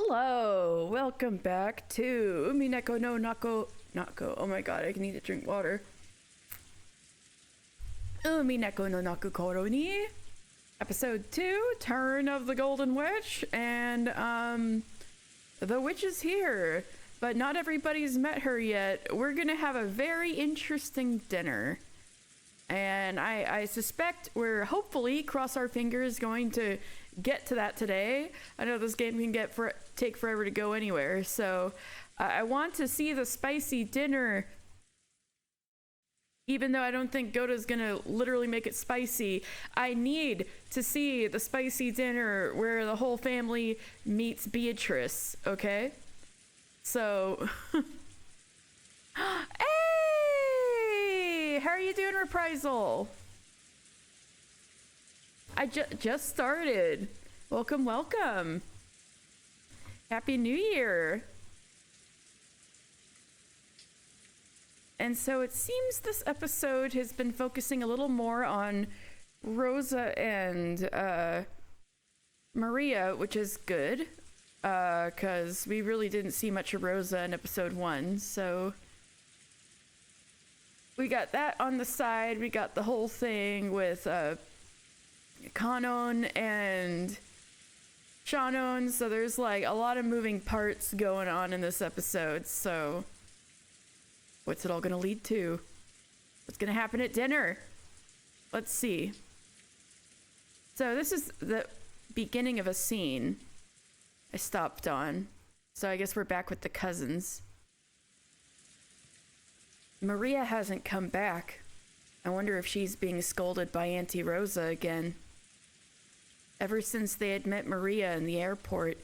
Hello, welcome back to Umineko no Nako. Oh my god, I need to drink water. Umineko no Naku Koro ni Episode 2, Turn of the Golden Witch, and the witch is here, but not everybody's met her yet. We're gonna have a very interesting dinner. And I suspect we're hopefully, cross our fingers, going to get to that today. I know this game can take forever to go anywhere, so I want to see the spicy dinner. Even though I don't think Gota's gonna literally make it spicy, I need to see the spicy dinner where the whole family meets Beatrice, okay? So... Hey! How are you doing, Reprisal? I just started. Welcome, welcome. Happy New Year. And so it seems this episode has been focusing a little more on Rosa and Maria, which is good, because we really didn't see much of Rosa in episode 1, so we got that on the side. We got the whole thing with Kanon and Shannon, so there's like a lot of moving parts going on in this episode, so what's it all gonna lead to? What's gonna happen at dinner? Let's see. So this is the beginning of a scene I stopped on, so I guess we're back with the cousins. Maria hasn't come back. I wonder if she's being scolded by Auntie Rosa again. Ever since they had met Maria in the airport,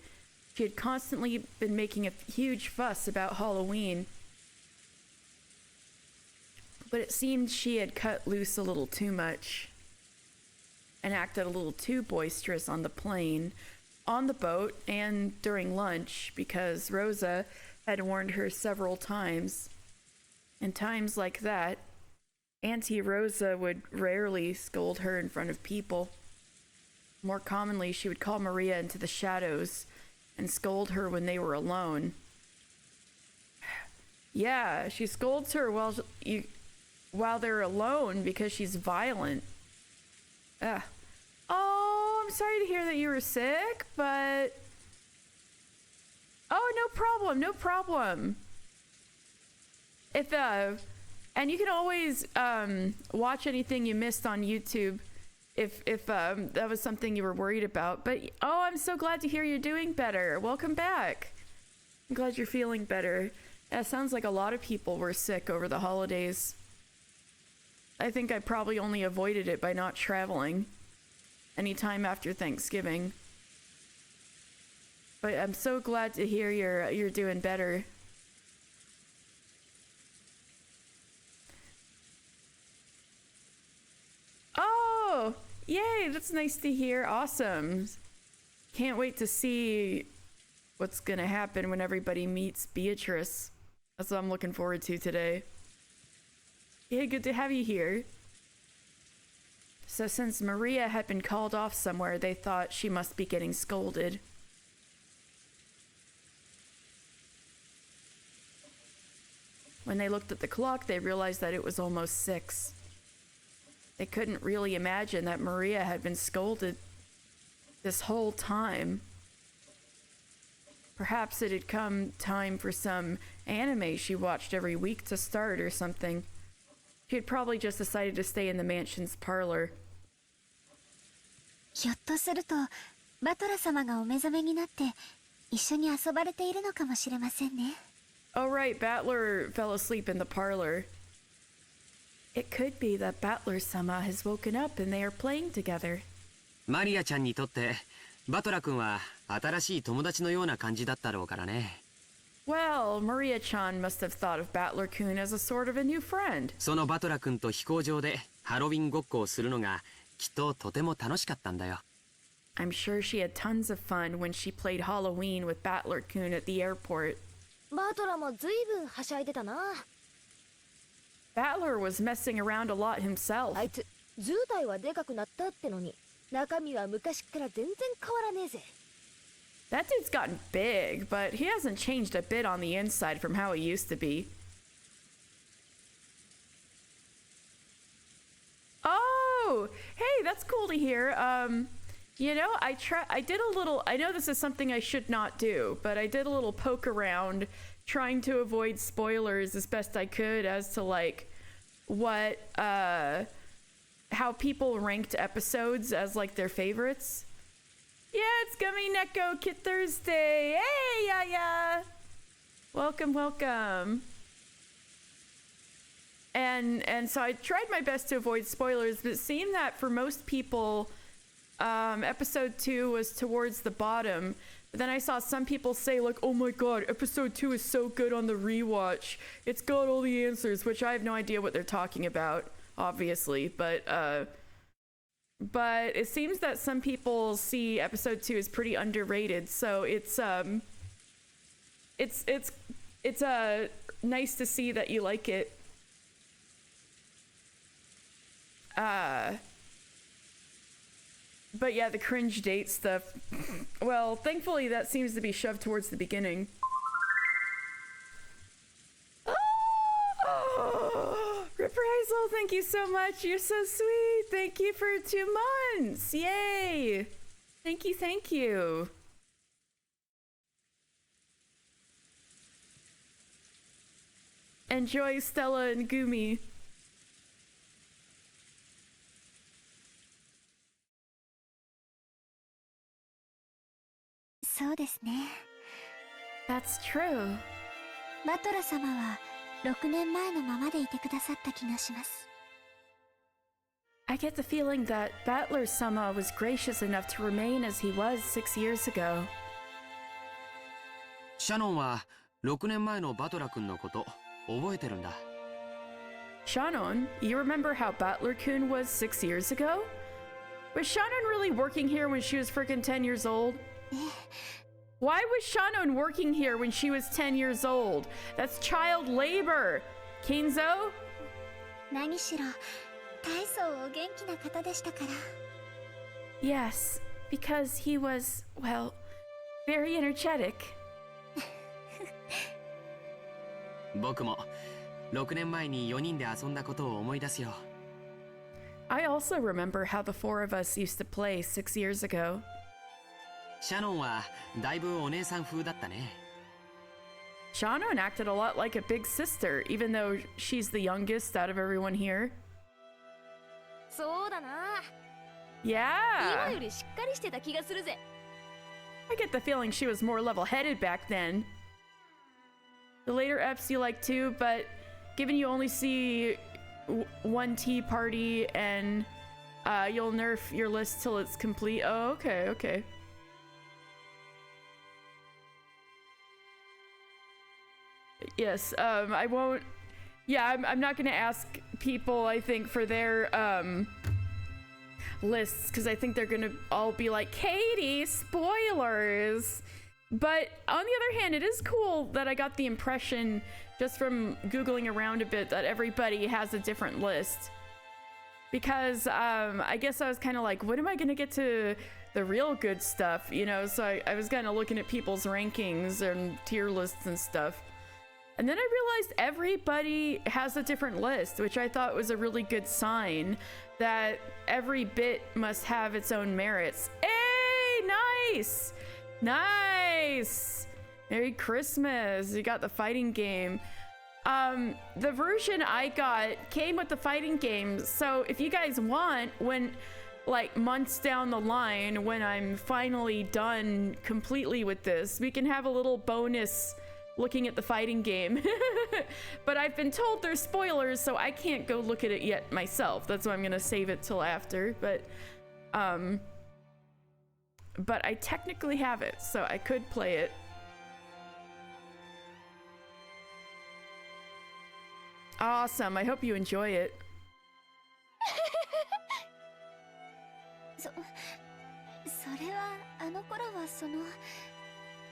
she had constantly been making a huge fuss about Halloween. But it seemed she had cut loose a little too much and acted a little too boisterous on the plane, on the boat, and during lunch, because Rosa had warned her several times. In times like that, Auntie Rosa would rarely scold her in front of people. More commonly, she would call Maria into the shadows and scold her when they were alone. Yeah, she scolds her while they're alone because she's violent. Oh, I'm sorry to hear that you were sick, but... Oh, no problem, no problem. If, and you can always watch anything you missed on YouTube if that was something you were worried about. But, oh, I'm so glad to hear you're doing better. Welcome back. I'm glad you're feeling better. It sounds like a lot of people were sick over the holidays. I think I probably only avoided it by not traveling anytime after Thanksgiving. But I'm so glad to hear you're doing better. Oh, yay, that's nice to hear. Awesome. Can't wait to see what's gonna happen when everybody meets Beatrice. That's what I'm looking forward to today. Yeah, good to have you here. So since Maria had been called off somewhere, they thought she must be getting scolded. When they looked at the clock, they realized that it was almost 6. They couldn't really imagine that Maria had been scolded this whole time. Perhaps it had come time for some anime she watched every week to start or something. She had probably just decided to stay in the mansion's parlor. ひょっとするとバトラ様がお目覚めになって一緒に遊ばれているのかもしれませんね。 Oh right, Battler fell asleep in the parlor. It could be that Battler-sama has woken up and they are playing together. マリアちゃんにとってバトラ君は新しい友達のような感じだったろうからね。Well, Maria-chan must have thought of Battler-kun as a sort of a new friend. そのバトラ君と飛行場でハロウィンごっこをするのがきっととても楽しかったんだよ。I'm sure she had tons of fun when she played Halloween with Battler-kun at the airport. バトラもずいぶんはしゃいでたな。Battler was messing around a lot himself. あいつ図体はでかくなったってのに中身は昔から全然変わらねえぜ。That dude's gotten big, but he hasn't changed a bit on the inside from how he used to be. Oh, hey, that's cool to hear. You know, I did a little, I know this is something I should not do, but I did a little poke around trying to avoid spoilers as best I could as to like what, how people ranked episodes as like their favorites. Yeah, it's Umineko Kid Thursday. Hey, yeah. Welcome, welcome. And so I tried my best to avoid spoilers, but it seemed that for most people, episode 2 was towards the bottom. But then I saw some people say like, oh my god, episode 2 is so good on the rewatch. It's got all the answers, which I have no idea what they're talking about, obviously. But it seems that some people see episode 2 as pretty underrated. So it's nice to see that you like it. But yeah, the cringe date stuff. Well, thankfully that seems to be shoved towards the beginning. Oh, Reprisal, thank you so much. You're so sweet. Thank you for 2 months. Yay. Thank you, thank you. Enjoy Stella and Gumi. That's true. バトラ様は6年前のままでいてくださった気がします。I get the feeling that Battler-sama was gracious enough to remain as he was 6 years ago. シャノンは6年前のバトラ君のこと覚えてるんだ。Shannon, you remember how Battler-kun was 6 years ago? Was Shannon really working here when she was freaking 10 years old? Why was Shannon working here when she was 10 years old? That's child labor. Kinzo? 何しろ、大層お元気な方でしたから。Yes, because he was, well, very energetic. 僕も6年前に4人で遊んだことを思い出すよ。I also remember how the 4 of us used to play 6 years ago. シャノンはだいぶお姉さん風だったね。Shannon acted a lot like a big sister, even though she's the youngest out of everyone here. そうだな。Yeah. 今よりしっかりしてた気がするぜ。I get the feeling she was more level-headed back then. The later eps you like too, but given you only see one tea party and you'll nerf your list till it's complete. Oh, okay, okay. Yes, I won't. Yeah, I'm not gonna ask people, I think, for their lists, because I think they're gonna all be like, Katie, spoilers. But on the other hand, it is cool that I got the impression, just from Googling around a bit, that everybody has a different list. Because I guess I was kind of like, when am I gonna get to the real good stuff, you know? So I was kind of looking at people's rankings and tier lists and stuff. And then I realized everybody has a different list, which I thought was a really good sign that every bit must have its own merits. Hey, nice! Nice! Merry Christmas. You got the fighting game. The version I got came with the fighting game. So if you guys want, when like months down the line, when I'm finally done completely with this, we can have a little bonus looking at the fighting game. But I've been told there's spoilers, so I can't go look at it yet myself. That's why I'm gonna save it till after. But I technically have it, so I could play it. Awesome, I hope you enjoy it. それはあの頃は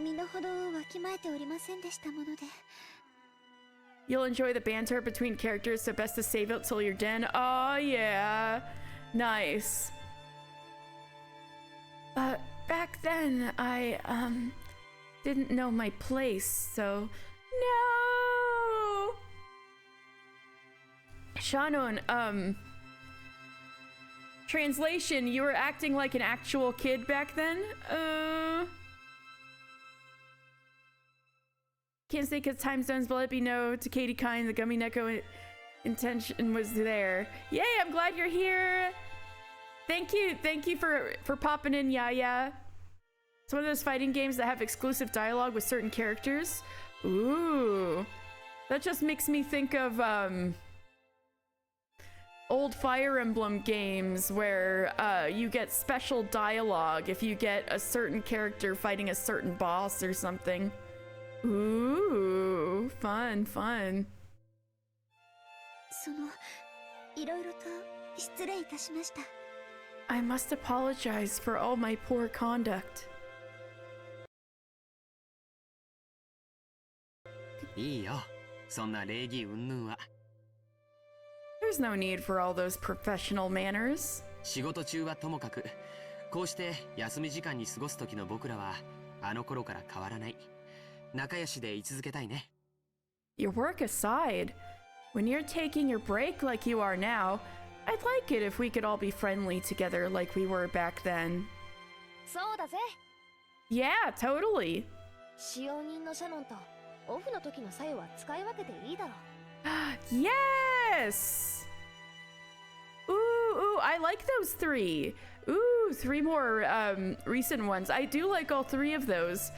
身の程をわきまえておりませんでしたもので。You'll enjoy the banter between characters, so best to save it till you're done. Oh yeah, nice. back then, I, didn't know my place, so... No! Shannon, translation, you were acting like an actual kid back then? Can't say because time zones, but let me know to Katie Kine, the Umineko intention was there. Yay, I'm glad you're here! Thank you for popping in, Yaya. It's one of those fighting games that have exclusive dialogue with certain characters. Ooh. That just makes me think of, old Fire Emblem games where, you get special dialogue if you get a certain character fighting a certain boss or something. Ooh, fun, fun. そのいろいろと失礼いたしました。 I must apologize for all my poor conduct. いいよ、そんな礼儀云々は。 There's no need for all those professional manners. 仕事中はともかく、こうして休み時間に過ごす時の僕らはあの頃から変わらない。仲良しで居続けたいね。 Your work aside, when you're taking your break like you are now, I'd like it if we could all be friendly together like we were back then. そうだぜ。 Yeah, totally. 使用人のシャノンとオフの時の作用は使い分けていいだろう。 Yes! Ooh, I like those three. Ooh, three more recent ones. I do like all three of those.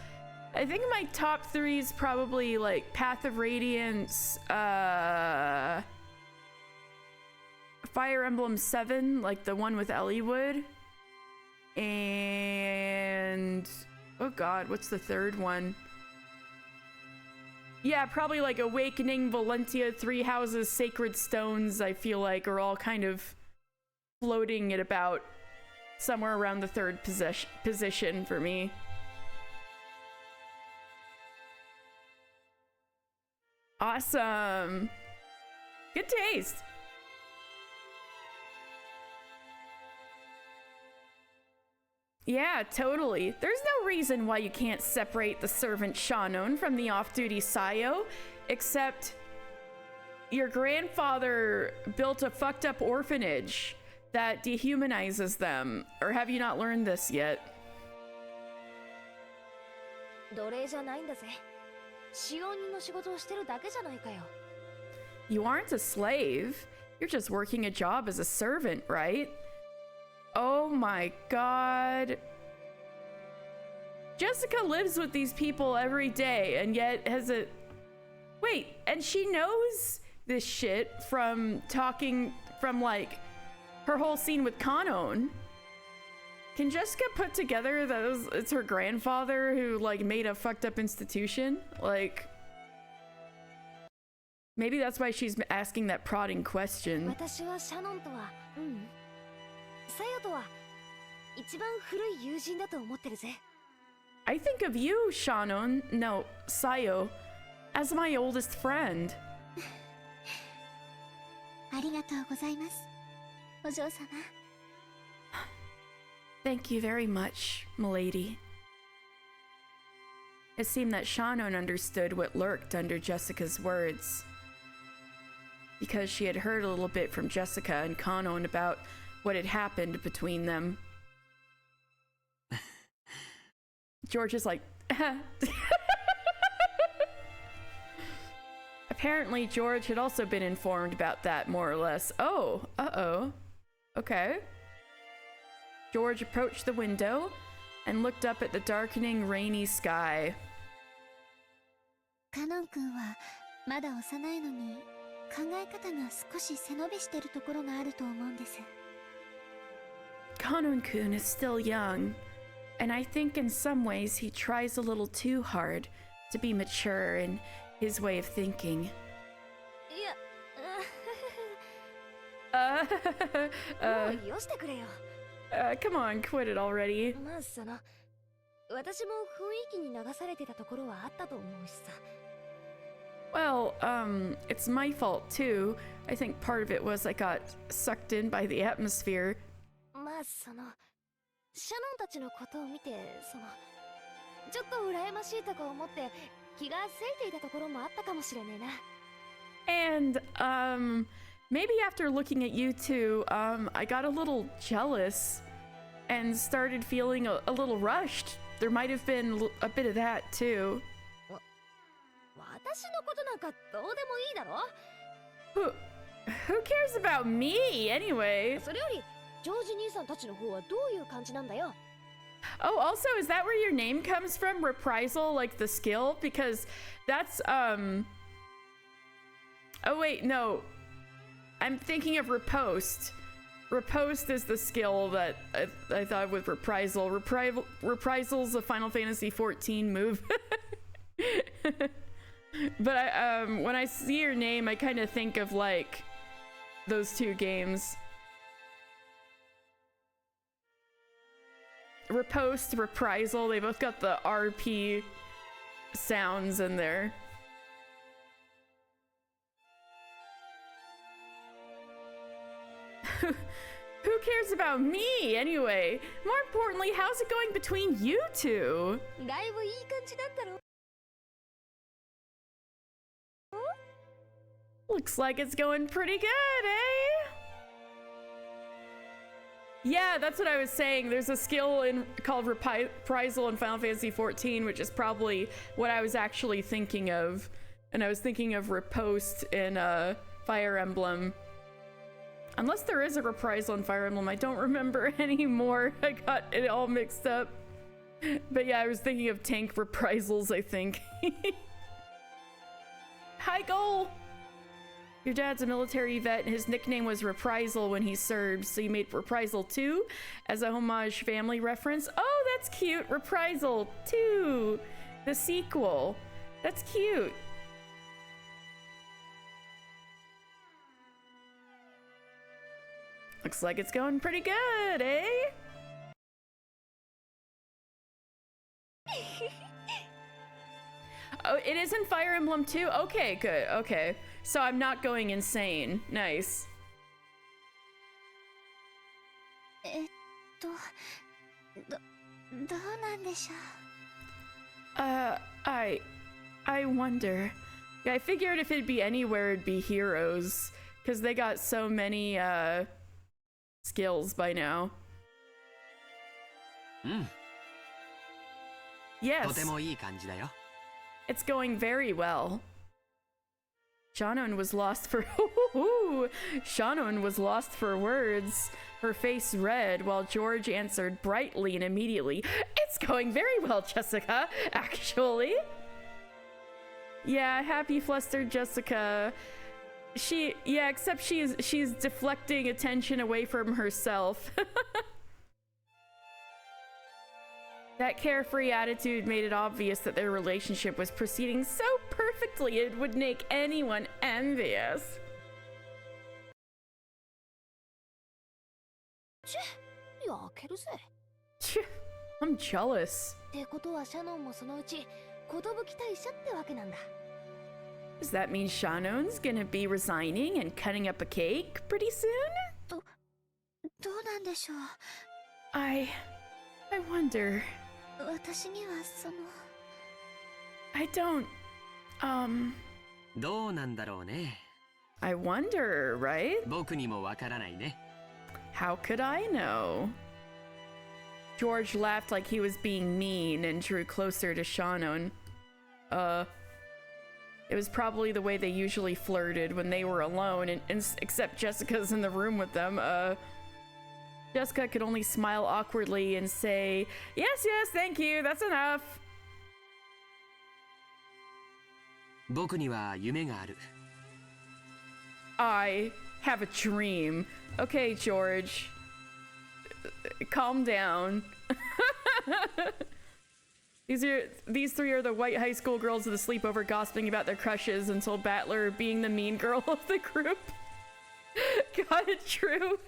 I think my top three is probably like Path of Radiance, Fire Emblem 7, like the one with Elliewood, and oh god, what's the third one? Yeah, probably like Awakening, Valentia, Three Houses, Sacred Stones, I feel like are all kind of floating at about somewhere around the third position for me. Awesome. Good taste. Yeah, totally. There's no reason why you can't separate the servant Shannon from the off-duty Sayo, except your grandfather built a fucked up orphanage that dehumanizes them. Or have you not learned this yet? 奴隷じゃないんだぜ。使用人の仕事をしてるだけじゃないかよ。 You aren't a slave. You're just working a job as a servant, right? Oh my god. Jessica lives with these people every day and yet has a... Wait, and she knows this shit from talking from like her whole scene with Kanon. Can Jessica put together that it's her grandfather who like made a fucked up institution? Like... Maybe that's why she's asking that prodding question. 私はシャノンとは、サヨとは一番古い友人だと思ってるぜ。 I think of you, Shannon, no, Sayo, as my oldest friend. ありがとうございます、お嬢様。 Thank you very much, milady. It seemed that Shannon understood what lurked under Jessica's words. Because she had heard a little bit from Jessica and Kanon about what had happened between them. George is like, Apparently, George had also been informed about that, more or less. Oh, uh-oh. Okay. George approached the window and looked up at the darkening, rainy sky. カノン君はまだ幼いのに考え方が少し背伸びしてるところがあると思うんです。 Kanon-kun is still young, and I think in some ways he tries a little too hard to be mature in his way of thinking. いや、もうよしてくれよ。Come on, quit it already. まあその、私も雰囲気に流されてたところはあったと思うしさ。 Well, it's my fault too. I think part of it was I got sucked in by the atmosphere. まあその、シャノンたちのことを見て、ちょっと羨ましいとか思って気がせいていたところもあったかもしれねえな。And maybe after looking at you two, I got a little jealous and started feeling a little rushed. There might have been a bit of that too. 私のことなんかどうでもいいだろ。 Who cares about me anyway? それよりジョージ兄さんたちの方はどういう感じなんだよ。 Oh, also, is that where your name comes from? Reprisal, like the skill? Because that's, oh wait, no. I'm thinking of riposte. Riposte is the skill that I thought with reprisal. Reprisal's a Final Fantasy XIV move. But when I see your name, I kind of think of like those two games. Riposte, reprisal, they both got the RP sounds in there. Who cares about me anyway? More importantly, how's it going between you two? だいぶいい感じだったろ。 Looks like it's going pretty good, eh? Yeah, that's what I was saying. There's a skill called reprisal in Final Fantasy XIV, which is probably what I was actually thinking of. And I was thinking of riposte in Fire Emblem. Unless there is a reprisal in Fire Emblem, I don't remember anymore. I got it all mixed up. But yeah, I was thinking of tank reprisals, I think. High goal! Your dad's a military vet, and his nickname was Reprisal when he served, so you made Reprisal 2 as a homage family reference. Oh, that's cute! Reprisal 2! The sequel. That's cute. Looks like it's going pretty good, eh? Oh, it is in Fire Emblem 2? Okay, good, okay. So I'm not going insane. Nice. I wonder. Yeah, I figured if it'd be anywhere, it'd be Heroes. Because they got so many, skills by now. Yes. とてもいい感じだよ。 It's going very well. Shannon was lost for Shannon was lost for words, her face red, while George answered brightly and immediately. It's going very well, Jessica, actually. Yeah, happy flustered Jessica. Except she's deflecting attention away from herself. That carefree attitude made it obvious that their relationship was proceeding so perfectly it would make anyone envious. I'm jealous. ってことはシャノンもそのうち寿退社ってわけなんだ。 Does that mean Shannon's gonna be resigning and cutting up a cake pretty soon? どうなんでしょう。 I wonder. 私にはI don't, どうなんだろうね。 I wonder, right? 僕にもわからないね。 How could I know? George laughed like he was being mean and drew closer to Shannon. It was probably the way they usually flirted when they were alone, and except Jessica's in the room with them. Jessica could only smile awkwardly and say, yes, thank you, that's enough. 僕には夢がある。 I have a dream. Okay, George. Calm down. These three are the white high school girls of the sleepover gossiping about their crushes until Battler being the mean girl of the group. Got it true.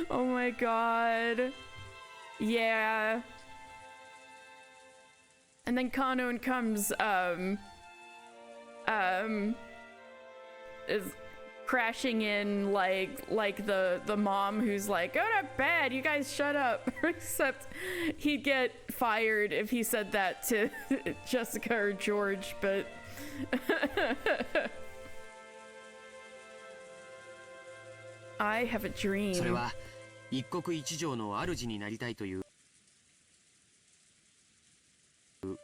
Oh my god. Yeah. And then Kanon comes, is crashing in like the mom who's like, go to bed, you guys shut up. Except he'd get fired if he said that to Jessica or George, but I have a dream. それは一国一城の主になりたいという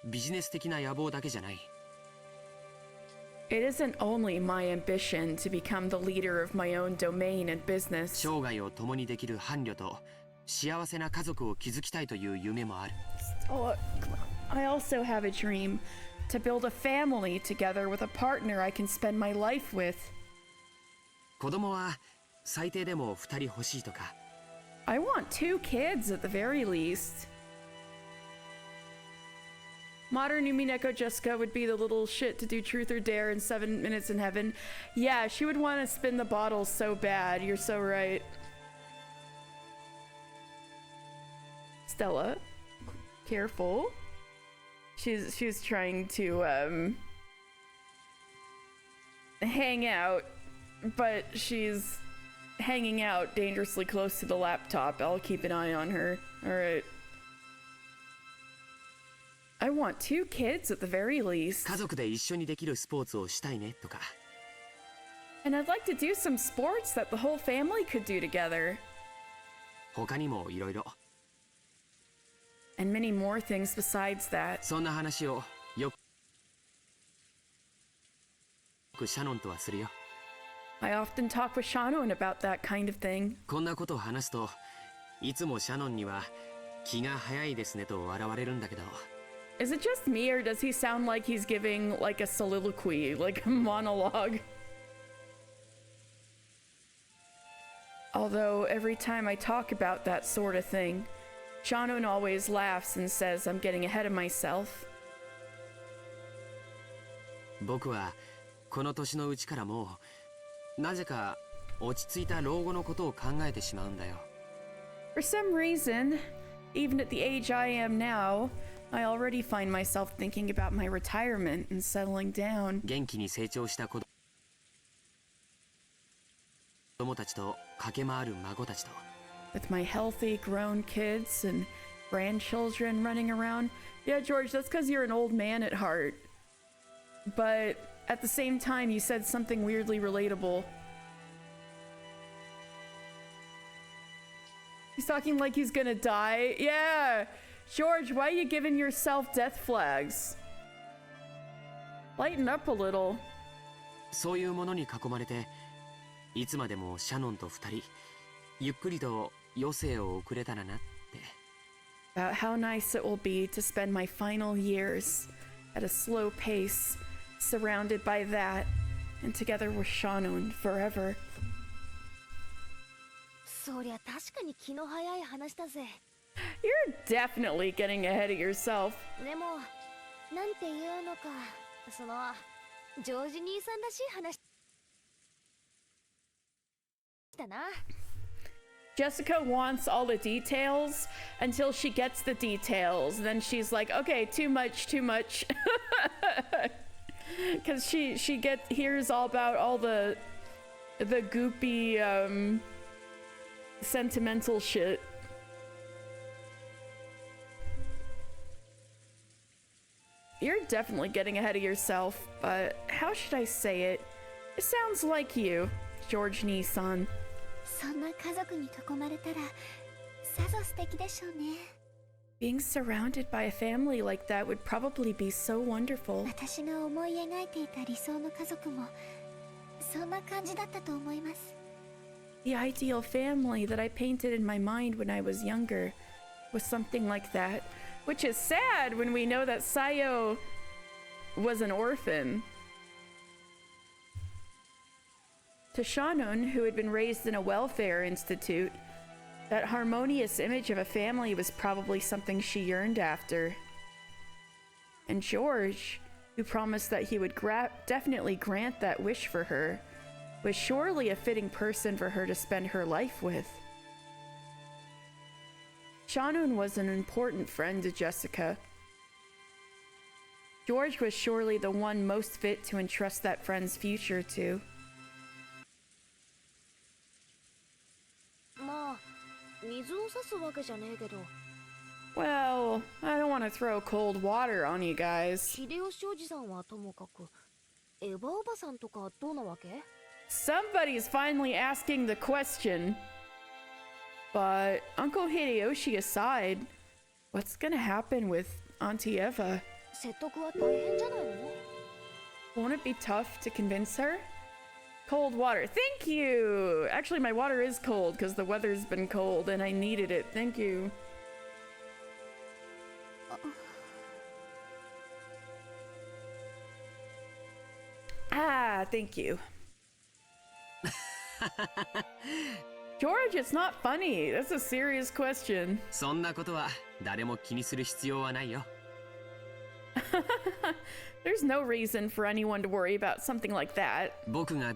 ビジネス的な野望だけじゃない。 It isn't only my ambition to become the leader of my own domain and business. 生涯を共にできる伴侶と幸せな家族を築きたいという夢もある。 Oh, I also have a dream to build a family together with a partner I can spend my life with. 子供は最低でも2人欲しいとか。 I want 2 kids at the very least. Modern Umineko Jessica would be the little shit to do truth or dare in 7 Minutes in Heaven. Yeah, she would want to spin the bottle so bad. You're so right. Stella, careful. She's trying to hang out, but she's hanging out dangerously close to the laptop. I'll keep an eye on her. All right. I want 2 kids at the very least. 家族で一緒にできるスポーツをしたいねとか。 And I'd like to do some sports that the whole family could do together. 他にもいろいろ。 And many more things besides that. そんな話をよくシャノンとはするよ。 I often talk with Shannon about that kind of thing. こんなことを話すといつもシャノンには気が早いですねと笑われるんだけど。 Is it just me, or does he sound like he's giving like a soliloquy, like a monologue? Although every time I talk about that sort of thing, Shannon always laughs and says I'm getting ahead of myself. 僕はこの年のうちからもうなぜか落ち着いた老後のことを考えてしまうんだよ。 For some reason, even at the age I am now, I already find myself thinking about my retirement and settling down. 元気に成長した子供たちと駆け回る孫たちと。 With my healthy grown kids and grandchildren running around. Yeah, George, that's because you're an old man at heart. But at the same time, you said something weirdly relatable. He's talking like he's gonna die. Yeah! George, why are you giving yourself death flags? Lighten up a little. そういうものに囲まれていつまでもシャノンと2人ゆっくりと余生を送れたらなって。 About how nice it will be to spend my final years at a slow pace, surrounded by that, and together with Shannon forever. そりゃ確かに気の早い話だぜ。 You're definitely getting ahead of yourself. でもなんていうのか、そのジョージ兄さんらしい話だな。 Jessica wants all the details until she gets the details. Then she's like, okay, too much. Because she hears all about all the goopy sentimental shit. You're definitely getting ahead of yourself, but how should I say it? It sounds like you, George Nissan. そんな家族に囲まれたらさぞ素敵でしょうね。 Being surrounded by a family like that would probably be so wonderful. 私が思い描いていた理想の家族もそんな感じだったと思います。 The ideal family that I painted in my mind when I was younger was something like that, which is sad when we know that Sayo was an orphan. To Shannon, who had been raised in a welfare institute, that harmonious image of a family was probably something she yearned after. And George, who promised that he would definitely grant that wish for her, was surely a fitting person for her to spend her life with. Shannon was an important friend to Jessica. George was surely the one most fit to entrust that friend's future to. 水を差すわけじゃねえけど。 Well, I don't want to throw cold water on you guys. 秀吉おじさんはともかく、エヴァおばさんとかどうなわけ？ Somebody's finally asking the question. But Uncle Hideyoshi aside, what's gonna happen with Auntie Eva? 説得は大変じゃないの？ Won't it be tough to convince her? Cold water. Thank you! Actually, my water is cold because the weather's been cold and I needed it. Thank you. Ah, thank you. George, it's not funny. That's a serious question. そんなことは誰も気にする必要はないよ。 There's no reason for anyone to worry about something like that. 僕が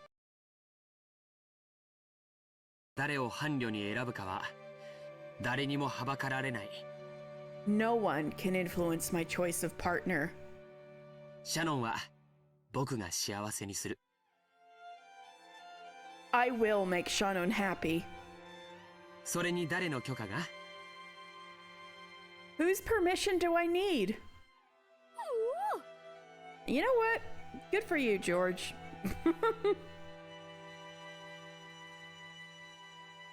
誰を伴侶に選ぶかは誰にもはばかられない。 No one can influence my choice of partner. シャノンは僕が幸せにする。 I will make Shannon happy. それに誰の許可が？ Whose permission do I need? You know what? Good for you, George.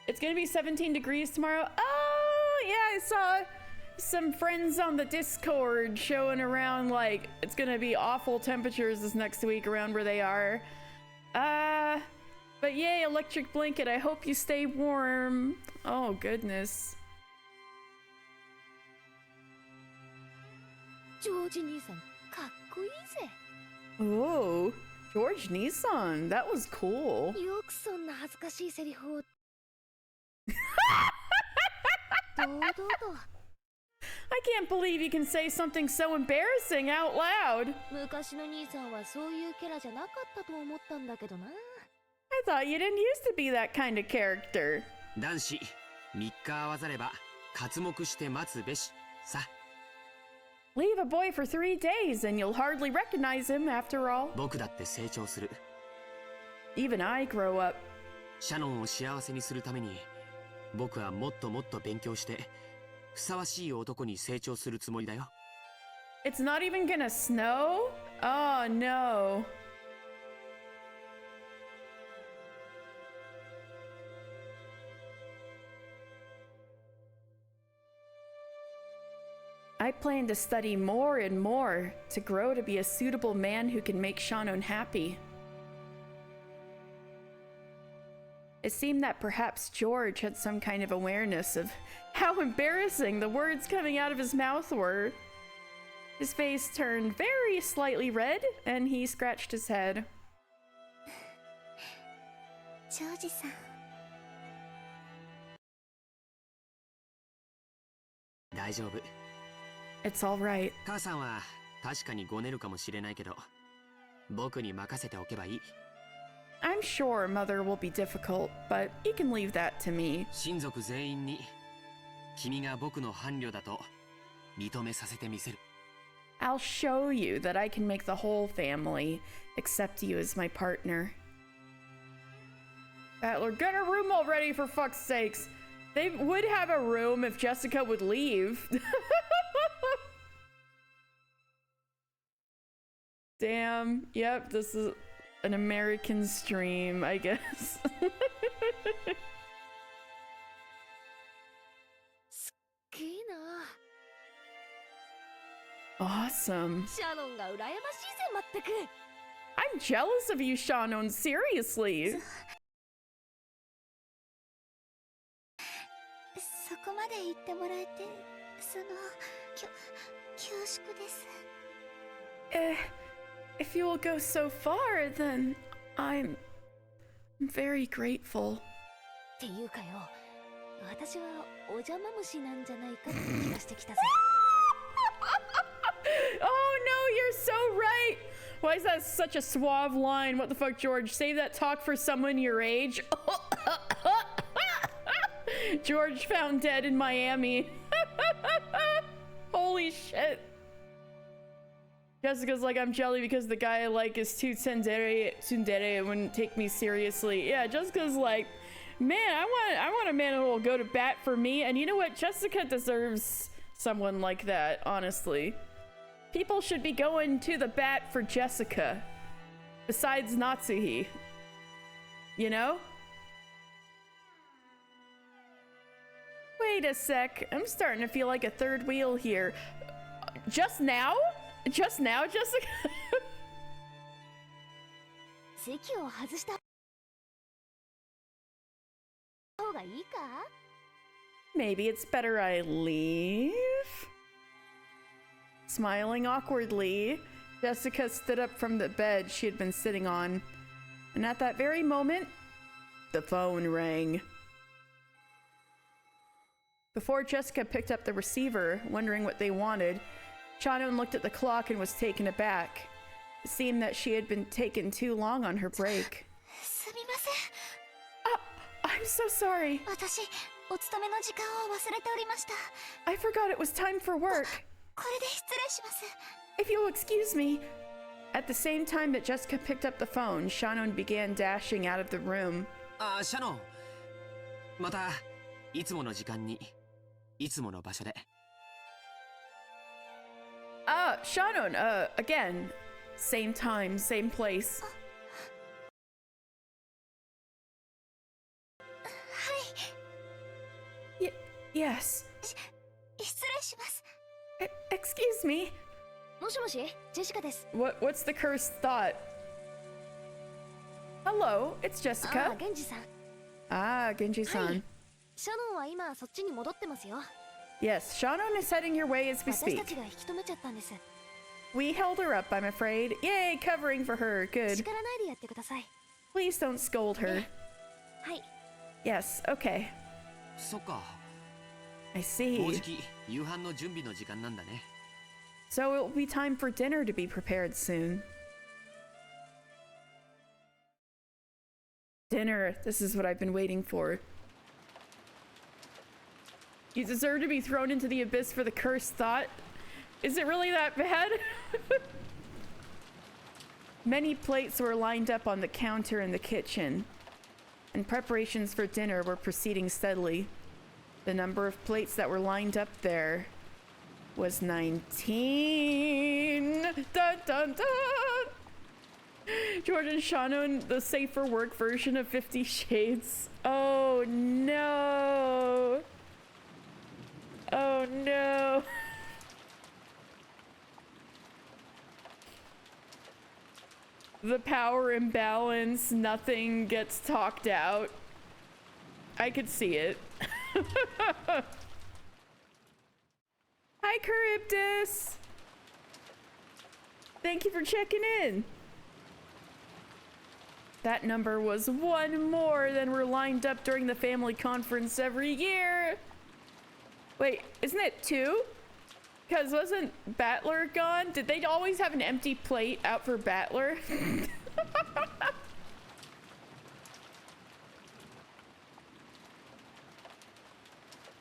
It's gonna be 17 degrees tomorrow. Oh, yeah, I saw some friends on the Discord showing around like it's gonna be awful temperatures this next week around where they are. But yay, electric blanket. I hope you stay warm. Oh, goodness. ジョージ兄さん、かっこいいぜ。 Oh, George Nissan. That was cool. よくそんな恥ずかしいセリフを。堂々と。 I can't believe you can say something so embarrassing out loud. 昔の兄さんはそういうキャラじゃなかったと思ったんだけどな。 I thought you didn't used to be that kind of character. 男子、3日合わざれば刮目して待つべし。さ。 Leave a boy for 3 days and you'll hardly recognize him after all. 僕だって成長する。 Even I grow up. シャノンを幸せにするために僕はもっともっと勉強してふさわしい男に成長するつもりだよ。 It's not even gonna snow? Oh no. I plan to study more and more to grow to be a suitable man who can make Shannon happy. It seemed that perhaps George had some kind of awareness of how embarrassing the words coming out of his mouth were. His face turned very slightly red, and he scratched his head. ジョージさん。大丈夫。 It's all right. 母さんは確かにごねるかもしれないけど僕に任せておけばいい。 I'm sure Mother will be difficult, but you can leave that to me. 親族全員に君が僕の伴侶だと認めさせてみせる。 I'll show you that I can make the whole family accept you as my partner. Battler, get a room already for fuck's sakes. They would have a room if Jessica would leave. Damn. Yep, this is an American stream, I guess. すっげえな。 Awesome. シャノンが羨ましいぜ、まったく。 I'm jealous of you, Shannon. Seriously. そこまで言ってもらえて、恐縮です。If you will go so far, then I'm very grateful. っていうかよ、私はお邪魔虫なんじゃないかって気がしてきたぜ。Oh no, you're so right. Why is that such a suave line? What the fuck, George? Save that talk for someone your age. George found dead in Miami. Holy shit. Jessica's like, I'm jelly because the guy I like is too tsundere and wouldn't take me seriously. Yeah, Jessica's like, Man, I want a man who will go to bat for me, and you know what? Jessica deserves someone like that, honestly. People should be going to the bat for Jessica. Besides Natsuhi. You know? Wait a sec. I'm starting to feel like a third wheel here. Just now? Just now, Jessica? 席を外した方がいいか？ Maybe it's better I leave? Smiling awkwardly, Jessica stood up from the bed she had been sitting on. And at that very moment, the phone rang. Before Jessica picked up the receiver, wondering what they wanted, Shannon looked at the clock and was taken aback. It seemed that she had been taken too long on her break. すみません。 I'm so sorry. 私、お勤めの時間を忘れておりました。 I forgot it was time for work. これで失礼します。 If you'll excuse me. At the same time that Jessica picked up the phone, Shannon began dashing out of the room. あ、シャノン。またいつもの時間に、いつもの場所で。Shannon, again. Same time, same place. はい。Yes. 失礼します。 Excuse me. もしもし、ジェシカです。What's the cursed thought? Hello, it's あ Jessica. あ、ゲンジさん。 Genji-san. はい。シャノンは今そっちに戻ってますよ。 Yes, Shannon is heading your way as we 私た speak. ちが引き止めちゃったんです。 We held her up, I'm afraid. Yay, covering for her. Good. 叱らないでやってください。 Please don't scold her. はい。 Yes, okay. そっか。 I もう see. じき夕飯の準備の時間なんだね。 So it will be time for dinner to be prepared soon. Dinner. This is what I've been waiting for. You deserve to be thrown into the abyss for the cursed thought. Is it really that bad? Many plates were lined up on the counter in the kitchen, and preparations for dinner were proceeding steadily. The number of plates that were lined up there was 19. Dun dun dun! George and Shannon, the safer work version of 50 Shades. Oh no! Oh no! The power imbalance, nothing gets talked out. I could see it. Hi, Charybdis! Thank you for checking in. That number was one more than were lined up during the family conference every year. Wait, isn't it two? Because wasn't Battler gone? Did they always have an empty plate out for Battler?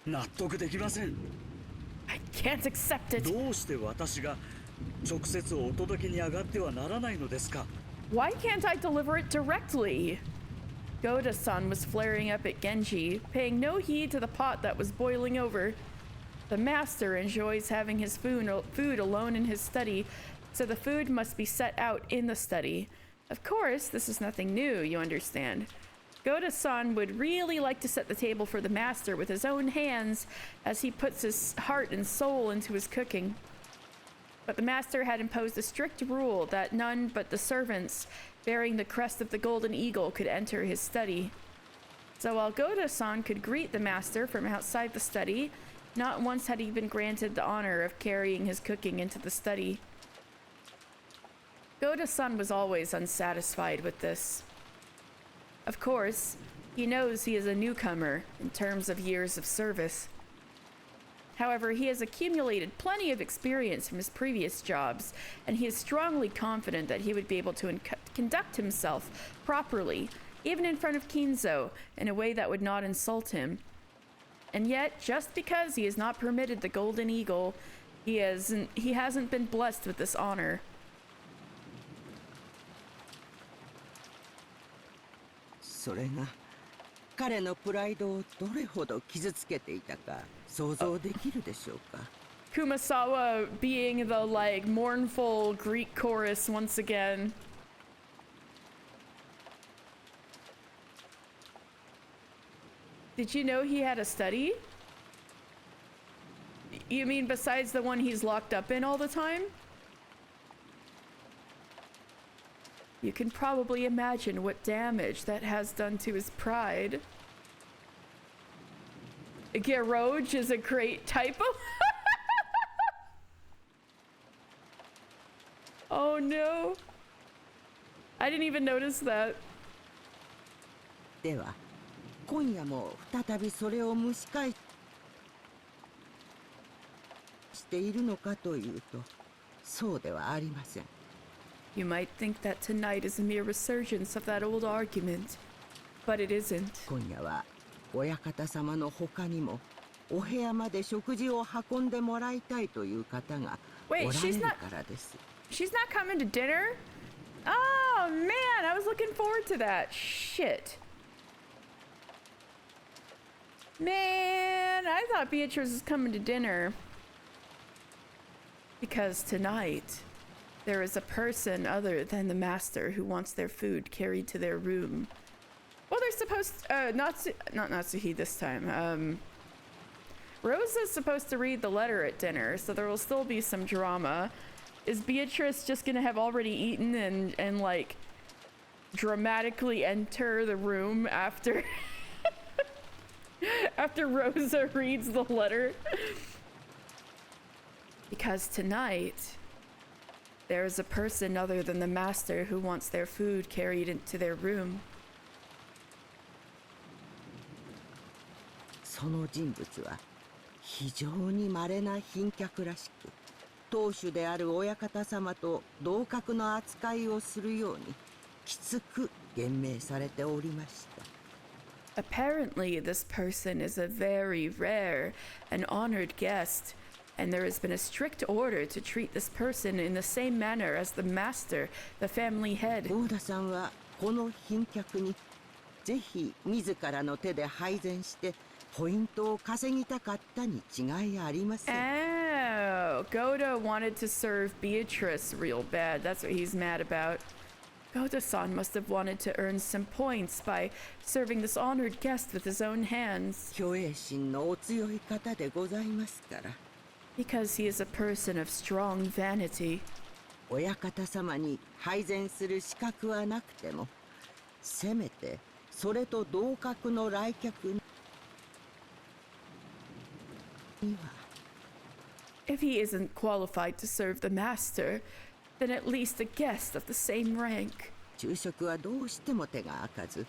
I can't accept it. どうして私が直接お届けに上がってはならないのですか? Why can't I deliver it directly? Goda-san was flaring up at Genji, paying no heed to the pot that was boiling over. The master enjoys having his food alone in his study, so the food must be set out in the study. Of course, this is nothing new, you understand. Goda-san would really like to set the table for the master with his own hands as he puts his heart and soul into his cooking. But the master had imposed a strict rule that none but the servants bearing the crest of the golden eagle could enter his study. So while Goda-san could greet the master from outside the study, not once had he been granted the honor of carrying his cooking into the study. Goda-san was always unsatisfied with this. Of course, he knows he is a newcomer in terms of years of service. However, he has accumulated plenty of experience from his previous jobs, and he is strongly confident that he would be able to conduct himself properly, even in front of Kinzo, in a way that would not insult him. And yet, just because he has not permitted the Golden Eagle, he hasn't been blessed with this honor. それが彼のプライドをどれほど傷つけていたか想像できるでしょうか。 Kumasawa being the like mournful Greek chorus once again. Did you know he had a study? You mean besides the one he's locked up in all the time? You can probably imagine what damage that has done to his pride. Garroge is a great typo. Oh no. I didn't even notice that. では今夜も再びそれを蒸し返しているのかというとそうではありません。 You might think that tonight is a mere resurgence of that old argument, but it isn't. 今夜は親方様の他にもお部屋まで食事を運んでもらいたいという方がおられるからです。 She's not coming to dinner? Oh man, I was looking forward to that. Shit. Man, I thought Beatrice was coming to dinner. Because tonight, there is a person other than the master who wants their food carried to their room. Well, they're supposed not Natsuhi this time. Rosa's supposed to read the letter at dinner, so there will still be some drama. Is Beatrice just gonna have already eaten and like dramatically enter the room after after Rosa reads the letter? Because tonight there is a person other than the master who wants their food carried into their room. その人物は非常に稀な賓客らしく、当主である親方様と同格の扱いをするようにきつく厳命されておりました。 Apparently, this person is a very rare and honored guest, and there has been a strict order to treat this person in the same manner as the master, the family head. 合田さんはこの賓客にぜひ自らの手で配膳してポイントを稼ぎたかったに違いありません。 Oh, Goda wanted to serve Beatrice real bad. That's what he's mad about. Goda-san must have wanted to earn some points by serving this honored guest with his own hands. 虚栄心のお強い方でございますから。 Because he is a person of strong vanity. 親方様に配膳する資格はなくても、せめてそれと同格の来客には。 If he isn't qualified to serve the master, then at least a guest of the same rank. 昼食はどうしても手が開かず、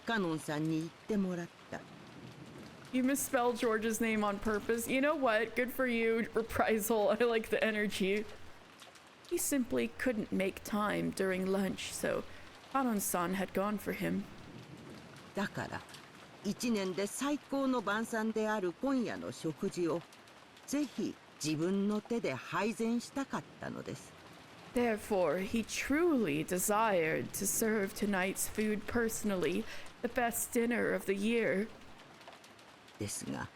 カノンさんに言ってもらった。 You misspelled George's name on purpose. You know what? Good for you, Reprisal. I like the energy. He simply couldn't make time during lunch, so Hanon-san had gone for him. だから一年で最高の晩餐である今夜の食事をぜひ自分の手で配膳したかったのです。 Therefore, he truly desired to serve tonight's food personally, the best dinner of the year. ですが、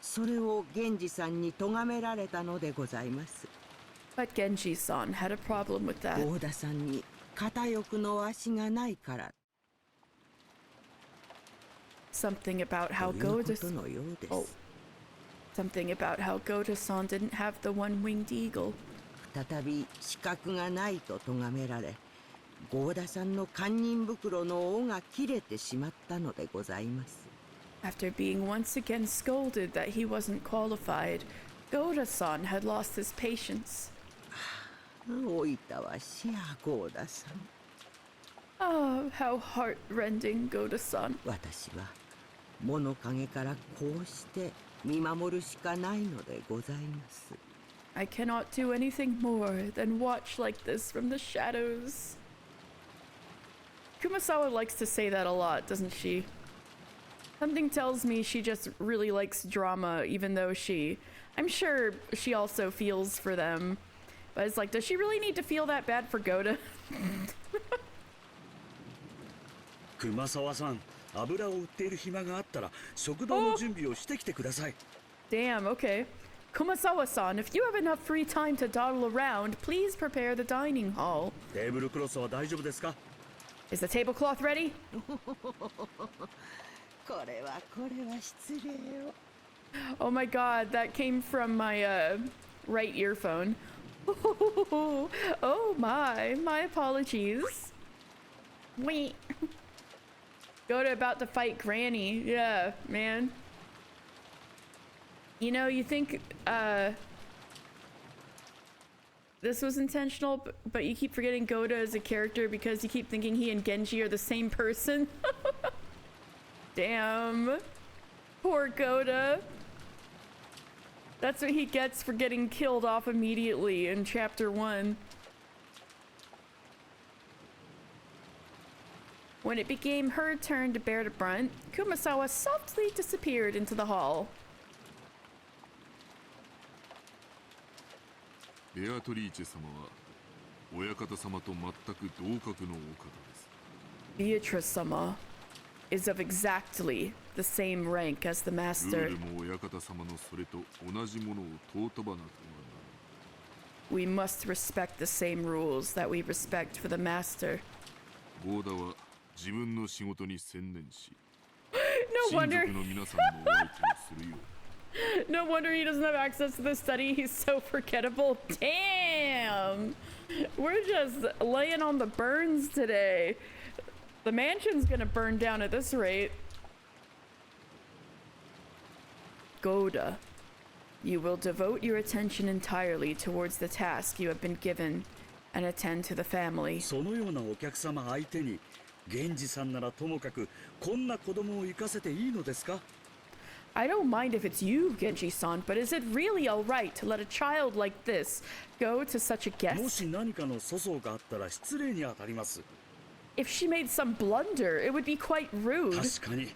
それを源氏さんに咎められたのでございます。 But Genji-san had a problem with that. 合田さんに片翼の足がないから。 Something about how というこ Goda... とのようです。 Oh. Something about how Goda-san didn't have the one-winged eagle. 再び資格がないと咎められ、合田さんの堪忍袋の緒が切れてしまったのでございます。 After being once again scolded that he wasn't qualified, Goda-san had lost his patience. おいたわしや合田さん。 Oh, how heart-rending, Goda-san. 私は物陰からこうして見守るしかないのでございます。 I cannot do anything more than watch like this from the shadows. Kumasawa likes to say that a lot, doesn't she? Something tells me she just really likes drama, even though I'm sure she also feels for them. But it's like, does she really need to feel that bad for Goda? 熊沢さん、油を売っている暇があったら食堂の準備をしてきてください。 Damn, okay. Kumasawa-san, if you have enough free time to dawdle around, please prepare the dining hall. テーブルクロスは大丈夫ですか？ Is the tablecloth ready? これは失礼を。 Oh my god, that came from my right earphone. Oh my apologies. Wait. Goda about to fight Granny. Yeah, man. You know, you think this was intentional, but you keep forgetting Goda as a character because you keep thinking he and Genji are the same person. Damn. Poor Goda. That's what he gets for getting killed off immediately in chapter 1. When it became her turn to bear the brunt, Kumasawa softly disappeared into the hall. ベアトリーチェ様は親方様と全く同格のお方です。 Beatrice-sama is of exactly the same rank as the ルー master. ルも親方様のそれと同じものを尊ばなくてはならない。 We must respect the same rules that we respect for the master. ゴーダは自分の仕事に専念し、 No 親 wonder, 族の皆さんのお相手をするよう no wonder he doesn't have access to the study. He's so forgettable. Damn, we're just laying on the burns today. The mansion's gonna burn down at this rate. Goda, you will devote your attention entirely towards the task you have been given and attend to the family. そのようなお客様相手に源氏さんならともかくこんな子供を行かせていいのですか？ I don't mind if it's you, Genji-san, but is it really alright to let a child like this go to such a も guest? し何かの粗相があったら失礼に当たります。 If she made some blunder, it would be quite rude. 確かに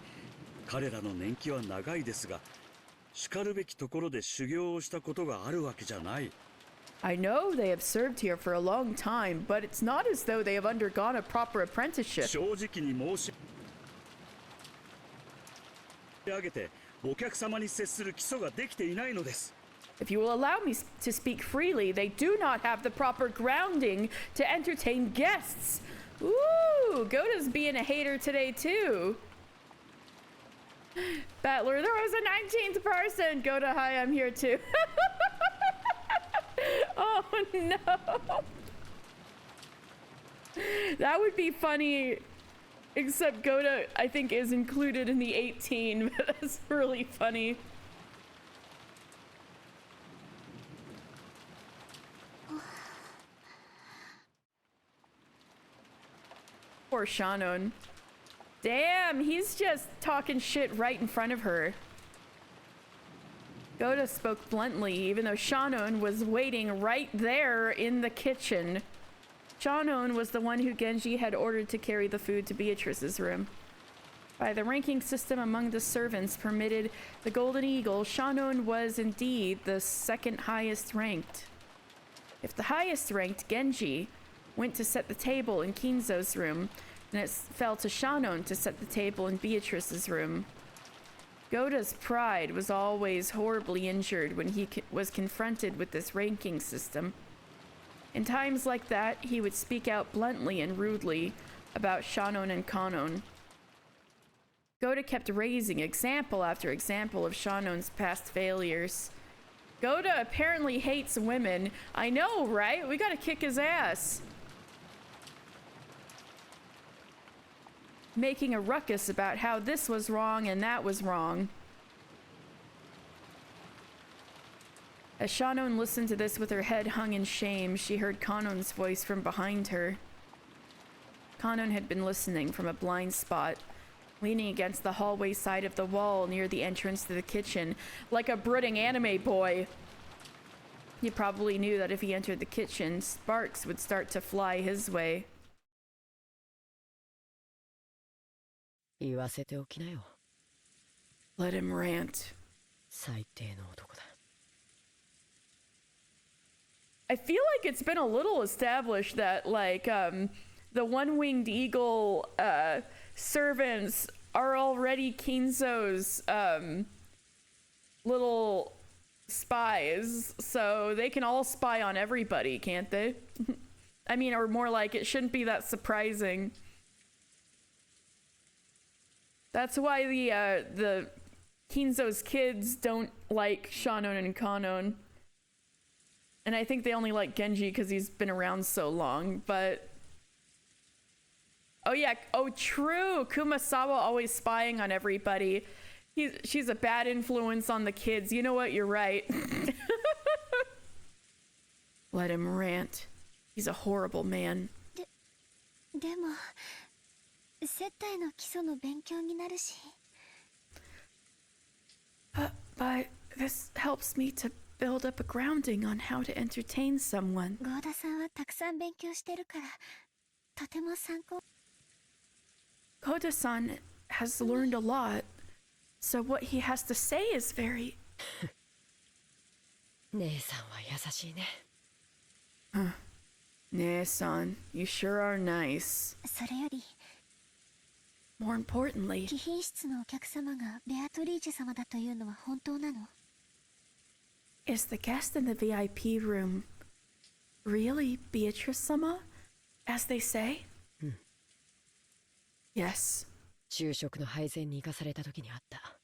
彼らの年季は長いですが、しかるべきところで修行をしたことがあるわけじゃない。 I know they have served here for a long time, but it's not as though they have undergone a proper apprenticeship. 正直に申し上げてお客様に接する基礎ができていないのです。 If you will allow me to speak freely, they do not have the proper grounding to entertain guests. Ooh, Goda's being a hater today too. Battler, there was a 19th person. Goda, hi, I'm here too. Oh no. That would be funny. Except Goda, I think, is included in the 18. That's really funny. Poor Shannon. Damn, he's just talking shit right in front of her. Goda spoke bluntly, even though Shannon was waiting right there in the kitchen. Shannon was the one who Genji had ordered to carry the food to Beatrice's room. By the ranking system among the servants permitted the Golden Eagle, Shannon was indeed the second highest ranked. If the highest ranked, Genji, went to set the table in Kinzo's room, then it fell to Shannon to set the table in Beatrice's room. Goda's pride was always horribly injured when he was confronted with this ranking system. In times like that, he would speak out bluntly and rudely about Shannon and Kanon. Goda kept raising example after example of Shannon's past failures. Goda apparently hates women. I know, right? We gotta kick his ass. Making a ruckus about how this was wrong and that was wrong. As Shannon listened to this with her head hung in shame, she heard Kanon's voice from behind her. Kanon had been listening from a blind spot, leaning against the hallway side of the wall near the entrance to the kitchen, like a brooding anime boy. He probably knew that if he entered the kitchen, sparks would start to fly his way. 言わせておきなよ。 Let him rant. 最低の男だ。 I feel like it's been a little established that, like, the one-winged eagle servants are already Kinzo's little spies, so they can all spy on everybody, can't they? I mean, or more like, it shouldn't be that surprising. That's why the Kinzo's kids don't like Shannon and Kanon. And I think they only like Genji because he's been around so long, but... Oh yeah, oh true! Kumasawa always spying on everybody. She's a bad influence on the kids. You know what? You're right. Let him rant. He's a horrible man. でも接待の基礎の勉強になるし。But this helps me to build up a grounding on how to entertain someone. 合田さんはたくさん勉強してるからとても参考。Koda-san has learned a lot, so what he has to say is very... 姉さんは優しいね。Nee-san, you sure are nice. それより More importantly, 貴賓室のお客様がベアトリーチェ様だというのは本当なの？ is the guest in the VIP room really Beatrice-sama, as they say? Yes. 昼食の配膳に行かされた時にあった。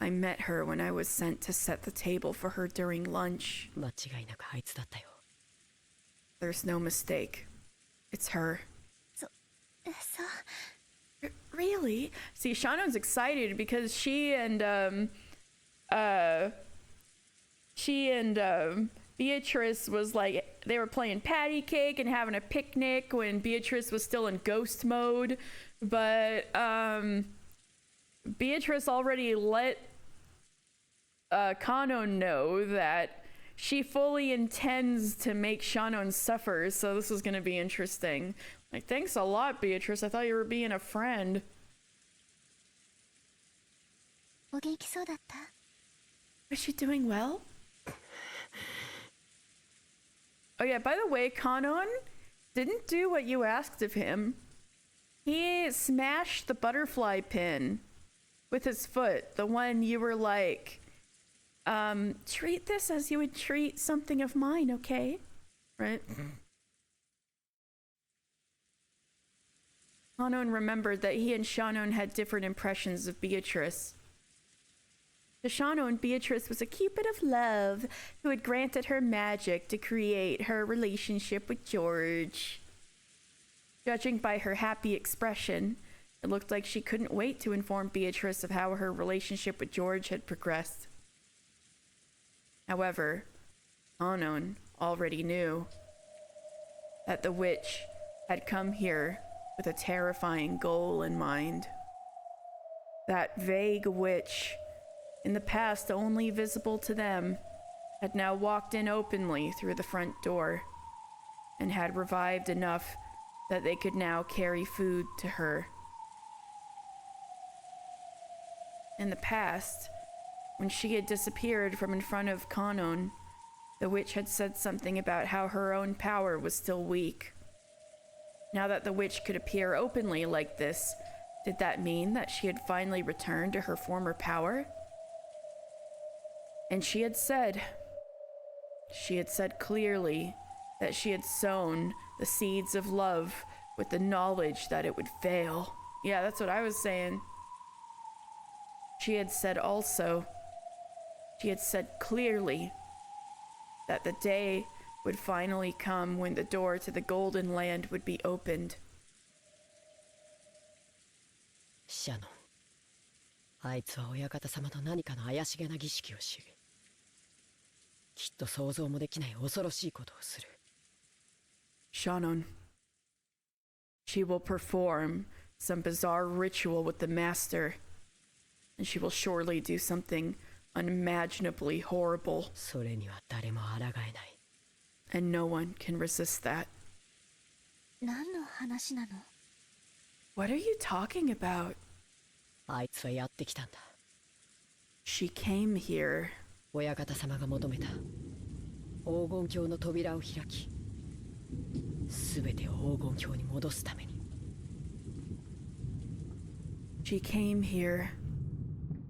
I met her when I was sent to set the table for her during lunch. 間違いなくあいつだったよ。There's no mistake. It's her. そう。Really? See, Shannon's excited because she and Beatrice was like, they were playing patty cake and having a picnic when Beatrice was still in ghost mode, but Beatrice already let Kano know that she fully intends to make Shannon suffer, so this is gonna be interesting. Like, thanks a lot, Beatrice. I thought you were being a friend. お元気そうだった？ Is she doing well? Oh yeah, by the way, Kanon didn't do what you asked of him. He smashed the butterfly pin with his foot. The one you were like, treat this as you would treat something of mine, okay? Right? Kanon remembered that he and Shannon had different impressions of Beatrice. To Shannon, Beatrice was a cupid of love who had granted her magic to create her relationship with George. Judging by her happy expression, it looked like she couldn't wait to inform Beatrice of how her relationship with George had progressed. However, Shannon already knew that the witch had come here with a terrifying goal in mind. That vague witch, in the past only visible to them, had now walked in openly through the front door and had revived enough that they could now carry food to her. In the past, when she had disappeared from in front of Kanon, the witch had said something about how her own power was still weak. Now that the witch could appear openly like this, did that mean that she had finally returned to her former power? And she had said clearly that she had sown the seeds of love with the knowledge that it would fail. Yeah, that's what I was saying. She had said clearly that the day would finally come when the door to the Golden Land would be opened. シャノン、あいつは親方様と何かの怪しげな儀式をし、きっと想像もできない恐ろしいことをする。Shannon. She will perform some bizarre ritual with the master, and she will surely do something unimaginably horrible. それには誰も抗えない。And no one can resist that. 何の話なの？ What are you talking about? あいつはやってきたんだ。She came here. 親方様が求めた黄金鏡の扉を開き、すべてを黄金鏡に戻すために。She came here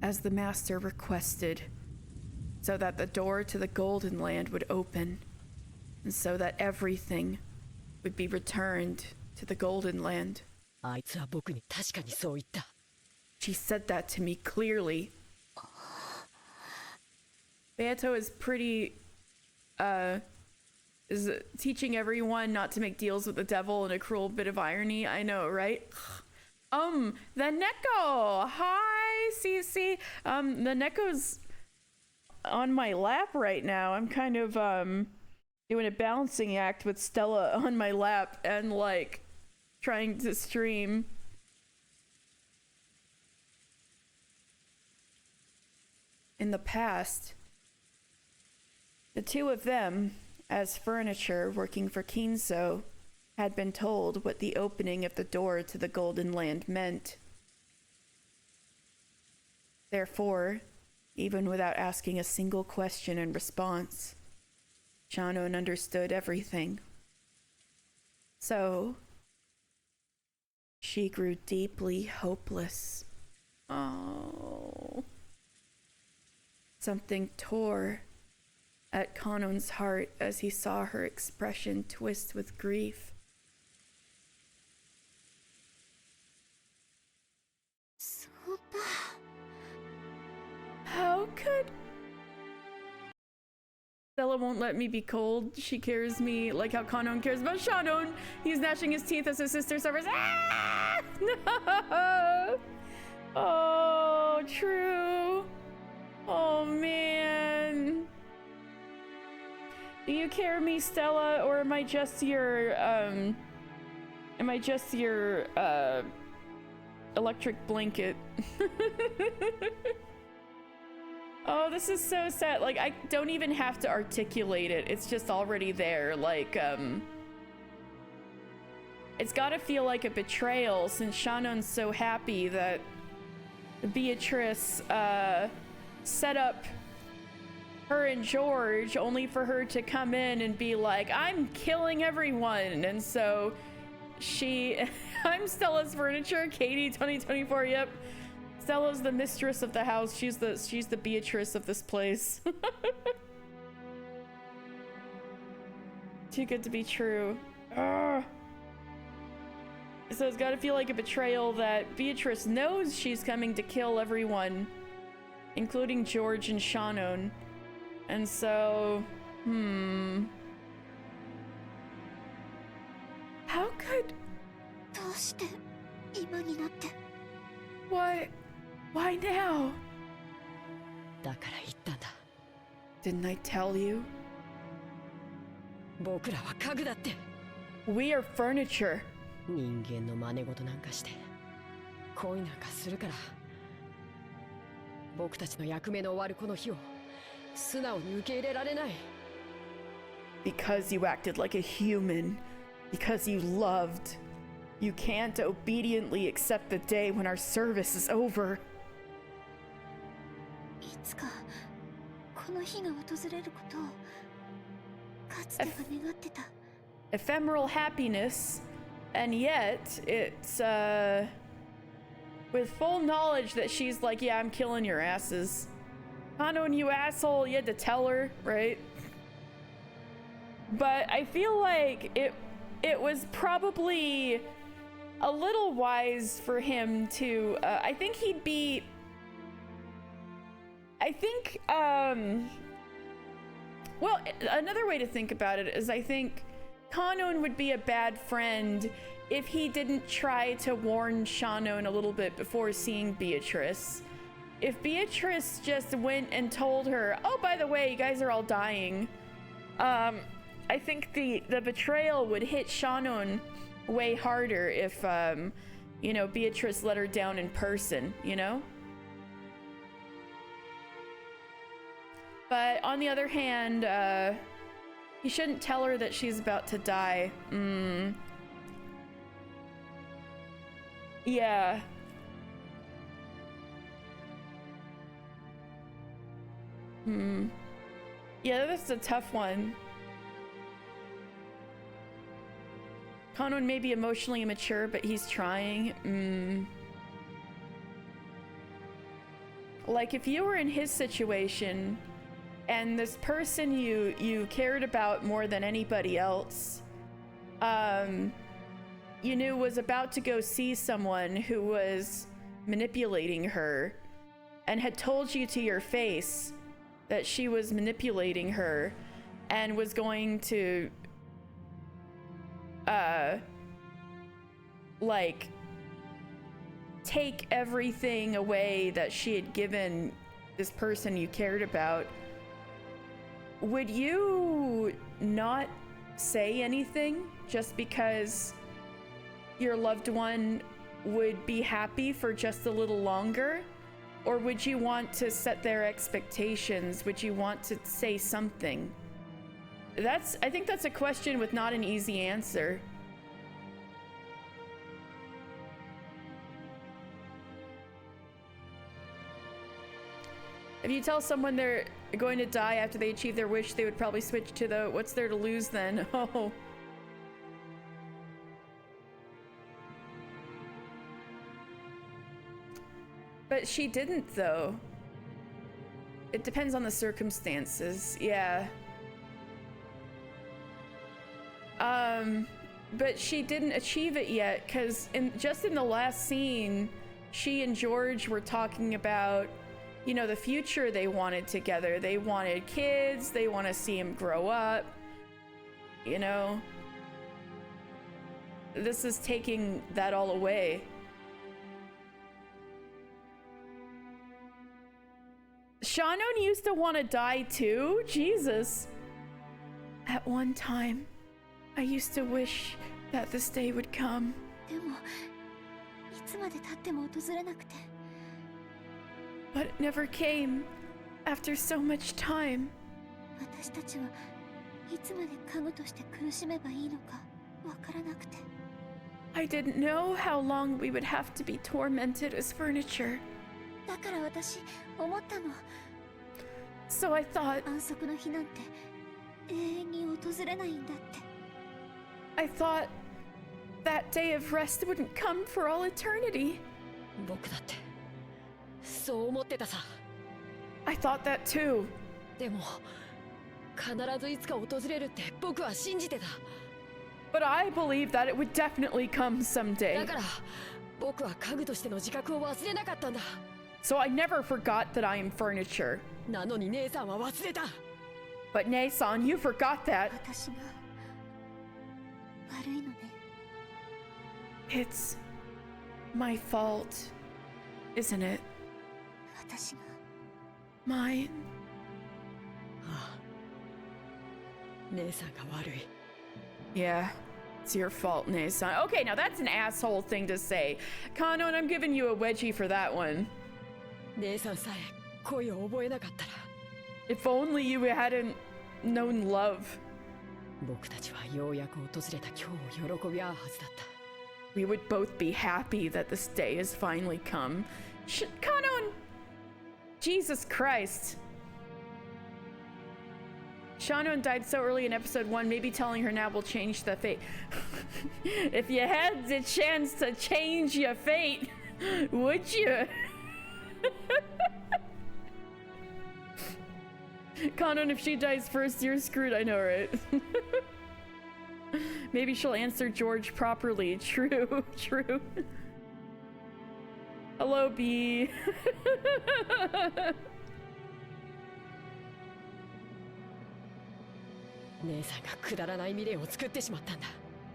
as the master requested, so that the door to the Golden Land would open, and so that everything would be returned to the Golden Land. あいつは僕に確かにそう言った。 She said that to me clearly. Beato is pretty, is teaching everyone not to make deals with the devil in a cruel bit of irony. I know, right? The Neko! Hi, Cece! The Neko's on my lap right now. I'm kind of, doing a balancing act with Stella on my lap and, like, trying to stream. In the past, the two of them, as furniture working for Kinso, had been told what the opening of the door to the Golden Land meant. Therefore, even without asking a single question in response, Shannon understood everything. So, she grew deeply hopeless. Oh. Something tore at Kanon's heart as he saw her expression twist with grief. How could... Stella won't let me be cold. She cares me like how Kanon cares about Shannon. He's gnashing his teeth as his sister suffers. Ah! No! Oh, true. Oh, man. Do you care me, Stella, or am I just your, electric blanket? Oh, this is so sad. Like, I don't even have to articulate it. It's just already there. Like, it's gotta feel like a betrayal since Shannon's so happy that Beatrice, set up her and George only for her to come in and be like, I'm killing everyone. And so I'm Stella's furniture, Katie 2024, yep. Stella's the mistress of the house. She's the Beatrice of this place. Too good to be true. Ugh. So it's gotta feel like a betrayal that Beatrice knows she's coming to kill everyone, including George and Shannon. And so, how could... Why now? だから言ったんだ。 Didn't I tell you? 僕らは家具だって。 We are furniture. 人間の真似事なんかして恋なんかするから。僕たちの役目の終わるこの日を素直に受け入れられない。 Because you acted like a human. Because you loved. You can't obediently accept the day when our service is over. いつかこの日が訪れることをかつては願ってた。 Ephemeral happiness, and yet it's with full knowledge that she's like, yeah, I'm killing your asses. Kanon, you asshole, you had to tell her, right? But I feel like it was probably a little wise for him to, I think he'd be, well, another way to think about it is I think Kanon would be a bad friend if he didn't try to warn Shannon a little bit before seeing Beatrice. If Beatrice just went and told her, oh, by the way, you guys are all dying, I think the betrayal would hit Shannon way harder if, you know, Beatrice let her down in person, you know? But on the other hand, he shouldn't tell her that she's about to die. Yeah. Yeah, that's a tough one. Kanon may be emotionally immature, but he's trying. like if you were in his situation and this person you cared about more than anybody else, you knew was about to go see someone who was manipulating her and had told you to your face that she was manipulating her and was going to like take everything away that she had given this person you cared about, would you not say anything just because your loved one would be happy for just a little longer? Or would you want to set their expectations? Would you want to say something? I think that's a question with not an easy answer. If you tell someone they're going to die after they achieve their wish, they would probably switch to the what's there to lose then? Oh. But she didn't, though. It depends on the circumstances, yeah. But she didn't achieve it yet, because just in the last scene, she and George were talking about, you know, the future they wanted together. They wanted kids, they want to see him grow up, you know. This is taking that all away. Shannon used to want to die too? Jesus. At one time, I used to wish that this day would come. でもいつまで経っても訪れなくて But it never came after so much time. 私たちはいつまで家具として苦しめばいいのかわからなくて I didn't know how long we would have to be tormented as furniture. だから私思ったの So I thought, 安息の日なんて永遠に訪れないんだって I thought that day of rest wouldn't come for all eternity. 僕だってそう思ってたさ。 I thought that too. でも必ずいつか訪れるって僕は信じてた。 But I believed that it would definitely come だ someday. から僕は家具としての自覚を忘れなかったんだ。 So I never forgot that I am furniture. なのに姉さんは忘れた。 But Nae-san, you forgot that. 私が悪いのね It's my fault, isn't it? 私が Mine. ああ、姉さんが悪い。 Yeah, it's your fault, Nae-san. Okay, now that's an asshole thing to say. Kano, and I'm giving you a wedgie for that one. 姉さんさえ恋を覚えなかったら If only you hadn't known love. 僕たちはようやく訪れた今日を喜び合うはずだった。 We would both be happy that this day has finally come. Kano, Jesus Christ. Shannon died so early in episode 1, maybe telling her now will change the fate. If you had the chance to change your fate, would you? Kanon, if she dies first, you're screwed, I know, right? Maybe she'll answer George properly. True, true. Hello, B.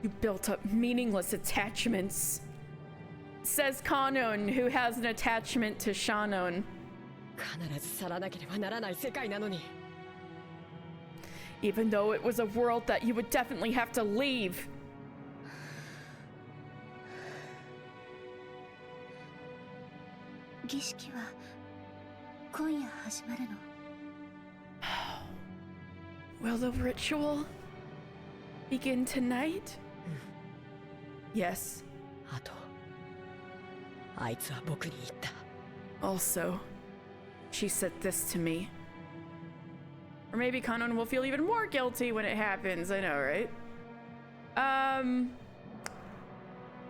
You built up meaningless attachments. Says Kanon, who has an attachment to Shannon. Even though it was a world that you would definitely have to leave. 儀式は今夜始まるの Will the ritual begin tonight? Yes. あと、あいつは僕に言った。 Also, she said this to me. Or maybe Kanon will feel even more guilty when it happens. I know, right?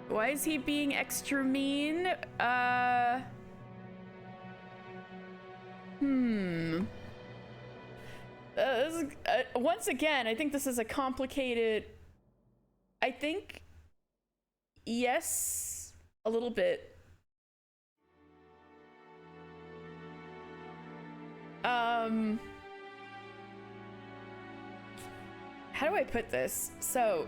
Why is he being extra mean? Once again, I think this is a complicated. I think yes, a little bit. How do I put this? So,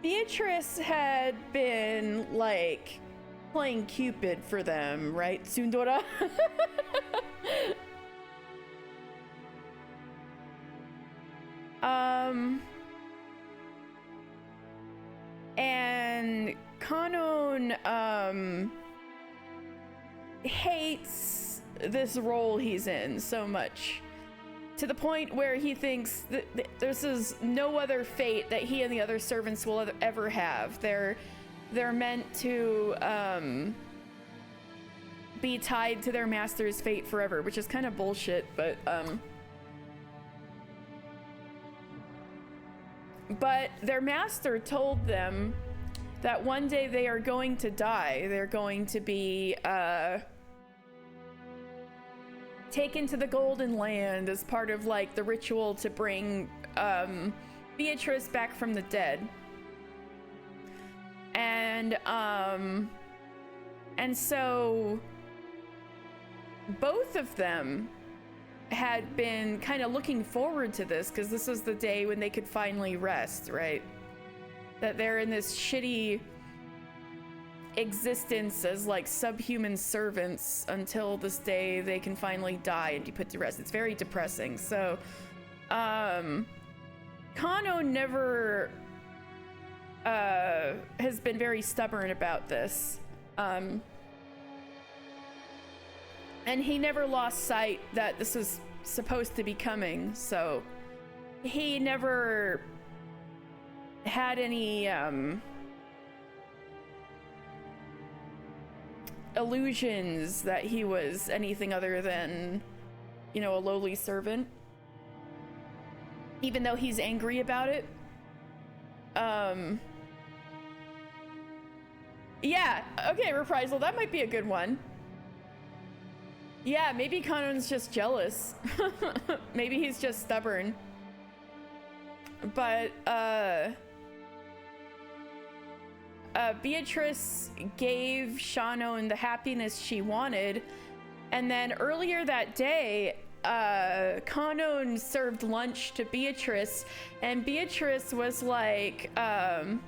Beatrice had been, like, playing Cupid for them, right, Tsundora? And Kanon, hates this role he's in so much, to the point where he thinks that this is no other fate that he and the other servants will ever have. They're meant to be tied to their master's fate forever, which is kind of bullshit, but their master told them that one day they are going to die. They're going to be taken to the Golden Land as part of, like, the ritual to bring Beatrice back from the dead. And so both of them had been kind of looking forward to this, because this was the day when they could finally rest, right? That they're in this shitty existence as, like, subhuman servants until this day they can finally die and be put to rest. It's very depressing. So Kano never has been very stubborn about this, and he never lost sight that this was supposed to be coming, so he never had any illusions that he was anything other than, you know, a lowly servant, even though he's angry about it. Yeah, okay, Reprisal, that might be a good one. Yeah, maybe Kanon's just jealous. Maybe he's just stubborn. But, Beatrice gave Shannon the happiness she wanted, and then earlier that day, Kanon served lunch to Beatrice, and Beatrice was like, I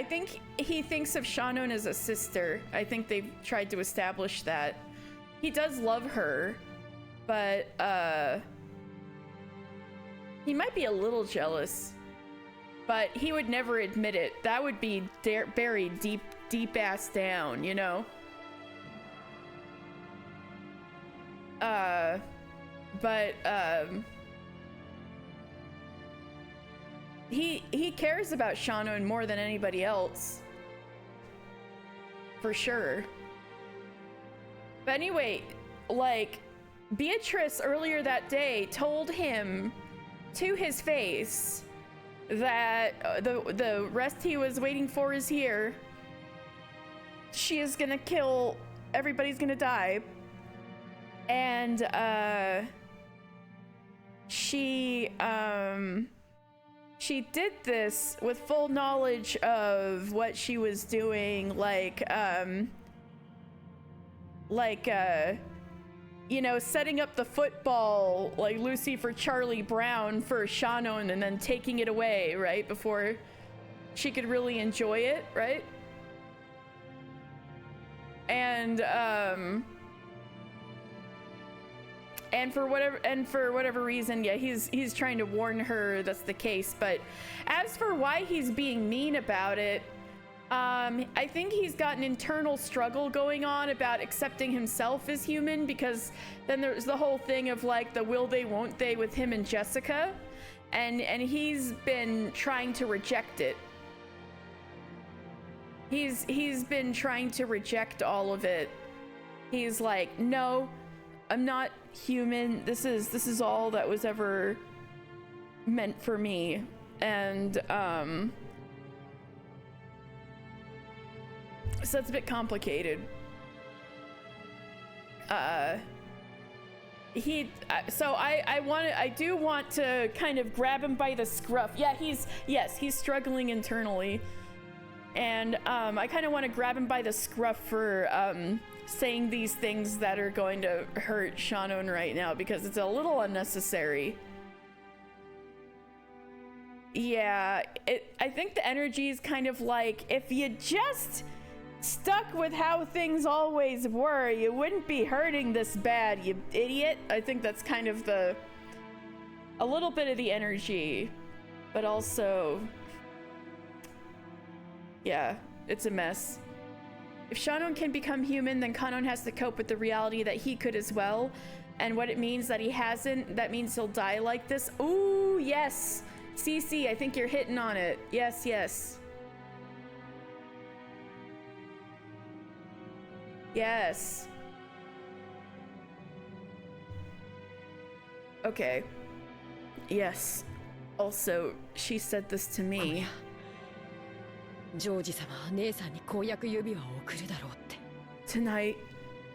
think he thinks of Shannon as a sister. I think they've tried to establish that. He does love her, but, he might be a little jealous, but he would never admit it. That would be buried deep ass down, you know? He cares about Shannon more than anybody else, for sure. But anyway, like, Beatrice earlier that day told him to his face that the rest he was waiting for is here. She is gonna kill, everybody's gonna die. And she did this with full knowledge of what she was doing, you know, setting up the football, like Lucy for Charlie Brown for Shannon, and then taking it away, right, before she could really enjoy it, right? And for whatever reason, yeah, he's trying to warn her that's the case. But as for why he's being mean about it, I think he's got an internal struggle going on about accepting himself as human, because then there's the whole thing of, like, the will they won't they with him and Jessica, and he's been trying to reject it. He's been trying to reject all of it. He's like, no, I'm not human. This is all that was ever meant for me. And So it's a bit complicated. I do want to kind of grab him by the scruff. Yeah, he's struggling internally. And I kind of want to grab him by the scruff for saying these things that are going to hurt Shannon right now, because it's a little unnecessary. Yeah, I think the energy is kind of like, if you just stuck with how things always were, you wouldn't be hurting this bad, you idiot. I think that's kind of a little bit of the energy, but also, yeah, it's a mess. If Shannon can become human, then Kanon has to cope with the reality that he could as well. And what it means that he hasn't, that means he'll die like this. Ooh, yes. Cece, I think you're hitting on it. Yes, yes. Yes. Okay. Yes. Also, she said this to me. ジョージ様は姉さんに婚約指輪を送るだろうって。 Tonight,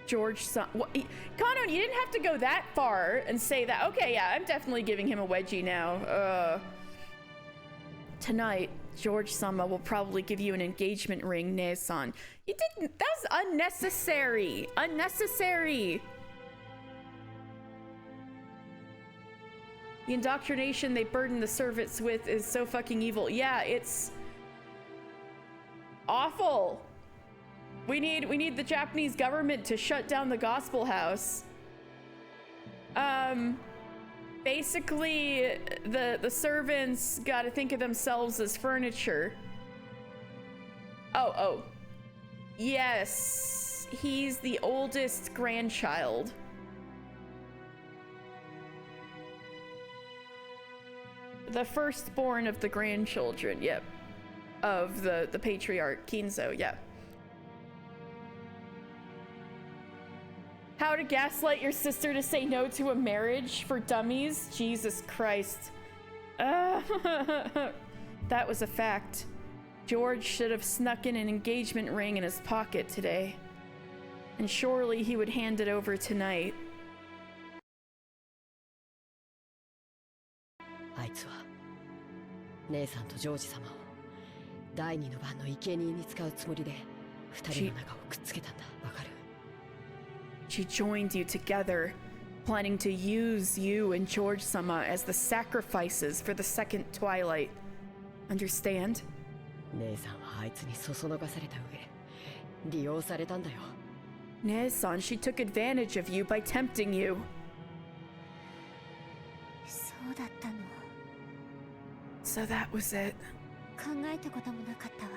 George son. What? Kanon, you didn't have to go that far and say that. Okay, yeah, I'm definitely giving him a wedgie now. Tonight, George Sama will probably give you an engagement ring, Ne-san. You didn't. That's unnecessary. Unnecessary. The indoctrination they burden the servants with is so fucking evil. Yeah, it's awful. We need the Japanese government to shut down the gospel house. Basically, the servants gotta think of themselves as furniture. Oh. Yes, he's the oldest grandchild. The firstborn of the grandchildren, yep. Of the patriarch, Kinzo, yeah. How to gaslight your sister to say no to a marriage for dummies? Jesus Christ. That was a fact. George should have snuck in an engagement ring in his pocket today. And surely he would hand it over tonight. あいつは姉さんとジョージ様を第二の番の生贄に使うつもりで二人の仲をくっつけたんだ。わかる？ She joined you together, planning to use you and George-sama as the sacrifices for the second twilight. Understand? 姉さんはあいつにそそのかされた上、利用されたんだよ。 Ne-san, she took advantage of you by tempting you. そうだったの。 So that was it. 考えたこともなかったわ。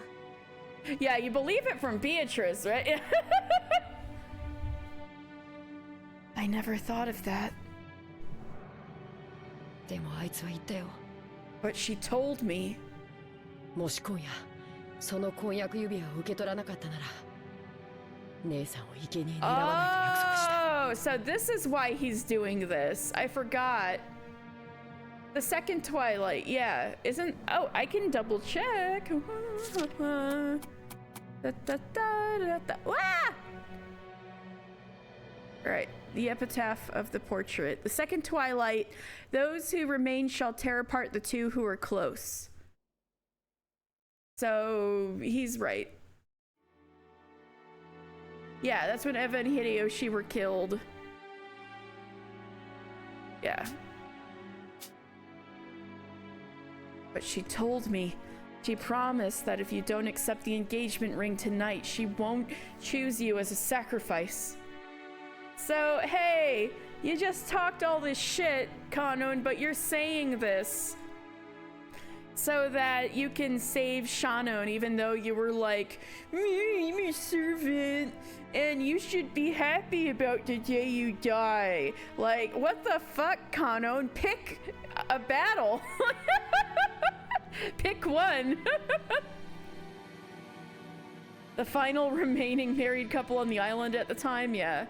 Yeah, you believe it from Beatrice, right? I never thought of that. でもあいつは言ったよ。 But she told me. もし今夜その婚約指輪を受け取らなかったなら姉さんを生贄に狙わないと約束した。 Oh, so this is why he's doing this. I forgot. The second twilight, yeah. Isn't... Oh, I can double check. Alright, the epitaph of the portrait. The second twilight, those who remain shall tear apart the two who are close. So, he's right. Yeah, that's when Eva and Hideyoshi were killed. Yeah. But she told me, she promised that if you don't accept the engagement ring tonight, she won't choose you as a sacrifice. So, hey, you just talked all this shit, Kanon, but you're saying this so that you can save Shannon, even though you were like, I'm a servant, and you should be happy about the day you die. Like, what the fuck, Kanon? Pick a battle. Pick one. The final remaining married couple on the island at the time, yeah.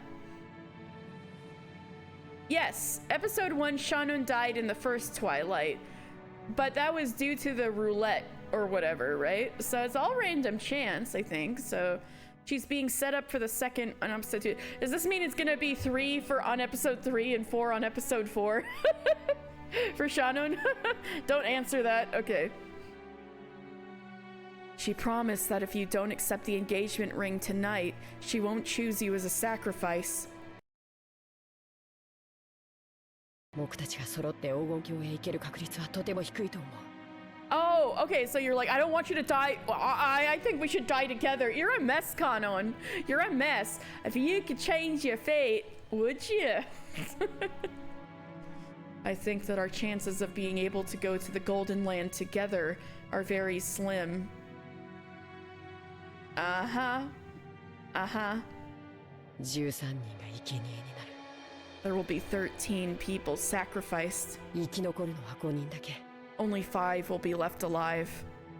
Yes, episode 1, Shannon died in the first twilight, but that was due to the roulette or whatever, right? So it's all random chance, I think. So She's being set up for the second on episode 2. Does this mean it's gonna be 3 on episode 3 and 4 on episode 4? For Shannon? Don't answer that. Okay. She promised that if you don't accept the engagement ring tonight, she won't choose you as a sacrifice. 僕たちが揃って黄金鏡へ行ける確率はとても低いと思う。Oh, okay, so you're like, I don't want you to die. I think we should die together. You're a mess, Kanon. You're a mess. If you could change your fate, would you? I think that our chances of being able to go to the Golden Land together are very slim. Uh-huh. Uh-huh. 13人が生贄になる。There will be 13 people sacrificed. 生き残るのは5人だけ。Only 5 will be left alive.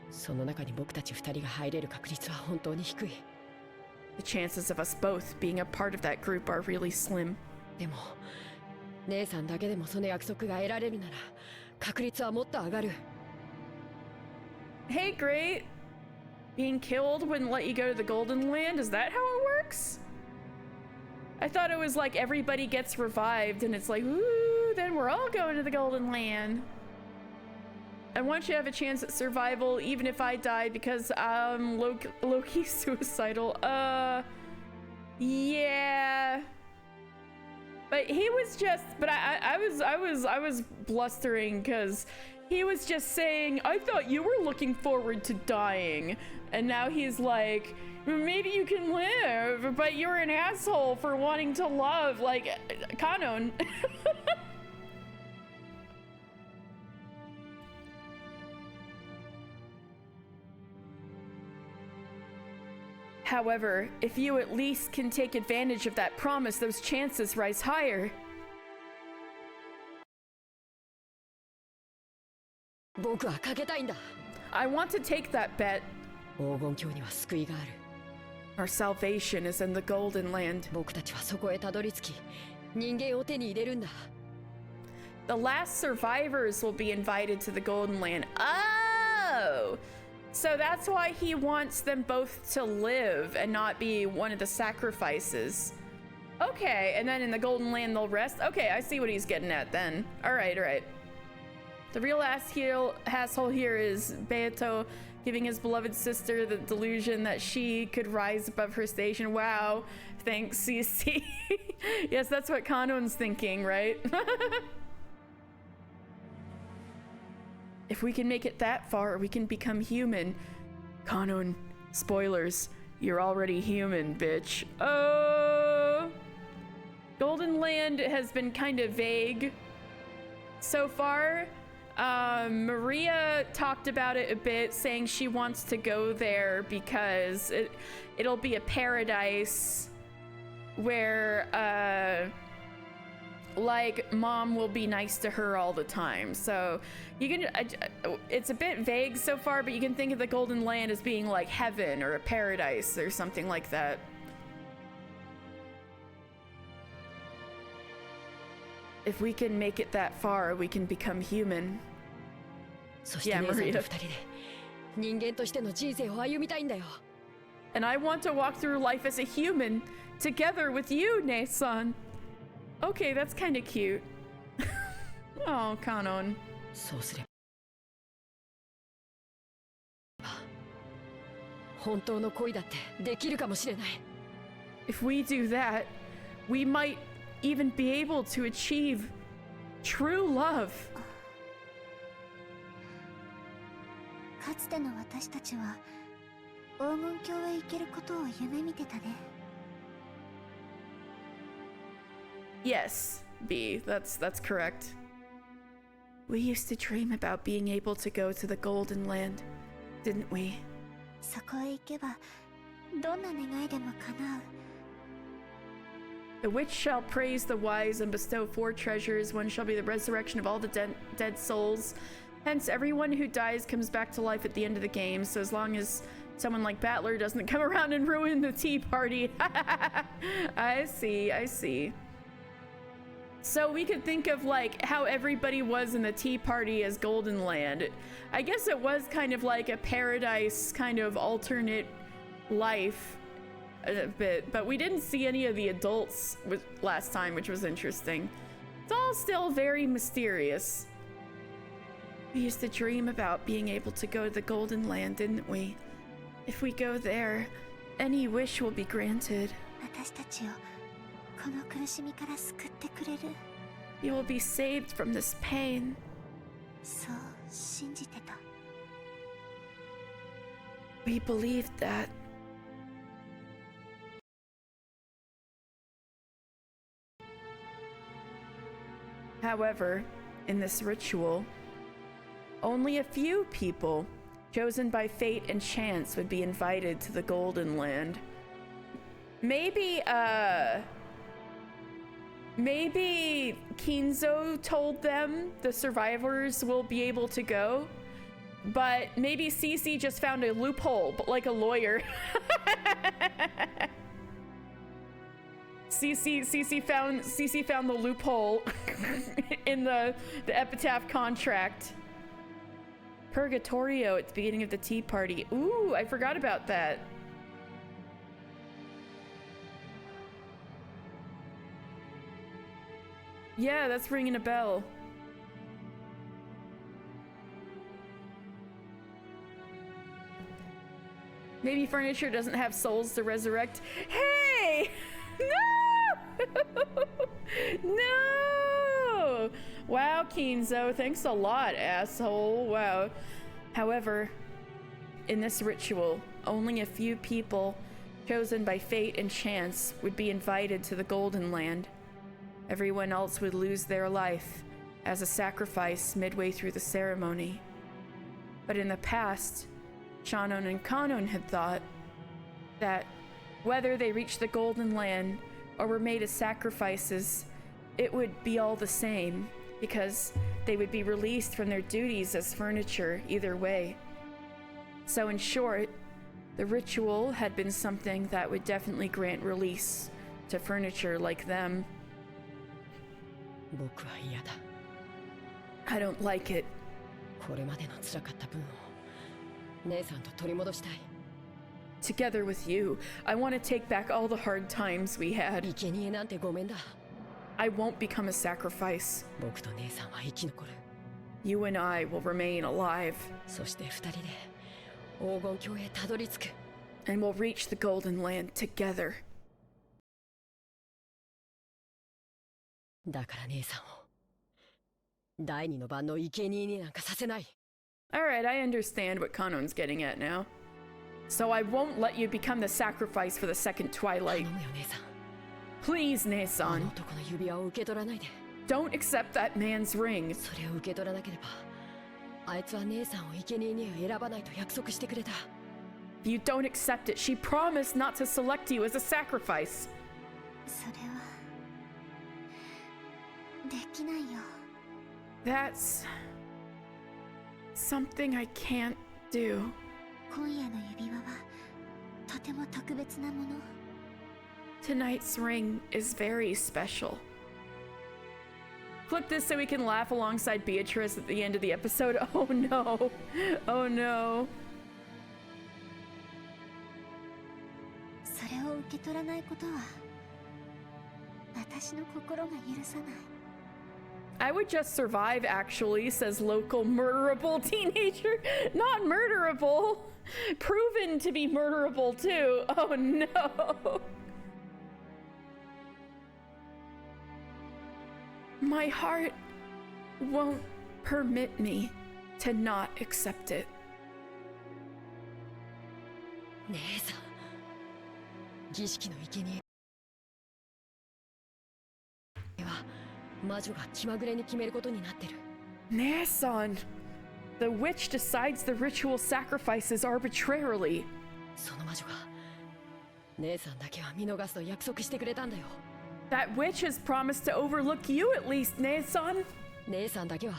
その中に僕たち2人が入れる確率は本当に低い。The chances of us both being a part of that group are really slim. でも、姉さんだけでもその約束が得られるなら、確率はもっと上がる。Hey, great. Being killed wouldn't let you go to the Golden Land? Is that how it works? I thought it was like everybody gets revived and it's like, ooh, then we're all going to the Golden Land. And once you have a chance at survival, even if I die because Loki's suicidal, yeah. But he was just, but I was blustering because he was just saying, I thought you were looking forward to dying. And now he's like, maybe you can live, but you're an asshole for wanting to love, like, Kanon. However, if you at least can take advantage of that promise, those chances rise higher. 僕はかけたいんだ。I want to take that bet. 黄金鏡には救いがある。Our salvation is in the Golden Land. 僕たちはそこへたどり着き、人間を手に入れるんだ。The last survivors will be invited to the Golden Land. Oh! So that's why he wants them both to live and not be one of the sacrifices. Okay, and then in the Golden Land they'll rest? Okay, I see what he's getting at then. Alright, alright. The real asshole here is Beato giving his beloved sister the delusion that she could rise above her station. Wow, thanks, CC. Yes, that's what Kanon's thinking, right? If we can make it that far, we can become human. Kanon, spoilers, you're already human, bitch. Oh! Golden Land has been kind of vague so far. Maria talked about it a bit, saying she wants to go there because it'll be a paradise where, like, mom will be nice to her all the time. So you can, it's a bit vague so far, but you can think of the Golden Land as being like heaven or a paradise or something like that. If we can make it that far, we can become human. Yeah, Maria. And I want to walk through life as a human together with you, Ne-san. Okay, that's kind of cute. Oh, Kanon. If we do that, we might even be able to achieve true love. かつての私たちは黄金鏡へ行けることを夢見てたね。Yes, B, that's correct. We used to dream about being able to go to the Golden Land, didn't we? そこへ行けばどんな願いでも叶う。The witch shall praise the wise and bestow 4 treasures. One shall be the resurrection of all the dead souls. Hence, everyone who dies comes back to life at the end of the game. So as long as someone like Battler doesn't come around and ruin the tea party. I see, I see. So we could think of like how everybody was in the tea party as Golden Land. I guess it was kind of like a paradise kind of alternate life. a bit, but we didn't see any of the adults last time, which was interesting. It's all still very mysterious. We used to dream about being able to go to the Golden Land, didn't we? If we go there, any wish will be granted. 私たちをこの苦しみから救ってくれる。You will be saved from this pain. そう信じてた。We believed that. However, in this ritual, only a few people chosen by fate and chance would be invited to the Golden Land. Maybe Kinzo told them the survivors will be able to go, but maybe Cece just found a loophole, but like a lawyer. Cece found the loophole in the epitaph contract. Purgatorio at the beginning of the tea party. Ooh, I forgot about that. Yeah, that's ringing a bell. Maybe furniture doesn't have souls to resurrect. Hey! No! No! Wow, Kinzo, thanks a lot, asshole. Wow. However, in this ritual, only a few people chosen by fate and chance would be invited to the Golden Land. Everyone else would lose their life as a sacrifice midway through the ceremony. But in the past, Shannon and Kanon had thought that whether they reached the Golden Land or were made as sacrifices, it would be all the same, because they would be released from their duties as furniture either way. So in short, the ritual had been something that would definitely grant release to furniture like them. I don't like it. Together with you, I want to take back all the hard times we had. I won't become a sacrifice. You and I will remain alive. And we'll reach the Golden Land together. Alright, I understand what Kanon's getting at now. So I won't let you become the sacrifice for the second Twilight. Please, Ne-san. Don't accept that man's ring. If you don't accept it, she promised not to select you as a sacrifice. それはできないよ。 That's something I can't do. 今夜の指輪はとても特別なもの。 Tonight's ring is very special. Clip this so we can laugh alongside Beatrice at the end of the episode. Oh no. Oh no. それを受け取らないことは私の心が許さない。 I would just survive, actually, says local murderable teenager. Not murderable. Proven to be murderable, too. Oh no. My heart won't permit me to not accept it. 姉さん、儀式の生贄は魔女が気まぐれに決めることになってる。Ne-san, the witch decides the ritual sacrifices arbitrarily. その魔女が姉さんだけは見逃すと約束してくれたんだよ。That witch has promised to overlook you at least, Ne-san. 姉さんだけは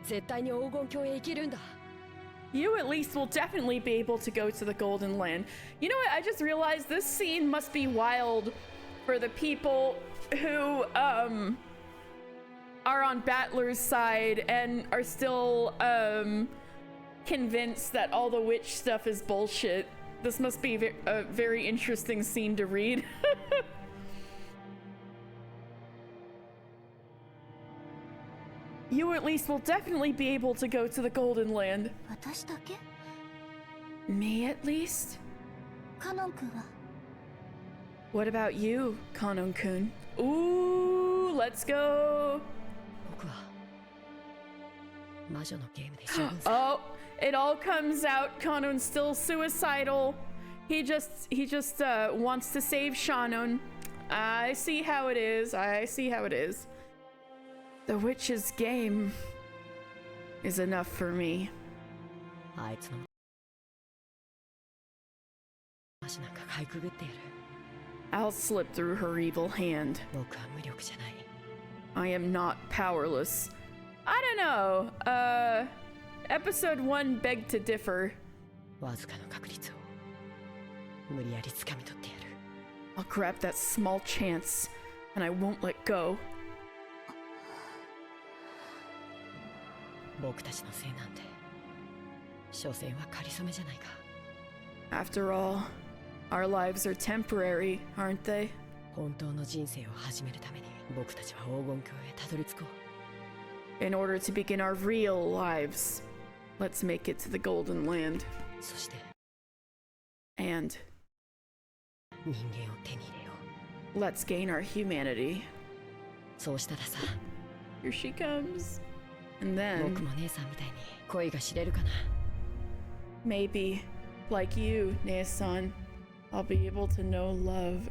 絶対に黄金鏡へ行けるんだ。You at least will definitely be able to go to the Golden Land. You know what? I just realized this scene must be wild for the people who are on Battler's side and are still convinced that all the witch stuff is bullshit. This must be a very interesting scene to read. You at least will definitely be able to go to the Golden Land. 私だけ Me at least? カノン君は What about you, Kanon-kun? Ooh, let's go. 僕は魔女のゲームで十分さ。 Oh, it all comes out. Kanon's still suicidal. He just wants to save Shannon. I see how it is. I see how it is. The witch's game is enough for me. あいつの足なんかかいくぐってやる。 I'll slip through her evil hand. 僕は無力じゃない。 I am not powerless. I don't know. Episode 1 begged to differ. わずかの確率を無理やり掴み取ってやる。 I'll grab that small chance, and I won't let go. 僕たちのせいなんて所詮は仮初めじゃないか。 After all, our lives are temporary, aren't they? 本当の人生を始めるために僕たちは黄金鏡へたどり着こう。 In order to begin our real lives, let's make it to the Golden Land. そして And 人間を手に入れよ let's gain our humanity. う。そうしたらさ、 Here she comes. And 僕 then, も姉さんみたいに恋が知れるかな。 maybe, like you, Nea-san, I'll be able to know love.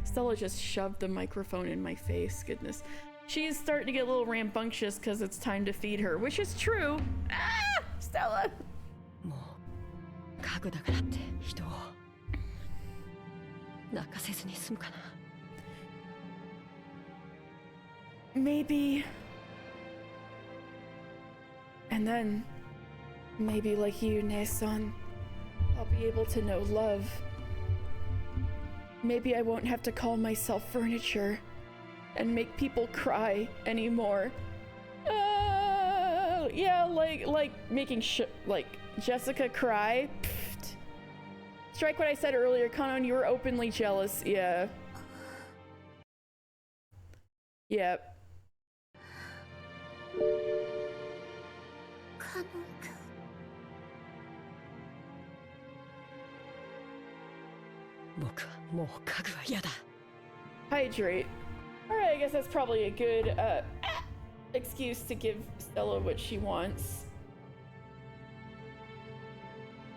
Stella just shoved the microphone in my face, goodness. She's starting to get a little rambunctious because it's time to feed her, which is true. Ah! Stella! もう家具だからって人を泣かせずに済むかな。 Maybe. And then, maybe like you, Nea-san, I'll be able to know love. Maybe I won't have to call myself furniture and make people cry anymore. Yeah, like making like Jessica cry. Pfft. Strike what I said earlier, Kanon, you were openly jealous. Yeah. Yep. カノン君 僕はもう家具は嫌だ。 Hydrate. Alright, I guess that's probably a good excuse to give Stella what she wants.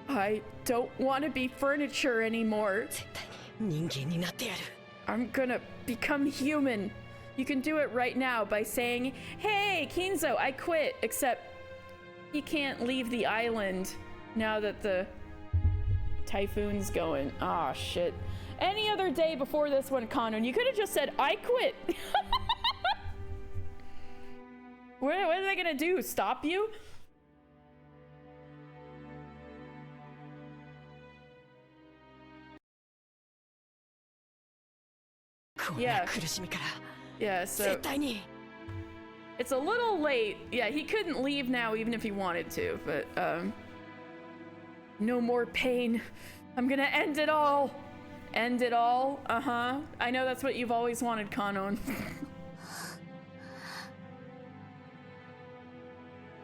I don't want to be furniture anymore. 絶対に人間になってやる。 I'm gonna become human. You can do it right now by saying, "Hey, Kinzo, I quit." Except he can't leave the island now that the typhoon's going. Ah, shit. Any other day before this one, Kanon, you could have just said, "I quit." What are they gonna do? Stop you? Yeah. こんな苦しみから Yeah, so 絶対に it's a little late. Yeah, he couldn't leave now even if he wanted to, but no more pain. I'm gonna end it all. End it all? Uh-huh. I know that's what you've always wanted, Kanon.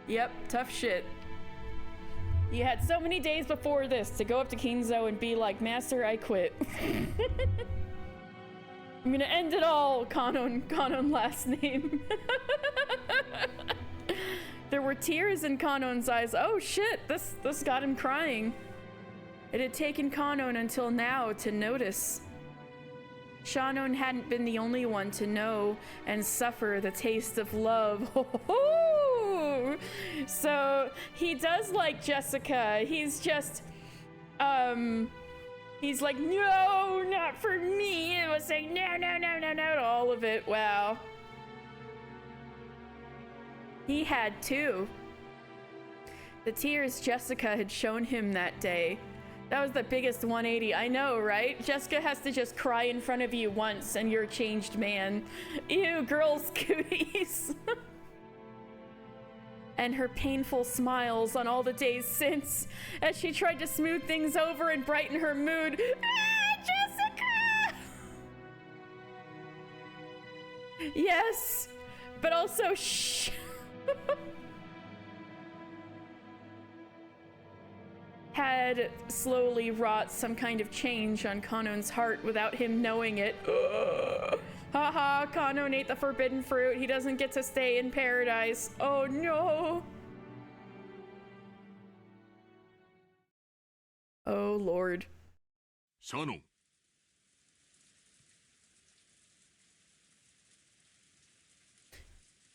Yep, tough shit. You had so many days before this to go up to Kinzo and be like, "Master, I quit." I'm gonna end it all, Kanon last name. There were tears in Kanon's eyes. Oh shit, this got him crying. It had taken Kanon until now to notice. Shannon hadn't been the only one to know and suffer the taste of love. So he does like Jessica. He's just, he's like, "No, not for me." It was saying, "No, no, no, no, no," to all of it. Wow. He had too. The tears Jessica had shown him that day. That was the biggest 180. I know, right? Jessica has to just cry in front of you once and you're a changed man. Ew, girls' cooties. and her painful smiles on all the days since, as she tried to smooth things over and brighten her mood. Ah, Jessica! Yes, but also shh. Had slowly wrought some kind of change on Kanon's heart without him knowing it. Haha, Kanon ate the forbidden fruit. He doesn't get to stay in paradise. Oh no. Oh Lord. シャノン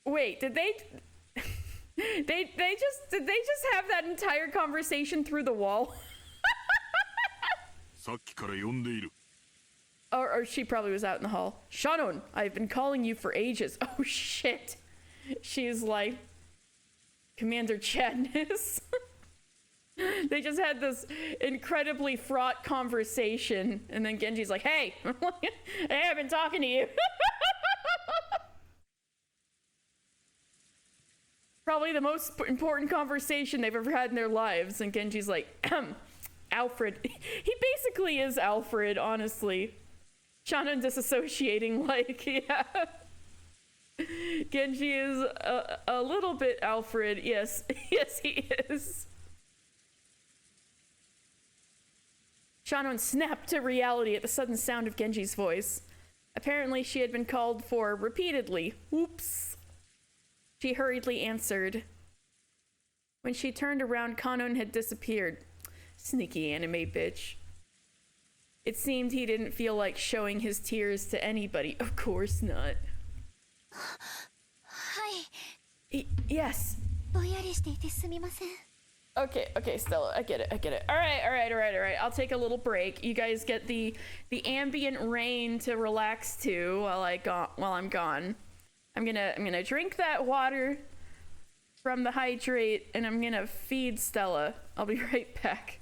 Wait, did they did they just have that entire conversation through the wall? さっきから呼んでいる Or she probably was out in the hall. Shannon, I've been calling you for ages. Oh shit. She's like Commander Chadness. They just had this incredibly fraught conversation, and then Genji's like, hey, hey, I've been talking to you. Probably the most important conversation they've ever had in their lives. And Genji's like, Alfred. He basically is Alfred, honestly. Shannon disassociating, like, yeah. Genji is a little bit Alfred. Yes, yes, he is. Shannon snapped to reality at the sudden sound of Genji's voice. Apparently, she had been called for repeatedly. Oops. She hurriedly answered. When she turned around, Kanon had disappeared. Sneaky anime bitch. It seemed he didn't feel like showing his tears to anybody. Of course not. はい Yes. ぼんやりしていてすみません Okay, Stella, I get it. All right. I'll take a little break. You guys get the ambient rain to relax to while I'm gone. I'm gonna drink that water from the hydrate, and I'm gonna feed Stella. I'll be right back.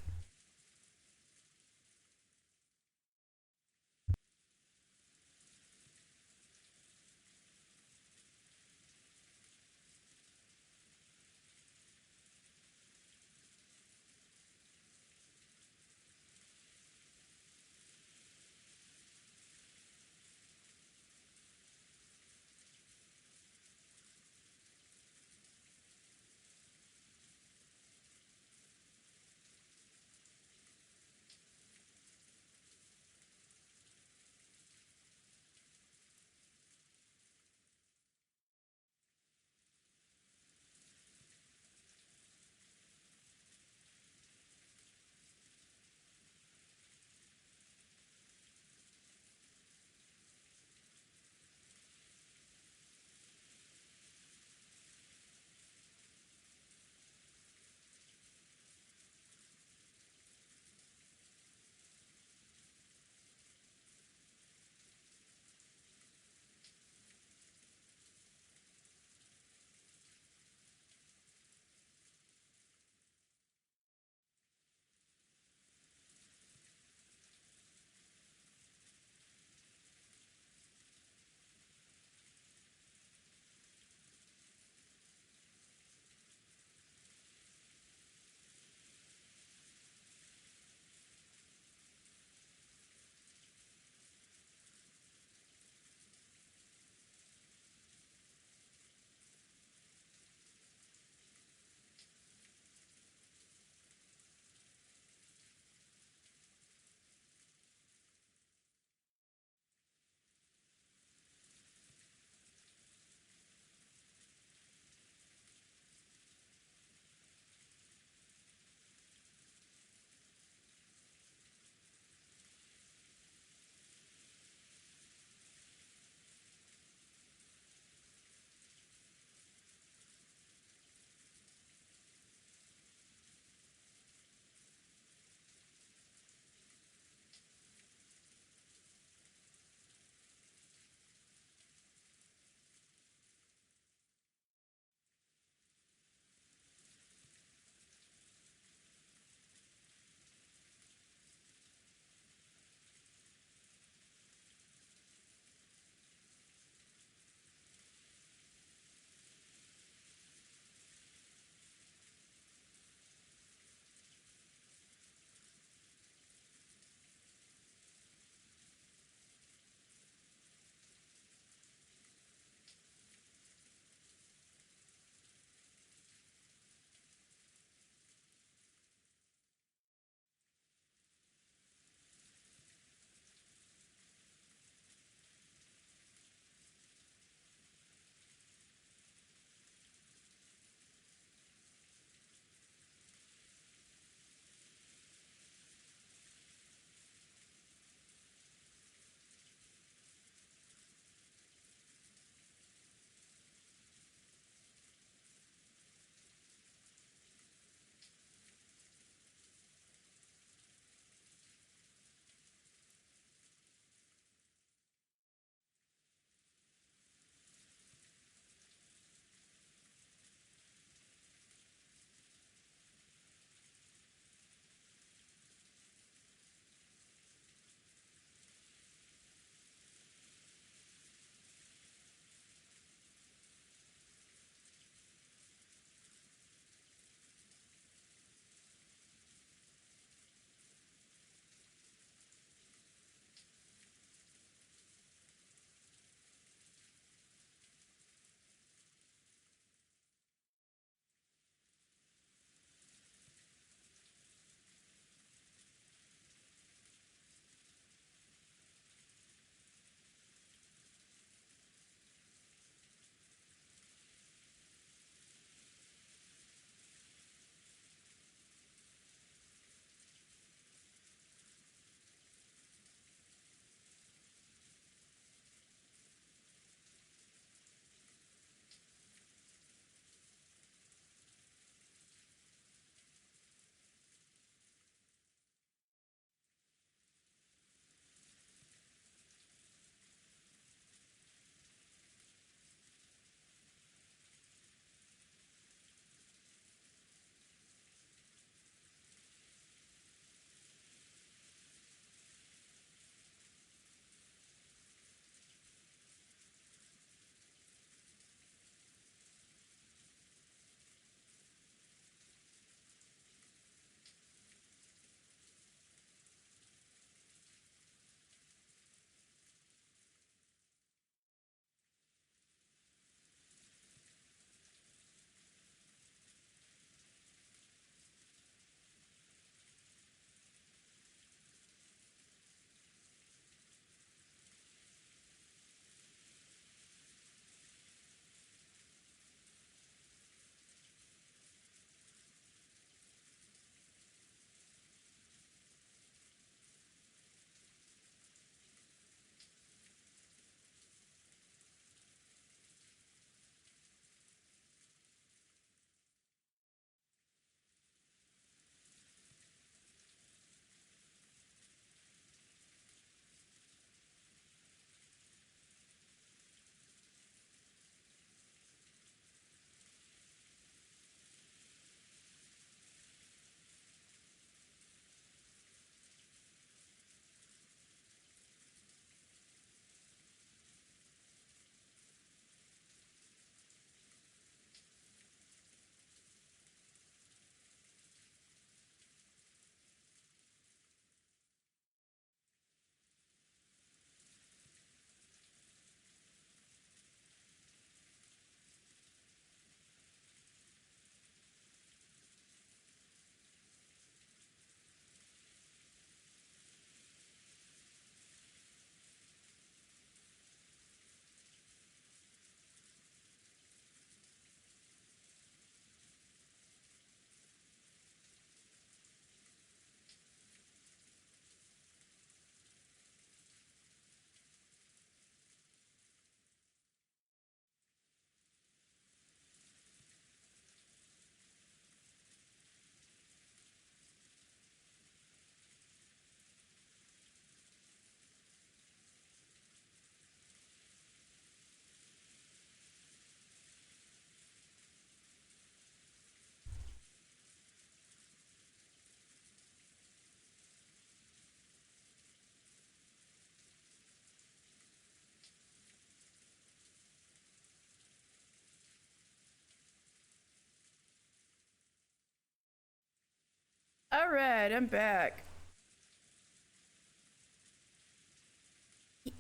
All right, I'm back.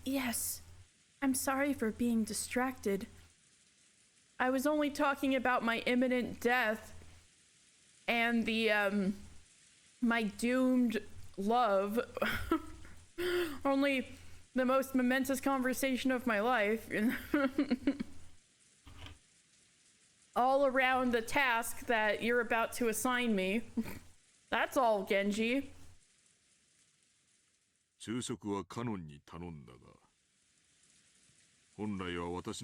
Yes, I'm sorry for being distracted. I was only talking about my imminent death and the, my doomed love. Only the most momentous conversation of my life. All around the task that you're about to assign me. That's all, Genji. 昼食はカノンに頼んだが、本来は私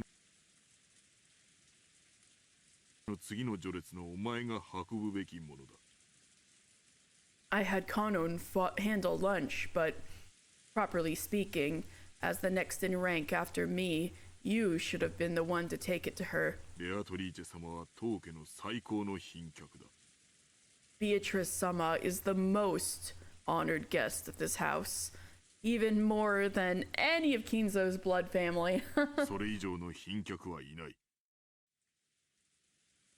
の次の序列のお前が運ぶべきものだ。I had Kanon handle lunch, but properly speaking, as the next in rank after me, you should have been the one to take it to her. ベアトリーチェ様は当家の最高の賓客だ。Beatrice-sama is the most honored guest of this house, even more than any of Kinzo's blood family. それ以上の賓客はいない。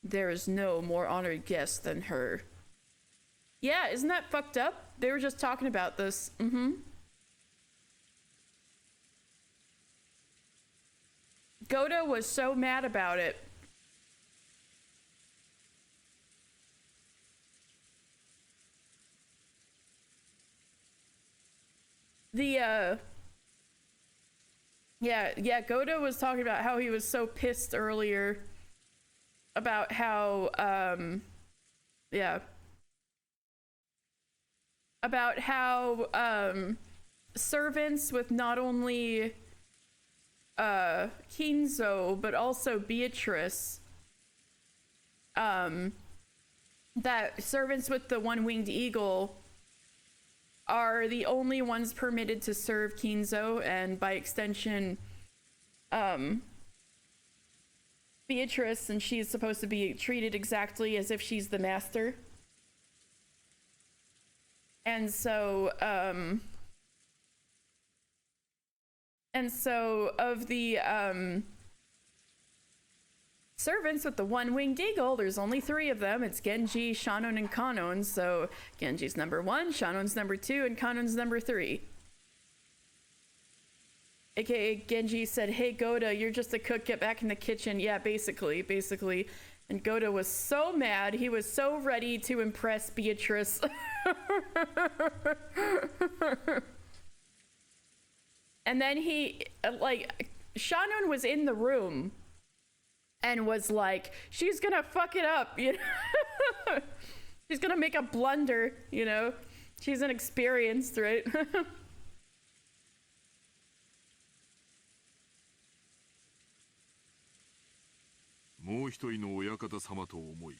There is no more honored guest than her. Yeah, isn't that fucked up? They were just talking about this. Goda was so mad about it. Yeah, Goda was talking about how he was so pissed earlier about how, about how, servants with not only, Kinzo, but also Beatrice, that servants with the one-winged eagle are the only ones permitted to serve Kinzo, and by extension, Beatrice, and she's supposed to be treated exactly as if she's the master. And so of the, servants with the one-winged eagle, there's only 3 of them. It's Genji, Shannon, and Kanon. So Genji's number 1, Shannon's number 2, and Kanon's number 3. AKA Genji said, "Hey Goda, you're just a cook, get back in the kitchen." Yeah, basically. And Goda was so mad, he was so ready to impress Beatrice. And then he, Shannon was in the room and was like, she's gonna fuck it up, you know? She's gonna make a blunder, you know? She's inexperienced, right? もう一人の親方様と思い、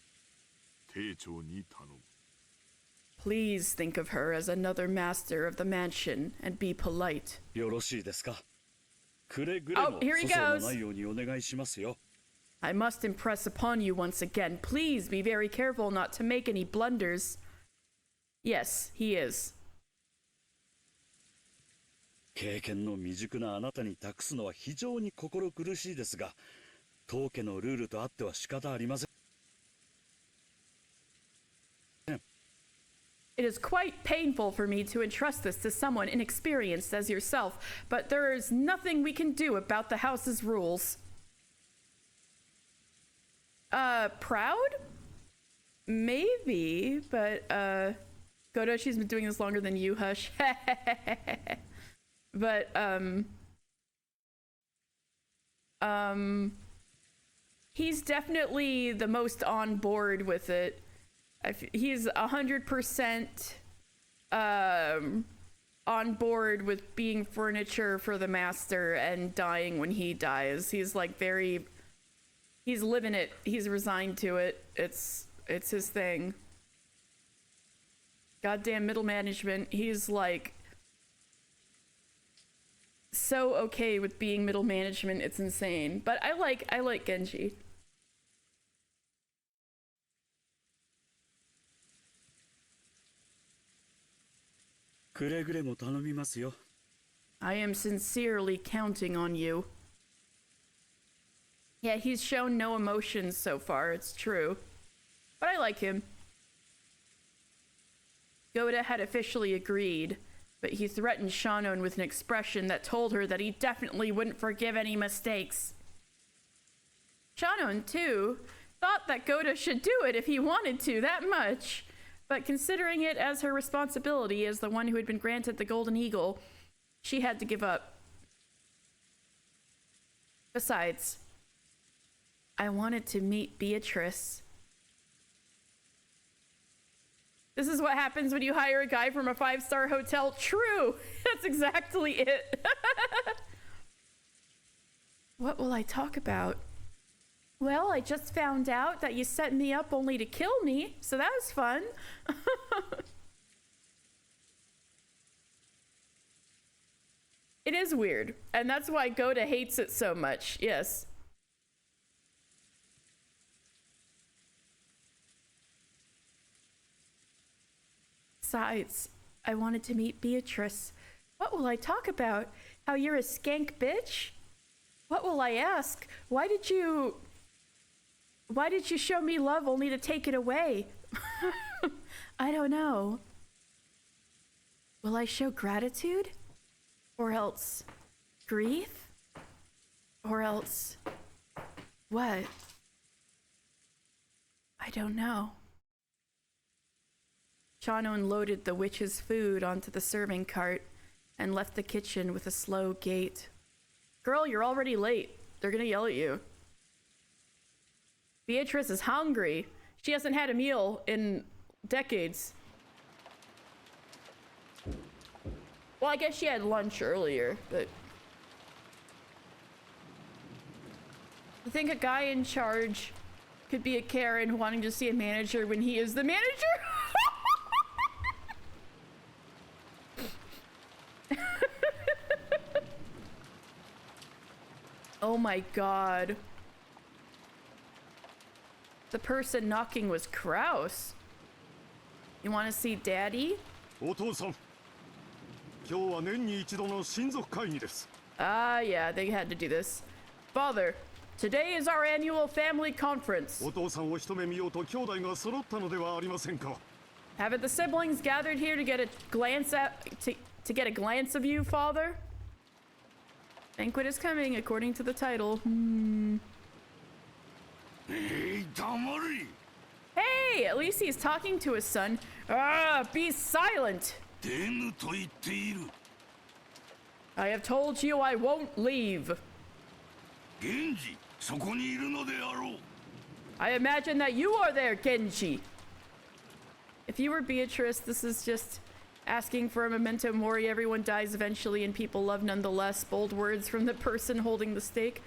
丁重に頼む。Please think of her as another master of the mansion and be polite. よろしいですか。くれぐれも粗相のないようにお願いしますよ。I must impress upon you once again. Please be very careful not to make any blunders. Yes, he is. 経験の未熟なあなたに託すのは非常に心苦しいですが、当家のルールとあっては仕方ありません。It is quite painful for me to entrust this to someone inexperienced as yourself, but there is nothing we can do about the house's rules. Proud? Maybe, but, Goda, she's been doing this longer than you, hush. But, he's definitely the most on board with it. He's 100% on board with being furniture for the master and dying when he dies. He's like he's living it. He's resigned to it. It's his thing. Goddamn middle management. He's like so okay with being middle management. It's insane. But I like Genji. I am sincerely counting on you. Yeah, he's shown no emotions so far, it's true. But I like him. Goda had officially agreed, but he threatened Shannon with an expression that told her that he definitely wouldn't forgive any mistakes. Shannon, too, thought that Goda should do it if he wanted to that much, but considering it as her responsibility as the one who had been granted the Golden Eagle, she had to give up. Besides, I wanted to meet Beatrice. This is what happens when you hire a guy from a 5-star hotel. True! That's exactly it. What will I talk about? Well, I just found out that you set me up only to kill me, so that was fun. It is weird, and that's why Goda hates it so much, yes. Besides, I wanted to meet Beatrice. What will I talk about? How you're a skank bitch? What will I ask? Why did you show me love only to take it away? I don't know. Will I show gratitude? Or else grief? Or else what? I don't know. Shannon loaded the witch's food onto the serving cart and left the kitchen with a slow gait. Girl, you're already late. They're gonna yell at you. Beatrice is hungry. She hasn't had a meal in decades. Well, I guess she had lunch earlier, but... I think a guy in charge could be a Karen wanting to see a manager when he is the manager? Oh my god. The person knocking was Kraus. You want to see Daddy? Ah, yeah, they had to do this. Father, today is our annual family conference. Haven't the siblings gathered here to get a glance to get a glance of you, Father? Banquet is coming, according to the title. Hey, at least he's talking to his son. Ah, be silent! I have told you I won't leave. I imagine that you are there, Genji. If you were Beatrice, this is just asking for a memento mori. Everyone dies eventually and people love nonetheless. Bold words from the person holding the stake.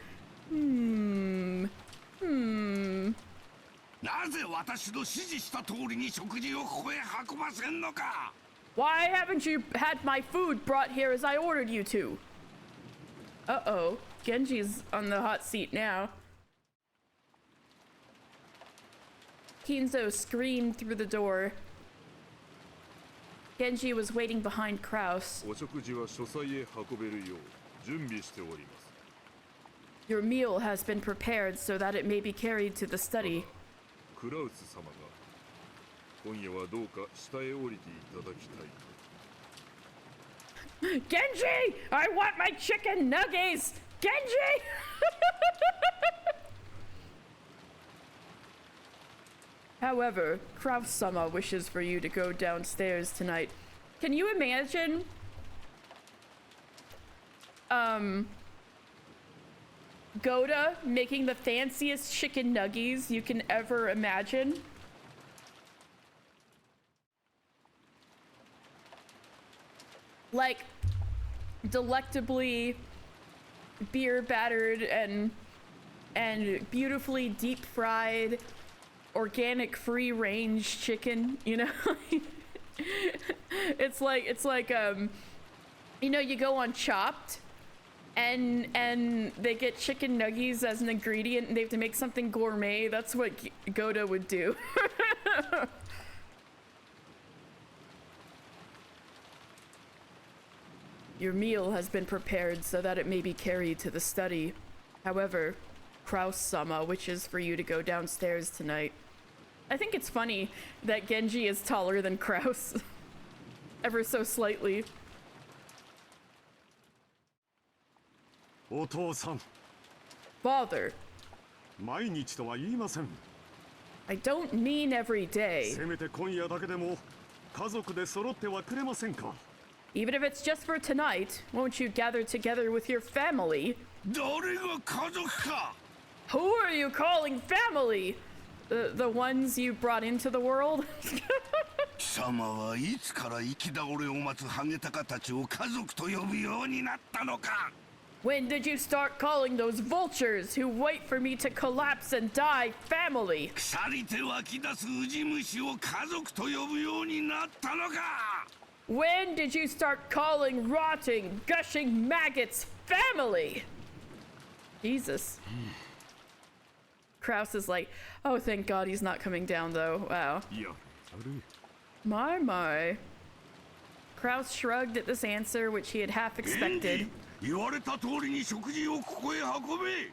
Why haven't you had my food brought here as I ordered you to? Uh-oh. Genji's on the hot seat now. Kinzo screamed through the door. Genji was waiting behind Kraus. Your meal has been prepared so that it may be carried to the study. Genji! I want my chicken nuggets! Genji! However, Kraus-sama wishes for you to go downstairs tonight. Can you imagine? Goda making the fanciest chicken nuggies you can ever imagine? Like, delectably beer battered and beautifully deep fried organic free range chicken, you know? it's like you know, you go on Chopped and they get chicken nuggies as an ingredient and they have to make something gourmet. That's what Goda would do. Your meal has been prepared so that it may be carried to the study. However, Kraus-sama wishes for you to go downstairs tonight. I think it's funny that Genji is taller than Kraus. ever so slightly. お父さん、 Father, 毎日とは言いません。 I don't mean every day. せめて今夜だけでも家族で揃ってはくれませんか。 Even if it's just for tonight, won't you gather together with your family? 誰が家族か。 Who are you calling family? The ones you brought into the world? 貴様はいつから生き倒れを待つハゲタカたちを家族と呼ぶようになったのか。 When did you start calling those vultures who wait for me to collapse and die family? 腐りて湧き出すウジ虫を家族と呼ぶようになったのか。 When did you start calling rotting, gushing maggots family? Jesus. Kraus is like, oh, thank God he's not coming down, though. Wow. いや、あれ。 My. Kraus shrugged at this answer, which he had half expected. 言われた通りに食事をここへ運べ。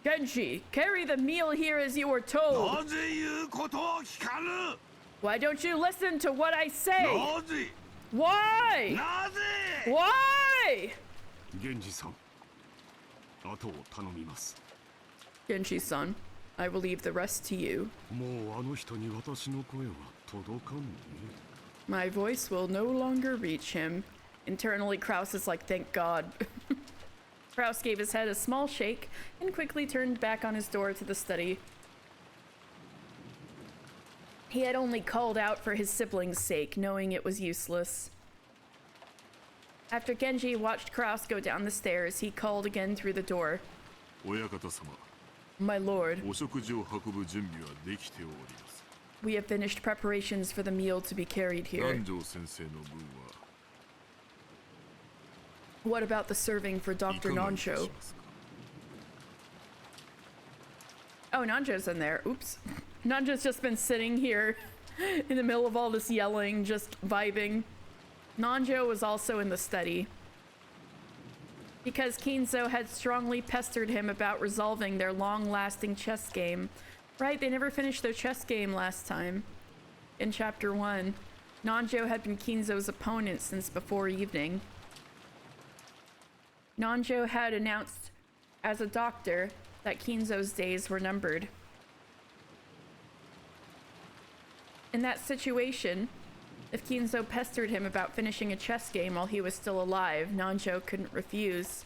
Genji, carry the meal here as you were told. なぜ言うことを聞かぬ。 Why don't you listen to what I say? なぜ。 Why? なぜ。 Why? 源氏さん、後を頼みます。 Genji-san, I will leave the rest to you. もうあの人に私の声は届かんね。 My voice will no longer reach him. Internally, Kraus is like, thank God. Kraus gave his head a small shake and quickly turned back on his door to the study. He had only called out for his siblings' sake, knowing it was useless. After Genji watched Kraus go down the stairs, he called again through the door. 親方様、 My lord, お食事を運ぶ準備はできております。 we have finished preparations for the meal to be carried here. 南條先生の分は What about the serving for いか Dr. がいたし Nancho? ますか。 Oh, Nanjo's in there. Oops. Nanjo's just been sitting here in the middle of all this yelling, just vibing. Nanjo was also in the study. Because Kinzo had strongly pestered him about resolving their long-lasting chess game. Right, they never finished their chess game last time. In Chapter 1, Nanjo had been Kinzo's opponent since before evening. Nanjo had announced as a doctor that Kinzo's days were numbered. In that situation, if Kinzo pestered him about finishing a chess game while he was still alive, Nanjo couldn't refuse.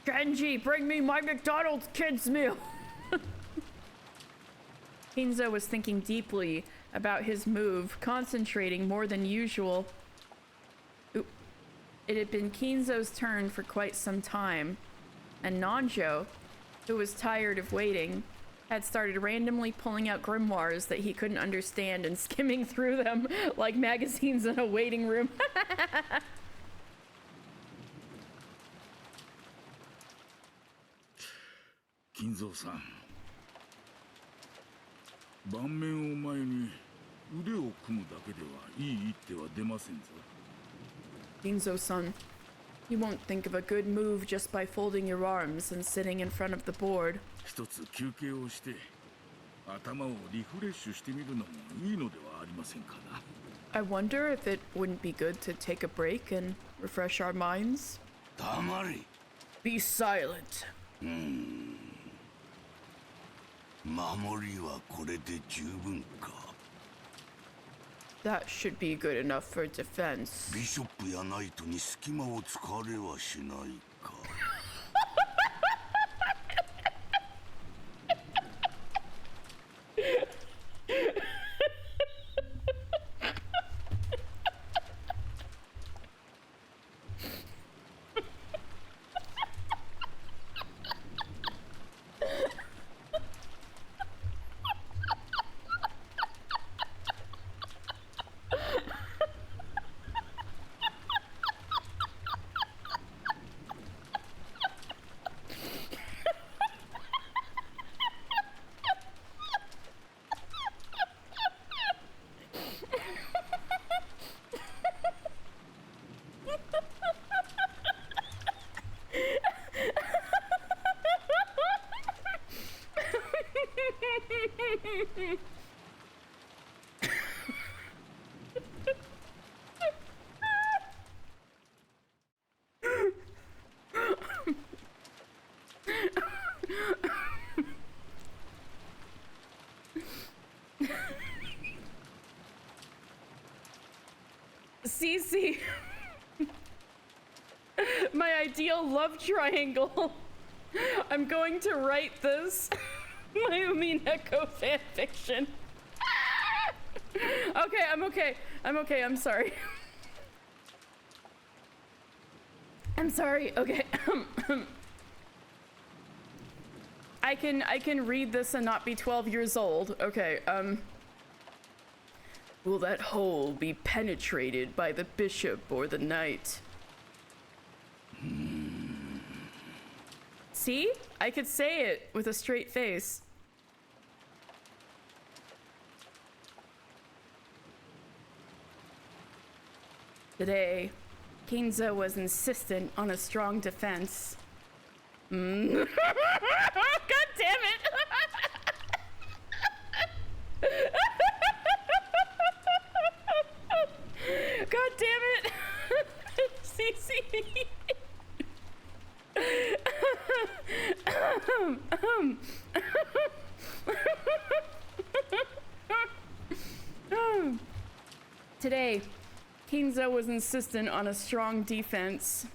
Genji, bring me my McDonald's kids meal! Kinzo was thinking deeply about his move, concentrating more than usual. It had been Kinzo's turn for quite some time, and Nanjo, who was tired of waiting, had started randomly pulling out grimoires that he couldn't understand and skimming through them like magazines in a waiting room. 金蔵さん、盤面を前に腕を組むだけではいい一手は出ませんぞ。 Kinzo-san, you won't think of a good move just by folding your arms and sitting in front of the board. 一つ休憩をして頭をリフレッシュしてみるのもいいのではありませんかな。 I wonder if it wouldn't be good to take a break and refresh our minds. 黙れ。 Be silent. 守りはこれで十分か。 That should be good enough for defense. ビショップやナイトに隙間を突かれはしないか。my ideal love triangle. I'm going to write this. My Umineko fanfiction. Okay, I'm okay. I'm okay, I'm sorry. I'm sorry, okay. I can read this and not be 12 years old. Okay, will that hole be penetrated by the bishop or the knight? See? I could say it with a straight face. Today, Kinzo was insistent on a strong defense. God damn it! God damn it! CC. Today, Kinzo was insistent on a strong defense.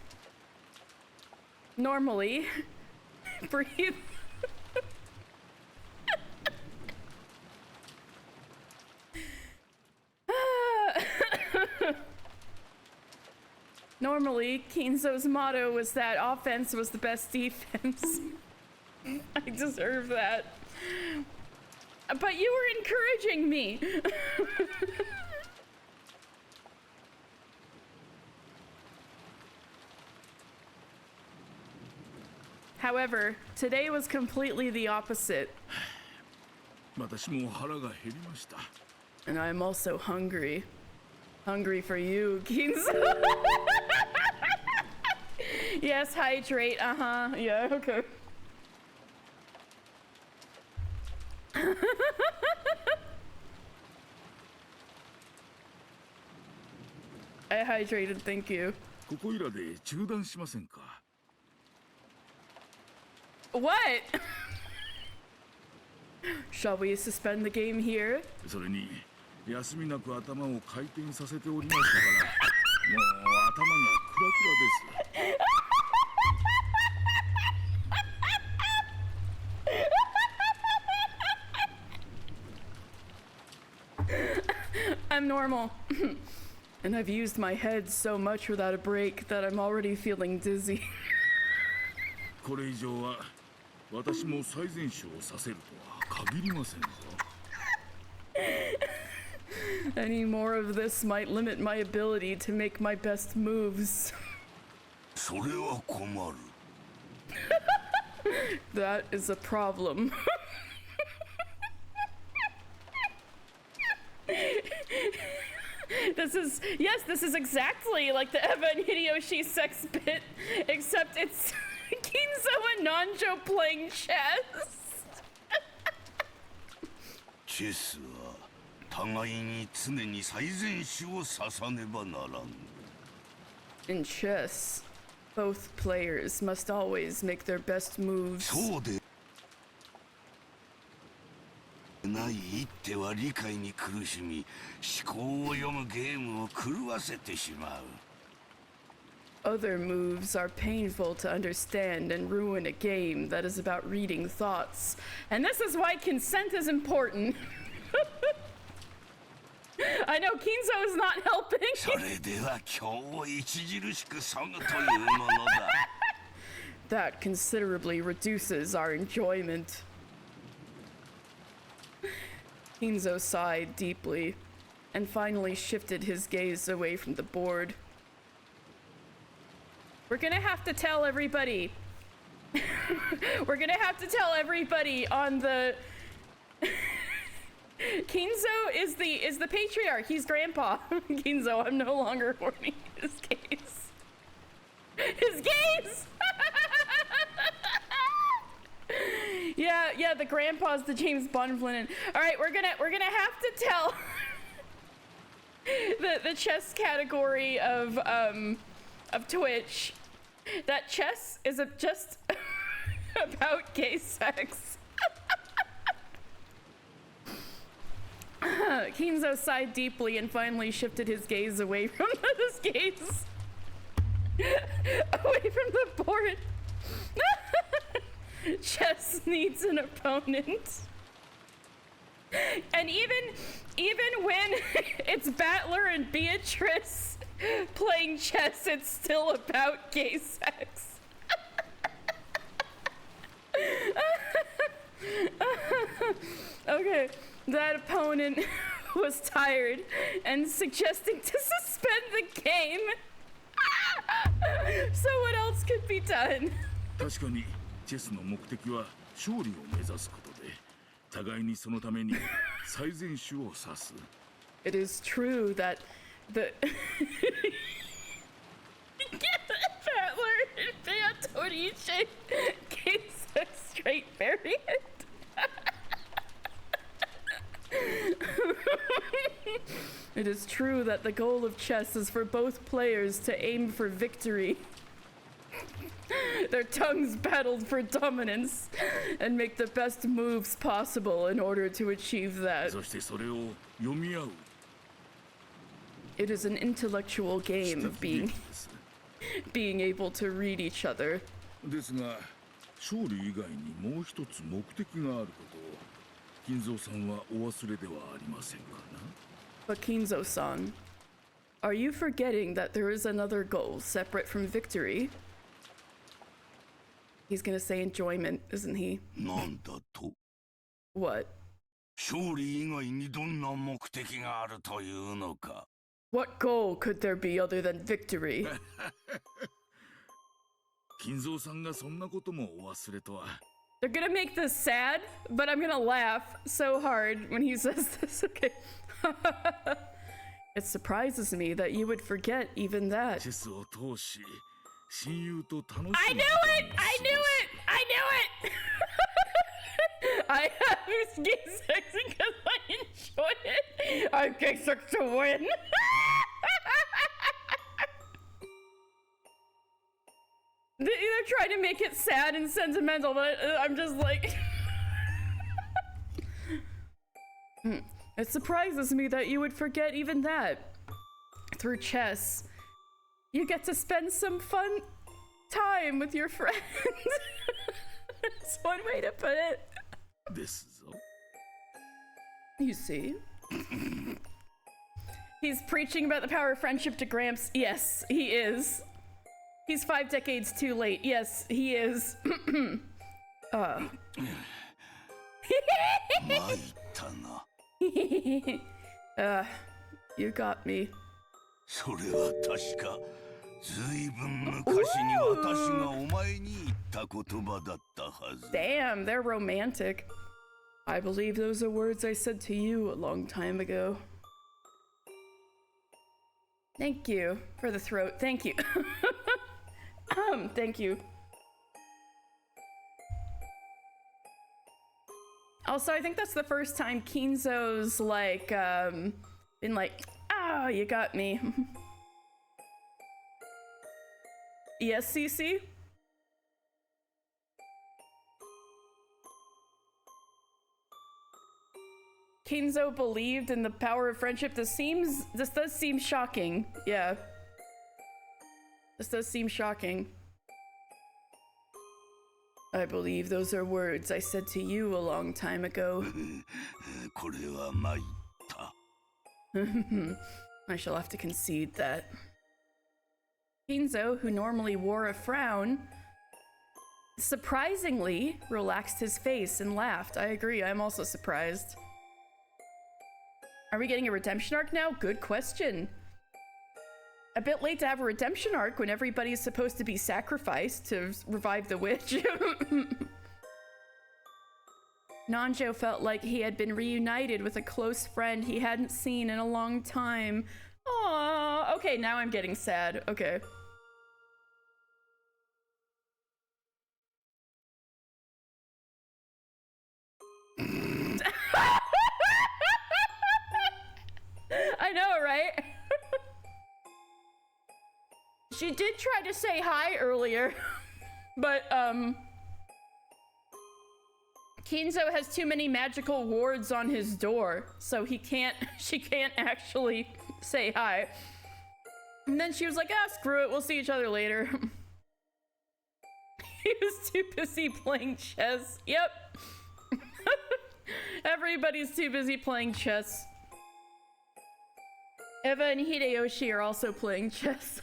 Normally, breathe. Normally, Kinzo's motto was that offense was the best defense. I deserve that. But you were encouraging me. However, today was completely the opposite. 私も腹が減りました。 And I'm also hungry. Hungry for you, Kinzo. Yes, hydrate. Uh-huh. Yeah, okay. I hydrated, thank you. ここいらで中断しませんか。 What? Shall we suspend the game here? それに休みなく頭を回転させておりましたからもう頭がクラクラです。 I'm normal. And I've used my head so much without a break that I'm already feeling dizzy. これ以上は私も最善手をさせるとは限りませんぞ。 Any more of this might limit my ability to make my best moves. それは困る。 That is a problem. This is exactly like the Eva and Hideyoshi sex bit, except it's Kinzo and Nanjo playing chess. チェスは互いに常に最善手を指さねばならん。 In chess, both players must always make their best moves. そうでない一手は理解に苦しみ、思考を読むゲームを狂わせてしまう。 Other moves are painful to understand and ruin a game that is about reading thoughts. And this is why consent is important. I know Kinzo is not helping. それでは今日を著しく削ぐというものだ。 That considerably reduces our enjoyment. Kinzo sighed deeply and finally shifted his gaze away from the board. We're gonna have to tell everybody. We're gonna have to tell everybody on the... Kinzo is the patriarch. He's grandpa. Kinzo, I'm no longer horny. His gaze. His gaze! Yeah, the grandpa's the James Bond villain. All right, we're gonna have to tell the chess category of Twitch that chess is just about gay sex. Kinzo sighed deeply and finally shifted his gaze away from his gaze. Away away from the board. Chess needs an opponent. And even when it's Battler and Beatrice playing chess, it's still about gay sex. Okay, that opponent was tired and suggesting to suspend the game. So what else could be done? 確かにチェスの目的は勝利を目指すことで、互いにそのために最善手を指す。It is true that the Battler and Beatrice gains a straight variant. It is true that the goal of chess is for both players to aim for victory. Their tongues battled for dominance and make the best moves possible in order to achieve that. そしてそれを読み合う。It is an intellectual game of being able to read each other. ですが、勝利以外にもう一つ目的があることを金蔵さんはお忘れではありませんかな。But Kinzo-san, are you forgetting that there is another goal separate from victory? He's gonna say enjoyment, isn't he? なんだと? What? 勝利以外にどんな目的があるというのか? What goal could there be other than victory? 金蔵さんがそんなこともお忘れとは。They're gonna make this sad, but I'm gonna laugh so hard when he says this. Okay. It surprises me that you would forget even that. チェスを通し、親友と楽しむ。I knew it! I knew it! I knew it! I have gay sex because I enjoy it. I'm gay sex to win. They're trying to make it sad and sentimental, but I'm just like... It surprises me that you would forget even that. Through chess, you get to spend some fun time with your friends. That's one way to put it. You see? He's preaching about the power of friendship to Gramps. Yes, he is. He's 5 decades too late. Yes, he is. You got me. それは確かずいぶん昔に私がお前に言った言葉だったはず。 Damn, they're romantic. I believe those are words I said to you a long time ago. Thank you for the throat. Thank you. Thank you. Also, I think that's the first time Kinzo's like, been like, ah, you got me. Yes, CC? Kinzo believed in the power of friendship. This does seem shocking. Yeah. This does seem shocking. I believe those are words I said to you a long time ago. これは参った。I shall have to concede that. Kinzo, who normally wore a frown, surprisingly relaxed his face and laughed. I agree, I'm also surprised. Are we getting a redemption arc now? Good question. A bit late to have a redemption arc when everybody's supposed to be sacrificed to revive the witch. Nanjo felt like he had been reunited with a close friend he hadn't seen in a long time. Aww, okay, now I'm getting sad. Okay. I know, right? She did try to say hi earlier, but Kinzo has too many magical wards on his door, so she can't actually say hi. And then she was like, ah, screw it, we'll see each other later. He was too busy playing chess. Yep. Everybody's too busy playing chess. Eva and Hideyoshi are also playing chess.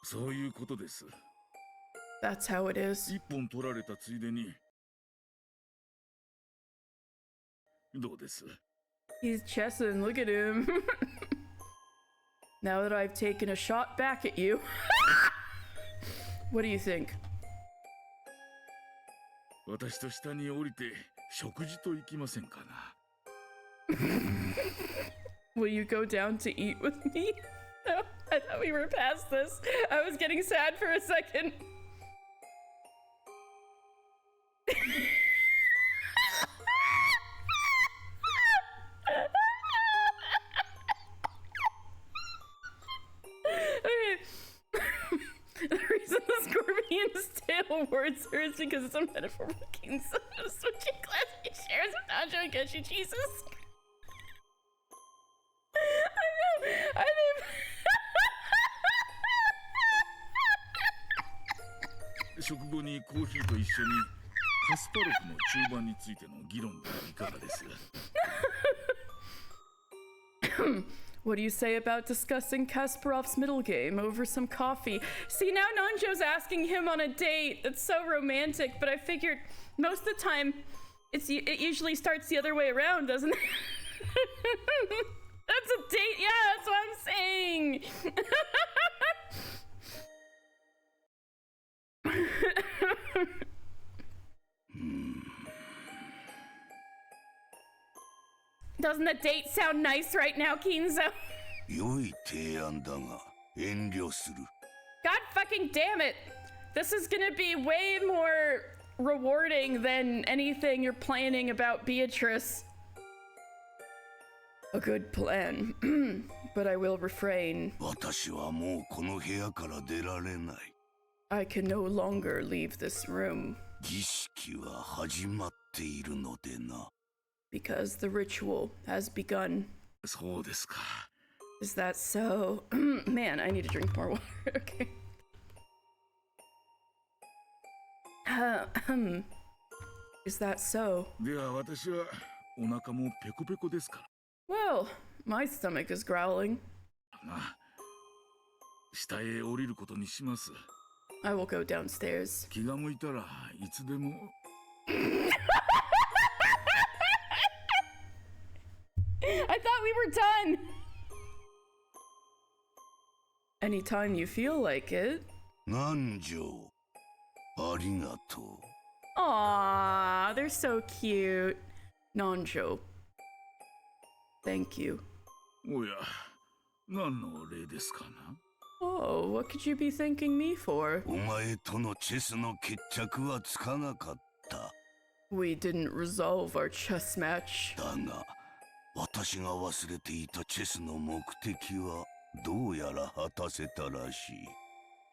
そういうことです。 That's how it is. 一本取られたついでに。どうです？ He's chessing. Look at him. Now that I've taken a shot back at you. What do you think? 私と下に降りて食事と行きませんかな。Will you go down to eat with me? No, I thought we were past this. I was getting sad for a second. The reason the scorpion's tail wards her is because it's a metaphor for King's switching class he shares with Anjo and Genshi. Jesus. I think. 食後にコーヒーと一緒にカスパロフの中盤についての議論でいかがです？ What do you say about discussing Kasparov's middle game over some coffee? See, now Nanjo's asking him on a date. That's so romantic, but I figured most of the time it usually starts the other way around, doesn't it? That's a date. Yeah, that's what I'm saying. Doesn't the date sound nice right now, Kinzo? 良い提案だが遠慮する。 God fucking damn it! This is gonna be way more rewarding than anything you're planning about Beatrice. A good plan, but I will refrain. 私はもうこの部屋から出られない。 I can no longer leave this room. 儀式は始まっているのでな。 Because the ritual has begun. そうですか。 Is that so? Man, I need to drink more water. Okay. Is that so? では私はお腹もペコペコですから。 Well, my stomach is growling. な、下へ降りることにします。 I will go downstairs. 気が向いたらいつでも。I thought we were done! Anytime you feel like it. 南條、ありがとう。 Aww, they're so cute. Nanjo. Thank you. おや、何の礼ですかな？ Oh, what could you be thanking me for? お前とのチェスの決着はつかなかった。 We didn't resolve our chess match. だが、私が忘れていたチェスの目的はどうやら果たせたらしい。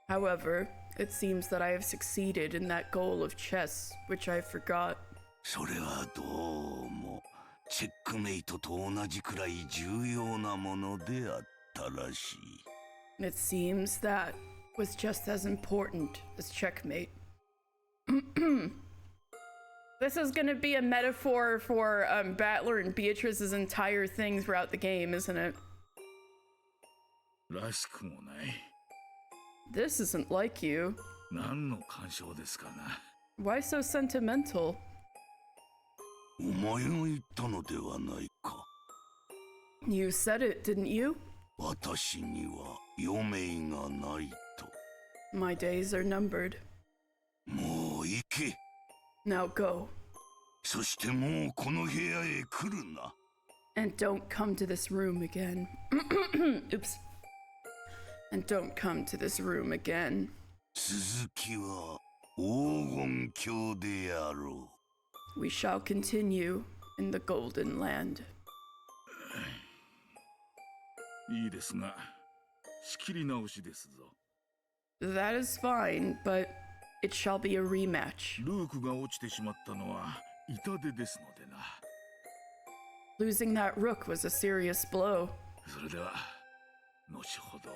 However, it seems that I have succeeded in that goal of chess, which I forgot. それはどうもチェックメイトと同じくらい重要なものであったらしい。 It seems that was just as important as checkmate. This is gonna be a metaphor for Battler and Beatrice's entire thing throughout the game, isn't it? らしくもない。 This isn't like you. 何の干渉ですかな？ Why so sentimental? お前が言ったのではないか。 You said it, didn't you? 私には余命がないと。 My days are numbered. もう行け。 Now go. そしてもうこの部屋へ来るな。 And don't come to this room again. Oops. And don't come to this room again. 続きは黄金鏡であろう。 We shall continue in the Golden Land. いいですが、仕切り直しですぞ。 That is fine, but it shall be a rematch. ルークが落ちてしまったのは痛手ですのでな。Losing that rook was a serious blow. それでは後ほど。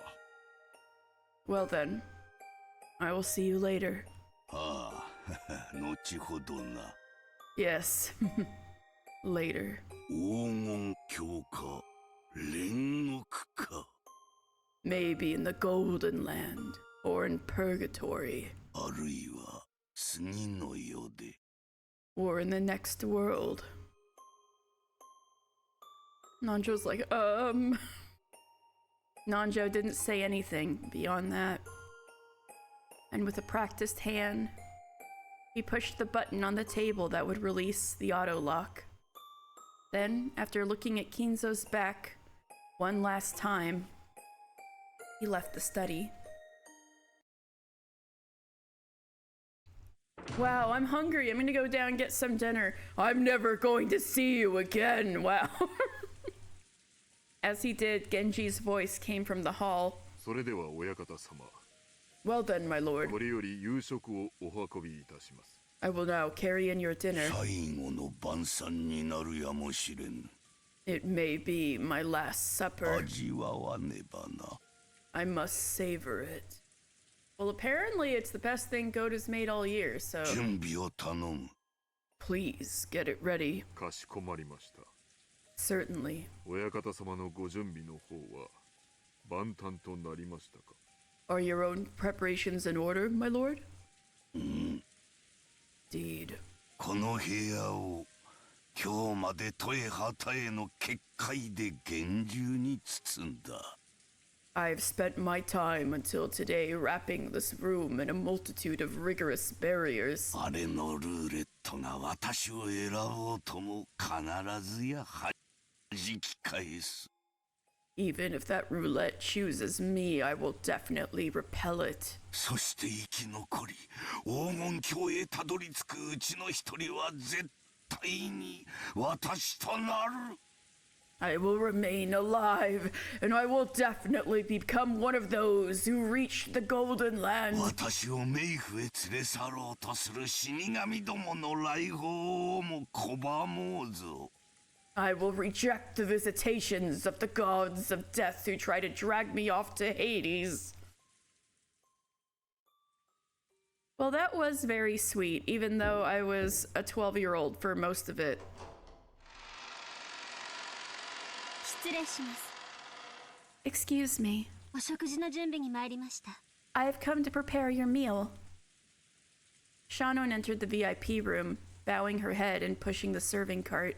Well then, I will see you later. ああ、後ほどな。Yes, later. 黄金鏡か、煉獄か。Maybe in the Golden Land or in Purgatory. あるいは次の世で。 Or in the next world. Nanjo's like, Nanjo didn't say anything beyond that. And with a practiced hand, he pushed the button on the table that would release the auto lock. Then, after looking at Kinzo's back one last time, he left the study. Wow, I'm hungry. I'm gonna go down and get some dinner. I'm never going to see you again. Wow. As he did, Genji's voice came from the hall. それでは親方様。 Well then, my lord. これより夕食をお運びいたします。 I will now carry in your dinner. 最後の晩餐になるやもしれん。 It may be my last supper. 味わわねばな。 I must savor it. Well, apparently it's the best thing goat has made all year, so 準備を頼む。 please get it ready. かしこまりました。 Certainly. 親方様のご準備の方は万端となりましたか。 Are your own preparations in order, my lord? Indeed. この部屋を今日まで問え旗への結界で厳重に包んだ。 I've spent my time until today wrapping this room in a multitude of rigorous barriers. あれのルーレットが私を選ぼうとも必ずや弾き返す。 Even if that roulette chooses me, I will definitely repel it. そして生き残り黄金鏡へたどり着くうちの一人は絶対に私となる。 I will remain alive, and I will definitely become one of those who reach the Golden Land. 私を冥府へ連れ去ろうとする死神どもの来訪をも拒もうぞ。 I will reject the visitations of the gods of death who try to drag me off to Hades. Well, that was very sweet, even though I was a 12-year-old for most of it. 失礼します。 Excuse me. お食事の準備に参りました。 I have come to prepare your meal. Shannon entered the VIP room, bowing her head and pushing the serving cart.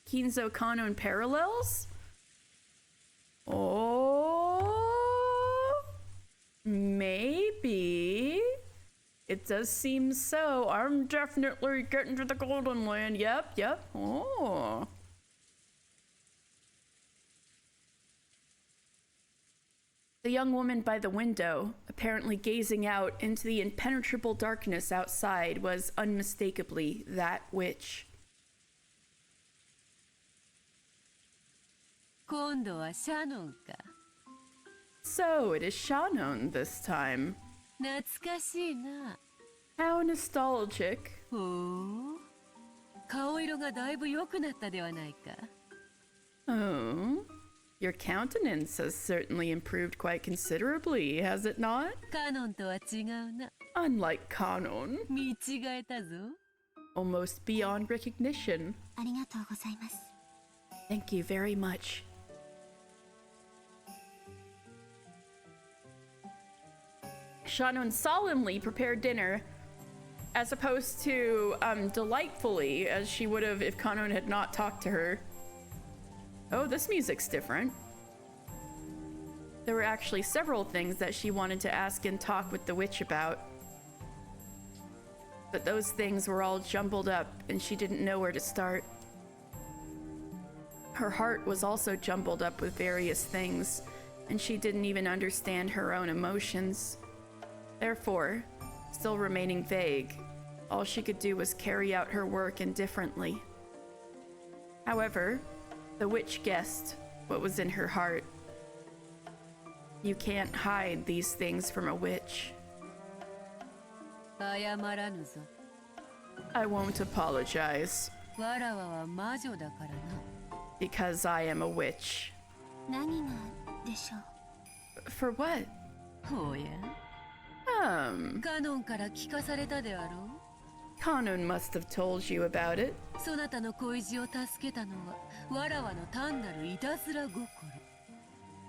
Kinzo Kanon parallels? Oh, maybe. It does seem so. I'm definitely getting to the Golden Land. Yep. Oh. The young woman by the window, apparently gazing out into the impenetrable darkness outside, was unmistakably that witch. 今度はシャノンか。 So it is Shannon this time. 懐かしいな。 How nostalgic. ほう。顔色がだいぶ良くなったではないか。 Oh, your countenance has certainly improved quite considerably, has it not? カノンとは違うな。 Unlike Kanon, 見違えたぞ。 almost beyond recognition. ありがとうございます。 Thank you very much. Shannon solemnly prepared dinner, as opposed to delightfully, as she would have if Kanon had not talked to her. Oh, this music's different. There were actually several things that she wanted to ask and talk with the witch about. But those things were all jumbled up, and she didn't know where to start. Her heart was also jumbled up with various things, and she didn't even understand her own emotions. Therefore, still remaining vague, all she could do was carry out her work indifferently. However, the witch guessed what was in her heart. You can't hide these things from a witch. 謝らぬぞ。 I won't apologize. わらわは魔女だからな。 Because I am a witch. 何がでしょう。 For what? おや、カノンから聞かされたであろう。 Kanun must have told you about it. そなたの恋路を助けたのはわらわの単なるいたずら心。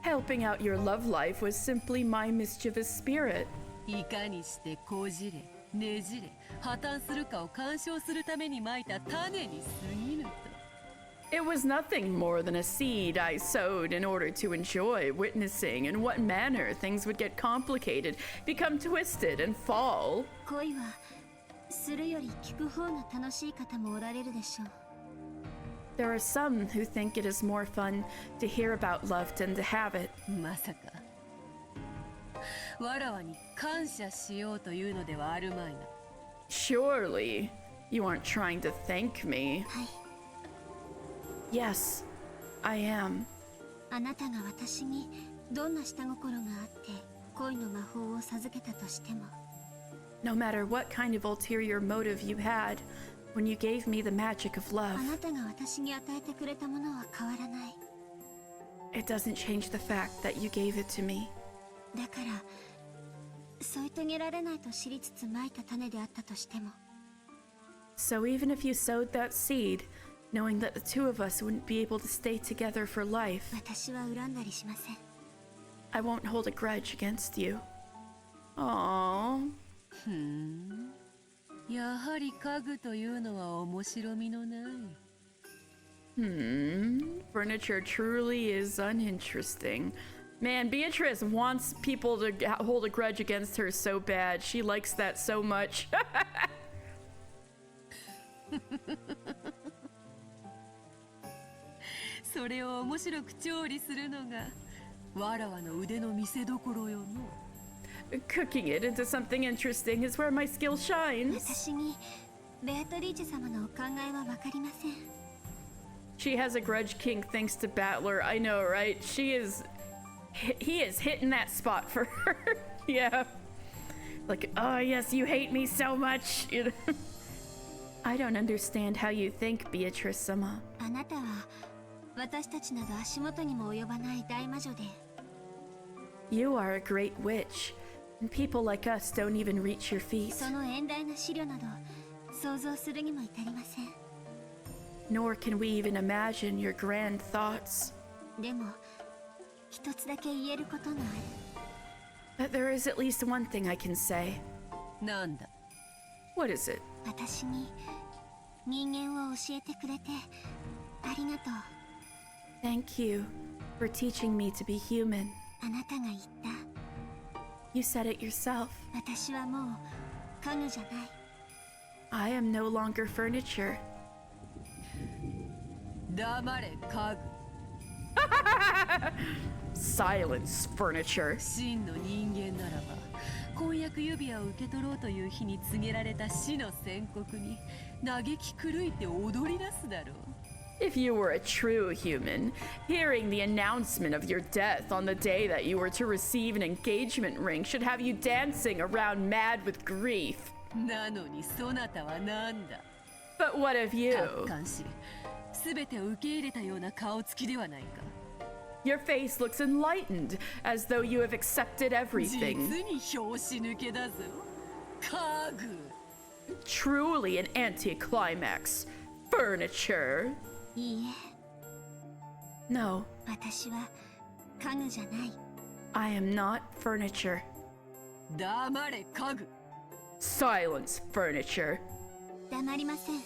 Helping out your love life was simply my mischievous spirit. いかにしてこじれねじれ破綻するかを鑑賞するためにまいた種に過ぎぬと。 It was nothing more than a seed I sowed in order to enjoy witnessing in what manner things would get complicated, become twisted, and fall. 恋はするより聞く方が楽しい方もおられるでしょう。 There are some who think it is more fun to hear about love than to have it. まさかわらわに感謝しようというのではあるまいな。 Surely, you aren't trying to thank me. はい。 Yes, I am. あなたが私にどんな下心があって恋の魔法を授けたとしても、 No matter what kind of ulterior motive you had, when you gave me the magic of あ love, なたが私に与えてくれたものは変わらない。 it doesn't change the fact that you gave it to me. だから添い遂げられないと知りつつまいた種であったとしても、 So even if you sowed that seed, knowing that the two of us wouldn't be able to stay together for life, 私は恨んだりしません。 I won't hold a grudge against you. Aww. やはり家具というのは面白みのない。 Furniture truly is uninteresting. Man, Beatrice wants people to hold a grudge against her so bad. She likes that so much. それを面白く調理するのがわらわの腕の見せ所よの。 Cooking it into something interesting is where my skill shines. 私にベアトリーチェ様のお考えはわかりません。 She has a grudge kink thanks to Battler. I know, right? He is hitting that spot for her. Yeah. Like, oh yes, you hate me so much. You know? I don't understand how you think, Beatrice-sama. あなたは私たちなど足元にも及ばない大魔女で、 You are a great witch, and people like us don't even reach your feet. その遠大な資料など想像するにも至りません。 Nor can we even imagine your grand thoughts. でも一つだけ言えることがある。 But there is at least one thing I can say. なんだ。 What is it? 私に人間を教えてくれてありがとう。 Thank you for teaching me to be human. あなたが言った。 You said it yourself. 私はもう家具じゃない。 I am no longer furniture. 黙れ家具。 Silence, furniture. 真の人間ならば婚約指輪を受け取ろうという日に告げられた死の宣告に嘆き狂いて踊り出すだろう。 If you were a true human, hearing the announcement of your death on the day that you were to receive an engagement ring should have you dancing around mad with grief. なのにそなたはなんだ。 But what of you? 達観し、すべてを受け入れたような顔つきではないか。 Your face looks enlightened, as though you have accepted 実 everything. に拍子抜けだぞ。家具。 Truly an anticlimax. Furniture. いいえ、 No, 私は家具じゃない。 I am not furniture. 黙れ家具。 Silence, furniture. 黙りません。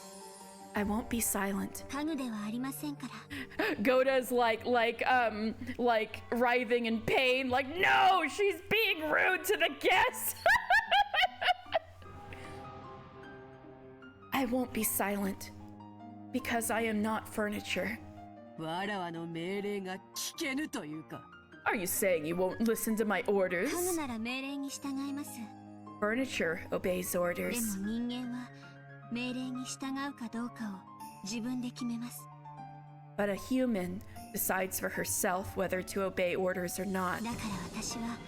I won't be silent. 家具ではありませんから。 Goda's like writhing in pain, like, no, she's being rude to the guests. I won't be silent because I am not furniture. わらわの命令が聞けぬというか。 Are you saying you won't listen to my orders? 家具なら命令に従います。 Furniture obeys で orders. も人間は命令に従うかどうかを自分で決めます。 But a human decides for herself whether to obey orders or not. だから私は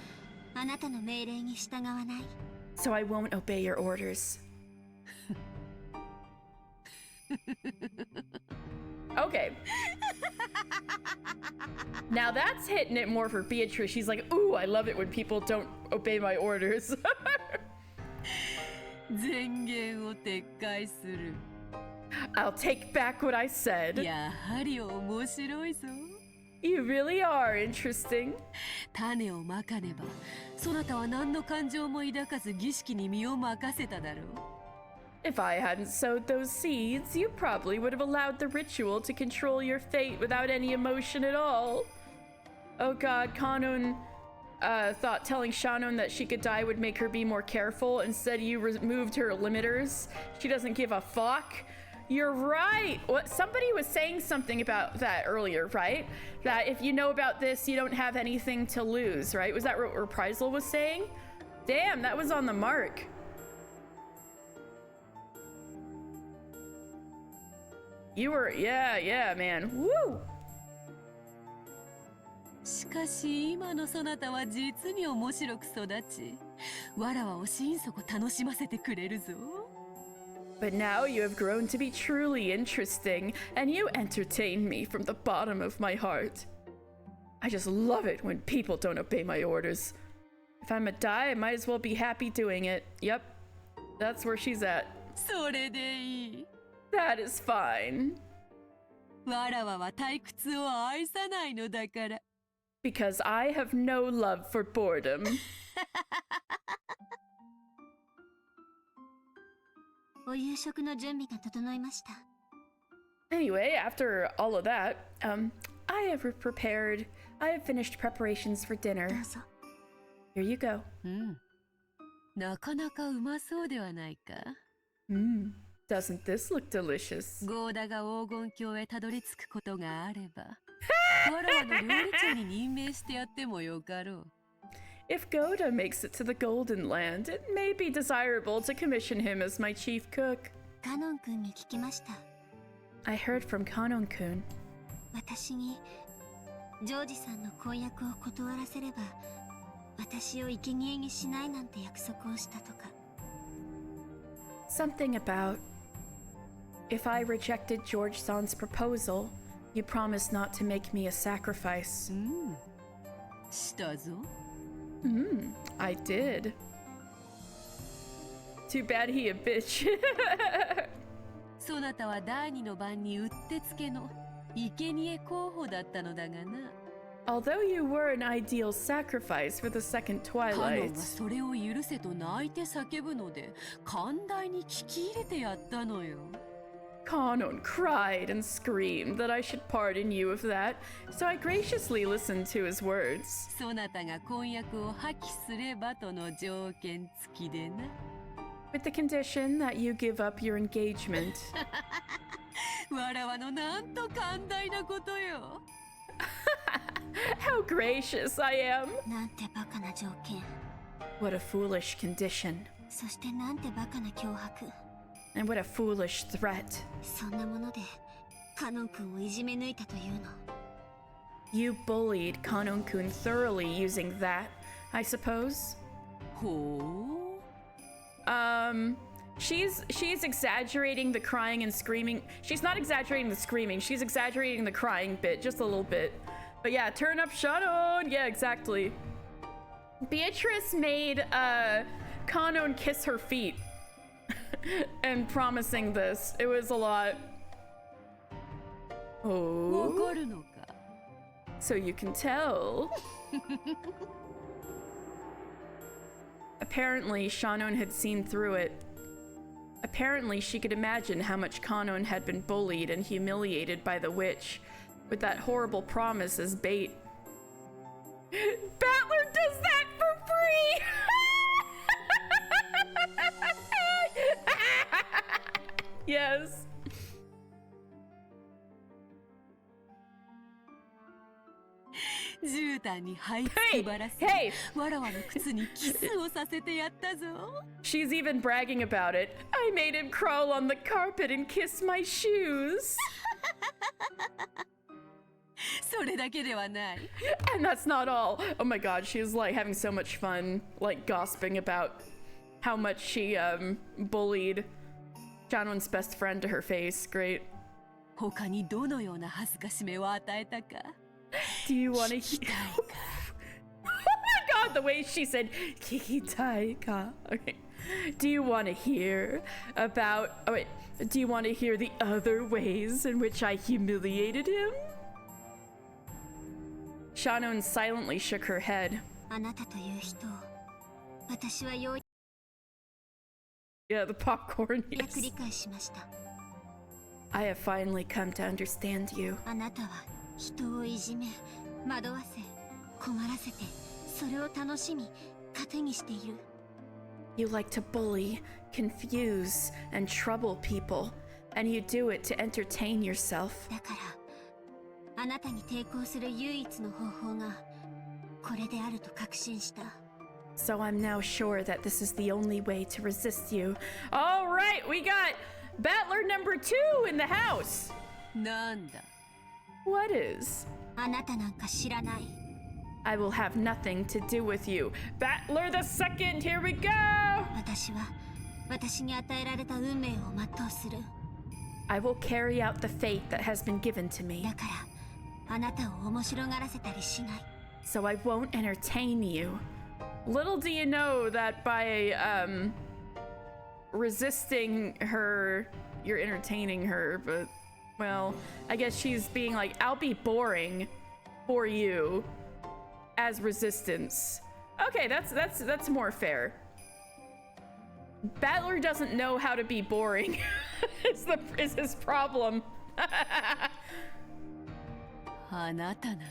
あなたの命令に従わない。 So I won't obey your orders. Okay. Now that's hitting it more for Beatrice. She's like, ooh, I love it when people don't obey my orders. 前言を撤回する。 I'll take back what I said. やはり面白いぞ。 You really are interesting. 種をまかねば、そなたは何の感情も抱かず儀式に身を任せただろう。 If I hadn't sowed those seeds, you probably would have allowed the ritual to control your fate without any emotion at all. Oh god, Kanon thought telling Shannon that she could die would make her be more careful. Instead, you removed her limiters. She doesn't give a fuck. You're right. What somebody was saying something about that earlier, right? That if you know about this, you don't have anything to lose, right? Was that what Reprisal was saying? Damn, that was on the mark. You were, yeah, man. Woo! しかし今のそなたは実に面白く育ち、わらわを心底楽しませてくれるぞ。 But now you have grown to be truly interesting, and you entertain me from the bottom of my heart. I just love it when people don't obey my orders. If I'm a die, I might as well be happy doing it. Yep, that's where she's at. それでいい。 That is fine. わらわは退屈を愛さないのだから。 Because I have no love for boredom. お夕食の準備が整いました。 Anyway, after all of that, I have finished preparations for dinner. どうぞ。 Here you go. なかなかうまそうではないか。 Doesn't this look delicious? ゴーダが黄金鏡へたどり着くことがあれば、わらわの料理長に任命してやってもよかろう。 If Goda makes it to the Golden Land, it may be desirable to commission him as my chief cook. カノン君に聞きました。 I heard from Kanon-kun. 私にジョージさんの婚約を断らせれば、私を生贄にしないなんて約束をしたとか。 Something about if I rejected George-san's proposal, you promised not to make me a sacrifice. したぞ。 I did. Too bad he a bitch. そなたは第二の晩にうってつけの生贄候補だったのだがな。 Although you were an ideal sacrifice for the second カノン twilight, がそれを許せと泣いて叫ぶので寛大に聞き入れてやったのよ。 Kanon cried and screamed that I should pardon you of that, so I graciously listened to his words. そなたが婚約を破棄すればとの条件付きでな。 With the condition that you give up your engagement. わらわのなんと寛大なことよ。 How gracious I am! なんてバカな条件。 What a foolish condition. そしてなんてバカな脅迫。 And what a foolish threat. そんなものでカノン君をいじめ抜いたというの。 You bullied Kanon-kun thoroughly using that, I suppose. ほう。 She's exaggerating the crying and screaming. She's not exaggerating the screaming. She's exaggerating the crying bit just a little bit. But yeah, turn up Shannon. Yeah, exactly. Beatrice made Kanon kiss her feet and promising this. It was a lot. わ Oh, かるのか。 so you can tell. Apparently, Shannon had seen through it. Apparently, she could imagine how much Kanon had been bullied and humiliated by the witch, with that horrible promise as bait. Battler does that for free! Yes. 絨毯に這いつくばらせ、 Hey! わらわの靴にキスをさせてやったぞ。 She's even bragging about it. I made him crawl on the carpet and kiss my shoes. それだけではない。 And that's not all. Oh my god, she's like having so much fun, like gossiping about how much she bullied Shanwen's best friend to her face. Great. 他にどのような恥ずかしめを与えたか Do you want to hear? Oh my god, the way she said "kikitai ka." Okay. Do you want to hear about? Oh wait. Do you want to hear the other ways in which I humiliated him? Shannon silently shook her head. あなたという人を私はよう Yeah, the popcorn. やく Yes. 理解しました。 I have finally come to understand you. あなたは人をいじめ、惑わせ、困らせて、それを楽しみ、糧にしている。You like to bully, confuse, and trouble people, and you do it to entertain yourself. だからあなたに抵抗する唯一の方法がこれであると確信した。 So I'm now sure that this is the only way to resist you. All right, we got battler number 2 in the house. なんだ What is? あなたなんか知らない。 I will have nothing to do with you. Battler the second, here we go! 私は私に与えられた運命を全うする。 I will carry out the fate that has been given to me. だからあなたを面白がらせたりしない。 So I won't entertain you. Little do you know that by resisting her, you're entertaining her, but well, I guess she's being like, I'll be boring for you as resistance. Okay, that's more fair. Battler doesn't know how to be boring. is his problem. あなたなんか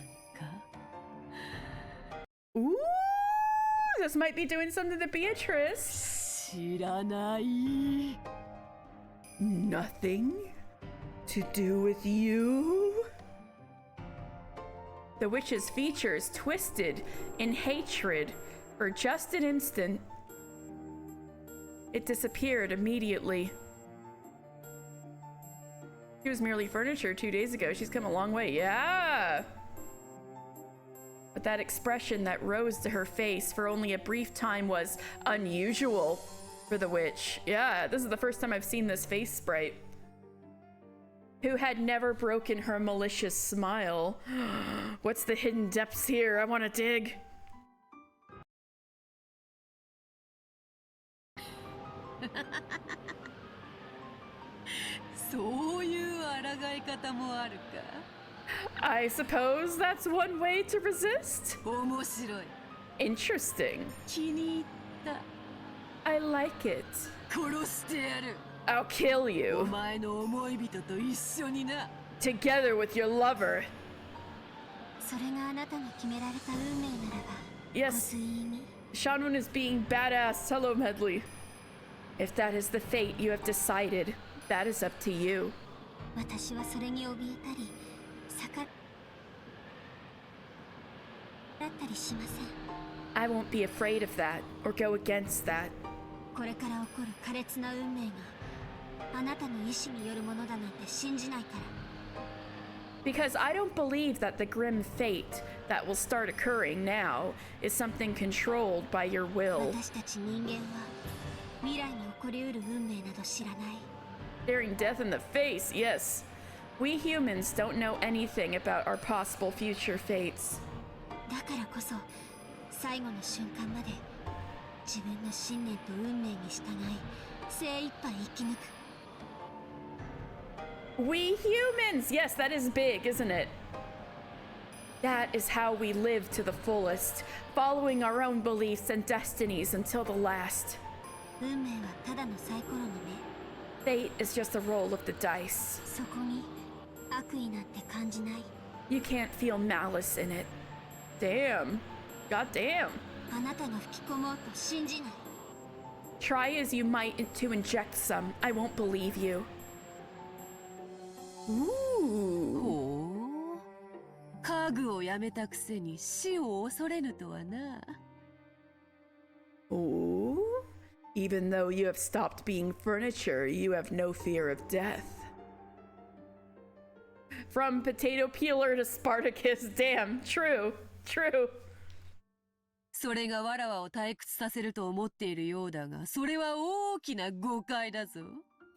Ooh, this might be doing something to Beatrice. 知らない Nothing to do with you? The witch's features twisted in hatred for just an instant. It disappeared immediately. She was merely furniture 2 days ago. She's come a long way. Yeah! But that expression that rose to her face for only a brief time was unusual for the witch. Yeah, this is the first time I've seen this face sprite. Who had never broken her malicious smile. What's the hidden depths here? I want to dig. そういう抗い方もあるか I suppose that's one way to resist. 面白い Interesting. 気に入った I like it. 殺してやる I'll kill お you 前の思い人と一緒にな together with your lover. それがあなたが決められた運命ならば、 Yes. ご随意に。 Shanwen is being badass. Hello, Medley. If that is the fate you have decided, that is up to you. 私はそれに怯えたり、逆らったりしません。 I won't be afraid of that or go against that. これから起こる苛烈な運命があなたの意志によるものだなんて信じないから。 Because I don't believe that the grim fate that will start occurring now is something controlled by your will. 私たち人間は未来に起こりうる運命など知らない。 Staring death in the face, yes. We humans don't know anything about our possible future fates. だからこそ最後の瞬間まで自分の信念と運命に従い精一杯生き抜く。 We humans! Yes, that is big, isn't it? That is how we live to the fullest, following our own beliefs and destinies until the last. 運命はただのサイコロの目。 Fate is just a roll of the dice. そこに悪意なんて感じない。 You can't feel malice in it. Damn. God damn. あなたが吹き込もうと信じない。 Try as you might to inject some, I won't believe you. Ooh. ほう家具をやめたくせに死を恐れぬとはな Ooh. Even though you have stopped being furniture, you have no fear of death. From potato peeler to Spartacus, damn, true, true. それがわらわを退屈させると思っているようだがそれは大きな誤解だぞ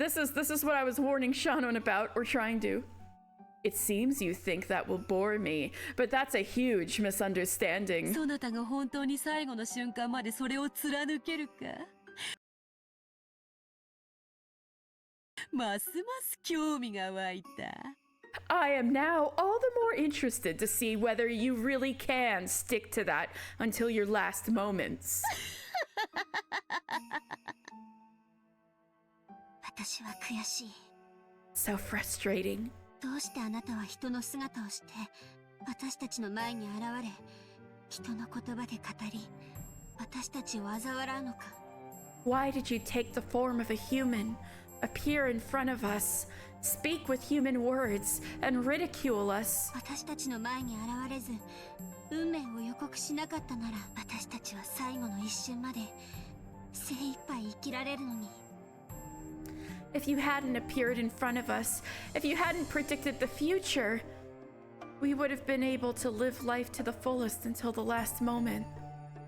This is what I was warning Shannon about, or trying to. It seems you think that will bore me, but that's a huge misunderstanding. そなたが本当に最後の瞬間までそれを貫けるかますます興味が湧いた。I am now all the more interested to see whether you really can stick to that until your last moments. 私は悔しい。 So frustrating. どうしてあなたは人の姿をして私たちの前に現れ、人の言葉で語り、私たちを嘲笑うのか。 Why did you take the form of a human, appear in front of us, speak with human words, and ridicule us? 私たちの前に現れず、運命を予告しなかったなら、私たちは最後の一瞬まで精一杯生きられるのに。 If you hadn't appeared in front of us, if you hadn't predicted the future, we would have been able to live life to the fullest until the last moment.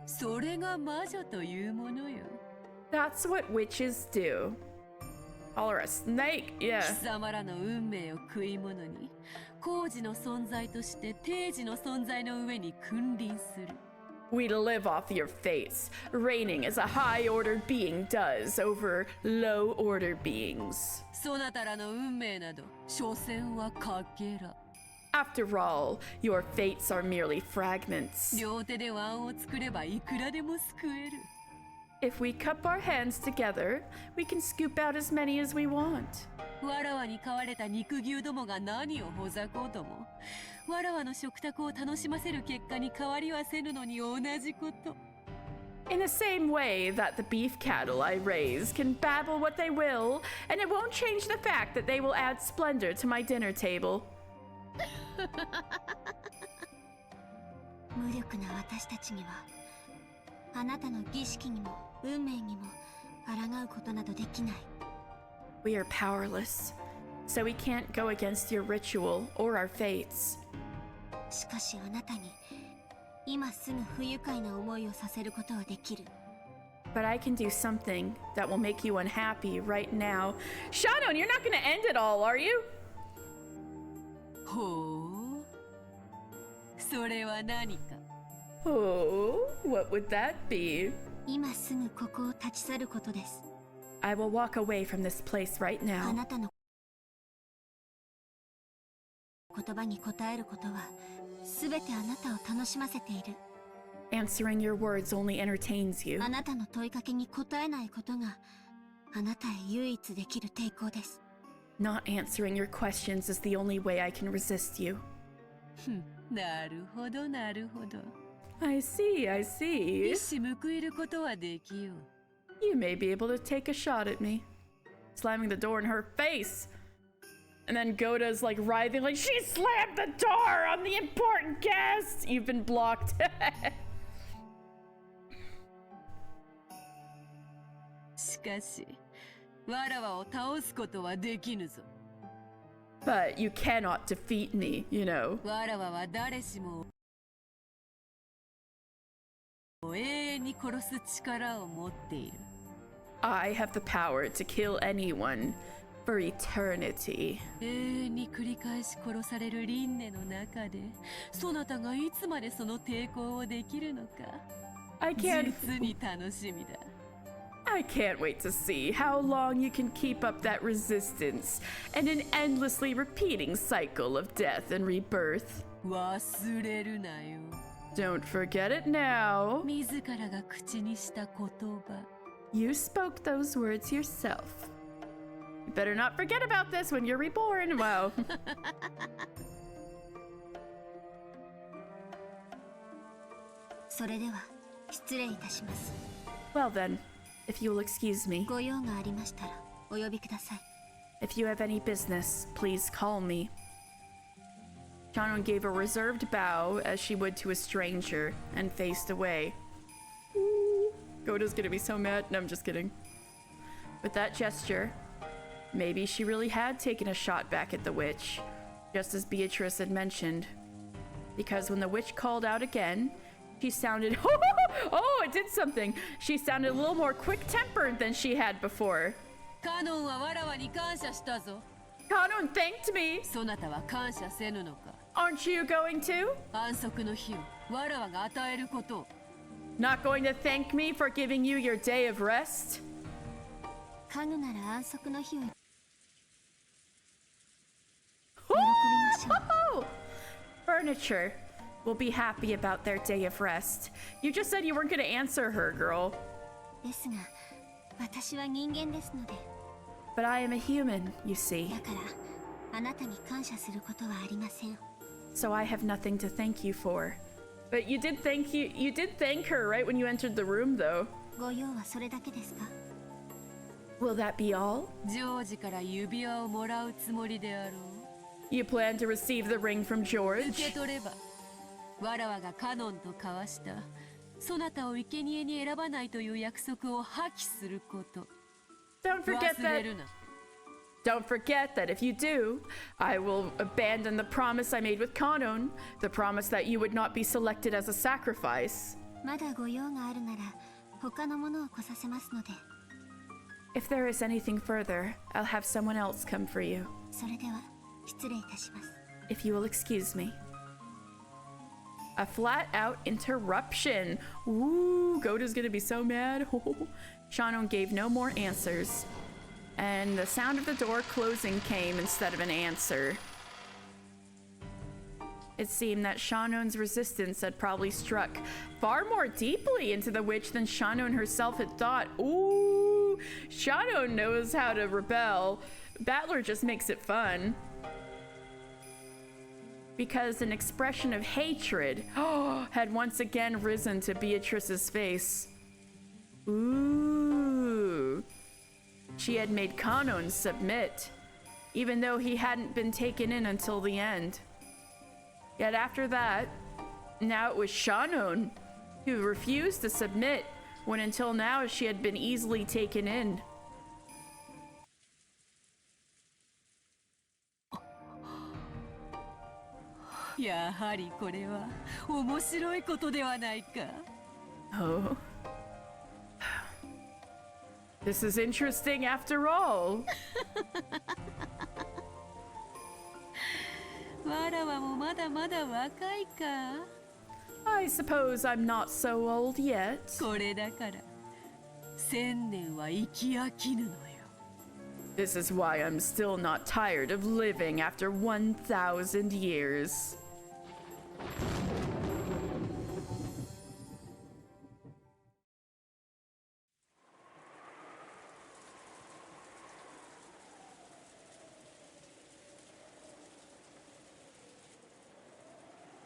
それが魔女というものよ。 That's what witches do. Call her a snake, yeah. 貴様らの運命を食い物に、工事の存在として定時の存在の上に君臨する。 We live off your face, reigning as a high-order being does over low-order beings. そなたらの運命など、所詮はかけら。 After all, your fates are merely fragments. 両手で碗を作ればいくらでも救える。 If we cup our hands together, we can scoop out as many as we want. わらわに飼われた肉牛どもが何をほざこうとも、わらわの食卓を楽しませる結果に変わりはせぬのに同じこと。 In the same way that the beef cattle I raise can babble what they will, and it won't change the fact that they will add splendor to my dinner table. 無力な私たちには、あなたの儀式にも運命にも抗うことなどできない。 We are powerless, so we can't go against your ritual or our fates. しかしあなたに今すぐ不愉快な思いをさせることはできる。 But I can do something that will make you unhappy right now. Shannon, you're not gonna end it all, are you? ほう。それは何か。 Oh, what would that be? 今すぐここを立ち去ることです。 I will walk away from this place right あ now. なたの言葉に答えることはすべてあなたを楽しませている。 Answering your words only entertains you. あなたの問いかけに答えないことがあなたへ唯一できる抵抗です。 Not answering your questions is the only way I can resist you. なるほどなるほど。 I see, I 一 see. 矢報いることはできよう。 You may be able to take a shot at me. Slamming the door in her face. And then Goda's like writhing like, she slammed the door on the important guest! You've been blocked. しかし、わらわを倒すことはできぬぞ。 But you cannot defeat me, you know. わらわは誰しも永遠に殺す力を持っている。 I have the power to kill anyone for eternity. 永遠に繰り返し殺される輪廻の中で、そなたがいつまでその抵抗をできるのか。 I can't 実に楽しみだ。 I can't wait to see how long you can keep up that resistance and an endlessly repeating cycle of death and rebirth. 忘れるなよ。 Don't forget it now. 自らが口にした言葉。 You spoke those words yourself. You better not forget about this when you're reborn. Wow. それでは失礼いたします。 Well then, if you'll excuse me, ご用がありましたらお呼びください。 if you have any business, please call me. Shannon gave a reserved bow as she would to a stranger and faced away. Goda's gonna be so mad. No, I'm just kidding. With that gesture, maybe she really had taken a shot back at the witch, just as Beatrice had mentioned. Because when the witch called out again, she sounded... Oh, it did something! She sounded a little more quick-tempered than she had before. カノンはわらわに感謝したぞ。 Kanon thanked me. そなたは感謝せぬのか。 Aren't you going to? 安息の日をわらわが与えることを。 Not going to thank me for giving you your day of rest? 家具なら安息の日を喜びましょう。 Furniture will be happy about their day of rest. You just said you weren't going to answer her, girl. ですが、私は人間ですので。 But I am a human, you see. だからあなたに感謝することはありません。 So I have nothing to thank you for. But you did thank her right when you entered the room, though. ご用はそれだけですか？ Will that be all? ジョージから指輪をもらうつもりであろう。 You plan to receive the ring from 受け George? 取れば、わらわがカノンと交わしたそなたを生贄に選ばないという約束を破棄すること。 Don't forget 忘れ that. るな。 Don't forget that if you do, I will abandon the promise I made with Kanon, the promise that you would not be selected as a sacrifice. まだご用があるなら他のものを来させますので。 If there is anything further, I'll have someone else come for you. それでは失礼いたします。 If you will excuse me. A flat out interruption. Ooh, Goda's gonna be so mad. Shannon gave no more answers. And the sound of the door closing came instead of an answer. It seemed that Shannon's resistance had probably struck far more deeply into the witch than Shannon herself had thought. Ooh, Shannon knows how to rebel. Battler just makes it fun. Because an expression of hatred had once again risen to Beatrice's face. Ooh. She had made Kanon submit, even though he hadn't been taken in until the end. Yet after that, now it was Shannon who refused to submit, when until now she had been easily taken in. やはりこれは面白いことではないか。 Oh. This is interesting after all. わらわもまだまだ若いか。 I suppose I'm not so old yet. これだから千年は生き飽きぬのよ。 This is why I'm still not tired of living after 1,000 years.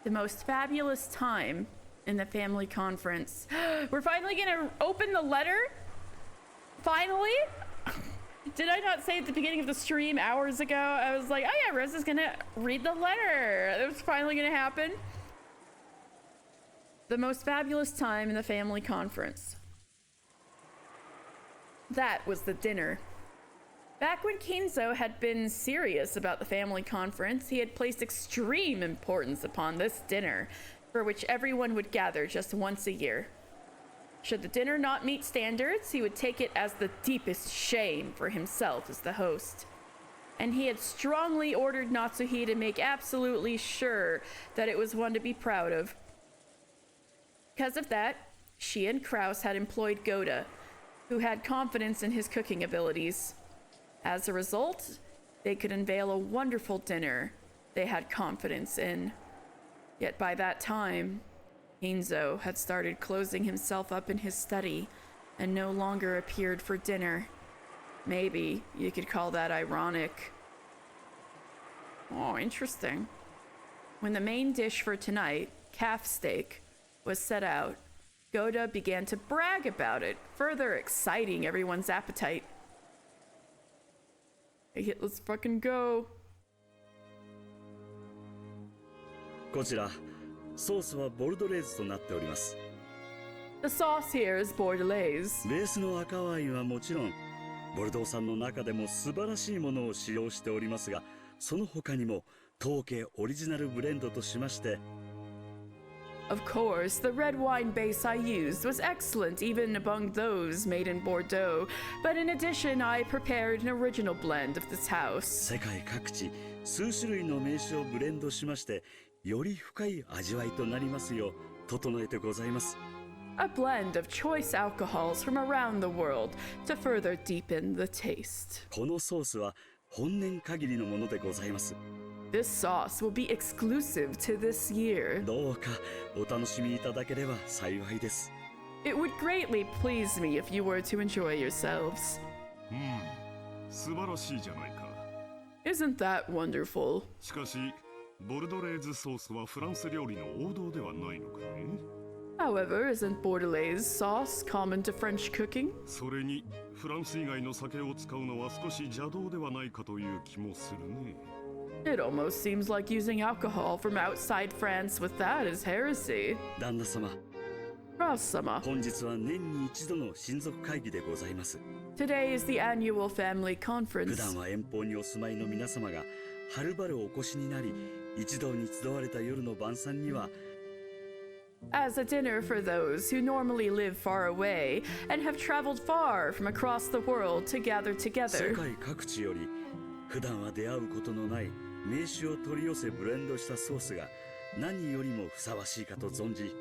The most fabulous time in the family conference. We're finally gonna open the letter? Finally? Did I not say at the beginning of the stream hours ago? I was like, oh yeah, Rose is gonna read the letter. It was finally gonna happen. The most fabulous time in the family conference. That was the dinner. Back when Kinzo had been serious about the family conference, he had placed extreme importance upon this dinner, for which everyone would gather just once a year. Should the dinner not meet standards, he would take it as the deepest shame for himself as the host. And he had strongly ordered Natsuhi to make absolutely sure that it was one to be proud of. Because of that, she and Kraus had employed Goda, who had confidence in his cooking abilities. As a result, they could unveil a wonderful dinner they had confidence in. Yet by that time, Kinzo had started closing himself up in his study and no longer appeared for dinner. Maybe you could call that ironic. Oh, interesting. When the main dish for tonight, calf steak, was set out, Goda began to brag about it, further exciting everyone's appetite. Hey, let's fucking go. こちらソースはボルドレーズとなっております。 The sauce here is Bordelaise. ベースの赤ワインはもちろんボルドー産の中でも素晴らしいものを使用しておりますが、その他にも当家オリジナルブレンドとしまして Of course, the red wine base I used was excellent even among those made in Bordeaux, but in addition I prepared an original blend of this house. 世界各地数種類の名酒をブレンドしまして、より深い味わいとなりますよう整えてございます。A blend of choice alcohols from around the world to further deepen the taste. このソースは本年限りのものでございます。This sauce will be exclusive to this year. どうかお楽しみいただければ幸いです。It would greatly please me if you were to enjoy yourselves. 素晴らしいじゃないか。 Isn't that wonderful? しかし、ボルドレーズソースはフランス料理の王道ではないのかね。 However, isn't Bordelaise sauce common to French cooking? それに、フランス以外の酒を使うのは少し邪道ではないかという気もするね。 It almost seems like using alcohol from outside France with that is heresy. 旦那様、 Ross-sama, 本日は年に一度の親族会議でございます。 today is the annual family 普 conference. 段は遠方にお住まいの皆様がはるばるお越しになり、一堂に集われた夜の晩餐には As a dinner for those who normally live far away and have traveled far from across the world to gather 世 together. 界各地より普段は出会うことのない名酒を取り寄せブレンドしたソースが何よりもふさわしいかと存じ、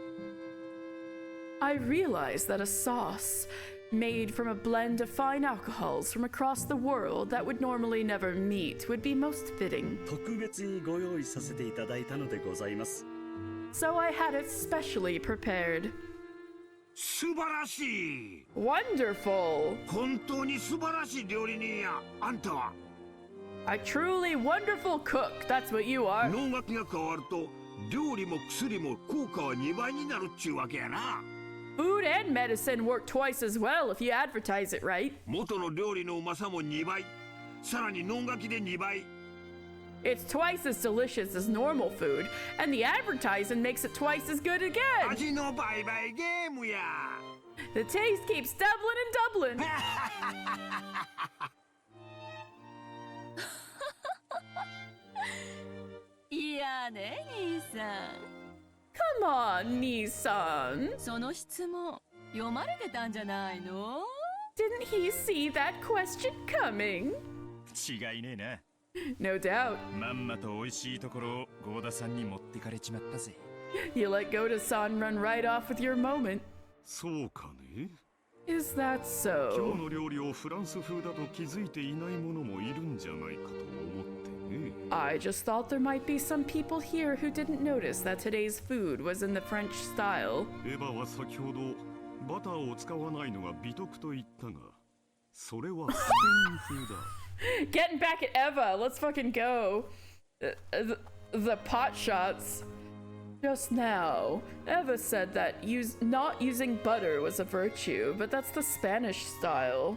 I realize that a sauce made from a blend of fine alcohols from across the world that would normally never meet would be most fitting. 特別にご用意させていただいたのでございます。 So I had it specially prepared. 素晴らしい。 Wonderful! 本当に素晴らしい料理人や。あんたは A truly wonderful cook, that's what you are. 能楽器が変わると料理も薬も効果は2倍になるっちゅうわけやな。 Food and medicine work twice as well if you advertise it right. 元の料理のうまさも2倍、さらに能楽器で2倍。 It's twice as delicious as normal food, and the advertising makes it twice as good again. 味の売買ゲームや。 The taste keeps doubling and doubling. いやね、兄さん。 Come on, Nissan. その質問、読まれてたんじゃないの？ Didn't he see that question coming? 違いねえな。 No doubt. まんまと美味しいところをゴーダさんに持ってかれちまったぜ。 You let Goda-san run right off with your moment. そうかね。 Is that 今日 so? の料理をフランス風だと気づいていない者もいるんじゃないかと思ってね。 I just thought there might be some people here who didn't notice that today's food was in the French style. エヴァは先ほどバターを使わないのが美徳と言ったが、それはスペイン風だ。 Getting back at Eva, let's fucking go. The pot shots. Just now, Eva said that not using butter was a virtue, but that's the Spanish style.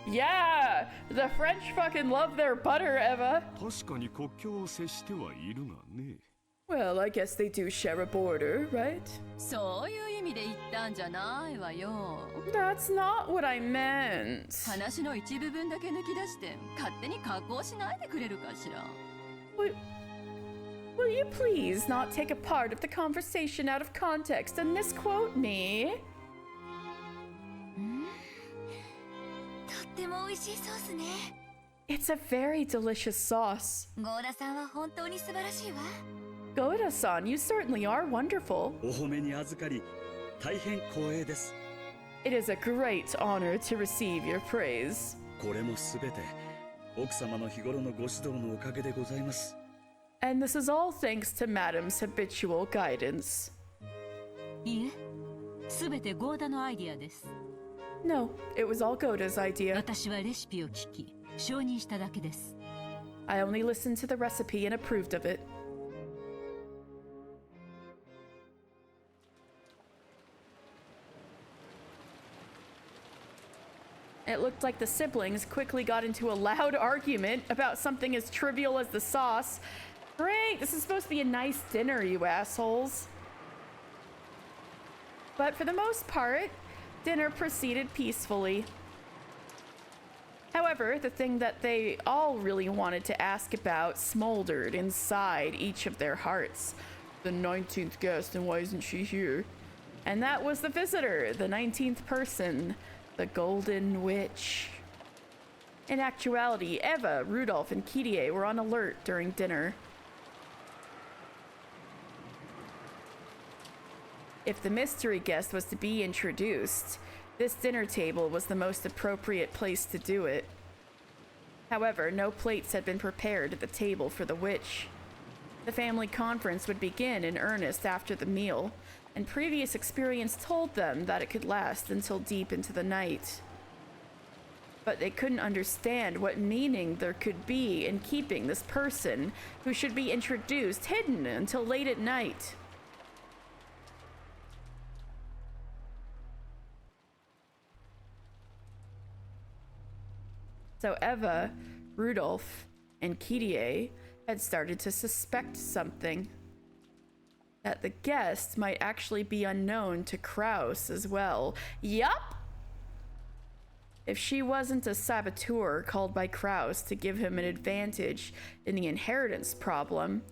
Yeah, the French fucking love their butter, Eva. 確かに国境を接してはいるがね。 Well, I guess they do share a border, right? そういう意味で言ったんじゃないわよ。 That's not what I meant. 話の一部分だけ抜き出して勝手に加工しないでくれるかしら。 Will you please not take a part of the conversation out of context and misquote me? とっても美味しいソースね。 It's a very delicious sauce. ゴーダさんは本当に素晴らしいわ。 Goda-san, you certainly are wonderful. お褒めに預かり大変光栄です。 It is a great honor to receive your praise. これもすべて奥様の日頃のご指導のおかげでございます。 And this is all thanks to Madam's habitual guidance. いえ、すべてゴーダのアイディアです。 No, it was all Goda's idea. 私はレシピを聞き、承認しただけです。 I only listened to the recipe and approved of it. It looked like the siblings quickly got into a loud argument about something as trivial as the sauce. Great, this is supposed to be a nice dinner, you assholes. But for the most part, dinner proceeded peacefully. However, the thing that they all really wanted to ask about smoldered inside each of their hearts. The 19th guest, and why isn't she here? And that was the visitor, the 19th person, the Golden Witch. In actuality, Eva, Rudolph, and Kirie were on alert during dinner. If the mystery guest was to be introduced, this dinner table was the most appropriate place to do it. However, no plates had been prepared at the table for the witch. The family conference would begin in earnest after the meal, and previous experience told them that it could last until deep into the night. But they couldn't understand what meaning there could be in keeping this person who should be introduced hidden until late at night. So Eva, Rudolph, and Kirie had started to suspect something. That the guest might actually be unknown to Kraus as well. Yup! If she wasn't a saboteur called by Kraus to give him an advantage in the inheritance problem,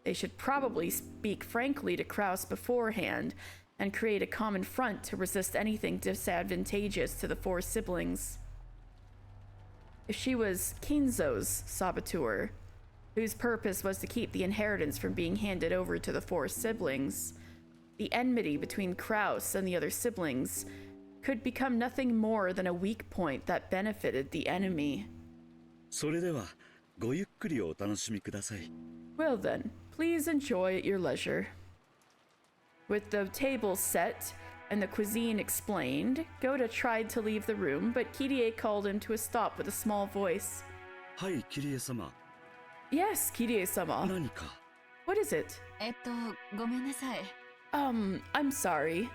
they should probably speak frankly to Kraus beforehand and create a common front to resist anything disadvantageous to the four siblings. If she was Kinzo's saboteur, whose purpose was to keep the inheritance from being handed over to the four siblings, the enmity between Kraus and the other siblings could become nothing more than a weak point that benefited the enemy. それではごゆっくりお楽しみください。Well then, please enjoy at your leisure. With the table set and the cuisine explained, Goda tried to leave the room, but Kirie called him to a stop with a small voice. はい、キリエ様。 Yes, Kirie-sama. 何か。 What is it? ごめんなさい。I'm sorry.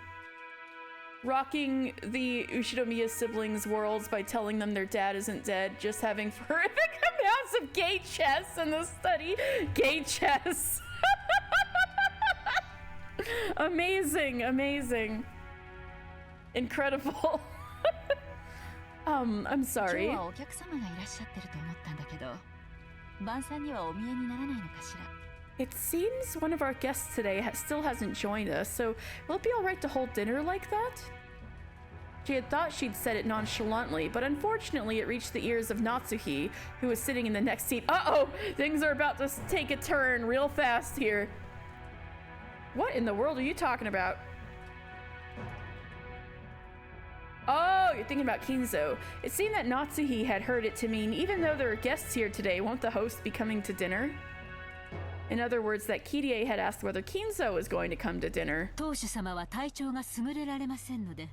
Rocking the Ushinomiya siblings' worlds by telling them their dad isn't dead, just having horrific amounts of gay chess in the study. Gay chess. Amazing, amazing. Incredible. I'm sorry. 今日はお客様がいらっしゃってると思ったんだけど、晩餐にはお見えにならないのかしら。It seems one of our guests today still hasn't joined us, so will it be alright to hold dinner like that? She had thought she'd said it nonchalantly, but unfortunately it reached the ears of Natsuhi, who was sitting in the next seat. Uh-oh! Things are about to take a turn real fast here. What in the world are you talking about? Oh, you're thinking about Kinzo. It seemed that Natsuhi had heard it to mean, even though there are guests here today, won't the host be coming to dinner? In other words, that Kirie had asked whether Kinzo was going to come to dinner. 当主様は体調が優れられませんので、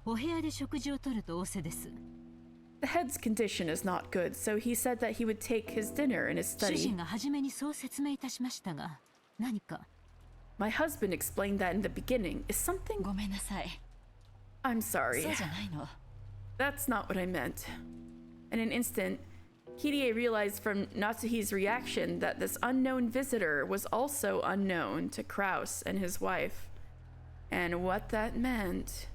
お部屋で食事をとると仰せです。The head's condition is not good, so he said that he would take his dinner in his 主 study. 人が初めにそう説明いたしましたが、何か。My husband explained that in the beginning. Is something... ごめんなさい。 I'm sorry. そうじゃないの。That's not what I meant. In an instant, Kirie realized from Natsuhi's reaction that this unknown visitor was also unknown to Kraus and his wife. And what that meant.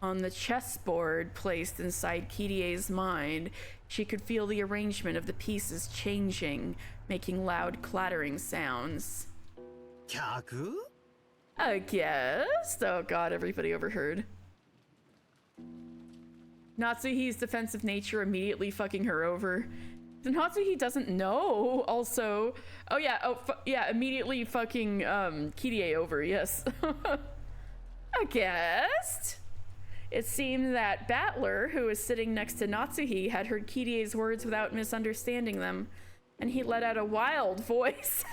On the chessboard placed inside Kirie's mind, she could feel the arrangement of the pieces changing, making loud clattering sounds. 客? A guest? Oh god, everybody overheard. Natsuhi's defensive nature immediately fucking her over. Natsuhi doesn't know also. Oh yeah, yeah, immediately fucking Kirie over, yes. A guest? It seemed that Battler, who was sitting next to Natsuhi, had heard Kirie's words without misunderstanding them, and he let out a wild voice,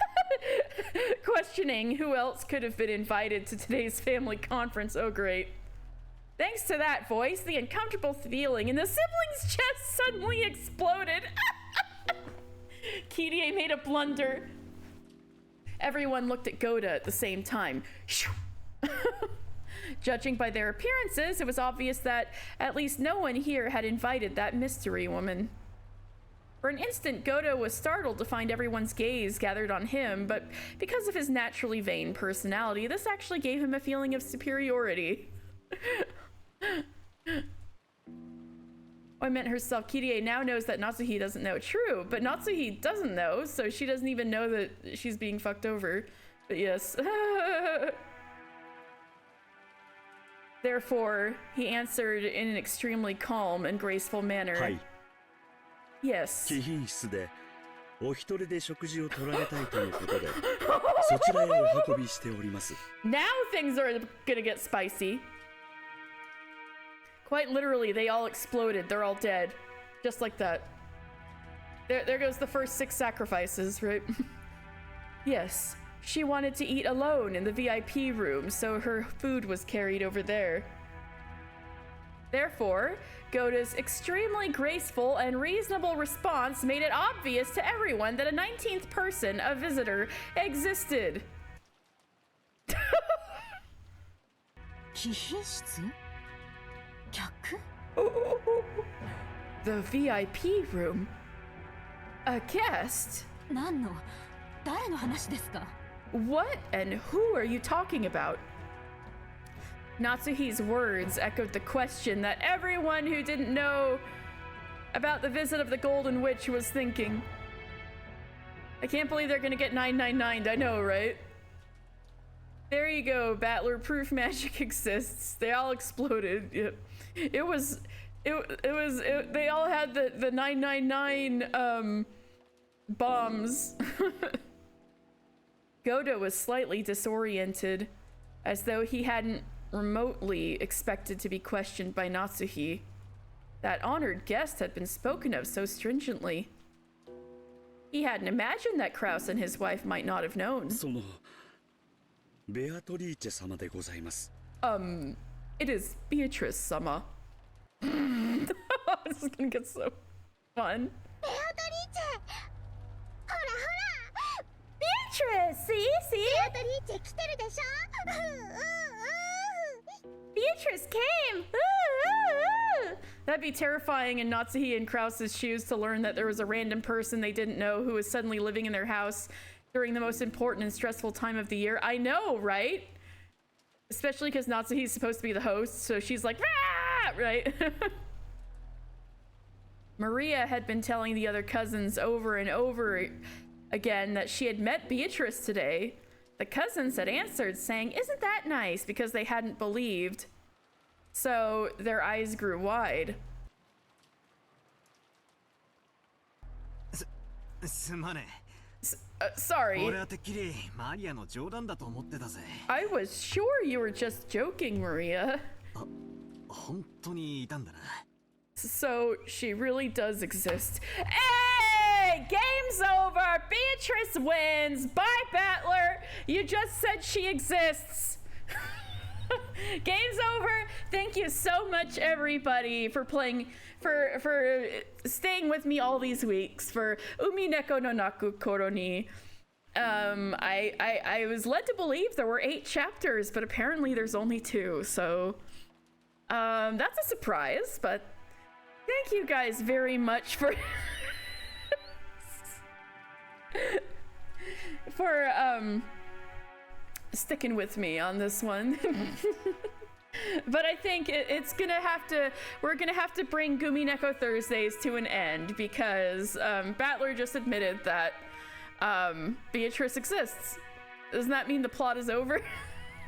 questioning who else could have been invited to today's family conference. Oh great. Thanks to that voice, the uncomfortable feeling in the siblings' chest suddenly exploded. Kirie made a blunder. Everyone looked at Goda at the same time. Judging by their appearances, it was obvious that at least no one here had invited that mystery woman. For an instant, Goda was startled to find everyone's gaze gathered on him, but because of his naturally vain personality, this actually gave him a feeling of superiority. I meant herself. Kirie now knows that Natsuhi doesn't know. True, but Natsuhi doesn't know, so she doesn't even know that she's being fucked over. Yes. Therefore, he answered in an extremely calm and graceful manner. はい。 Yes. 貴賓室でお一人で食事を取られたいということで、そちらへお運びしております。Now things are gonna get spicy. Quite literally, they all exploded. They're all dead. Just like that. There goes the first 6 sacrifices, right? Yes. She wanted to eat alone in the VIP room, so her food was carried over there. Therefore, Goda's extremely graceful and reasonable response made it obvious to everyone that a 19th person, a visitor, existed. 貴賓室？客？ The VIP room? A guest? 何の？誰の話ですか？ What and who are you talking about? Natsuhi's words echoed the question that everyone who didn't know about the visit of the Golden Witch was thinking. I can't believe they're gonna get 999'd, I know, right? There you go, Battler, proof magic exists. They all exploded. Yep. They all had the 999 bombs. Goda was slightly disoriented, as though he hadn't remotely expected to be questioned by Natsuhi. That honored guest had been spoken of so stringently. He hadn't imagined that Krause and his wife might not have known. そのベアトリーチェ様でございます。It is Beatrice sama. This is gonna get so fun. Beatrice, see? Beatrice came! That'd be terrifying in Natsuhi and Krause's shoes to learn that there was a random person they didn't know who was suddenly living in their house during the most important and stressful time of the year. I know, right? Especially because Natsuhi's supposed to be the host, so she's like, ah! Right? Maria had been telling the other cousins over and over again that she had met Beatrice today. The cousins had answered saying, "Isn't that nice?" because they hadn't believed. So their eyes grew wide. すまねえ。 Sorry. 俺はてっきりマリアの冗談だと思ってたぜ。 I was sure you were just joking, Maria. 本当にいたんだな。 So she really does exist. Hey! Game's over! Beatrice wins! Bye, Battler! You just said she exists! Game's over! Thank you so much, everybody, for playing, for staying with me all these weeks, for Umineko no Naku Koro ni. I was led to believe there were 8 chapters, but apparently there's only 2, so that's a surprise, but thank you guys very much for sticking with me on this one. But I think we're gonna have to bring Umineko Thursdays to an end because Battler just admitted that Beatrice exists. Doesn't that mean the plot is over?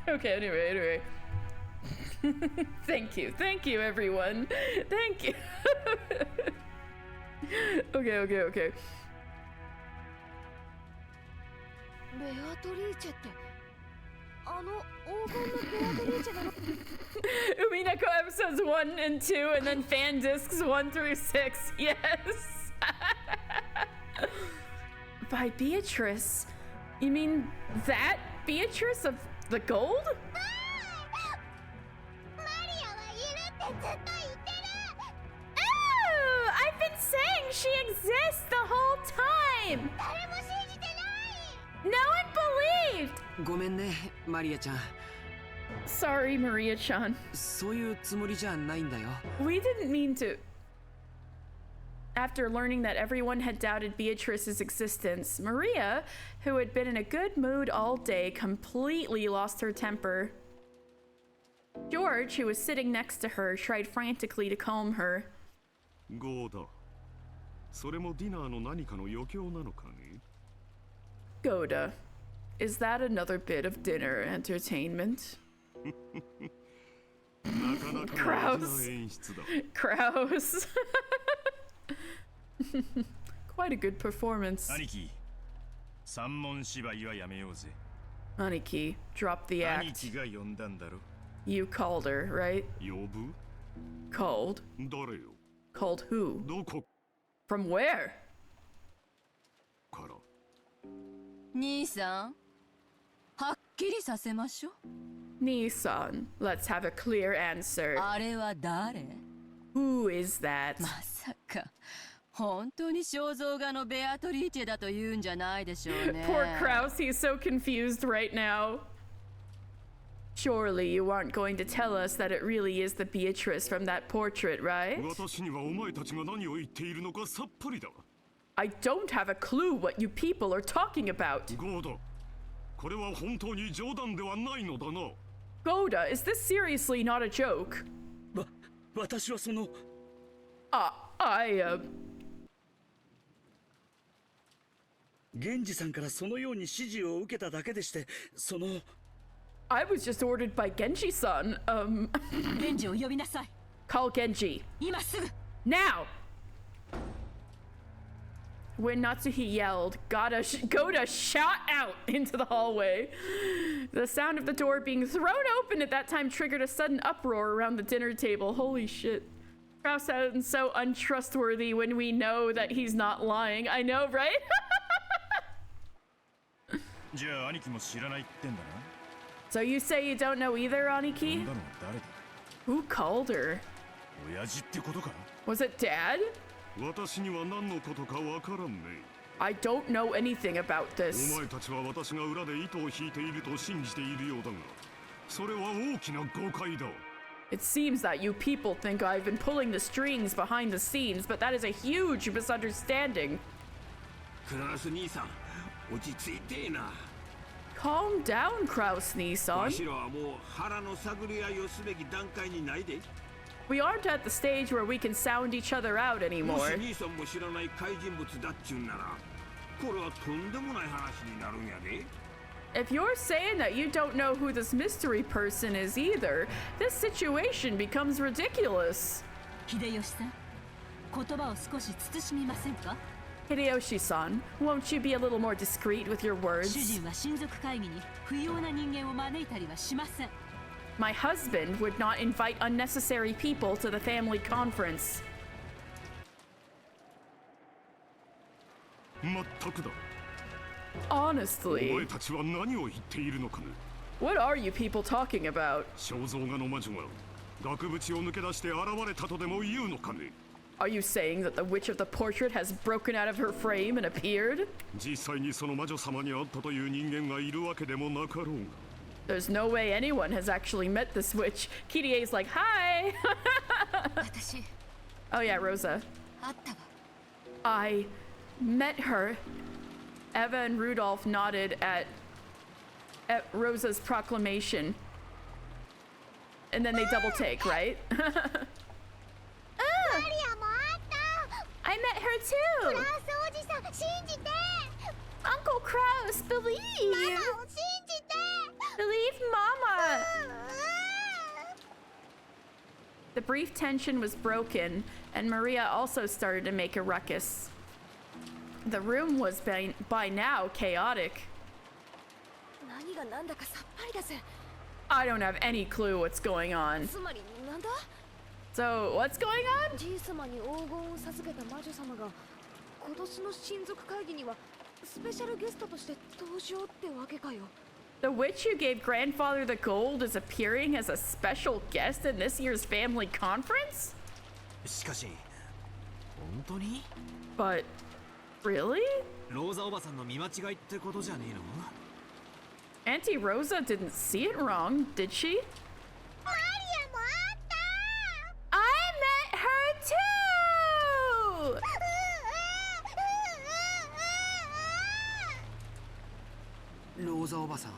Okay, anyway. Thank you everyone. Thank you. Okay. ベアトリーチェってあの黄金のベアトリーチェなの？ Umineko episodes 1 and 2 and then fan discs 1 through 6. Yes. By Beatrice? You mean that Beatrice of the gold? Oh, I've been saying she exists the whole time. No one believed. ごめんね、マリアちゃん。 Sorry, Maria-chan. そういうつもりじゃないんだよ。 We didn't mean to. After learning that everyone had doubted Beatrice's existence, Maria, who had been in a good mood all day, completely lost her temper. George, who was sitting next to her, tried frantically to calm her. ゴーダ、それもディナーの何かの余興なのかね？ Goda, is that another bit of dinner entertainment? Kraus. Kraus. Quite a good performance. 兄貴、三文芝居はやめようぜ。Aniki, drop the 兄 act. 貴が呼んだんだろ。You called her, right? 呼ぶ？ Called? 誰よ？ Called who? どこ From where? から？兄さん、はっきりさせましょう。 Nissan, let's have a clear answer. あれは誰？ Who is that? まさか本当に肖像画のベアトリーチェだと言うんじゃないでしょうね。Poor Kraus, he's so confused right now. Surely you aren't going to tell us that it really is the Beatrice from that portrait, right? 私にはお前たちが何を言っているのかさっぱりだ。 I don't have a clue what you people are talking about. ゴーダ、これは本当に冗談ではないのだな。 Goda, is this seriously not a joke? 私はその I 源氏さんからそのように指示を受けただけでして、その I was just ordered by Genji-san. 源氏を呼びなさい。 Call Genji. 今すぐ。 Now! When Natsuhi yelled, Goda shot out into the hallway. The sound of the door being thrown open at that time triggered a sudden uproar around the dinner table. Holy shit. Kraus sounds so untrustworthy when we know that he's not lying. I know, right? じゃあ兄貴も知らないってんだな。 So you say you don't know either, 呼 Aniki? んだのは誰だ？ Who called her? 親父ってことか？ Was it Dad? 私には何のことかわからんね。 I don't know anything about お this. 前たちは私が裏で糸を引いていると信じているようだが、それは大きな誤解だ。 It seems that you people think I've been pulling the strings behind the scenes, but that is a huge misunderstanding. クラス兄さん、落ち着いてえな。 Calm down, Kraus わ Nissan. しらはもう腹の探り合いをすべき段階にないで。 We aren't at the stage where we can sound each other out も anymore. し兄さんも知らない怪人物だっちゅうんなら、これはとんでもない話になるんやで。 If you're saying that you don't know who this mystery person is either, this situation becomes ridiculous. 秀吉さん、言葉を少し慎みませんか？ Hideyoshi-san, won't you be a little more discreet with your 主 words? 人は親族会議に不要な人間を招いたりはしません。 My husband would not invite unnecessary people to the family conference. まったくだ。 Honestly, お前たちは何を言っているのかね。 what are you people talking about? 肖像画の魔女が額縁を抜け出して現れたとでも言うのかね。 Are you saying that the witch of the portrait has broken out of her frame and appeared? 実際にその魔女様に会ったという人間がいるわけでもなかろうが。 There's no way anyone has actually met this witch. Kirie's like, hi! 私、 Oh yeah, Rosa. あったわ。 I met her. Eva and Rudolph nodded at Rosa's proclamation. And then they double take, right? I met her too! Uncle Kraus, believe! Believe Mama! The brief tension was broken, and Maria also started to make a ruckus. The room was by now chaotic. 何が何だかさっぱりだぜ。 I don't have any clue what's going on. つまりなんだ？ So, what's going on? じい様に黄金を授けた魔女様が今年の親族会議にはスペシャルゲストとして登場ってわけかよ。 The witch who gave grandfather the gold is appearing as a special guest in this year's family conference? しかし、本当に？ But, really? ローザおばさんの見間違いってことじゃねえの？ Auntie Rosa didn't see it wrong, did she? I met her too! Rosa おばさん、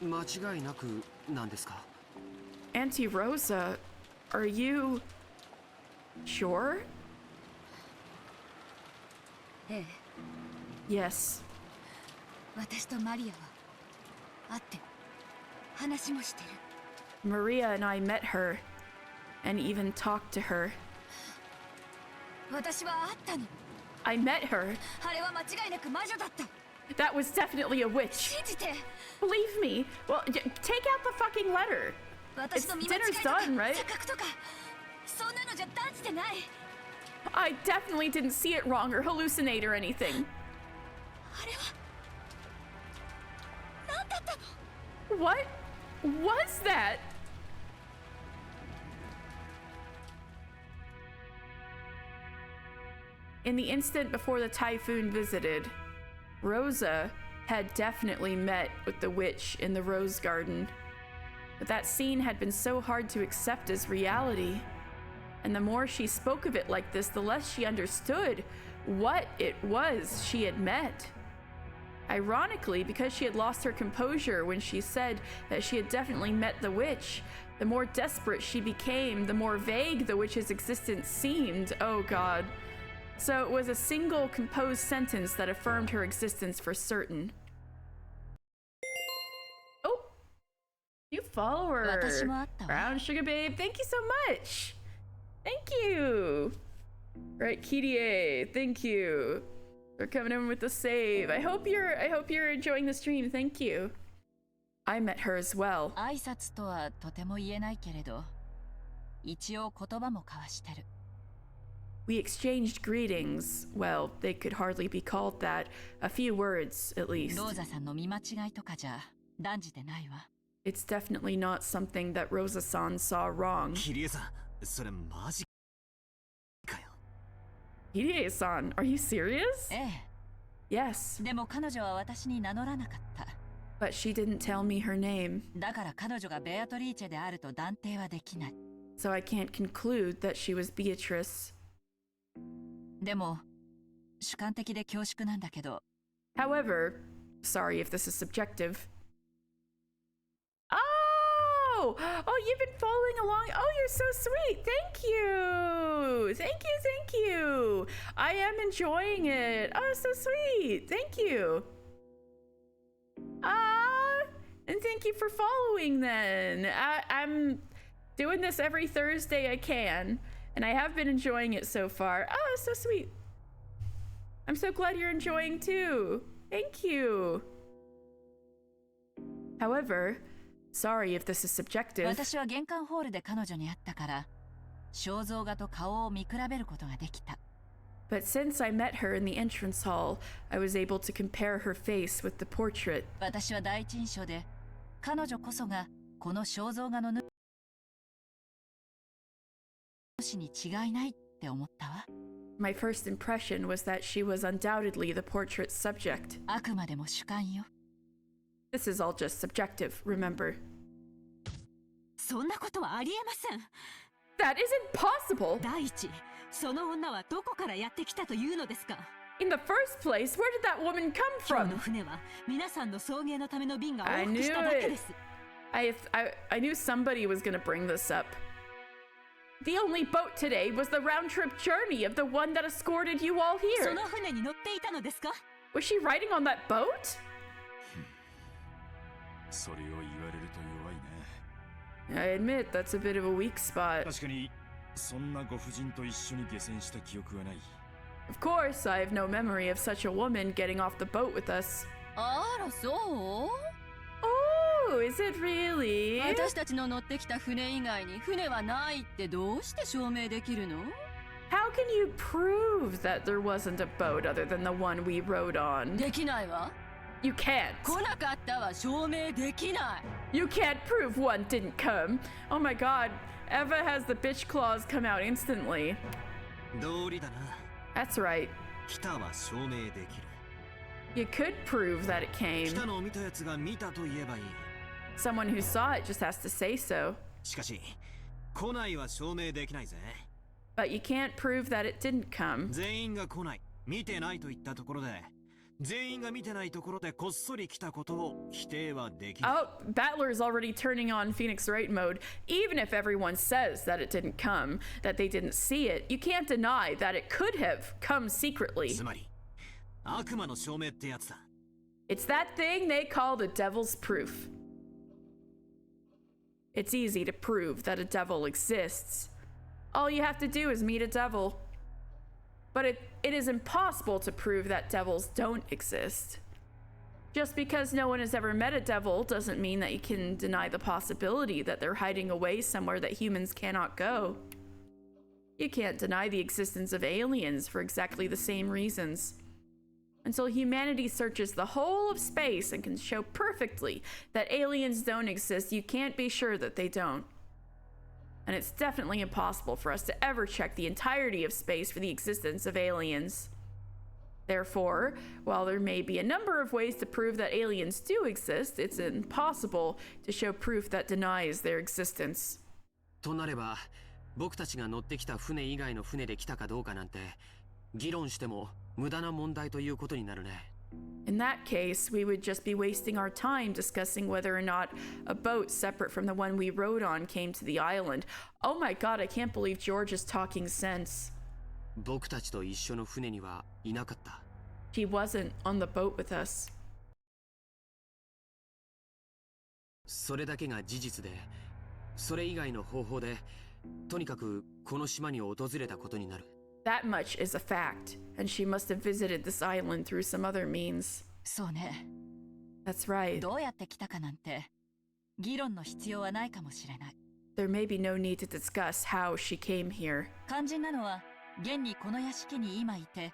間違いなくなんですか？ Auntie Rosa, are you sure? ええ、 Yes. 私とマリアは会って話もしてる。 Maria and I met her and even talked to her. 私は会ったの。 I met her. あれは間違いなく魔女だった。 That was definitely a witch. 信じて。 Believe me. Well, take out the fucking letter. 私の見間違いとか錯覚とかそんなのじゃ断じてない。 I definitely didn't see it wrong or hallucinate or anything. あれは何だったの？ What was that? In the instant before the typhoon visited, Rosa had definitely met with the witch in the rose garden. But that scene had been so hard to accept as reality. And the more she spoke of it like this, the less she understood what it was she had met. Ironically, because she had lost her composure when she said that she had definitely met the witch, the more desperate she became, the more vague the witch's existence seemed. Oh God. So it was a single composed sentence that affirmed her existence for certain. Oh, you follower. Brown Sugar Babe, thank you so much. Thank you. Right, Kirie, thank you for coming in with the save. I hope you're enjoying the stream. Thank you. I met her as well. 挨拶とはとても言えないけれど、一応言葉も交わしてる。 We exchanged greetings. Well, they could hardly be called that. A few words, at least. ローザさんの見間違いとかじゃ断じてないわ。 It's definitely not something that Rosa-san saw wrong. キリエさん、それマジかよ。 Kirie-san, are you serious? ええ。 Yes. でも彼女は私に名乗らなかった。 But she didn't tell me her name. だから彼女がベアトリーチェであると断定はできない。 So I can't conclude that she was Beatrice. でも主観的で恐縮なんだけど。 However, sorry if this is subjective. Oh, you've been following along. Oh, you're so sweet. Thank you. Thank you. I am enjoying it. Oh, so sweet. Thank you. And thank you for following then. I'm doing this every Thursday I can, and I have been enjoying it so far. Oh, so sweet. I'm so glad you're enjoying too. Thank you. However, sorry if this is subjective. 私は玄関ホールで彼女に会ったから、肖像画と顔を見比べることができた。 But since I met her in the entrance hall, I was able to compare her face with the portrait. 私は第一印象で、彼女こそがこの肖像画の主に違いないって思ったわ。 My first impression was that she was undoubtedly the portrait's subject. あくまでも主観よ。 This is all just subjective, remember. そんなことはありえません。 That isn't possible! 第一、その女はどこからやってきたというのですか？ In the first place, where did that woman come 今日 from? の船は皆さんの送迎のための便が I 往 knew 復しただけで it. す。I knew somebody was gonna bring this up. The only boat today was the round-trip journey of the one that escorted you all そ here. の船に乗っていたのですか？ Was she riding on that boat? それを言われると弱いね。 I admit that's a bit of a weak spot. 確かにそんなご婦人と一緒に下船した記憶はない。 Of course, I have no memory of such a woman getting off the boat with us. あら、そう？ Oh, is it really? 私たちの乗ってきた船以外に船はないってどうして証明できるの？ How can you prove that there wasn't a boat other than the one we rode on? できないわ。 You can't. 来なかったは証明できない。 You can't prove one didn't come. Oh my god, Eva has the bitch claws come out instantly. 道理だな。 That's right. 来たは証明できる。 You could prove that it 来 came. たのを見たやつが見たと言えばいい。 Someone who saw it just has to say so. しかし、来ないは証明できないぜ。 But you can't prove that it didn't come. 全員が来ない、見てないと言ったところで、全員が見てないところでこっそり来たことを否定はできない。 Oh, Battler's already turning on Phoenix Wright mode. Even if everyone says that it didn't come, that they didn't see it, you can't deny that it could have come secretly. つまり、悪魔の証明ってやつだ。It's that thing they call the devil's proof. It's easy to prove that a devil exists. All you have to do is meet a devil. But it is impossible to prove that devils don't exist. Just because no one has ever met a devil doesn't mean that you can deny the possibility that they're hiding away somewhere that humans cannot go. You can't deny the existence of aliens for exactly the same reasons. Until humanity searches the whole of space and can show perfectly that aliens don't exist, you can't be sure that they don't. And it's definitely impossible for us to ever check the entirety of space for the existence of aliens. Therefore, while there may be a number of ways to prove that aliens do exist, it's impossible to show proof that denies their existence. となれば、僕たちが乗ってきた船以外の船で来たかどうかなんて、議論しても無駄な問題ということになるね。In that case, we would just be wasting our time discussing whether or not a boat separate from the one we rode on came to the island. Oh my god, I can't believe George is talking sense. 僕たちと一緒の船にはいなかった。She wasn't on the boat with us. それだけが事実で、それ以外の方法で、とにかくこの島に訪れたことになる。That much is a fact, and she must have visited this island through some other means. そうね。That's right. どうやって来たかなんて議論の必要はないかもしれない。There may be no need to discuss how she came here. 肝心なのは、現にこの屋敷に今いて、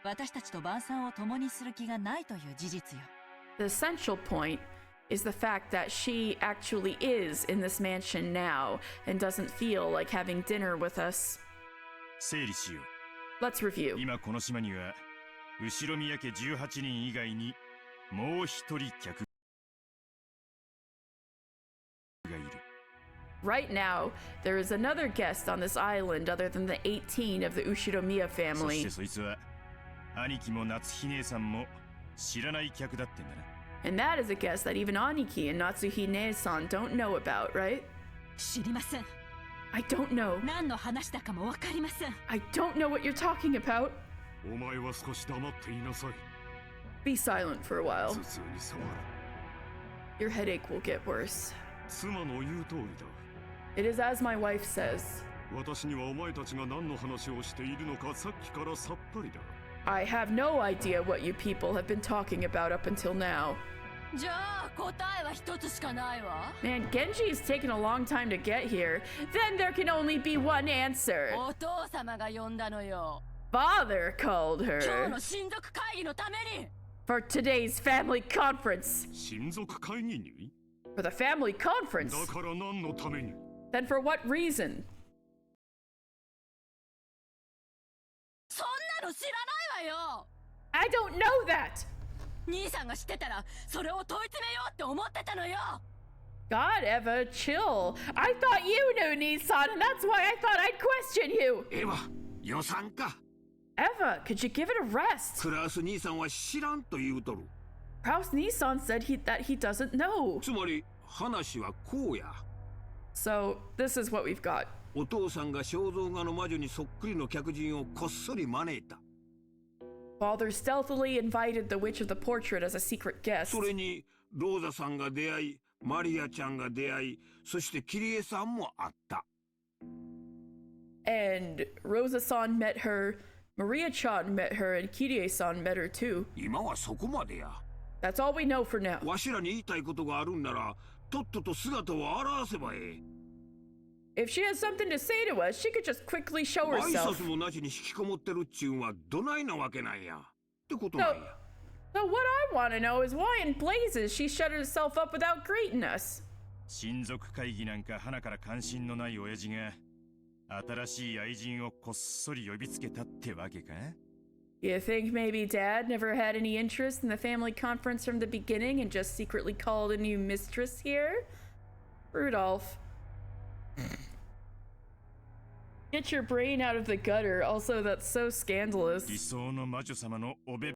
私たちと晩餐を共にする気がないという事実よ。The essential point is the fact that she actually is in this mansion now and doesn't feel like having dinner with us. 整理しよう。Let's review. 今この島には後ろ宮家18人以外にもう一人客がいる。Right now, there is another guest on this island other than the 18 of the Ushiromiya そ family. してそいつは兄貴も夏日姉さんも知らない客だってんだな。And that is a guest that even Aniki and Natsuhine-san don't know about, right? 知りません。I don't know. 何の話だかもわかりません。I don't know what you're talking about. お前は少し黙っていなさい。Be silent for a while. 頭痛に触る。 Your headache will get worse. 妻の言う通りだ。It is as my wife says. 私にはお前たちが何の話をしているのかさっきからさっぱりだ。I have no idea what you people have been talking about up until now. じゃあ答えは一つしかないわ。 Man, Genji is taking a long time to get here. Then there can only be one answer. お父様が呼んだのよ。 Father called 今日 her の親族会議のために。 for today's family conference. 親族会議に For the family conference? だから何のために Then for what reason? そんなの知らないわよ。 I don't know that. 兄さんが知ってたらそれを問い詰めようって思ってたのよ。 God, Eva, chill. I thought you knew Nissan, and that's why I thought I'd question you. エヴァ、予算か。 Eva, could you give it a rest? クラウス兄さんは知らんと言うとる。 Kraus Nissan said that he doesn't know. つまり話はこうや。 So, this is what we've got. お父さんが肖像画の魔女にそっくりの客人をこっそり招いた。 Father stealthily invited the witch of the portrait as a secret guest. それにローザさんが出会い、マリアちゃんが出会い、そしてキリエさんもあった。 And Rosa-san met her, Maria-chan met her, and Kirie-san met her too. 今はそこまでや。 That's all we know for now. わしらに言いたいことがあるんなら、とっとと姿を現せばええ。 If she has something to say to us, she could just quickly show 挨 herself. 拶もなしに引きこもってるっちゅうんはどないなわけなんや。ってことなんや。 So what I want to know is why in blazes she shut herself up without greeting us. 親族会議なんか花から関心のない親父が新しい愛人をこっそり呼びつけたってわけか You think maybe Dad never had any interest in the family conference from the beginning and just secretly called a new mistress here? Rudolph. Get your brain out of the gutter. Also, that's so scandalous. 理想の魔女様のおべ You're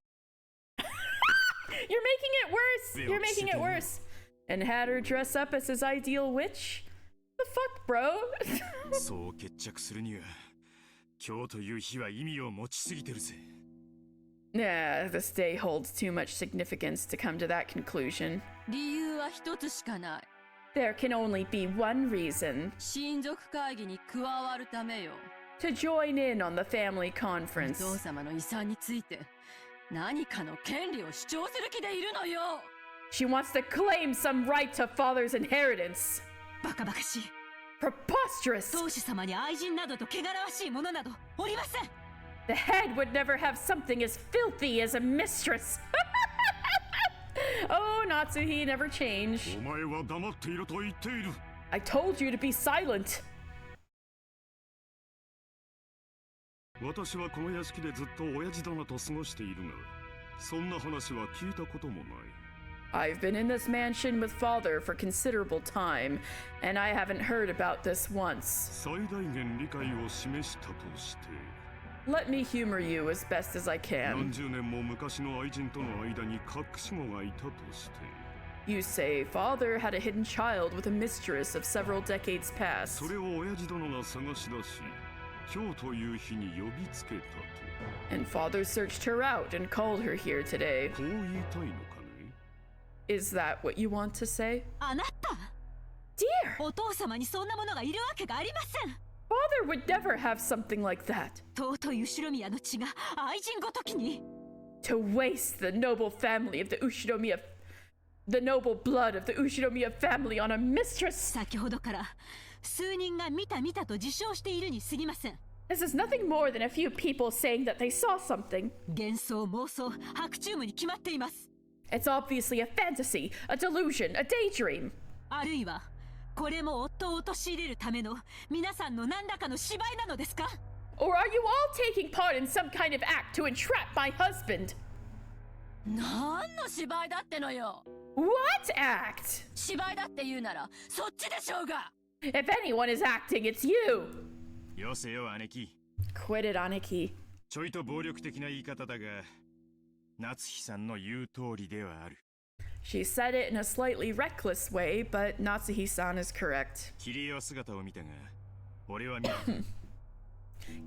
making it worse! You're making it worse! And had her dress up as his ideal witch? The fuck, bro? そう決着するには今日という日は意味を持ちすぎてるぜ Nah, this day holds too much significance to come to that conclusion. 理由は一つしかない。 There can only be one reason. 親族会議に加わるためよ。 To join in on the family お conference. 父様の遺産について何かの権利を主張する気でいるのよ。 She wants to claim some right to father's inheritance. バカバカしい。 Preposterous! 当主様に愛人などと汚らわしいものなどおりません。 The head would never have something as filthy as a mistress. Oh, Natsuhi never change. お前は黙っていろと言っている。 I told you to be silent. 私はこの屋敷でずっと親父殿と過ごしているが、そんな話は聞いたこともない。 I've been in this mansion with father for considerable time, and I haven't heard about this once. 最大限理解を示したとして、 Let me humor you as best as I 何 can. 十年も昔の愛人との間に隠し子がいたとして、 You say father had a hidden child with a mistress of several decades past. それを親父殿が探し出し、今日という日に呼びつけたと。 And father searched her out and called her here today. こう言いたいのかね？ Is that what you want to say? あなた Dear! お父様にそんなものがいるわけがありません。 Father would never have something like that. 尊い後宮の血が愛人ごときに。 To waste the noble family of the noble blood of the Ushinomiya family on a mistress. 先ほどから数人が見たと自称しているに過ぎません。 This is nothing more than a few people saying that they saw something. 幻想妄想白チュームに決まっています。 It's obviously a fantasy, a delusion, a daydream. あるいはこれも夫を陥れるための皆さんの何らかの芝居なのですか？ Or are you all taking part in some kind of act to entrap my husband? 何の芝居だってのよ。 What act? 芝居だって言うならそっちでしょうが。 If anyone is acting, it's you. よせよ姉貴。 Quit it, Aniki. ちょいと暴力的な言い方だが、夏日さんの言う通りではある。 She said it in a slightly reckless way, but Natsuhi-san is correct. キリエは姿を見たが、俺は見た。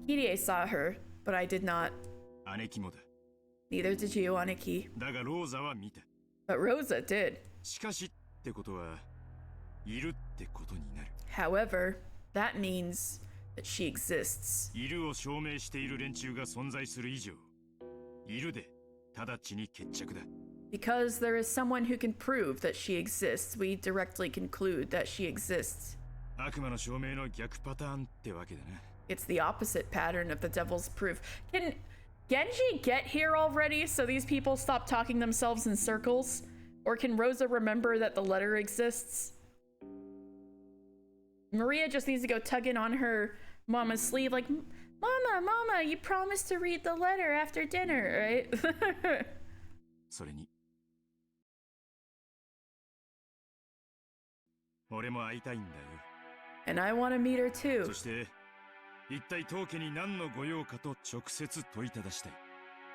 Kirie saw her, but I did not. 姉貴もだ。 Neither did you, Aniki. だがローザは見た。 But Rosa did. しかしってことは、いるってことになる。 However, that means that she exists. いるを証明している連中が存在する以上、いるで直ちに決着だ。 Because there is someone who can prove that she exists, we directly conclude that she exists. 悪魔の証明の逆パターンってわけだな。 It's the opposite pattern of the devil's proof. Can Genji get here already so these people stop talking themselves in circles? Or can Rosa remember that the letter exists? Maria just needs to go tugging on her mama's sleeve like, Mama, you promised to read the letter after dinner, right? それに、俺も会いたいんだよ。 And I want to meet her too. そして、一体当家に何の御用かと直接問いただしたい。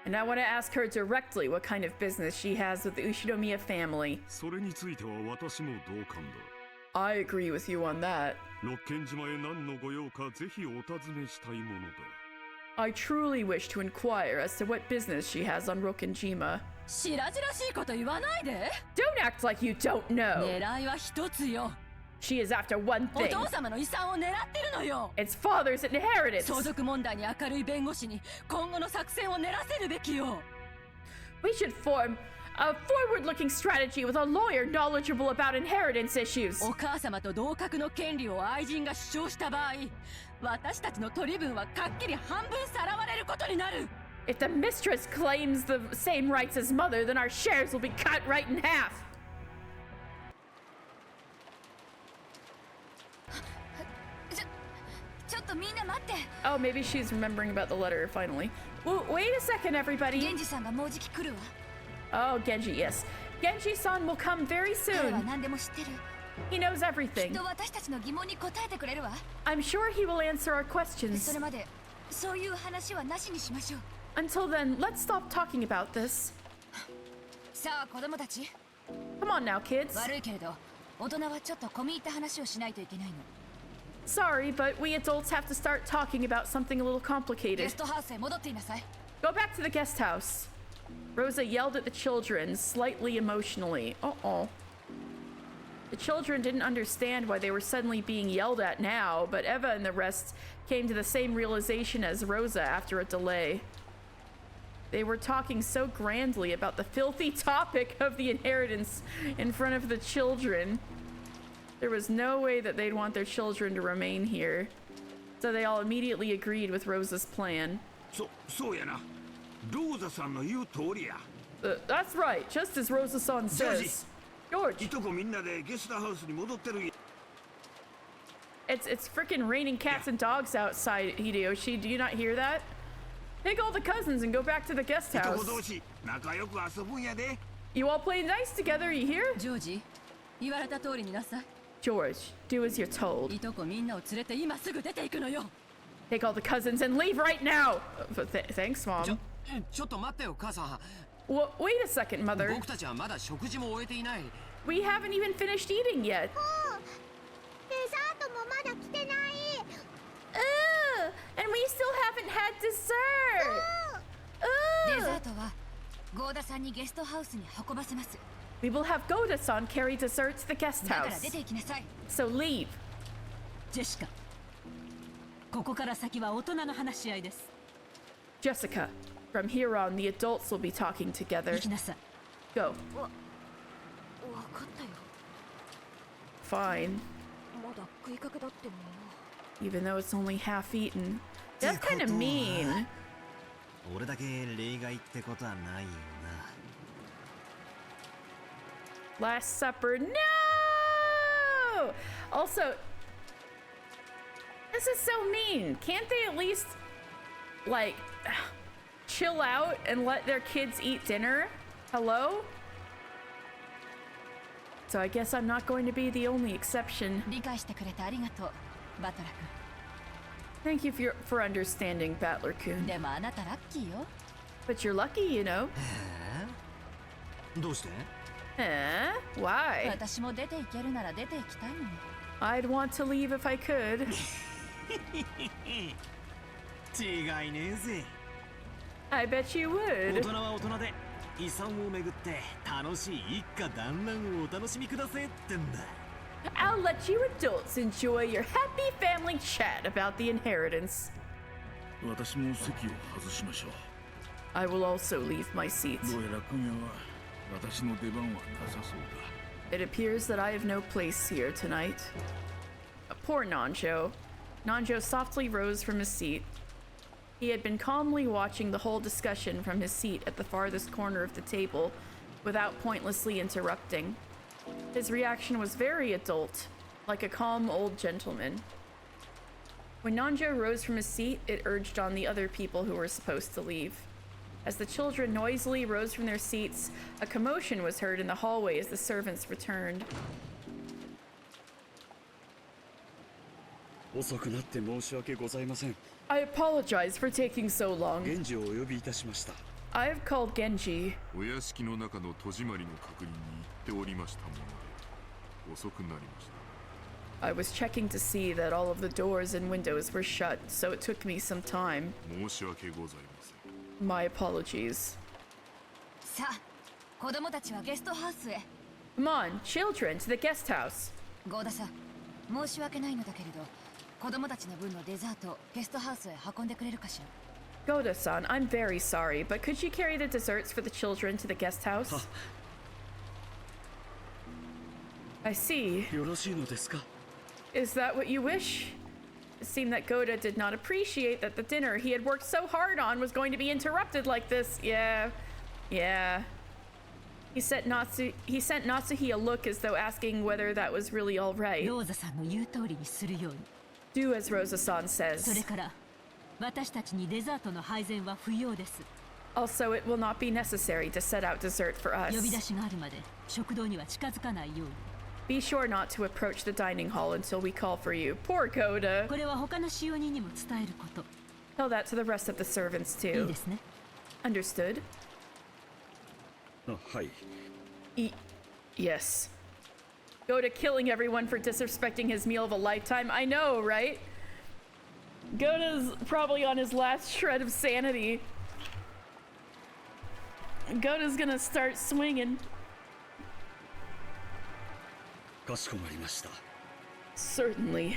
And I want to ask her directly what kind of business she has with the Ushinomiya family. それについては私も同感だ。 I agree with you on that. 六軒島へ何の御用かぜひお尋ねしたいものだ。 I truly wish to inquire as to what business she has on Rokkenjima. 白々しいこと言わないで。 Don't act like you don't know. 狙いは一つよ。 She is after one お thing. 父様の遺産を狙ってるのよ。 It's father's inheritance. 相続問題に明るい弁護士に今後の作戦を練らせるべきよ。 We should form a forward-looking strategy with a lawyer knowledgeable about inheritance issues. お母様と同格の権利を愛人が主張した場合、私たちの取り分はかっきり半分さらわれることになる。 If the mistress claims the same rights as mother, then our shares will be cut right in half. ちょっとみんな待って。 Oh, maybe she's remembering about the letter finally. Well, wait a second, everybody. 源氏さんがもうじき来るわ。 Oh, Genji, yes. Genji-san will come very 彼は soon. 何でも知ってる。 He knows きっ everything. と私たちの疑問に答えてくれるわ。 I'm sure he will answer our そ questions. れまでそういう話はなしにしましょう。 Until then, let's stop talking about this. さあ子供たち。 Come on now, kids. 悪いけれど、大人はちょっと込み入った話をしないといけないの。 Sorry, but we adults have to start talking about something a little ゲ complicated. ストハウスへ戻っていなさい。 Go back to the guest house. Rosa yelled at the children, slightly emotionally. Uh-oh. The children didn't understand why they were suddenly being yelled at now, but Eva and the rest came to the same realization as Rosa after a delay. They were talking so grandly about the filthy topic of the inheritance in front of the children. There was no way that they'd want their children to remain here. So they all immediately agreed with Rosa's plan. That's right, just as Rosa-san says. George! It's freaking raining cats and dogs outside, Hideyoshi. Do you not hear that? Take all the cousins and go back to the guest house. You all play nice together, you hear? George, do as you're told. Take all the cousins and leave right now! Thanks, Mom. Wait a second, Mother. We haven't even finished eating yet. And we still haven't had dessert. We will have Goda-san carry dessert to the guest house. So leave. Jessica, from here on, the adults will be talking together. Go. Fine. Even though it's only half eaten. That's kind of mean. Last Supper. No! Also, this is so mean. Can't they at least, like, chill out and let their kids eat dinner? Hello? So I guess I'm not going to be the only exception. Thank you for understanding, Battler-kun. But you're lucky, you know. Why? I'd want to leave if I could. I bet you would. I'll let you adults enjoy your happy family chat about the inheritance. I will also leave my seat. It appears that I have no place here tonight. Poor Nanjo. Nanjo softly rose from his seat. He had been calmly watching the whole discussion from his seat at the farthest corner of the table, without pointlessly interrupting. His reaction was very adult, like a calm old gentleman. When Nanjo rose from his seat, it urged on the other people who were supposed to leave. As the children noisily rose from their seats, a commotion was heard in the hallway as the servants returned. I apologize for taking so long. I have called Genji. I was checking to see that all of the doors and windows were shut, so it took me some time. My apologies. Come on, children, to the guest house. Goda-san, I'm very sorry, but could you carry the desserts for the children to the guest house? I see. Is that what you wish? It seemed that Goda did not appreciate that the dinner he had worked so hard on was going to be interrupted like this. Yeah. He sent Natsuhi a look as though asking whether that was really all right. Do as Rosa-san says. Also, it will not be necessary to set out dessert for us. Be sure not to approach the dining hall until we call for you. Poor Goda. Tell that to the rest of the servants too. Understood? Yes. Goda killing everyone for disrespecting his meal of a lifetime. I know, right? Goda's probably on his last shred of sanity. Goda's gonna start swinging. かしこまりました。 Certainly.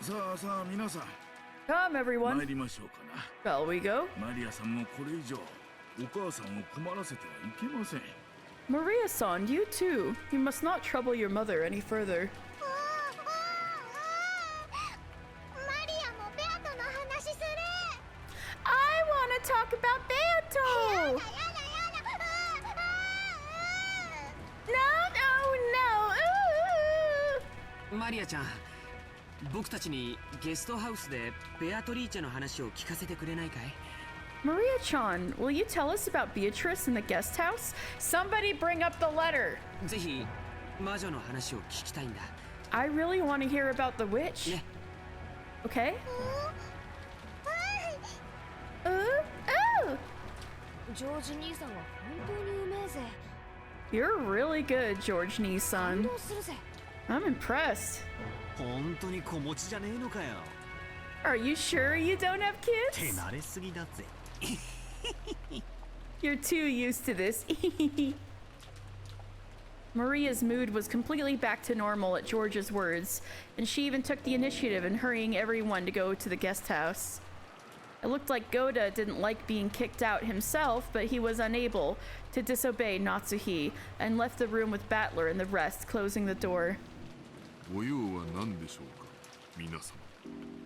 さあさあ皆さん、 Come, everyone. 参りましょうかな。 Shall we go? マリアさんもこれ以上お母さんを困らせてはいけません。 Maria-san, you too. You must not trouble your mother any further. マリアもベアトの話する。 I want to talk about Beato! やだ。 No, マリアちゃん、僕たちにゲストハウスでベアトリーチェの話を聞かせてくれないかい？ Maria-chan, will you tell us about Beatrice in the guest house? Somebody bring up the letter. ぜひ魔女の話を聞きたいんだ。 I really want to hear about the witch. ね。 Okay? Oh! ジョージ兄さんは本当にうめえぜ。 You're really good, George Nissan. 感動するぜ。 I'm impressed. 本当に子持ちじゃねえのかよ。 Are you sure you don't have 手 kids? 慣れすぎだぜ。 You're too used to this. Maria's mood was completely back to normal at George's words, and she even took the initiative in hurrying everyone to go to the guest house. It looked like Goda didn't like being kicked out himself, but he was unable to disobey Natsuhi and left the room with Battler and the rest, closing the door. ご用は何でしょうか、皆様。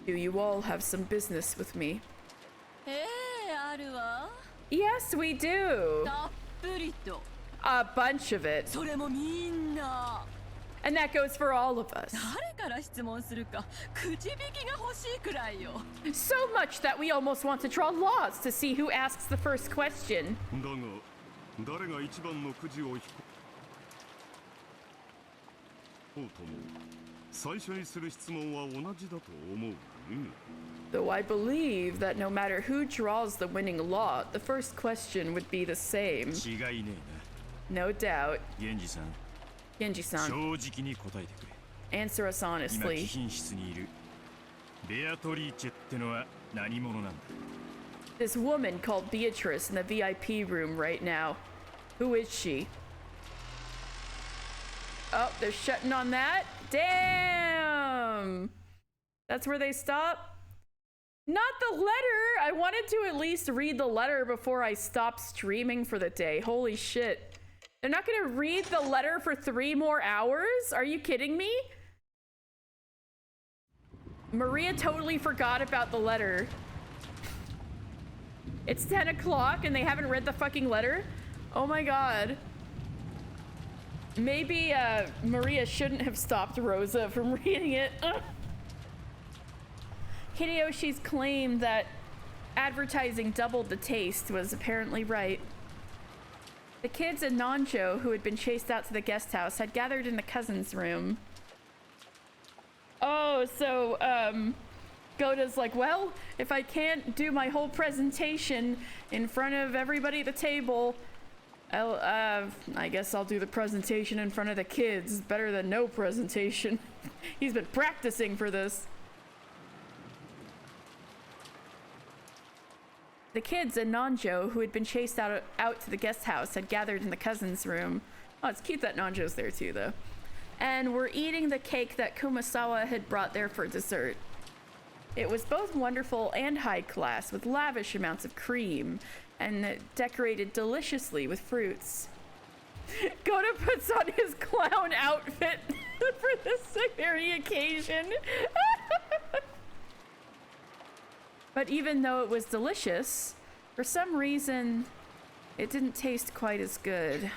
Do you all have some business with me? あるわ。 Yes, we do. たっぷりと。 A bunch of it. それもみんな。 And that goes for all of us. 誰から質問するかくじ引きが欲しいくらいよ。 So much that we almost want to draw laws to see who asks the first question. だが、誰が一番のくじを引こうとも、最初にする質問は同じだと思うね。 Though I believe that no matter who draws the winning lot, the first question would be the same. 違いね No doubt. えな。源氏さん、 Genji-san, 正直に答えてくれ。 answer us 今貴 honestly. 賓室にいるベアトリーチェってのは何者なんだ？ This woman called Beatrice in the VIP room right now. Who is she? Oh, they're shutting on that? Damn! That's where they stop? Not the letter! I wanted to at least read the letter before I stopped streaming for the day. Holy shit. They're not gonna read the letter for 3 more hours? Are you kidding me? Maria totally forgot about the letter. It's 10 o'clock and they haven't read the fucking letter? Oh my god. Maybe Maria shouldn't have stopped Rosa from reading it. Ugh. Hideyoshi's claim that advertising doubled the taste was apparently right. The kids and Nanjo, who had been chased out to the guest house, had gathered in the cousin's room. Oh, so, Goda's like, well, if I can't do my whole presentation in front of everybody at the table, I guess I'll do the presentation in front of the kids. Better than no presentation. He's been practicing for this. The kids and Nanjo, who had been chased out to the guest house, had gathered in the cousin's room. Oh, it's cute that Nanjo's there too, though. And were eating the cake that Kumasawa had brought there for dessert. It was both wonderful and high class, with lavish amounts of cream, and decorated deliciously with fruits. Goda puts on his clown outfit for this very occasion. But even though it was delicious, for some reason, it didn't taste quite as good.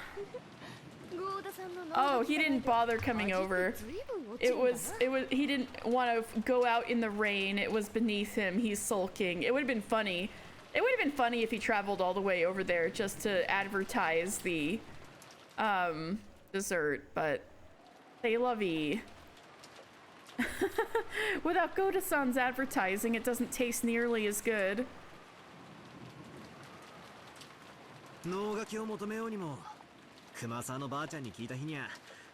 Oh, he didn't bother coming over. He didn't want to go out in the rain. It was beneath him. He's sulking. It would have been funny. It would have been funny if he traveled all the way over there just to advertise the dessert, but c'est la vie. Without Goda-san's advertising, it doesn't taste nearly as good. 能書きを求めようにも熊沢のばあちゃんに聞いた日にゃ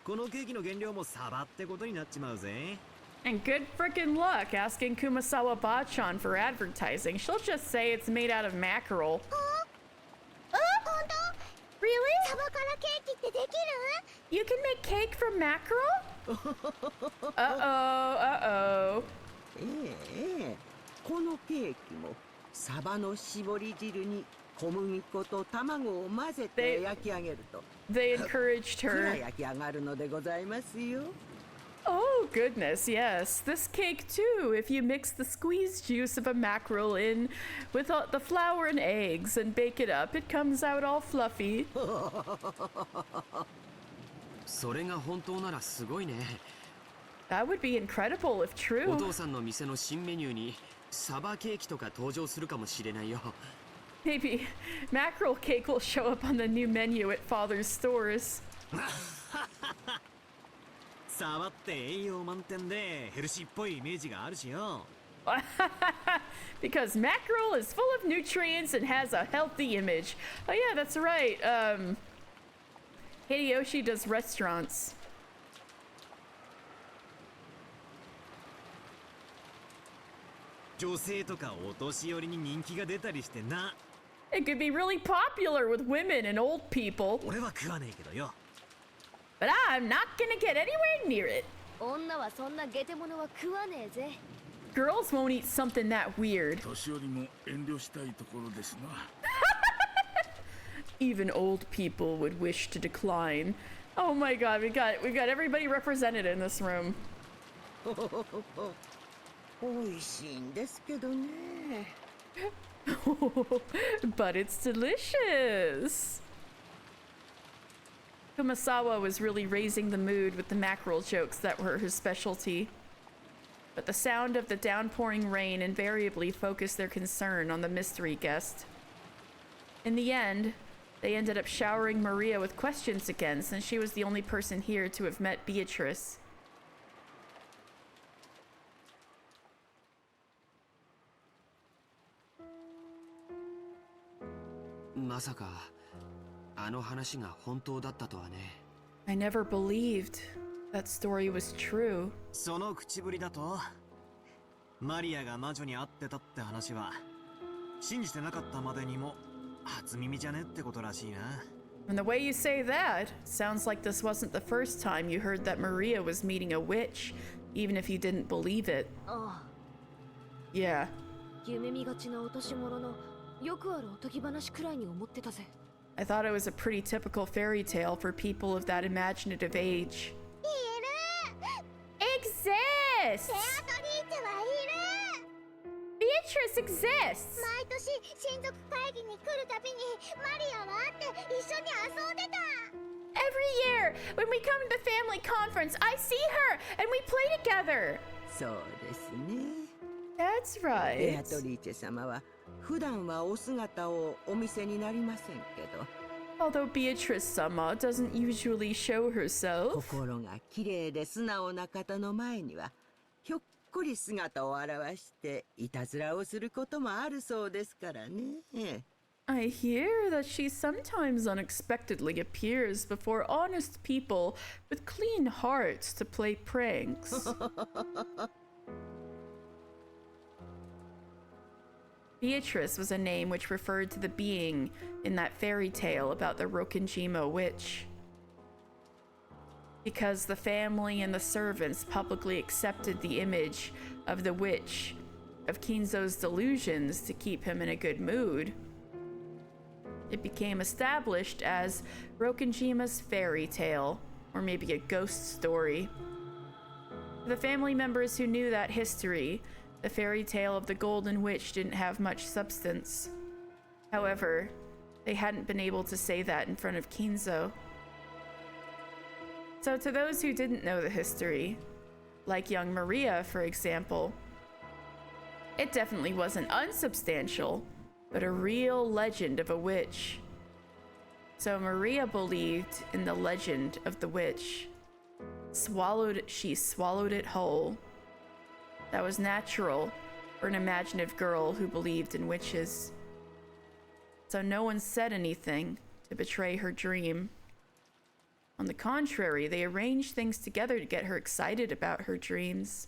このケーキの原料もサバってことになっちまうぜ。 And good frickin' luck asking Kumasawa Bachan for advertising. She'll just say it's made out of mackerel. Really? サバからケーキってできる？ You can make cake from mackerel? Uh-oh. ええ、このケーキもサバの絞り汁に小麦粉と卵を混ぜて焼き上げると They encouraged ふっくら her. 焼き上がるのでございますよ。 Oh, goodness, yes. This cake, too, if you mix the squeezed juice of a mackerel in with the flour and eggs and bake it up, it comes out all fluffy. それが本当ならすごいね。 That would be incredible if お true. 父さんの店の新メニューにサバケーキとか登場するかもしれないよ。 Maybe mackerel cake will show up on the new menu at Father's stores. サバって栄養満点でヘルシーっぽいイメージがあるしよ。Because mackerel is full of nutrients and has a healthy image. Oh yeah, that's right. Hideyoshi does restaurants. 女性とかお年寄りに人気が出たりしてな。 It could be really popular with women and old people. 俺は食わねえけどよ。 But I'm not gonna get anywhere near it. 女はそんなゲテモノは食わねえぜ。 Girls won't eat something that weird. 年寄りも遠慮したいところですな。Even old people would wish to decline. Oh my god, we got everybody represented in this room. 美味しいんですけどね。But it's delicious. Kumasawa was really raising the mood with the mackerel jokes that were her specialty. But the sound of the downpouring rain invariably focused their concern on the mystery guest. In the end, they ended up showering Maria with questions again, since she was the only person here to have met Beatrice. まさかあの話が本当だったとはね。 I never believed that story was true. その口ぶりだとマリアが魔女に会ってたって話は信じてなかったまでにも初耳じゃねってことらしいな。 And the way you say that, sounds like this wasn't the first time you heard that Maria was meeting a witch, even if you didn't believe it. ああ、 Yeah. 夢見がちな落とし物のよくあるおとぎ話くらいに思ってたぜ。 I thought it was a pretty typical fairy tale for people of that imaginative age. いる！ Exists! ベアトリーチェはいる！ Beatrice exists! 毎年親族会議に来るたびにマリアは会って一緒に遊んでた。 Every year, when we come to the family conference, I see her and we play together. そうですね。 That's ベア right. トリーチェ様は普段はお姿をお見せになりませんけど、 Although Beatrice-sama doesn't usually show herself. 心が綺麗で素直な方の前にはひょっこり姿を現していたずらをすることもあるそうですからね。 I hear that she sometimes unexpectedly appears before honest people with clean hearts to play pranks. Beatrice was a name which referred to the being in that fairy tale about the Rokenjima witch. Because the family and the servants publicly accepted the image of the witch of Kinzo's delusions to keep him in a good mood, it became established as Rokenjima's fairy tale, or maybe a ghost story. For the family members who knew that history, the fairy tale of the Golden Witch didn't have much substance. However, they hadn't been able to say that in front of Kinzo. So to those who didn't know the history, like young Maria, for example, it definitely wasn't unsubstantial, but a real legend of a witch. So Maria believed in the legend of the witch. She swallowed it whole. That was natural for an imaginative girl who believed in witches. So no one said anything to betray her dream. On the contrary, they arranged things together to get her excited about her dreams.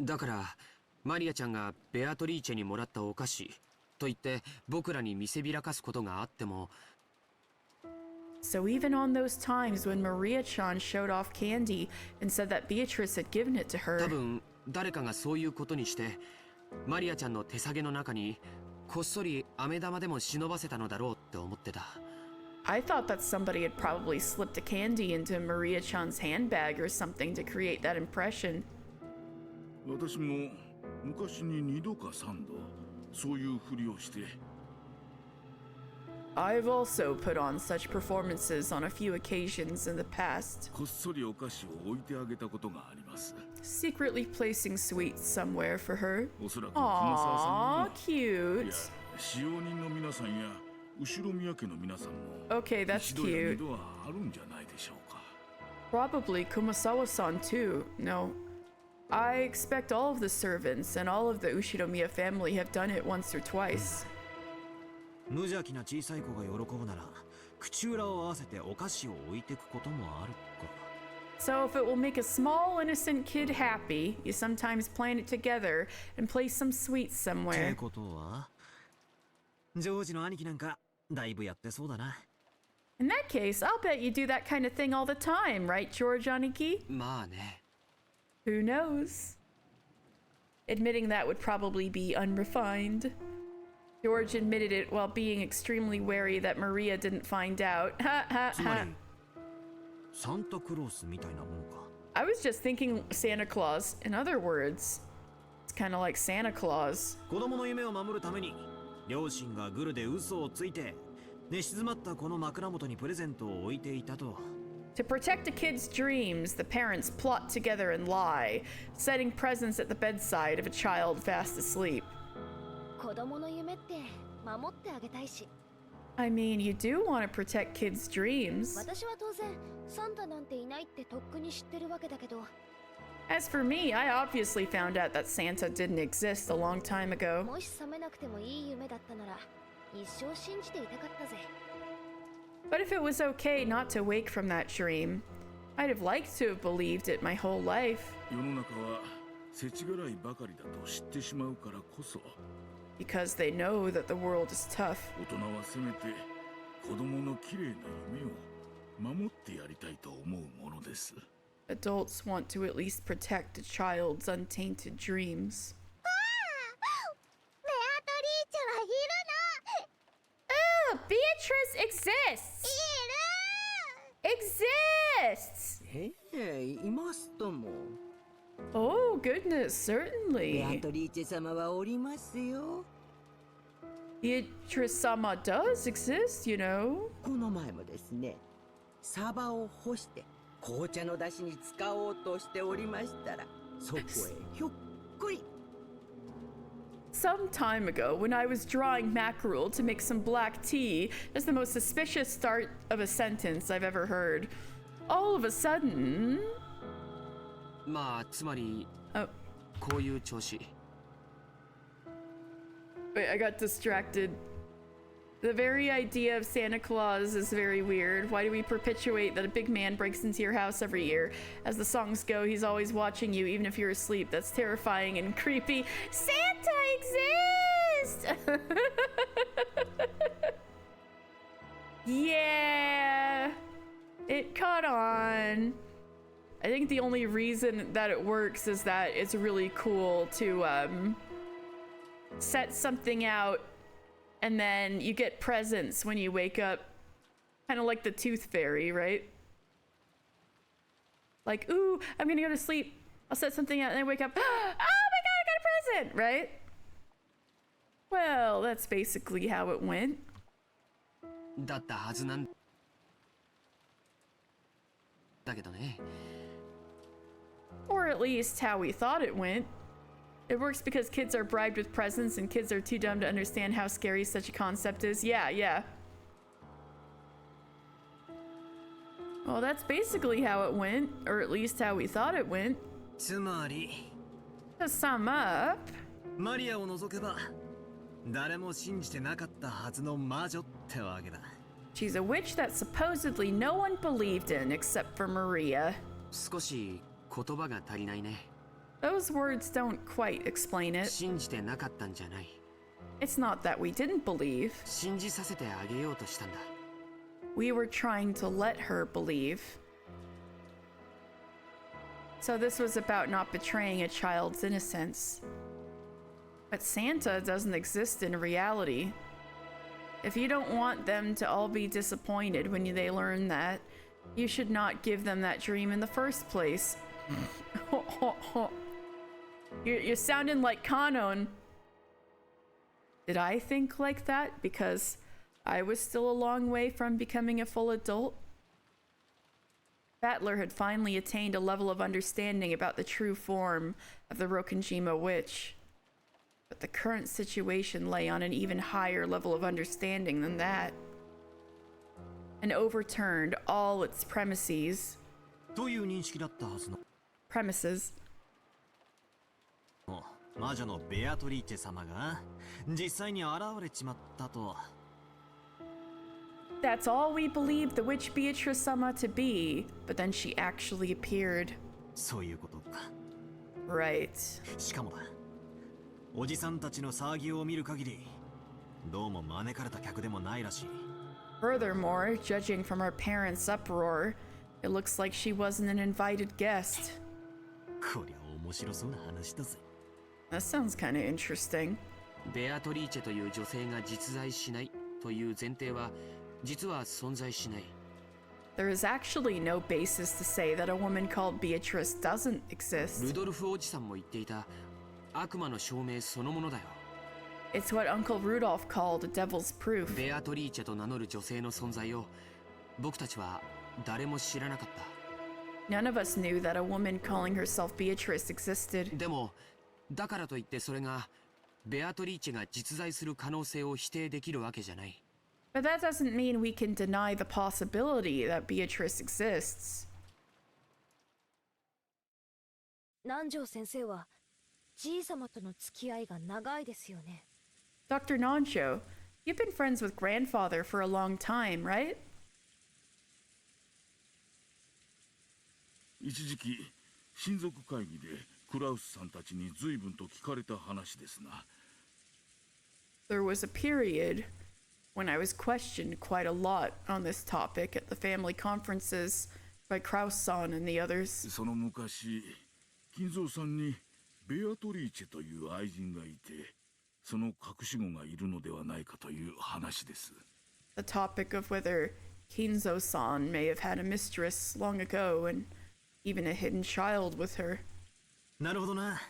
だからマリアちゃんがベアトリーチェにもらったお菓子と言って僕らに見せびらかすことがあっても。 So even on those times when Maria-chan showed off candy and said that Beatrice had given it to her, 多分誰かがそういうことにしてマリアちゃんの手提げの中にこっそり飴玉でも忍ばせたのだろうって思ってた。 I thought that somebody had probably slipped a candy into Maria-chan's handbag or something to create that impression. 私も昔に2度か3度そういうふりをして。 I've also put on such performances on a few occasions in the past. こっそりお菓子を置いてあげたことがあります。 Secretly placing sweets somewhere for her. おそらく熊沢さん Aww, cute. いや、使用人の皆さんや後ろ宮家の皆さんも Okay, that's 一度や cute. 二度はあるんじゃないでしょうか。 Probably Kumasawa-san too. No. I expect all of the servants and all of the Ushinomiya family have done it once or twice. 無邪気な小さい子が喜ぶなら口裏を合わせてお菓子を置いてくこともあるか。 So if it will make a small innocent kid happy, you sometimes plan it together and place some sweets って somewhere. ことはジョージの兄貴なんかだいぶやってそうだな。 In that case, I'll bet you do that kind of thing all the time, right, George Aniki? まあね。 Who knows? Admitting that would probably be unrefined. George admitted it while being extremely wary that Maria didn't find out. Ha ha つま ha. りサンタクロースみたいなもんか。 I was just thinking Santa Claus. In other words, it's kind of like Santa Claus. 子供の夢を守るために両親がグルで嘘をついて寝静まったこの枕元にプレゼントを置いていたと。 To protect a kid's dreams, the parents plot together and lie, setting presents at the bedside of a child fast asleep. 子供の夢って守ってあげたいし。 I mean, you do want to protect kids' dreams. 私は当然サンタなんていないってとっくに知ってるわけだけど。 As for me, I obviously found out that Santa didn't exist a long time ago. もし覚めなくてもいい夢だったなら一生信じていたかったぜ。 But if it was okay not to wake from that dream, I'd have liked to have believed it my whole life. 世の中は世知辛いばかりだと知ってしまうからこそ。 Because they know that the world is tough. 大人はせめて子供の綺麗な夢を守ってやりたいと思うものです。 Adults want to at least protect a child's untainted dreams. ベアトリーチェはいるの。 Oh, Beatrice exists! Exists! へえ、いますとも。 Oh, goodness, ベア certainly. トリーチェ様はおりますよ。 Beatrice-sama does exist, you know. この前もですね、サバを干して紅茶の出汁に使おうとしておりましたら、そこへひょっこり。 Some time ago, when I was drawing mackerel to make some black tea, is the most suspicious start of a sentence I've ever heard. All of a sudden... まあつまり Oh, こういう調子。 wait, I got distracted. The very idea of Santa Claus is very weird. Why do we perpetuate that a big man breaks into your house every year? As the songs go, he's always watching you, even if you're asleep. That's terrifying and creepy. Santa exists! Yeah, it caught on. I think the only reason that it works is that it's really cool to set something out and then you get presents when you wake up. Kind of like the tooth fairy, right? Like, ooh, I'm gonna go to sleep. I'll set something out and then I wake up. Oh my god, I got a present, right? Well, that's basically how it went. だったはずなんだけどね。 Or at least how we thought it went. It works because kids are bribed with presents and kids are too dumb to understand how scary such a concept is. Yeah, yeah. Well, that's basically how it went, or at least how we thought it went. つまり To sum up, マリアを除けば誰も信じてなかったはずの魔女ってわけだ。 she's a witch that supposedly no one believed in except for Maria. 少し言葉が足りないね。 Those words don't quite explain it. 信じてなかったんじゃない。It's not that we didn't believe. 信じさせてあげようとしたんだ。 We were trying to let her believe. So this was about not betraying a child's innocence. But Santa doesn't exist in reality. If you don't want them to all be disappointed when they learn that, you should not give them that dream in the first place. You're sounding like Kanon. Did I think like that because I was still a long way from becoming a full adult? Battler had finally attained a level of understanding about the true form of the Rokenjima witch. But the current situation lay on an even higher level of understanding than that. And overturned all its premises. という認識だったはずの Premises. 魔女のベアトリーチェ様が実際に現れちまったと。That's all we believed the witch Beatrice-sama to be, but then she actually appeared. そういうことか。Right. しかもだ。おじさんたちの騒ぎを見る限り、どうも招かれた客でもないらしい。Furthermore, judging from her parents' uproar, it looks like she wasn't an invited guest. こりゃ面白そうな話だぜ。That sounds kind of interesting. ベアトリーチェという女性が実在しないという前提は実は存在しない。There is actually no basis to say that a woman called Beatrice doesn't exist. ルドルフおじさんも言っていた悪魔の証明そのものだよ。It's what Uncle Rudolph called a devil's proof. ベアトリーチェと名乗る女性の存在を僕たちは誰も知らなかった。None of us knew that a woman calling herself Beatrice existed. でもだからといってそれがベアトリーチェが実在する可能性を否定できるわけじゃない。But that doesn't mean we can deny the possibility that Beatrice exists. 南條先生はじい様との付き合いが長いですよね。Dr. Nanjo, you've been friends with grandfather for a long time, right? 一時期親族会議でクラウスさんたちに随分と聞かれた話ですな。There was a period when I was questioned quite a lot on this topic at the family conferences by Kraus-san and the others. その昔、金蔵さんにベアトリーチェという愛人がいて、その隠し子がいるのではないかという話です。The topic of whether Kinzo-san may have had a mistress long ago and even a hidden child with her. なるほどな。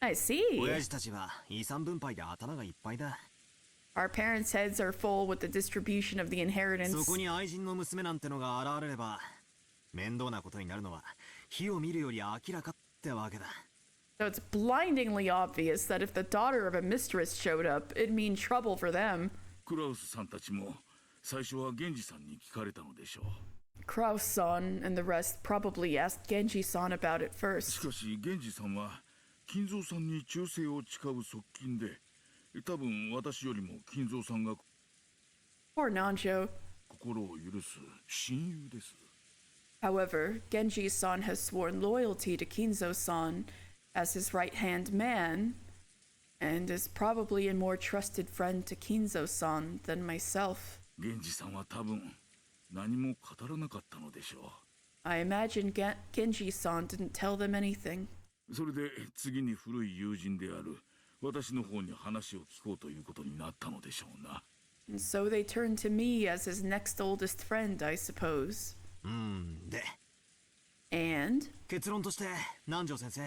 I see. 親父たちは遺産分配で頭がいっぱいだ。Our parents' heads are full with the distribution of the inheritance. そこに愛人の娘なんてのが現れれば、面倒なことになるのは火を見るより明らかってわけだ。So it's blindingly obvious that if the daughter of a mistress showed up, it'd mean trouble for them. クラウスさんたちも最初は源氏さんに聞かれたのでしょう。Kraus-san and the rest probably asked Genji-san about it し first. かし源氏さんは金蔵さんに忠誠を誓う側近で、多分私よりも金蔵さんが Poor Nanjo. 心を許す親友です。However, Genji-san has sworn loyalty to Kinzo-san as his right-hand man, and is probably a more trusted friend to Kinzo-san than myself. 源氏さんは多分何も語らなかったのでしょう。I imagine Genji-san didn't tell them anything. それで次に古い友人である私の方に話を聞こうということになったのでしょうな。And so they turned to me as his next oldest friend, I suppose. で And 結論として南條先生。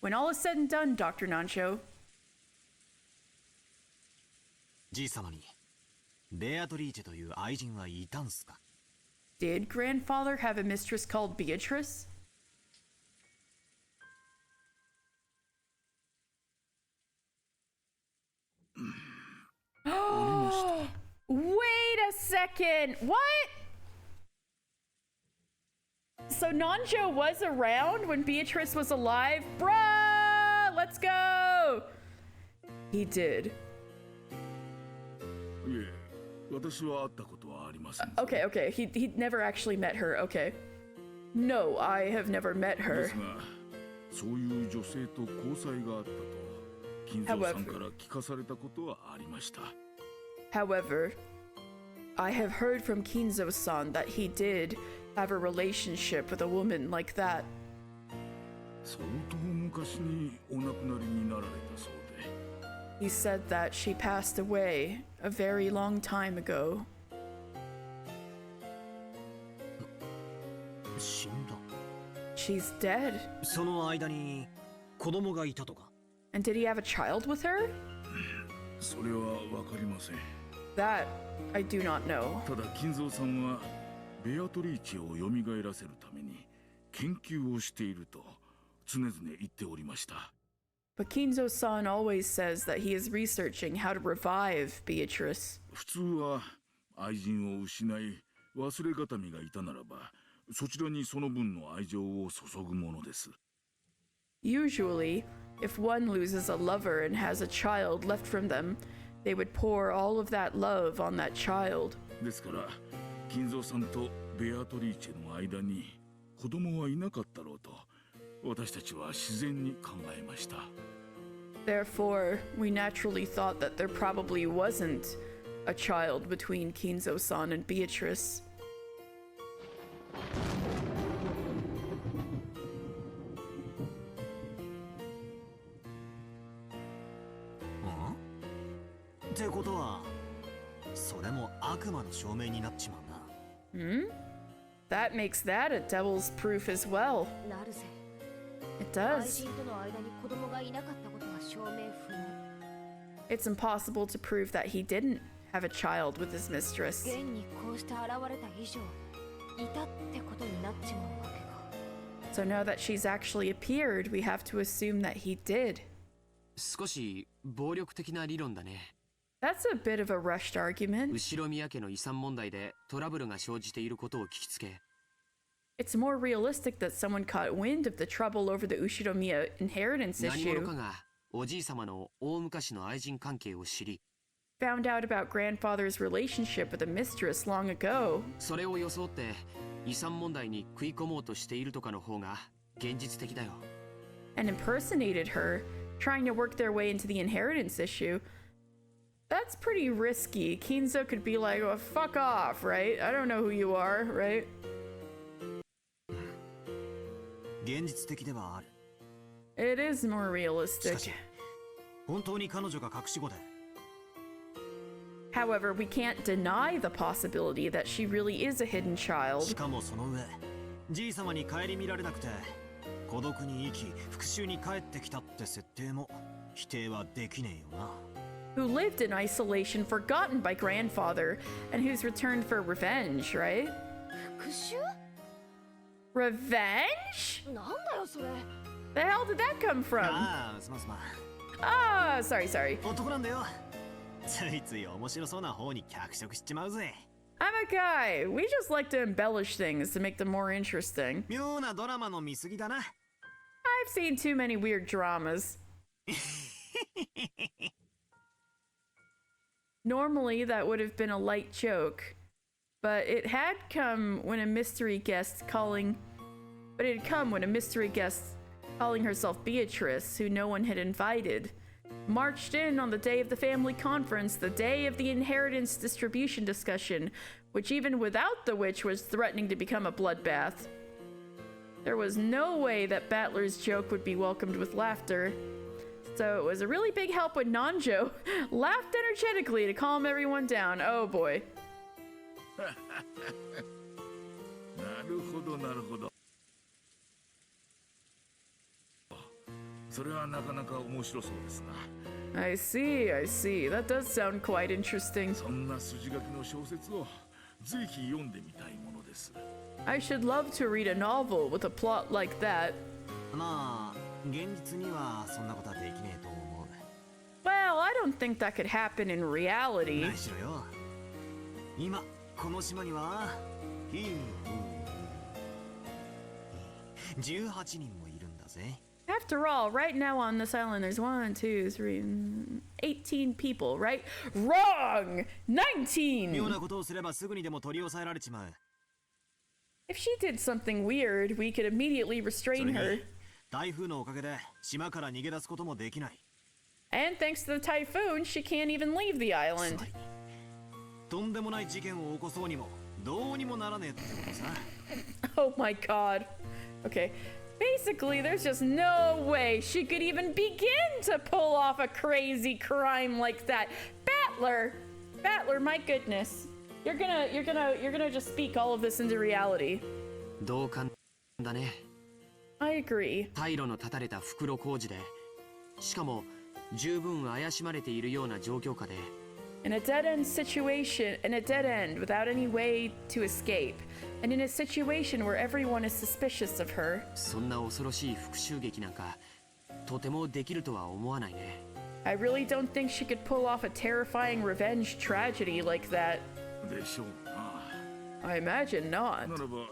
when all is said and done, Dr. Nancho, じい様にベアトリーチェという愛人はいたんすか？ did grandfather have a mistress called Beatrice? Wait a second! What? So Nanjo was around when Beatrice was alive? Bruh! Let's go! He did. いえ、私は会ったことはありません。Okay, okay. He never actually met her. Okay. No, I have never met で her. すが、そういう女性と交際があったと金蔵さんから聞かされたことはありました。However, I have heard from Kinzo-san that he did have a relationship with a woman like that. 相当昔にお亡くなりになられたそうで。He said that she passed away a very long time ago. 死んだ。 She's dead. その間に子供がいたとか。And did he have a child with her? それはわかりません。That I do not know. ただ金蔵さんはベアトリーチェを蘇らせるために研究をしていると常々言っておりました。But Kinzo-san always says that he is researching how to revive Beatrice. 普通は愛人を失い忘れがたみがいたならばそちらにその分の愛情を注ぐものです。Usually, if one loses a lover and has a child left from them, they would pour all of that love on that child. ですから金蔵さんとベアトリーチェの間に子供はいなかったろうと私たちは自然に考えました。Therefore, we naturally thought that there probably wasn't a child between Kinzo-san and Beatrice. ってことは、それも悪魔の証明になっちまうな。Hmm? That makes that a devil's proof as well. なるぜ。It 愛 does. 人との間に子供がいなかったことは証明不能。 It's impossible to prove that he didn't have a child with his mistress. 現にこうして現れた以上、いたってことになっちまうわけか。 So now that she's actually appeared, we have to assume that he did. 少し暴力的な理論だね。 That's a bit of a rushed argument. 後宮家の遺産問題でトラブルが生じていることを聞きつけ、 It's more realistic that someone caught wind of the trouble over the Ushiromiya inheritance 何者 issue, かがおじい様の大昔の愛人関係を知り、 found out about grandfather's relationship with a mistress long ago, それを装って遺産問題に食い込もうとしているとかの方が現実的だよ。 and impersonated her, trying to work their way into the inheritance issue. That's pretty risky. Kinzo could be like, oh, fuck off, right? I don't know who you are, right? 現実的ではある。 It is more しかし realistic. 本当に彼女が隠し子で However, we can't deny the possibility that she really is a hidden し child. かもその上じいさまに顧みられなくて孤独に生き復讐に帰ってきたって設定も否定はできねえよな。 Who lived in isolation, forgotten by grandfather, and who's returned for revenge, right? 復讐？ Revenge? なんだよそれ。 The hell did that come from? ああ、すまんすまん。 Ah, sorry. 男なんだよ。ついつい面白そうな方に脚色しちまうぜ。 I'm a guy. We just like to embellish things to make them more interesting. 妙なドラマの見過ぎだな。I've seen too many weird dramas. Normally, that would have been a light joke, but it had come when a mystery guest calling herself Beatrice, who no one had invited, marched in on the day of the family conference, the day of the inheritance distribution discussion, which even without the witch was threatening to become a bloodbath. There was no way that Battler's joke would be welcomed with laughter. So it was a really big help when Nanjo laughed energetically to calm everyone down. Oh boy. なるほどなるほど。それはなかなか面白そうですな。I see. That does sound quite interesting. そんな筋書きの小説をぜひ読んでみたいものです。 I should love to read a novel with a plot like that. まあ現実にはそんなことはできねえと思う。 Well, I don't think that could happen in reality. 何しろよ。今この島には18人もいるんだぜ。 After all, right now on this island, there's 1, 2, 3, 18 people, right? Wrong! 19! 妙なことをすればすぐにでも取り押さえられちまう。 If she did something weird, we could immediately restrain her. 台風のおかげで島から逃げ出すこともできない。And thanks to the typhoon, she can't even leave the island. とんでもない事件を起こそうにもどうにもならねえってことさ。Oh my god. Okay. Basically, there's just no way she could even begin to pull off a crazy crime like that. Battler, my goodness. You're gonna just speak all of this into reality. 同感だね。I agree. 退路の断たれた袋小路で、しかも十分怪しまれているような状況下で。In a dead-end situation, in a dead end without any way to escape, and in a situation where everyone is suspicious of her. そんな恐ろしい復讐劇なんかとてもできるとは思わないね。I really don't think she could pull off a terrifying revenge tragedy like that. でしょうな。I imagine not. ならば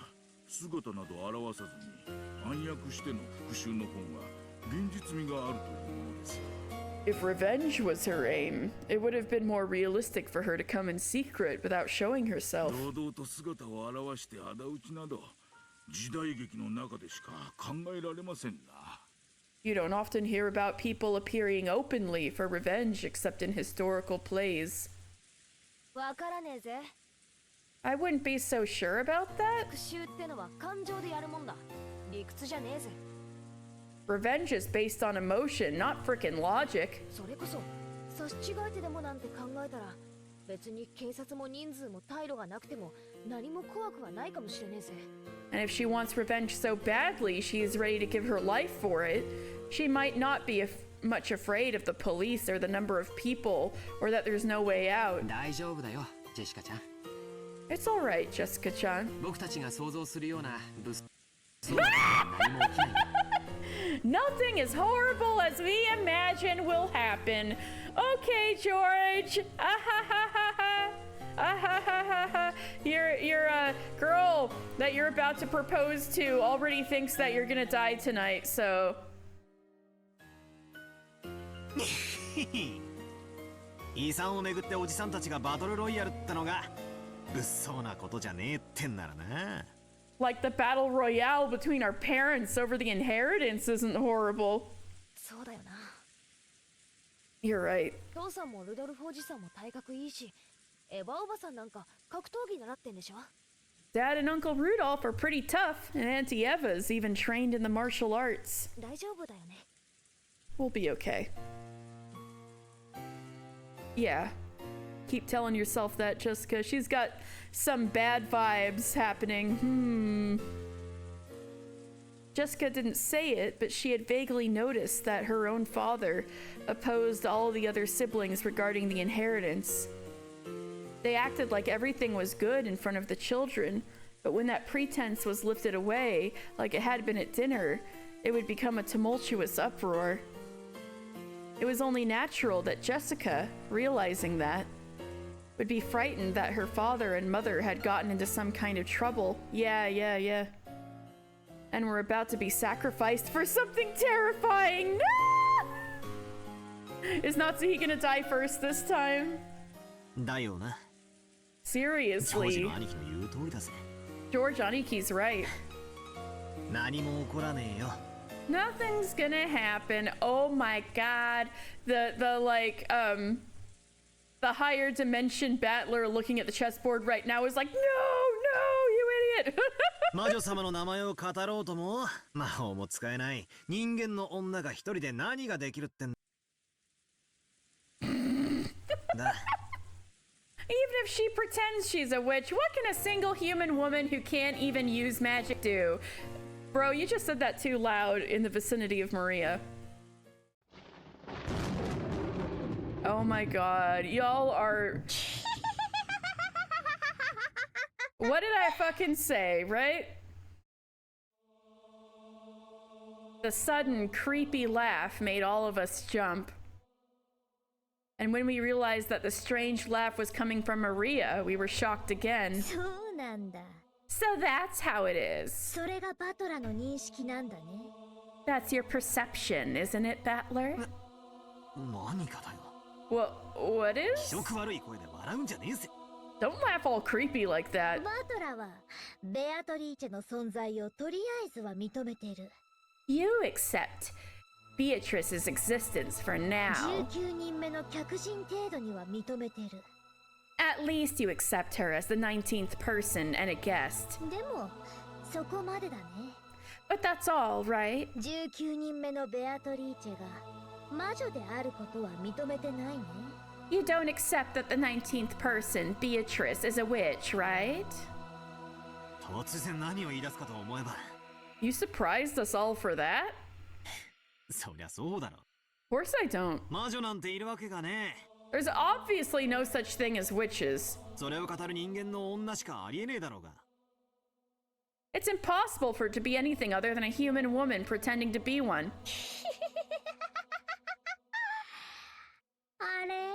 姿など現さずに暗躍しての復讐の方が現実味があるというものです。If revenge was her aim, it would have been more realistic for her to come in secret without showing herself. 堂々と姿を現して仇討ちなど時代劇の中でしか考えられませんな。You don't often hear about people appearing openly for revenge except in historical plays. わからねえぜ。I wouldn't be so sure about that. 復讐ってのは感情でやるもんだ。理屈じゃねえぜ。Revenge is based on emotion, not frickin' logic. それこそ差し違えてでもなんて考えたら別に警察も人数も退路がなくても何も怖くはないかもしれねえぜ。And if she wants revenge so badly she is ready to give her life for it, she might not be much afraid of the police or the number of people or that there's no way out. 大丈夫だよ、ジェシカちゃん。 It's alright, Jessica-chan. 僕たちが想像するような物騒な何も起きない。Nothing as horrible as we imagine will happen. Okay, George. Your girl that you're about to propose to already thinks that you're gonna die tonight, so. 遺産をめぐっておじさんたちがバトルロイヤルってのが物騒なことじゃねえってんならな。Like the battle royale between our parents over the inheritance isn't horrible. そうだよな。You're right. 父さんもルドルフおじさんも体格いいし、エヴァおばさんなんか格闘技習ってんでしょ。Dad and Uncle Rudolph are pretty tough, and Auntie Eva's even trained in the martial arts. 大丈夫だよね。We'll be okay. Yeah. Keep telling yourself that, Jessica. She's got some bad vibes happening. Jessica didn't say it, but she had vaguely noticed that her own father opposed all the other siblings regarding the inheritance. They acted like everything was good in front of the children, but when that pretense was lifted away, like it had been at dinner, it would become a tumultuous uproar. It was only natural that Jessica, realizing that, would be frightened that her father and mother had gotten into some kind of trouble. Yeah. And were about to be sacrificed for something terrifying. No! Is Natsuhi gonna die first this time? だよな。 Seriously. George Aniki's right. 何も起こらねえよ。 Nothing's gonna happen. Oh my god. The higher dimension battler looking at the chessboard right now is like, no, you idiot. 魔女様の名前を語ろうとも魔法も使えない人間の女が一人で何ができるってんだ。 Even if she pretends she's a witch, what can a single human woman who can't even use magic do? Bro, you just said that too loud in the vicinity of Maria. Oh my god, y'all are... What did I fucking say, right? The sudden, creepy laugh made all of us jump. And when we realized that the strange laugh was coming from Maria, we were shocked again. そうなんだ。 So that's how it is. それがバトラの認識なんだね。 That's your perception, isn't it, Battler? 何かだよ。 What is? 気色悪い声で笑うんじゃねえぜ。 Don't laugh all creepy like that. バトラはベアトリーチェの存在をとりあえずは認めてる。 You accept Beatrice's existence for now. 19人目の客人程度には認めてる。 At least you accept her as the 19th person and a guest. でもそこまでだね。 But that's all, right? 19人目のベアトリーチェが魔女であることは認めてないね。 You don't accept that the 19th person, Beatrice, is a witch, right? 突然何を言い出すかと思えば。 You surprised us all for that? そりゃそうだろ。 Of course I don't. 魔女なんているわけがねえ。 There's obviously no such thing as witches. それを語る人間の女しかありえねえだろうが。 It's impossible for it to be anything other than a human woman pretending to be one. あれ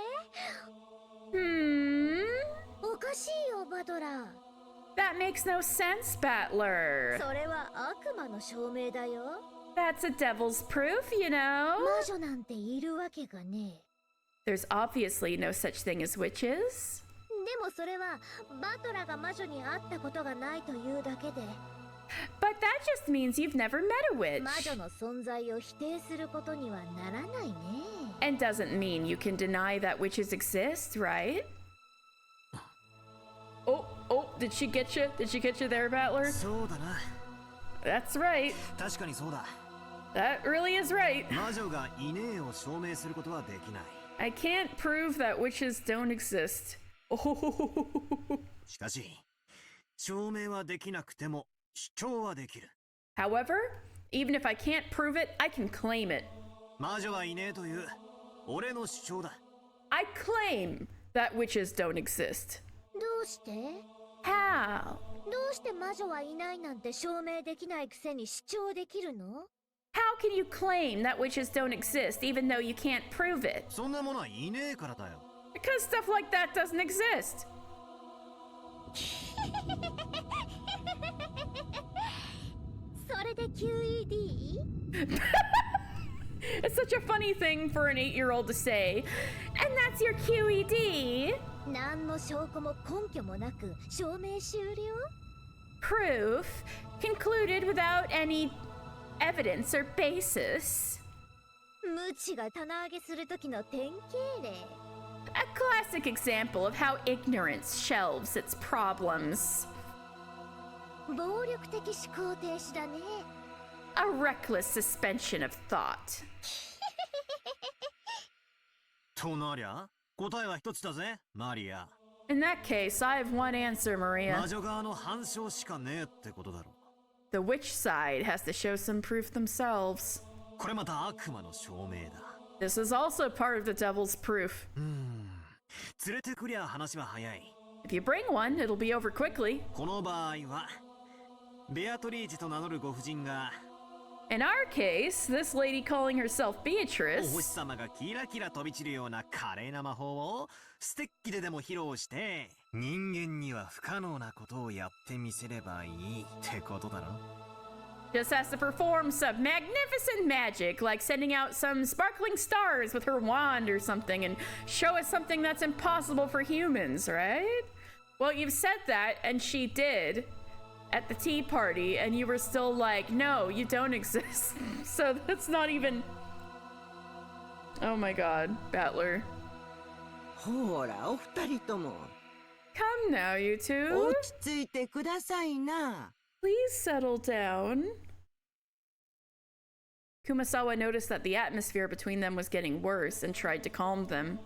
Hmm? おかしいよバトラー。 That makes no sense, Battler. それは悪魔の証明だよ。 That's a devil's proof, you know? 魔女なんているわけがねえ。 There's obviously no such thing as witches. でもそれはバトラが魔女に会ったことがないというだけで。 But that just means you've never met a witch. 魔女の存在を否定することにはならないね。 And doesn't mean you can deny that witches exist, right? Oh, did she get you? Did she get you there, Battler? そうだな。 That's right. 確かにそうだ。 That really is right. 魔女がいねえを証明することはできない。 I can't prove that witches don't exist. しかし、証明はできなくても主張はできる。 However, even if I can't prove it, I can claim it. 魔女はいねえという俺の主張だ。 I claim that witches don't exist. どうして How? どうして魔女はいないなんて証明できないくせに主張できるの How can you claim that witches don't exist even though you can't prove it? そんなものはいねえからだよ。 Because stuff like that doesn't exist. それで QED? It's such a funny thing for an 8-year-old to say. And that's your QED? 何の証拠も根拠もなく証明終了 Proof concluded without any evidence or basis. 無知が棚上げする時の典型例 A classic example of how ignorance shelves its problems. 暴力的思考停止だね A reckless suspension of thought. となりゃ答えは一つだぜ、マリア。 In that case, I have one answer, 魔 Maria. 女側の反証しかねえってことだろ The witch side has to show some proof themselves. う。これまた悪魔の証明だ。 This is also part of the devil's proof. 連れてくりゃ話は早い。 If you bring one, it'll be over quickly. この場合は、ベアトリーチェと名乗るご婦人が、 In our case, this lady calling herself お星 Beatrice 様がキラキラ飛び散るような華麗な魔法をステッキででも披露して、人間には不可能なことをやってみせればいいってことだろ。 just has to perform some magnificent magic, like sending out some sparkling stars with her wand or something, and show us something that's impossible for humans, right? Well, you've said that, and she did at the tea party, and you were still like, no, you don't exist. So that's not even. Oh my god, Battler. ほら、お二人とも Come now, you two. 落ち着いてくださいな。 Please settle down. Kumasawa noticed that the atmosphere between them was getting worse and tried to calm them.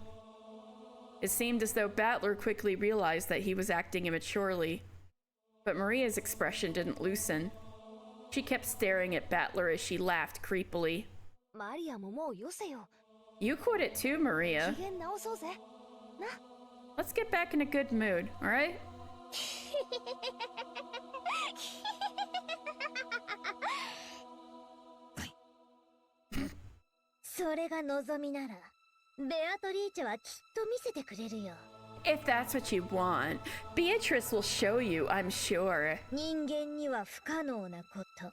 It seemed as though Battler quickly realized that he was acting immaturely. But Maria's expression didn't loosen. She kept staring at Battler as she laughed creepily. マリアももうよせよ You quit it too, Maria. 機嫌直そうぜな Let's get back in a good mood, alright? それが望みならベアトリーチェはきっと見せてくれるよ If that's what you want, Beatrice will show you, I'm sure. 人間には不可能なこと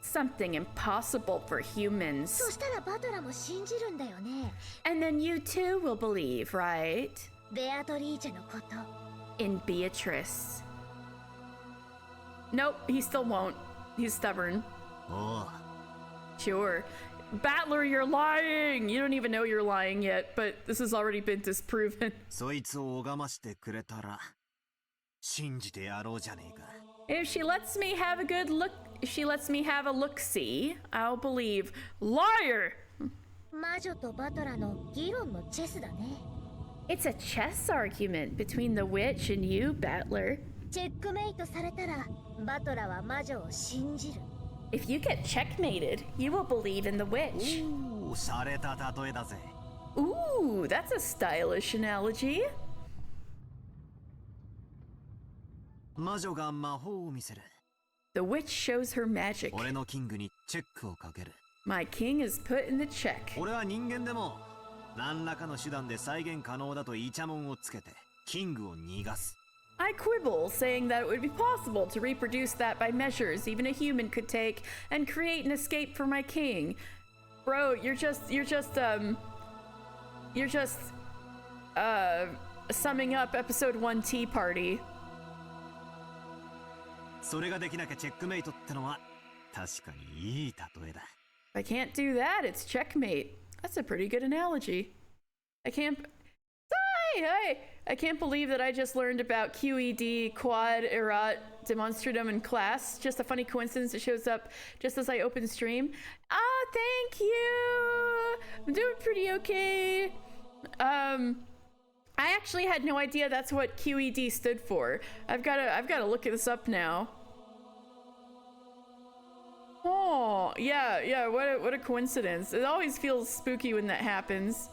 Something impossible for humans. そしたらバトラも信じるんだよね And then you too will believe, right? ベアトリーチェのこと In Beatrice. Nope, he still won't. He's stubborn. Oh. Sure. Battler, you're lying! You don't even know you're lying yet, but this has already been disproven. そいつを拝ましてくれたら信じてやろうじゃねえか。 If she lets me have a good look, if she lets me have a look-see, I'll believe. Liar! 魔女とバトラの議論のチェスだね。 It's a chess argument between the witch and you, Battler. チェックメイトされたらバトラは魔女を信じる。 If you get checkmated, you will believe in the witch. おお、洒落た例えだぜ。 Ooh, that's a stylish analogy. 魔女が魔法を見せる。 The witch shows her magic. 俺のキングにチェックをかける。 My king is put in the check. 俺は人間でも何らかの手段で再現可能だとイチャモンをつけてキングを逃がす。 I quibble, saying that it would be possible to reproduce that by measures even a human could take and create an escape for my king. Bro, you're just summing up episode 1 Tea Party. それができなきゃチェックメイトってのは確かにいい例えだ。 If I can't do that, it's checkmate. That's a pretty good analogy. I can't believe that I just learned about QED, quad, erat, demonstratum in class. Just a funny coincidence it shows up just as I open stream. Ah, thank you! I'm doing pretty okay. I actually had no idea that's what QED stood for. I've gotta look this up now. Oh, yeah, what a coincidence. It always feels spooky when that happens.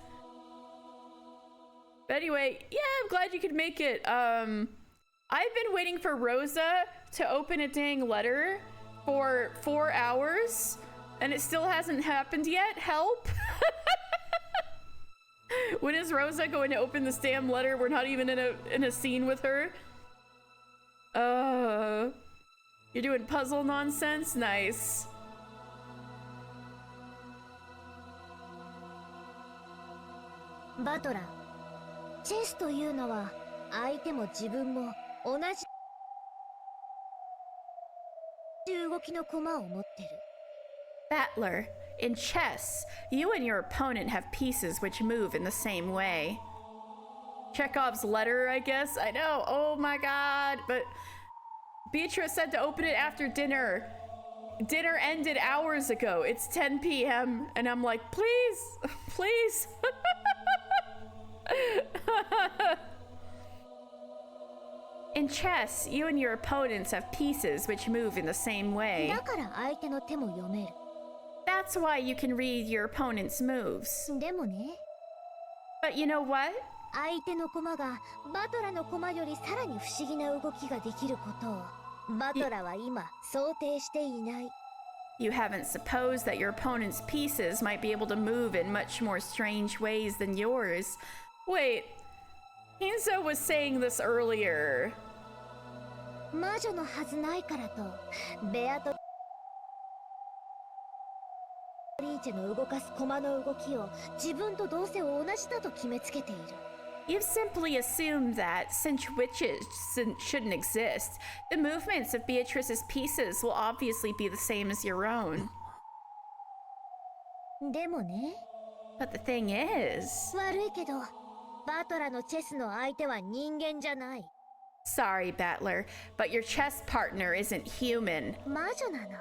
But anyway, yeah, I'm glad you could make it. I've been waiting for Rosa to open a dang letter for 4 hours, and it still hasn't happened yet. Help! When is Rosa going to open this damn letter? We're not even in a scene with her. You're doing puzzle nonsense? Nice. Battler, チェスというのは相手も自分も同じ動きの駒を持ってる。 Battler, in chess, you and your opponent have pieces which move in the same way. Chekhov's letter, I guess? I know, oh my god, but Beatrice said to open it after dinner. Dinner ended hours ago. It's 10 p.m. and I'm like, please, please. In chess, you and your opponents have pieces which move in the same way. だから相手の手も読める。 That's why you can read your opponent's moves. でもね。 But you know what? 相手の駒がバトラの駒よりさらに不思議な動きができることをバトラは今想定していない。 You haven't supposed that your opponent's pieces might be able to move in much more strange ways than yours. Wait, Hinzo was saying this earlier. 魔女のはずないからとベアトリーチェの動かす駒の動きを自分とどうせ同じだと決めつけている。 You've simply assumed that, since witches shouldn't exist, the movements of Beatrice's pieces will obviously be the same as your own. でもね。 But the thing is... 悪いけど、バトラのチェスの相手は人間じゃない。 Sorry, Battler, but your chess partner isn't human. 魔女なの。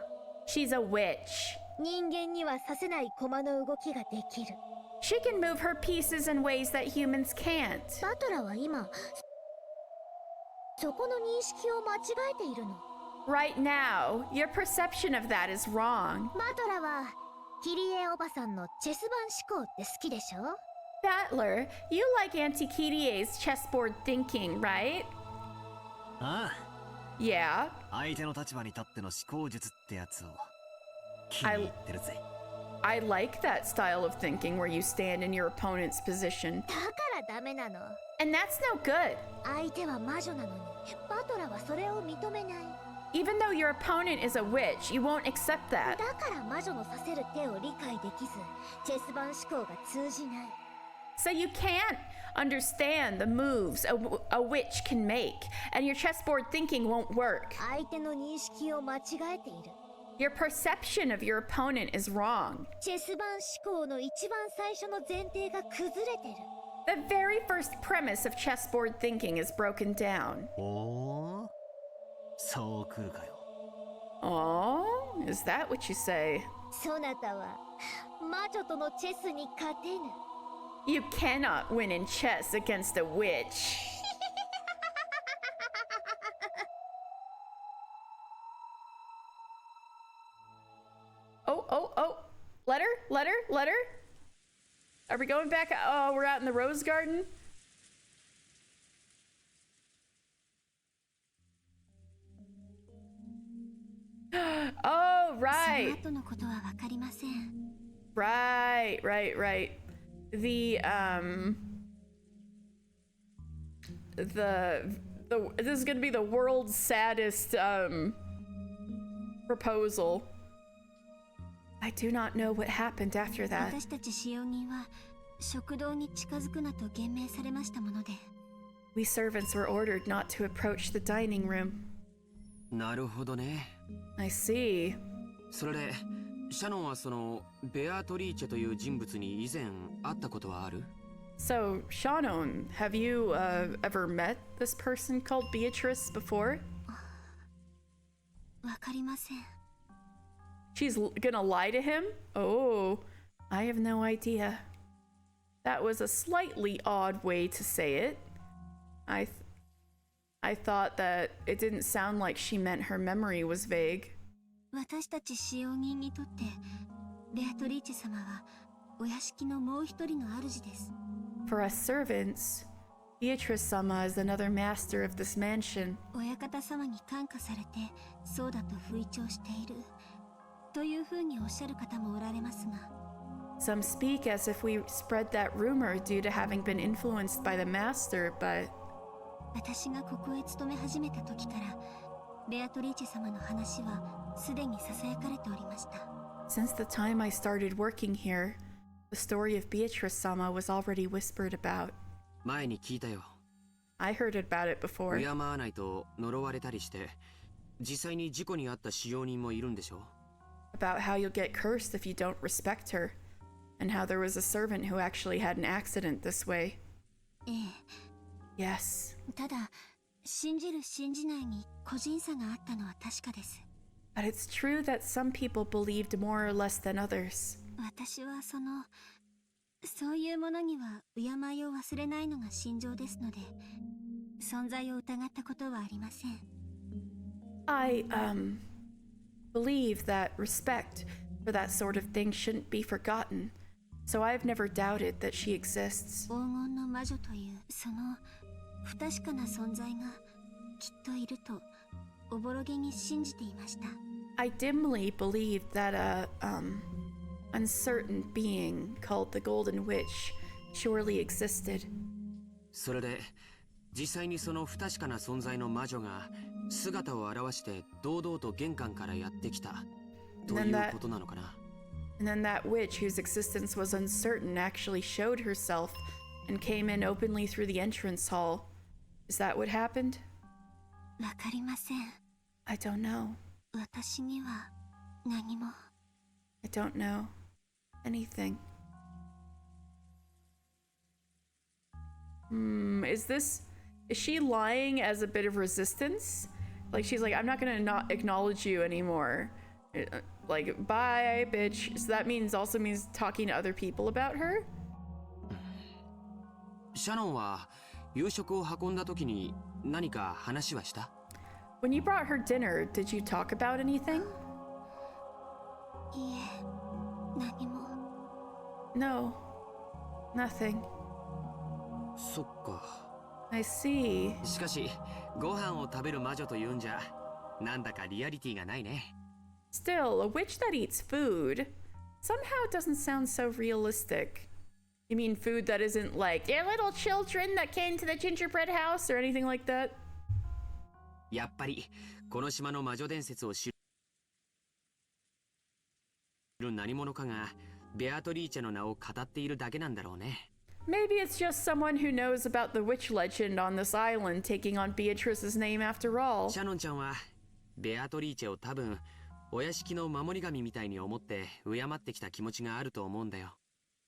She's a witch. 人間にはさせない駒の動きができる。 She can move her pieces in ways that humans can't. バトラは今、そこの認識を間違えているの。 Right now, your perception of that is wrong. バトラは、キリエおばさんのチェス盤思考って好きでしょ？ Battler, you like Auntie Kirie's chessboard thinking, right? ああ。 Yeah. 相手の立場に立っての思考術ってやつを気に入ってるぜ。I like that style of thinking where you stand in your opponent's position. だからダメなの。 And that's no good. 相手は魔女なのに、バトラはそれを認めない。 Even though your opponent is a witch, you won't accept that. だから魔女のさせる手を理解できず、チェス盤思考が通じない。 So you can't understand the moves a witch can make, and your chessboard thinking won't work. 相手の認識を間違えている。Your perception of your opponent is wrong. チェス盤思考の一番最初の前提が崩れてる。The very first premise of chessboard thinking is broken down. おお、そう来るかよ。Oh, is that what you say? そなたは魔女とのチェスに勝てぬ。You cannot win in chess against a witch. Oh. Let her. Are we going back? Oh, we're out in the rose garden? Oh, right. その後のことはわかりません。Right. This is gonna be the world's saddest proposal. I do not know what happened after that. 私たち使用人は食堂に近づくなと厳命されましたもので。We servants were ordered not to approach the dining room. なるほどね。I see. それでシャノンはそのベアトリーチェという人物に以前会ったことはある？ So, Shannon, have you ever met this person called Beatrice before? わかりません。She's gonna lie to him? Oh, I have no idea. That was a slightly odd way to say it. I thought that it didn't sound like she meant her memory was vague. 私たち使用人にとってベアトリーチェ様はお屋敷のもう一人の主です。For us servants, Beatrice-sama is another master of this mansion. 親方様に感化されてそうだと吹聴しているというふうにおっしゃる方もおられますが。Some speak as if we spread that rumor due to having been influenced by the master, but 私がここへ勤め始めた時からベアトリーチェ様の話はすでにささやかれておりました。Since the time I started working here, the story of Beatrice-sama was already whispered about. 前に聞いたよ。I heard about it before. 敬わないと呪われたりして、実際に事故に遭った使用人もいるんでしょ？ About how you'll get cursed if you don't respect her, and how there was a servant who actually had an accident this way. ええ。Yes. ただ、信じる信じないに個人差があったのは確かです。But it's true that some people believed more or less than others. 私はそういうものには敬いを忘れないのが信条ですので、存在を疑ったことはありません。I believe that respect for that sort of thing shouldn't be forgotten, so I've never doubted that she exists. 黄金の魔女というその不確かな存在がきっといるとおぼろげに信じていました。I dimly believed that a uncertain being called the Golden Witch surely existed. それで実際にその不確かな存在の魔女が姿を現して堂々と玄関からやってきたということなのかな。And then that witch whose existence was uncertain actually showed herself and came in openly through the entrance hall. Is that what happened? わかりません。I don't know. 私には何も。I don't know anything. Is she lying as a bit of resistance? Like she's like, I'm not gonna not acknowledge you anymore. Like, bye, bitch. So that also means talking to other people about her? シャノンは夕食を運んだ時に何か話はした？ When you brought her dinner, did you talk about anything? いえ、何も。No, nothing. そっか。I see. しかし、ご飯を食べる魔女というんじゃ、なんだかリアリティがないね。Still, a witch that eats food somehow doesn't sound so realistic. You mean food that isn't like, they're little children that came to the gingerbread house or anything like that? やっぱり、この島の魔女伝説を知る何者かが、ベアトリーチェの名を語っているだけなんだろうね。Maybe it's just someone who knows about the witch legend on this island taking on Beatrice's name after all. シャノンちゃんはベアトリーチェを多分お屋敷の守り神みたいに思って敬ってきた気持ちがあると思うんだよ。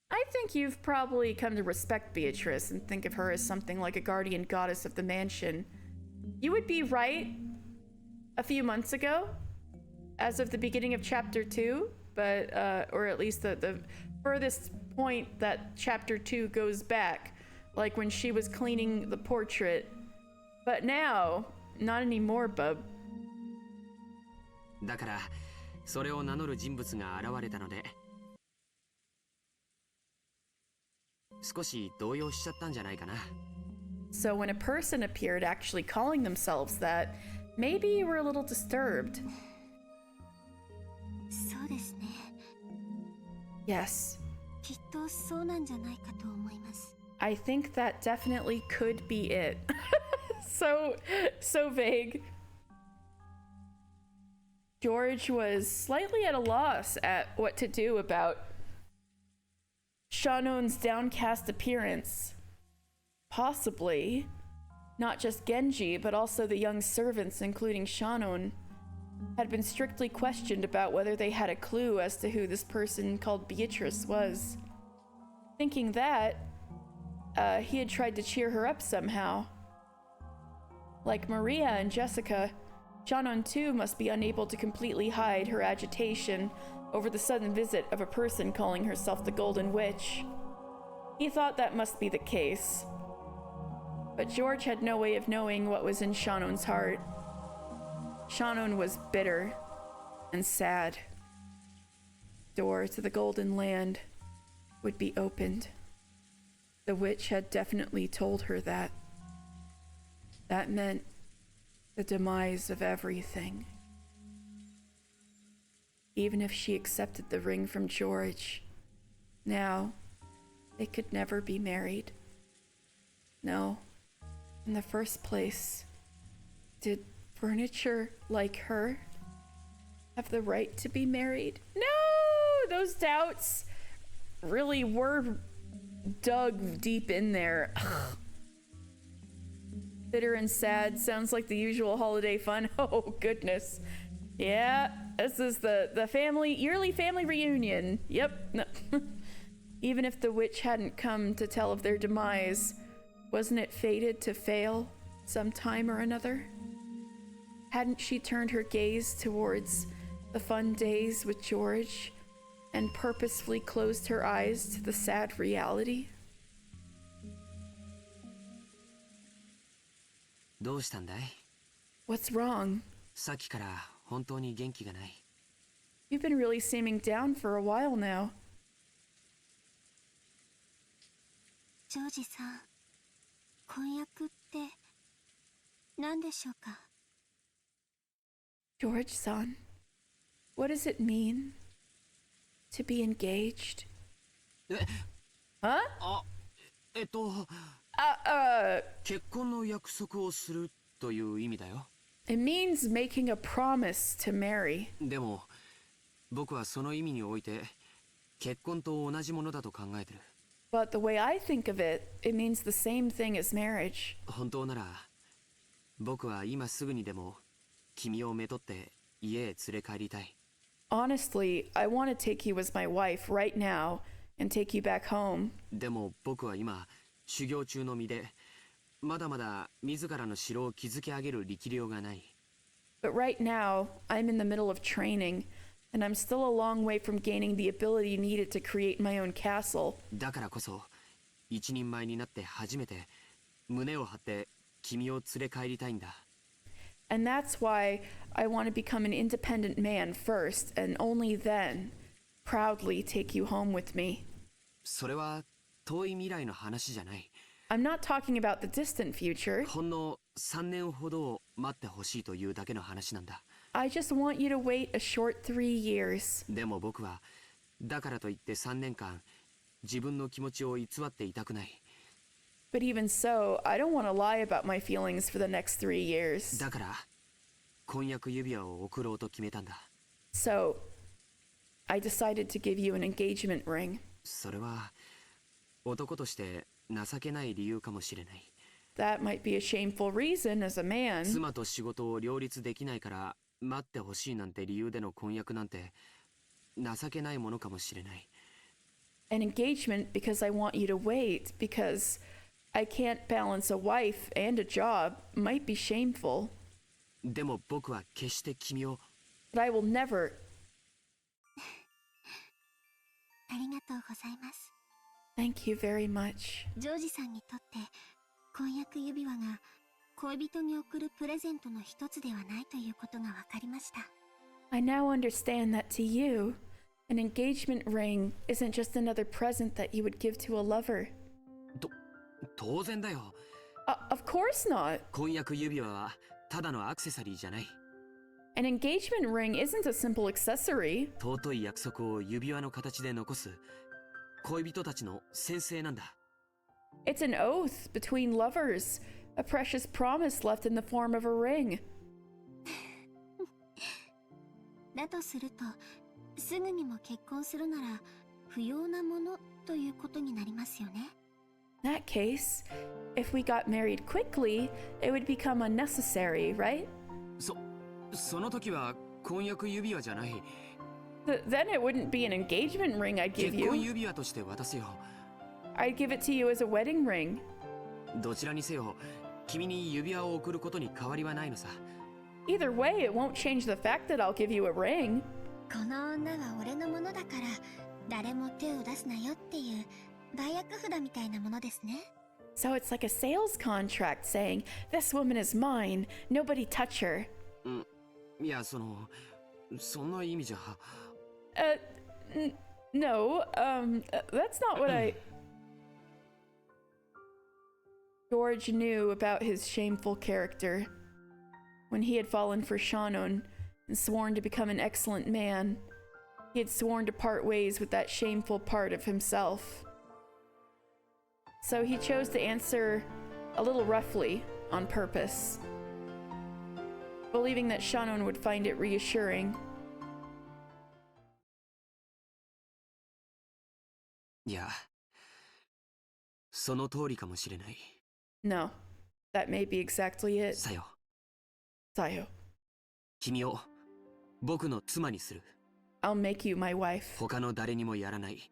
I think you've probably come to respect Beatrice and think of her as something like a guardian goddess of the mansion. You would be right a few months ago, as of the beginning of chapter 2, but, or at least the furthest point that chapter 2 goes back, like when she was cleaning the portrait. But now, not anymore, bub. だから、それを名乗る人物が現れたので、少し動揺しちゃったんじゃないかな。So when a person appeared actually calling themselves that, maybe you were a little disturbed. そうですね。 Yes. きっとそうなんじゃないかと思います。 I think that definitely could be it. So vague. George was slightly at a loss at what to do about Shanon's downcast appearance. Possibly, not just Genji, but also the young servants, including Shannon, had been strictly questioned about whether they had a clue as to who this person called Beatrice was. Thinking that, he had tried to cheer her up somehow. Like Maria and Jessica, Shannon too must be unable to completely hide her agitation over the sudden visit of a person calling herself the Golden Witch. He thought that must be the case. But George had no way of knowing what was in Shannon's heart. Shannon was bitter and sad. Door to the Golden Land would be opened. The witch had definitely told her that. That meant the demise of everything. Even if she accepted the ring from George, now they could never be married. No, in the first place, did furniture like her have the right to be married? No, those doubts really were dug deep in there. Ugh. Bitter and sad sounds like the usual holiday fun. Oh goodness. Yeah, this is the yearly family reunion. Yep. No. Even if the witch hadn't come to tell of their demise, wasn't it fated to fail sometime or another? Hadn't she turned her gaze towards the fun days with George and purposefully closed her eyes to the sad reality? どうしたんだい? What's wrong? さっきから本当に元気がない。You've been really seeming down for a while now. ジョージさん、婚約って何でしょうか? George-san, what does it mean to be engaged? え? Huh? あ、結婚の約束をするという意味だよ。It means making a promise to marry. でも、僕はその意味において結婚と同じものだと考えてる。But the way I think of it, it means the same thing as marriage. 本当なら、僕は今すぐにでも君をめとって家へ連れ帰りたい。Honestly, I want to take you as my wife right now and take you back home. でも僕は今、修行中の身で、まだまだ自らの城を築き上げる力量がない。But right now, I'm in the middle of training, and I'm still a long way from gaining the ability needed to create my own castle. だからこそ、一人前になって初めて胸を張って君を連れ帰りたいんだ。And that's why I want to become an independent man first, and only then proudly take you home with me. それは遠い未来の話じゃない。I'm not talking about the distant future. ほんの3年ほどを待ってほしいというだけの話なんだ。I just want you to wait a short 3 years. でも僕は、だからといって3年間、自分の気持ちを偽っていたくない。But even so, I don't want to lie about my feelings for the next 3 years. だから、婚約指輪を贈ろうと決めたんだ。So, I decided to give you an engagement ring. それは、男として情けない理由かもしれない。That might be a shameful reason as a man. 妻と仕事を両立できないから待ってほしいなんて理由での婚約なんて情けないものかもしれない。An engagement because I want you to wait, because I can't balance a wife and a job, might be shameful. でも僕は決して君を。But I will never. ありがとうございます。Thank you very much. ジョージさんにとって婚約指輪が恋人に贈るプレゼントの一つではないということが分かりました。I now understand that to you, an engagement ring isn't just another present that you would give to a lover. 当然だよ。Of course not. 婚約指輪はただのアクセサリーじゃない。An engagement ring isn't a simple accessory. 尊い約束を指輪の形で残す恋人たちの宣誓なんだ。It's an oath between lovers, a precious promise left in the form of a ring. だとすると、すぐにも結婚するなら不要なものということになりますよね。In that case, if we got married quickly, it would become unnecessary, right? その時は婚約指輪じゃない。Then it wouldn't be an engagement ring I'd give 結婚 you. 指輪として渡すよ。I'd give it to you as a wedding ring. どちらにせよ、君に指輪を贈ることに変わりはないのさ。Either way, it won't change the fact that I'll give you a ring. この女は俺のものだから誰も手を出すなよっていう売約札みたいなものですね。So it's like a sales contract saying, "This woman is mine, nobody touch her." いや、そんな意味じゃ。No, that's not what I... George knew about his shameful character. When he had fallen for Shannon and sworn to become an excellent man, he had sworn to part ways with that shameful part of himself. So he chose to answer a little roughly on purpose, believing that Shannon would find it reassuring. いや、その通りかもしれない。No, that may be exactly it. さよ。Sayo. 君を僕の妻にする。I'll make you my wife. 他の誰にもやらない。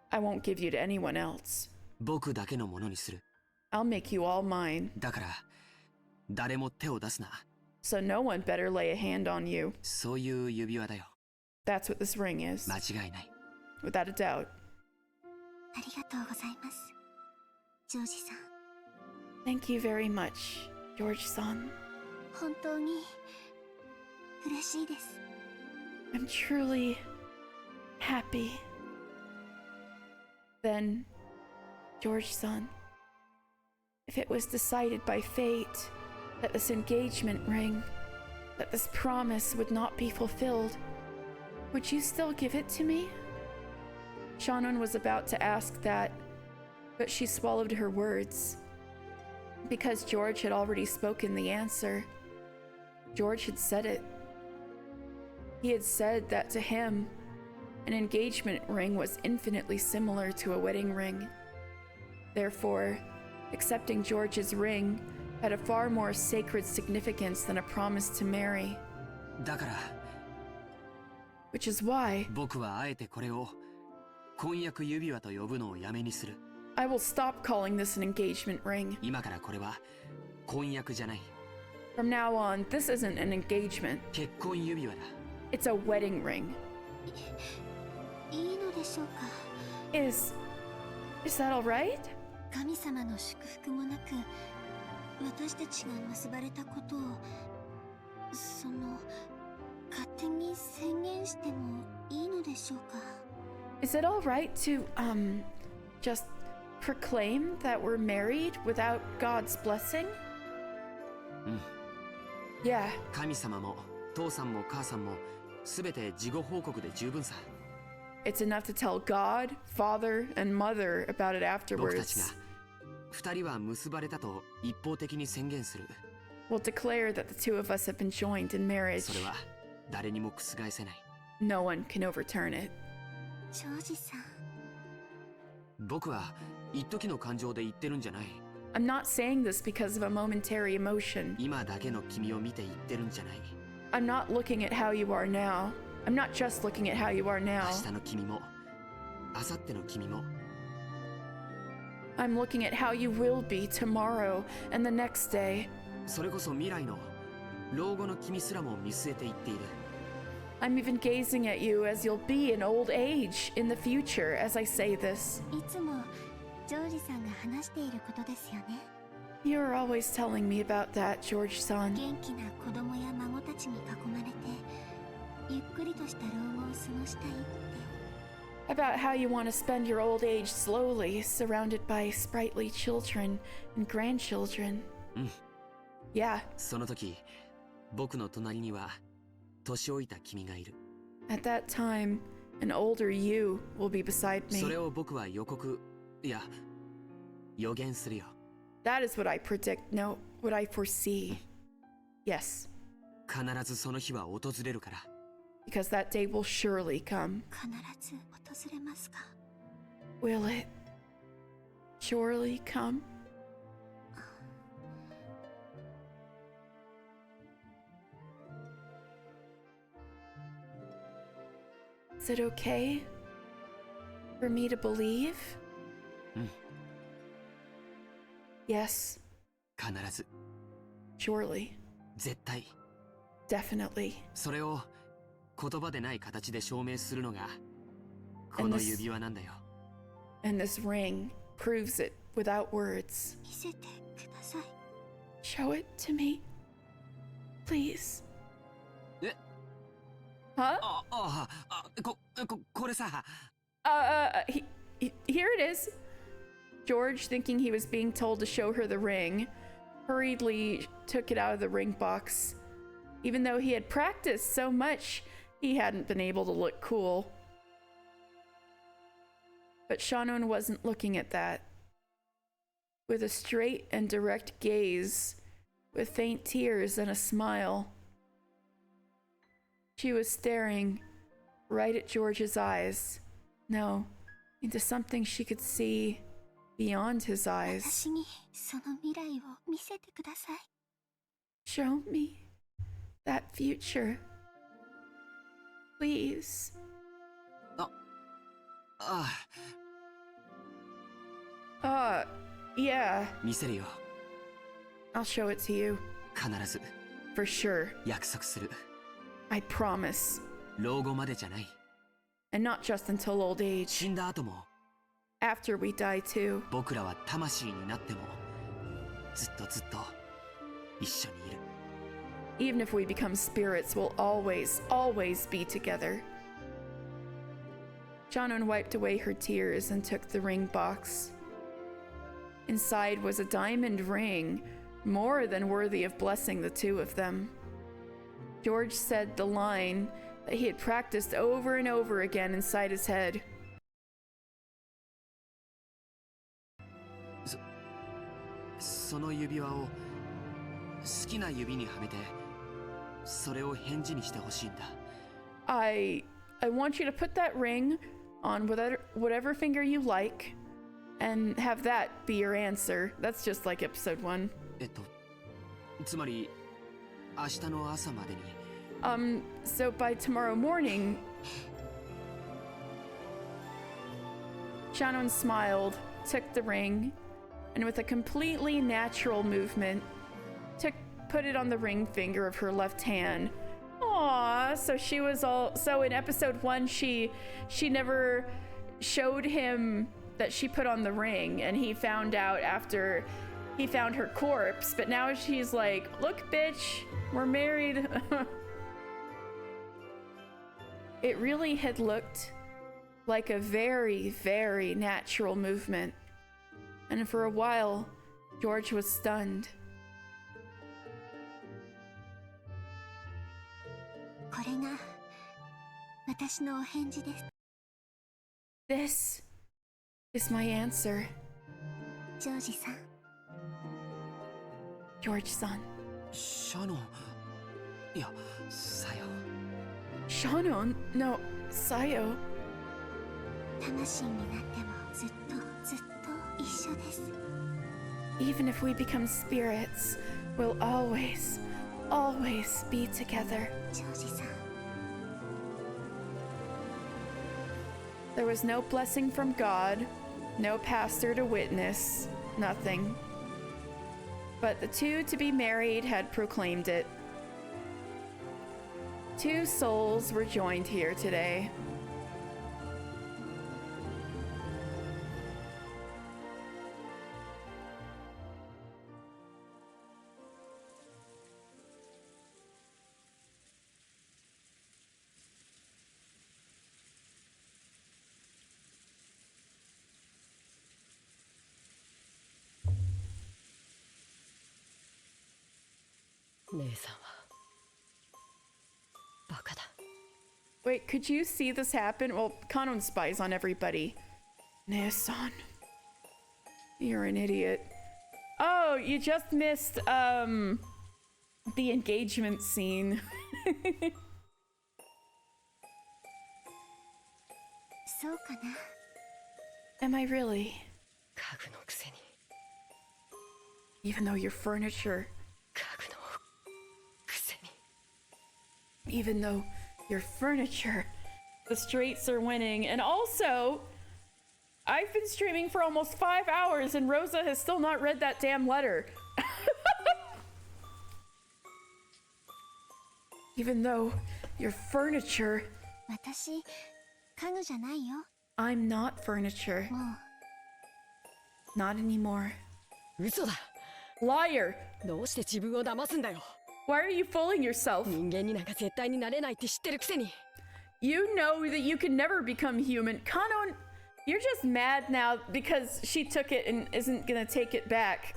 I won't give you to anyone else. 僕だけのものにする。I'll make you all mine. だから、誰も手を出すな。So no one better lay a hand on you. そういう指輪だよ。That's what this ring is. 間違いない。Without a doubt. ありがとうございます、ジョージさん。Thank you very much, George-san. 本当に嬉しいです。I'm truly happy. Then, George-san, if it was decided by fate that this engagement ring, that this promise would not be fulfilled, would you still give it to me? Shannon was about to ask that, but she swallowed her words. Because George had already spoken the answer. George had said it. He had said that to him, an engagement ring was infinitely similar to a wedding ring. Therefore, accepting George's ring had a far more sacred significance than a promise to marry. だから、which is why 僕はあえてこれを婚約指輪と呼ぶのをやめにする。I will stop calling this an engagement ring. 今からこれは婚約じゃない。From now on, this isn't an engagement. 結婚指輪だ。It's a wedding ring. いいのでしょうか。Is that all right? 神様の祝福もなく、私たちが結ばれたことを、勝手に宣言してもいいのでしょうか。Is it all right to just proclaim that we're married without God's blessing? うん。Yeah. 神様も父さんも母さんもすべて事後報告で十分さ。It's enough to tell God, Father, and Mother about it 僕たちが afterwards. 二人は結ばれたと一方的に宣言する。We'll declare that the two of us have been joined in marriage. それは誰にも覆せない。No one can overturn it. ジョージさん。僕は一時の感情で言ってるんじゃない。I'm not saying this because of a momentary emotion. 今だけの君を見て言ってるんじゃない。I'm not looking at how you are now. I'm not just looking at how you are now. 明日の君も、明後日の君も。I'm looking at how you will be tomorrow and the next day. それこそ未来の老後の君すらも見据えていっている。I'm even gazing at you as you'll be in old age in the future as I say this. いつもジョージさんが話していることですよね。 You're always telling me about that, George-san. 元気な子供や孫たちに囲まれてゆっくりとした老後を過ごしたいって。 About how you want to spend your old age slowly, surrounded by sprightly children and grandchildren. Yeah. その時、僕の隣には年老いた君がいる。At that time, an older you will be beside me. それを僕は予言するよ。That is what I predict. No, what I foresee. Yes. 必ずその日は訪れるから。Because that day will surely come. 必ず訪れますか? Will it surely come? Is it okay for me to believe? Yes. 必ず。Surely. 絶対。Definitely. それを言葉でない形で証明するのがこの指輪なんだよ。And this ring proves it without words. 見せてください。 Show it to me, please. え Huh? これさ。Here it is. George, thinking he was being told to show her the ring, hurriedly took it out of the ring box. Even though he had practiced so much, he hadn't been able to look cool. But Shannon wasn't looking at that. With a straight and direct gaze, with faint tears and a smile, she was staring right at George's eyes. No, into something she could see beyond his eyes. 私にその未来を見せてください。 Show me that future. Please. Yeah. 見せるよ。 I'll show it to you. 必ず。For sure. 約束する。 I promise. 老後までじゃない。 And not just until old age. 死んだ後も。 After we die too. 僕らは魂になってもずっと一緒にいる。 Even if we become spirits, we'll always be together. Shannon wiped away her tears and took the ring box. Inside was a diamond ring, more than worthy of blessing the two of them. George said the line that he had practiced over and over again inside his head. その指輪を好きな指にはめてそれを返事にしてほしいんだ。 I want you to put that ring on whatever finger you like and have that be your answer. That's just like episode 1. つまり明日の朝までに。So by tomorrow morning, Shannon smiled, took the ring, and with a completely natural movement, put it on the ring finger of her left hand. Aww, so in episode 1, she never showed him that she put on the ring, and he found out after he found her corpse, but now she's like, look bitch, we're married. It really had looked like a very, very natural movement. And for a while, George was stunned. これが私のお返事です。 This is my answer. ジョージさん。George-san. シャノン。いや、サヨ。Shannon? No, Sayo. 魂になってもずっと一緒です。 Even if we become spirits, we'll always always be together. ジョージさん There was no blessing from God, no pastor to witness, nothing. But the two to be married had proclaimed it. Two souls were joined here today. Wait, could you see this happen? Well, Kanon spies on everybody. Nesan. You're an idiot. Oh, you just missed, the engagement scene. そうかな Am I really? Even though your furniture. Even though your furniture. The streets are winning. And also, I've been streaming for almost 5 hours and Rosa has still not read that damn letter. Even though your furniture. 私家具じゃないよ I'm not furniture. もう Not anymore. 嘘だ Liar! どうして自分を騙すんだよ Why are you fooling yourself? 人間になんか絶対になれないって知ってるくせに You know that you can never become human. Kanon, you're just mad now because she took it and isn't gonna take it back.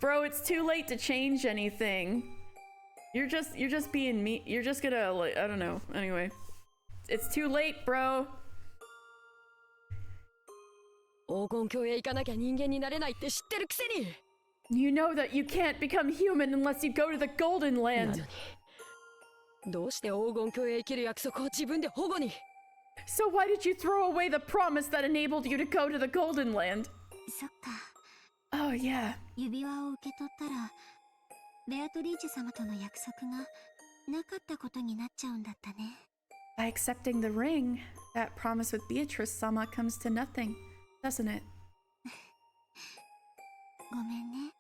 Bro, it's too late to change anything. You're just being me. You're just gonna, like, I don't know. Anyway. It's too late, bro. 黄金鏡へ行かなきゃ人間になれないって知ってるくせに You know that you can't become human unless you go to the Golden Land. どうして黄金鏡へ生きる約束を自分で保護に So why did you throw away the promise that enabled you to go to the Golden Land? そっか Oh yeah. 指輪を受け取ったらベアトリーチェ様との約束がなかったことになっちゃうんだったね By accepting the ring, that promise with Beatrice-sama comes to nothing, doesn't it? ごめんね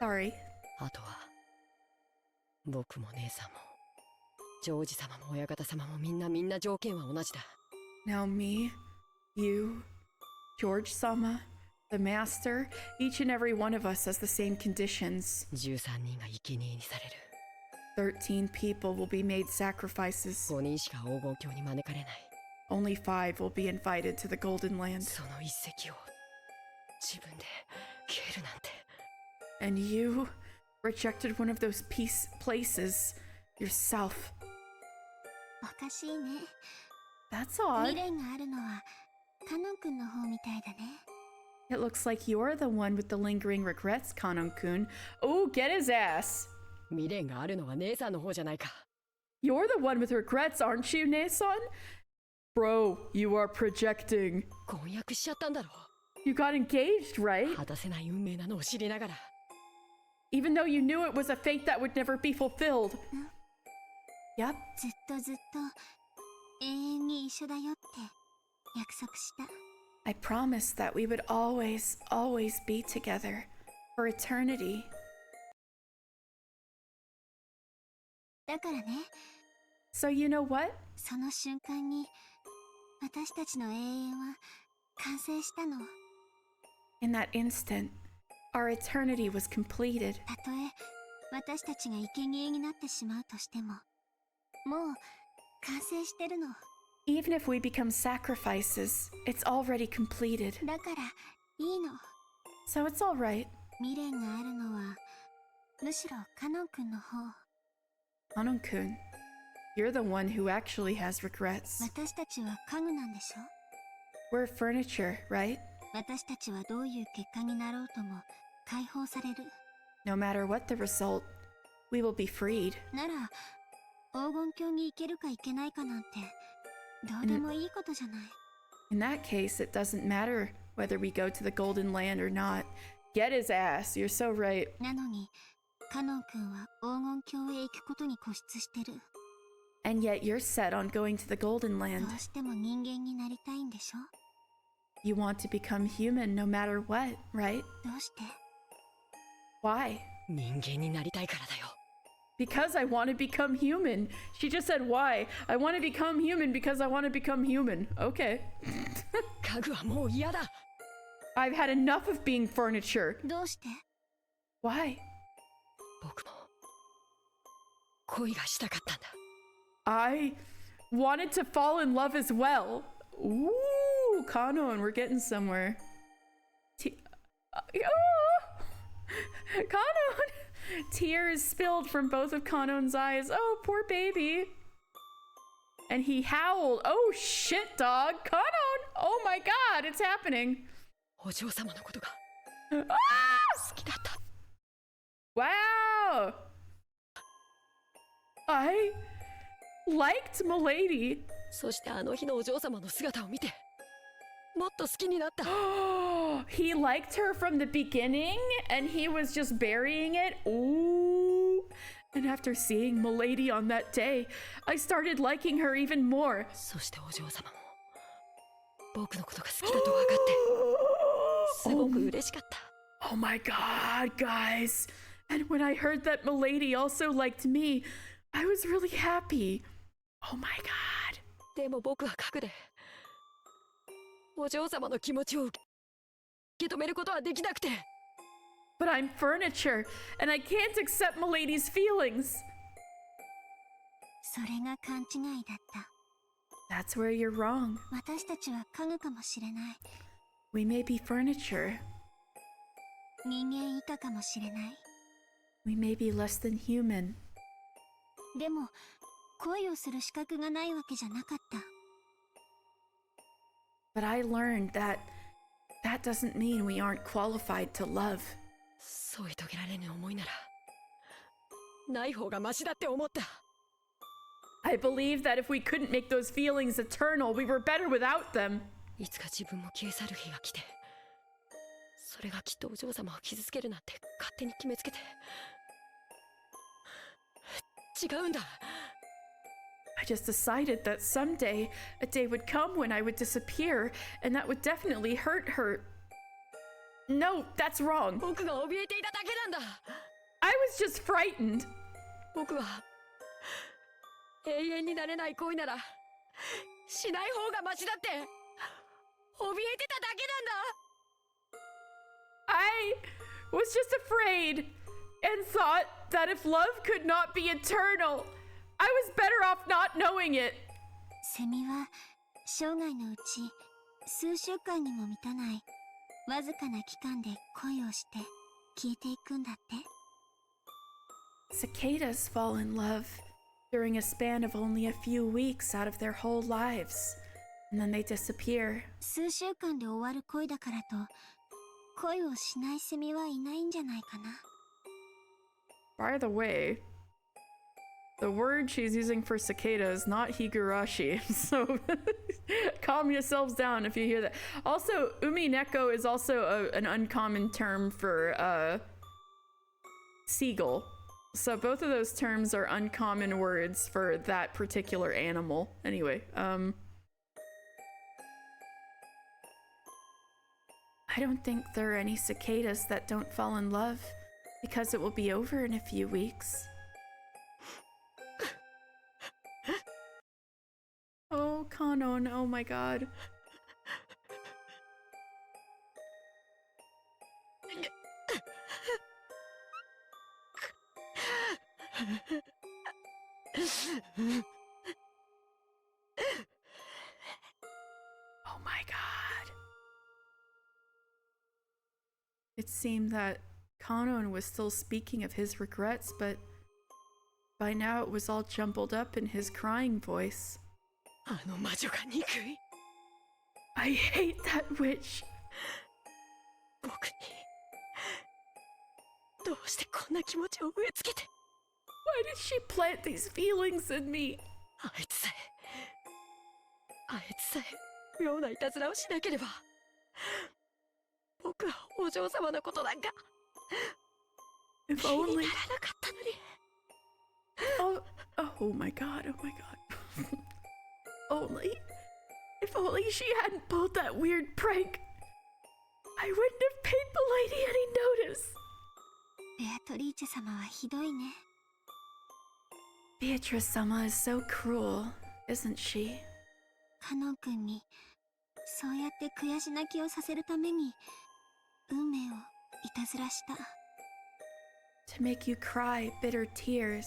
Sorry. あとは僕も姉さんもジョージ様も親方様もみんな条件は同じだ Now me, you, George-sama, the master, each and every one of us has the same conditions. 13人が生贄にされる 13 people will be made sacrifices. 5人しか黄金鏡に招かれない Only 5 will be invited to the Golden Land. その一石を自分で消えるなんて And you rejected one of those places yourself. おかしいね That's odd. 未練があるのはカノン君の方みたいだね It looks like you're the one with the lingering regrets, Kanon-kun. Oh, get his ass. 未練があるのは姉さんの方じゃないか You're the one with regrets, aren't you, Nason? Bro, you are projecting. 婚約しちゃったんだろ You got engaged, right? 果たせない運命なのを知りながら Even though you knew it was a fate that would never be fulfilled. Yep. ずっとずっと永遠に一緒だよって約束した I promised that we would always, always be together for eternity. だからね So you know what? その瞬間に私たちの永遠は完成したの In that instant, our eternity was completed. たとえ私たちが生贄になってしまうとしてももう完成してるの Even if we become sacrifices, it's already completed. だからいいの So it's alright. 未練があるのはむしろカノン君の方 Kanon-kun, you're the one who actually has regrets. 私たちは家具なんでしょ We're furniture, right? 私たちはどういう結果になろうとも解放される No matter what the result, we will be freed. なら黄金鏡に行けるか行けないかなんてどうでもいいことじゃない In that case, it doesn't matter whether we go to the Golden Land or not. Get his ass, you're so right. なのにカノン君は黄金鏡へ行くことに固執してる。 And yet you're set on going to the Golden ど Land. うしても人間になりたいんでしょ？ You want to become human no matter what, right? どうして？ Why? 人間になりたいからだよ。Because I want to become human. She just said why. I want to become human because I want to become human. Okay. 家具はもう嫌だ。I've had enough of being furniture. どうして？ Why? 僕も恋がしたかったんだ。I wanted to fall in love as well. Ooh, Kano, and we're getting somewhere. Kano! Tears spilled from both of Kano's eyes. Oh, poor baby. And he howled. Oh, shit, dog. Kano! Oh my god, it's happening. お嬢様のことが Ah! 好きだった。Wow! I liked Milady. そしてあの日のお嬢様の姿を見てもっと好きになった。He liked her from the beginning and he was just burying it. Ooh. And after seeing Milady on that day, I started liking her even more. そしてお嬢様も僕のことが好きだと分かってすごく嬉しかった。Oh my god, guys. And when I heard that Milady also liked me, I was really happy. Oh my god. でも僕は核でお嬢様の気持ちを受け止めることはできなくて。But I'm furniture, and I can't accept Milady's feelings. それが勘違いだった。 That's where you're wrong. 私たちは家具かもしれない。 We may be furniture. 人間以下かもしれない。 We may be less than human. でも恋をする資格がないわけじゃなかった。 But I learned that that doesn't mean we aren't qualified to love. 添い遂げられぬ思いならない方がマシだって思った。I believe that if we couldn't make those feelings eternal, we were better without them. いつか自分も消え去る日が来て、それがきっとお嬢様を傷つけるなんて勝手に決めつけて。違うんだ。I just decided that someday a day would come when I would disappear, and that would definitely hurt her. No, that's wrong. 僕が怯えていただけなんだ。I was just frightened. 僕は永遠になれない恋ならしない方がマシだって怯えてただけなんだ。I was just afraid and thought that if love could not be eternal, I was better off not knowing it. セミは生涯のうち数週間にも満たないわずかな期間で恋をして消えていくんだって。 Cicadas fall in love during a span of only a few weeks out of their whole lives, and then they disappear. 数週間で終わる恋だからと恋をしないセミはいないんじゃないかな。 By the way, the word she's using for cicada is not higurashi, so calm yourselves down if you hear that. Also, Umineko is also an uncommon term for seagull. So both of those terms are uncommon words for that particular animal. Anyway, I don't think there are any cicadas that don't fall in love, because it will be over in a few weeks. Oh, Kanon, oh my god. Oh my god. It seemed that Kanon was still speaking of his regrets, but by now it was all jumbled up in his crying voice. あの魔女が憎い。 I hate that witch. 僕にどうしてこんな気持ちを植え付けて。 Why did she plant these feelings in me? あいつさえ妙ないたずらをしなければ僕はお嬢様のことなんか If only. Oh my god, oh my god. Only. If only she hadn't pulled that weird prank. I wouldn't have paid the lady any notice. ベアトリーチェ様はひどいね。 Beatrice-sama is so cruel, isn't she? カノン君にそうやって悔し泣きをさせるために運命をいたずらした。 To make you cry bitter tears,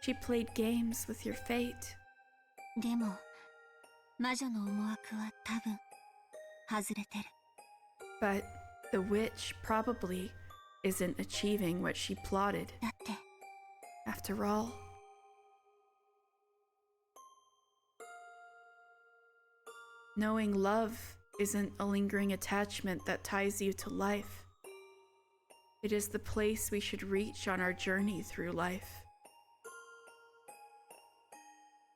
she played games with your fate. でも魔女の思惑は多分外れてる。 But the witch probably isn't achieving what she plotted. だって After all, knowing love isn't a lingering attachment that ties you to life. It is the place we should reach on our journey through life.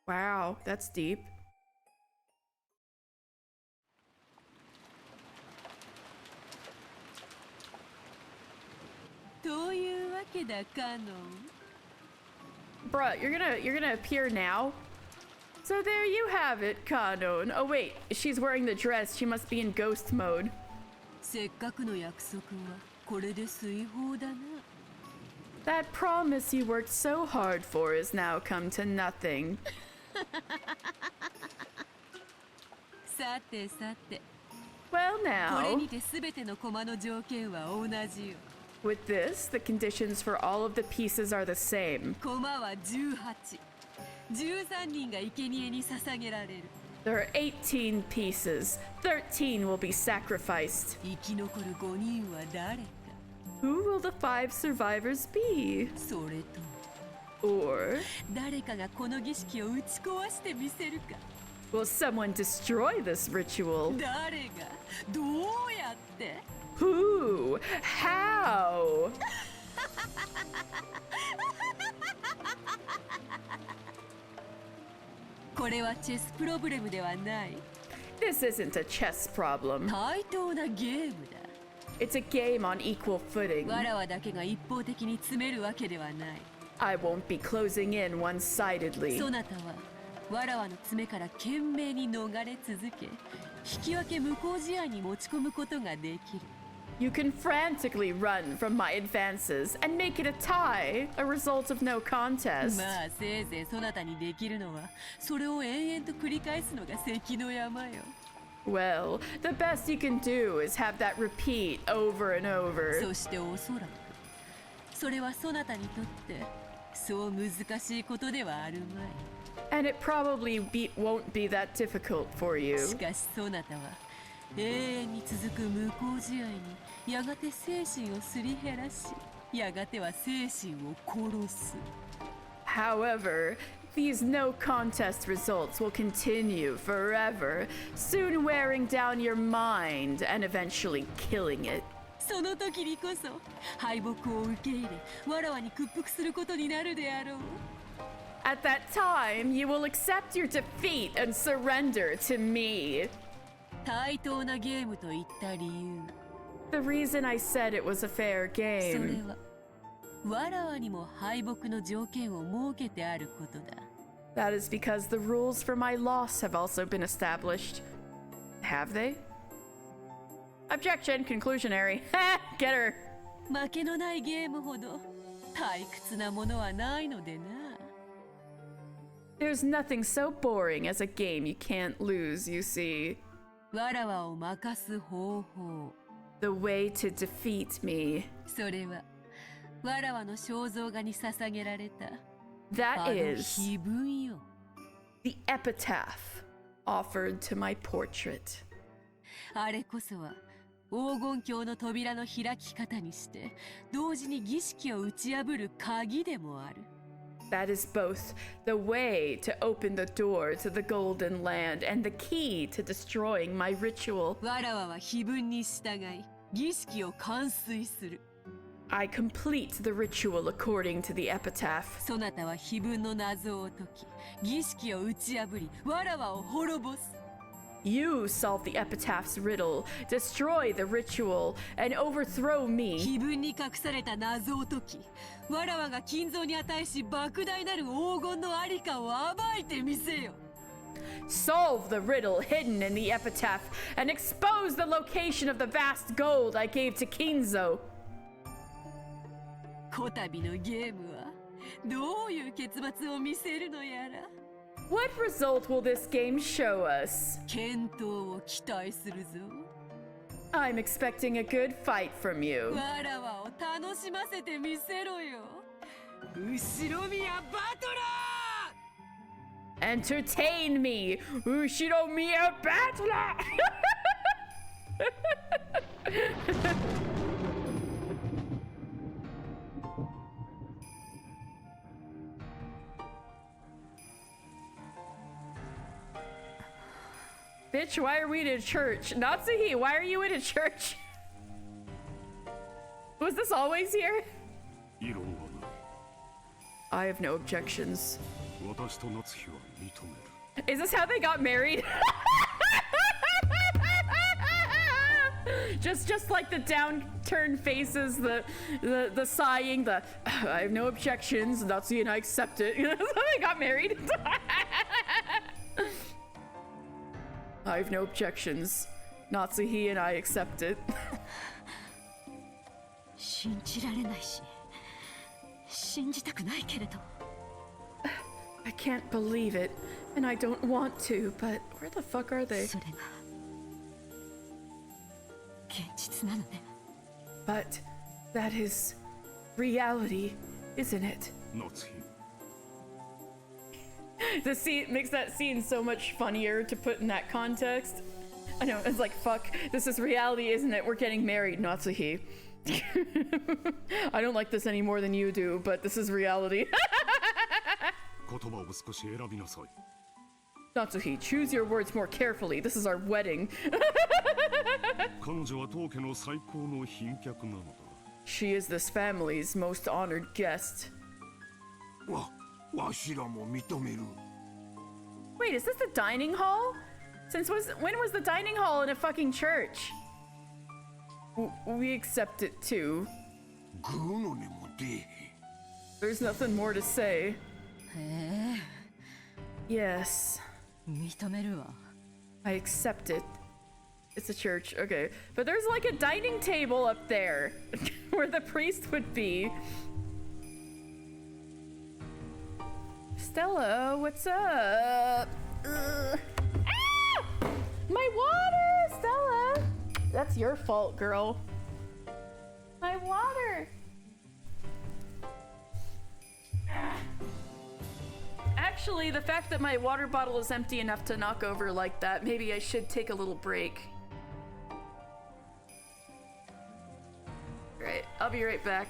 Wow, that's deep. というわけだ、カノン。 Bruh, you're gonna appear now? So there you have it, Kanon. Oh wait, she's wearing the dress. She must be in ghost mode. せっかくの約束はこれで遂行だな。 That promise you worked so hard for has now come to nothing. さてさて。 Well これ now, にて全ての駒の条件は同じよ。 with this, the conditions for all of the pieces are the same. 駒は18。13人が生贄に捧げられる。 There are 18 pieces. 13 will be sacrificed. 生き残る5人は誰か。 Who will the 5 survivors be? それとも Or 誰かがこの儀式を打ち壊してみせるか。 will someone destroy this ritual? 誰がどうやって Who? How? これはチェスプロブレムではない。 This isn't a chess problem. 対等なゲームだ。 It's a game on equal footing. わらわだけが一方的に詰めるわけではない。 I won't be closing in one-sidedly. そなたはわらわの詰めから懸命に逃れ続け、引き分け無効試合に持ち込むことができる。 You can frantically run from my advances and make it a tie, a result of no contest. まあせいぜいそなたにできるのはそれを延々と繰り返すのが関の山よ。 Well, the best you can do is have that repeat over and over. そしておそらくそれはそなたにとってそう難しいことではあるまい。 And it probably won't be that difficult for you. しかしそなたは永遠に続く無効試合にやがて精神をすり減らし、やがては精神を殺す。 However, these no contest results will continue forever, soon wearing down your mind and eventually killing it. その時にこそ敗北を受け入れ、わらわに屈服することになるであろう。 At that time, you will accept your defeat and surrender to me. 対等なゲームと言った理由。 The reason I said it was a fair それ game. はわらわにも敗北の条件を設けてあることだ。 That is because the rules for my loss have also been established. Have they? Objection, conclusionary. Get her. 負けのないゲームほど退屈なものはないのでな。 There's nothing so boring as a game you can't lose, you see. わらわを負かす方法。 The way to defeat me. それはわらわの肖像画に捧げられた That あの is 碑文よ。 the epitaph offered to my portrait. あれこそは黄金鏡の扉の開き方にして同時に儀式を打ち破る鍵でもある。 That is both the way to open the door to the Golden Land and the key to destroying my ritual. わらわは碑文に従い儀式を完遂する。 I complete the ritual according to the epitaph. そなたは碑文の謎を解き儀式を打ち破りわらわを滅ぼす。You solve the epitaph's riddle, destroy the ritual, and overthrow me. 碑文に隠された謎を解き、わらわが金蔵に値し莫大なる黄金のありかを暴いてみせよ。Solve the riddle hidden in the epitaph and expose the location of the vast gold I gave to Kinzo. こたびのゲームはどういう結末を見せるのやら。What result will this game show us? 健闘を期待するぞ。I'm expecting a good fight from you. わらわを楽しませてみせろよ。後ろ宮バトラー Entertain me, Ushiromiya Battler! Bitch, why are we in a church? Natsuhi, why are you in a church? Was this always here? I have no objections. Is this how they got married? just like the downturned faces, the sighing, the I have no objections, Natsuhi and I accept it. That's how they got married. I have no objections. Natsuhi and I accept it. 信じられないし、信じたくないけれど。I can't believe it, and I don't want to, but where the fuck are they? それが現実なのね。But that is reality, isn't it? The scene makes that scene so much funnier to put in that context. I know, it's like, fuck, this is reality, isn't it? We're getting married, Natsuhi. I don't like this any more than you do, but this is reality. Natsuhi, choose your words more carefully. This is our wedding. She is this family's most honored guest. Wait, is this the dining hall? When was the dining hall in a fucking church? We accept it too. There's nothing more to say. Yes. I accept it. It's a church, okay. But there's like a dining table up there where the priest would be. Stella, what's up? Ah! My water, Stella! That's your fault, girl. My water! Actually, the fact that my water bottle is empty enough to knock over like that, maybe I should take a little break. Right, I'll be right back.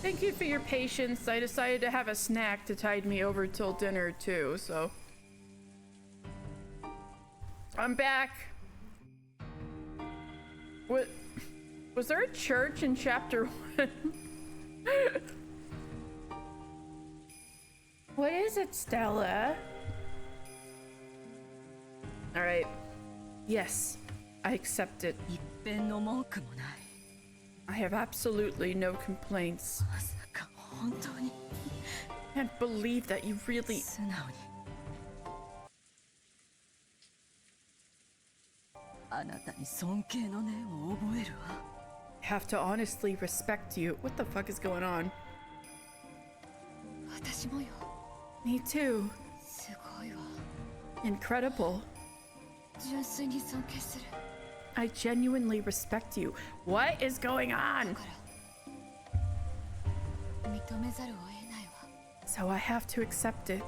Thank you for your patience. I decided to have a snack to tide me over till dinner too, so. I'm back. What? Was there a church in chapter 1? What is it, Stella? Alright. Yes, I accept it. I have absolutely no complaints. Can't believe that you really... I have to honestly respect you. What the fuck is going on? Me too. Incredible. I genuinely respect you. What is going on? So I have to accept it.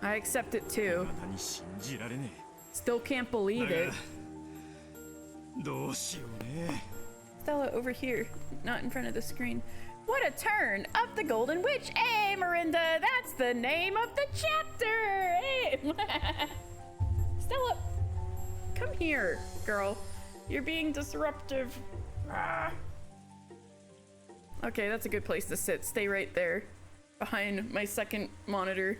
I accept it too. Still can't believe it. Stella, over here, not in front of the screen. What a turn of the Golden Witch. Hey, Miranda, that's the name of the chapter. Hey. Stella, come here, girl. You're being disruptive. Ah. Okay, that's a good place to sit. Stay right there, behind my second monitor.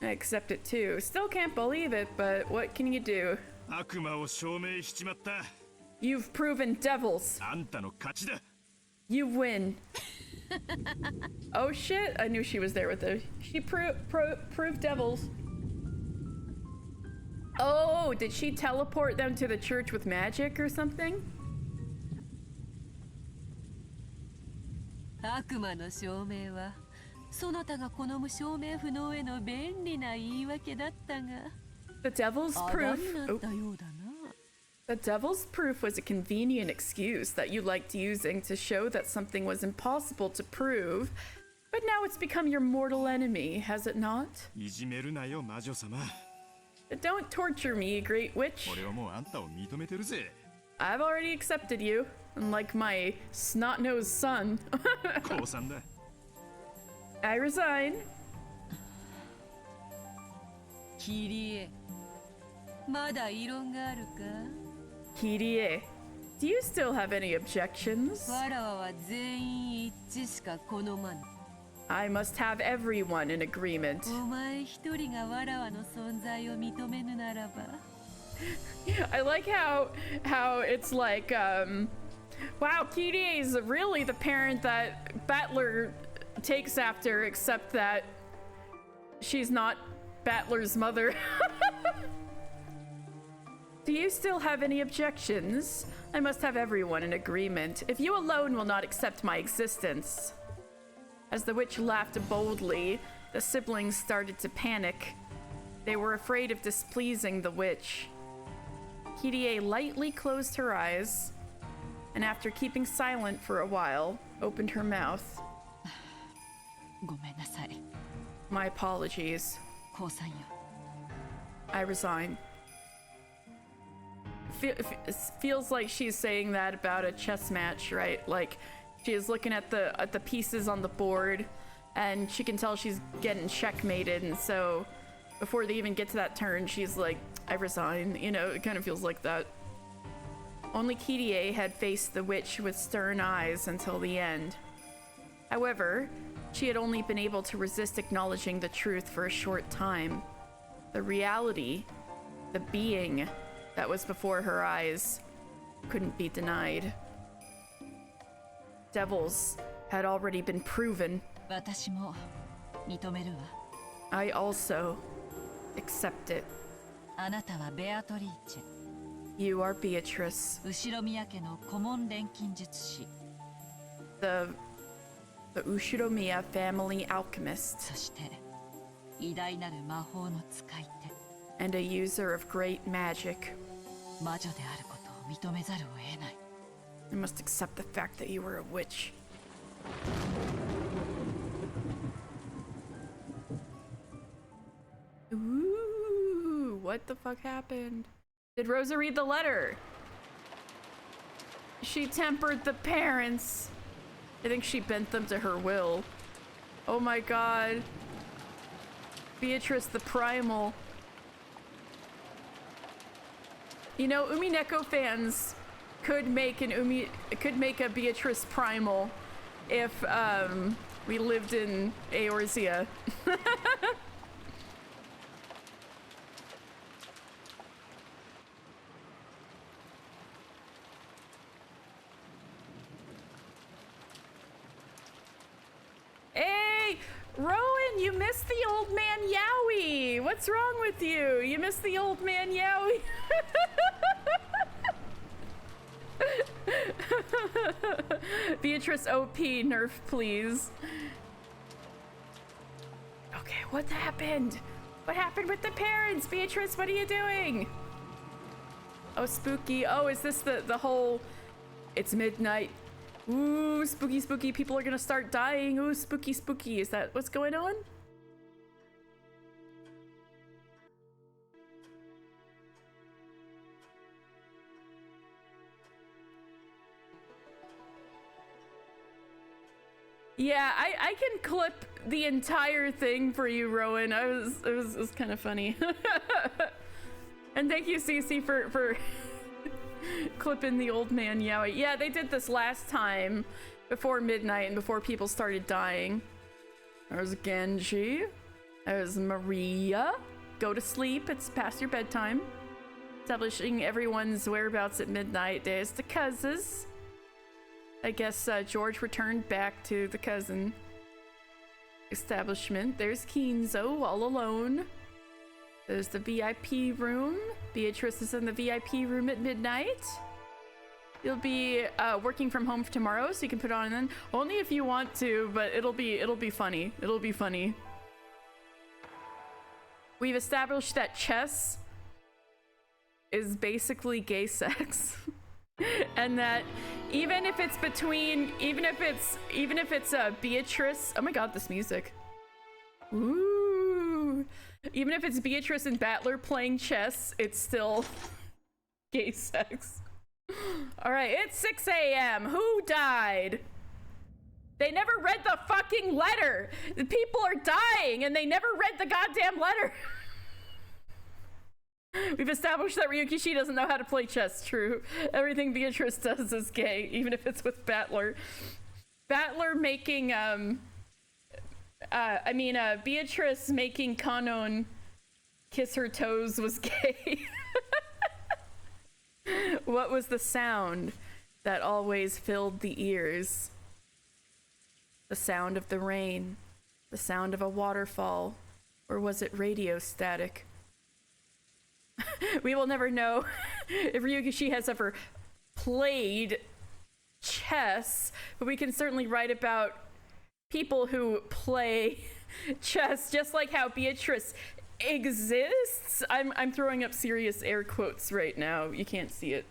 I accept it too. Still can't believe it, but what can you do? You've proven devils. You win. Oh shit, I knew she was there with the... She proved devils. Oh, did she teleport them to the church with magic or something? The devil's proof. Oh. The devil's proof was a convenient excuse that you liked using to show that something was impossible to prove, but now it's become your mortal enemy, has it not? Don't torture me, Great Witch. I've already accepted you, unlike my snot-nosed son. I resign. Kirie, do you still have any objections? I must have everyone in agreement. I like how it's like, wow, Kirie is really the parent that Battler takes after, except that she's not Battler's mother. Do you still have any objections? I must have everyone in agreement. If you alone will not accept my existence. As the witch laughed boldly, the siblings started to panic. They were afraid of displeasing the witch. Kirie lightly closed her eyes, and after keeping silent for a while, opened her mouth. My apologies. I resign. Feels like she's saying that about a chess match, right? Like she is looking at the pieces on the board, and she can tell she's getting checkmated, and so before they even get to that turn, she's like, I resign. You know, it kind of feels like that. Only Kirie had faced the witch with stern eyes until the end. However, she had only been able to resist acknowledging the truth for a short time. The reality, the being that was before her eyes, couldn't be denied. Devils had already been proven. I also accept it. You are Beatrice. The Ushiromiya family alchemist. And a user of great magic. I must accept the fact that you were a witch. Ooh, what the fuck happened? Did Rosa read the letter? She tempered the parents. I think she bent them to her will. Oh my god. Beatrice the Primal. You know, Umineko fans could make a Beatrice Primal if we lived in Eorzea. Hey, Rowan, you missed the old man Yowie. What's wrong with you? You missed the old man Yowie. Beatrice OP, nerf, please. Okay, what happened? What happened with the parents? Beatrice, what are you doing? Oh, spooky. Oh, is this the whole... It's midnight. Ooh, spooky, spooky. People are gonna start dying. Ooh, spooky, spooky. Is that what's going on? Yeah, I can clip the entire thing for you, Rowan. It was kind of funny. And thank you, Cece, for clipping the old man Yowie. Yeah, they did this last time before midnight and before people started dying. There's Genji. There's Maria. Go to sleep. It's past your bedtime. Establishing everyone's whereabouts at midnight. There's the cousins. I guess George returned back to the cousin establishment. There's Kinzo all alone. There's the VIP room. Beatrice is in the VIP room at midnight. You'll be working from home for tomorrow, so you can put on then. Only if you want to, but it'll be funny. It'll be funny. We've established that chess is basically gay sex. And that even if it's Beatrice, oh my god, this music. Ooh. Even if it's Beatrice and Battler playing chess, it's still gay sex. All right, it's 6 a.m. Who died? They never read the fucking letter. The people are dying and they never read the goddamn letter. We've established that Ryukishi doesn't know how to play chess. True. Everything Beatrice does is gay, even if it's with Battler. Battler making, Beatrice making Kanon kiss her toes was gay. What was the sound that always filled the ears? The sound of the rain? The sound of a waterfall? Or was it radio static? We will never know if Ryukishi has ever played chess, but we can certainly write about people who play chess, just like how Beatrice exists. I'm throwing up serious air quotes right now. You can't see it.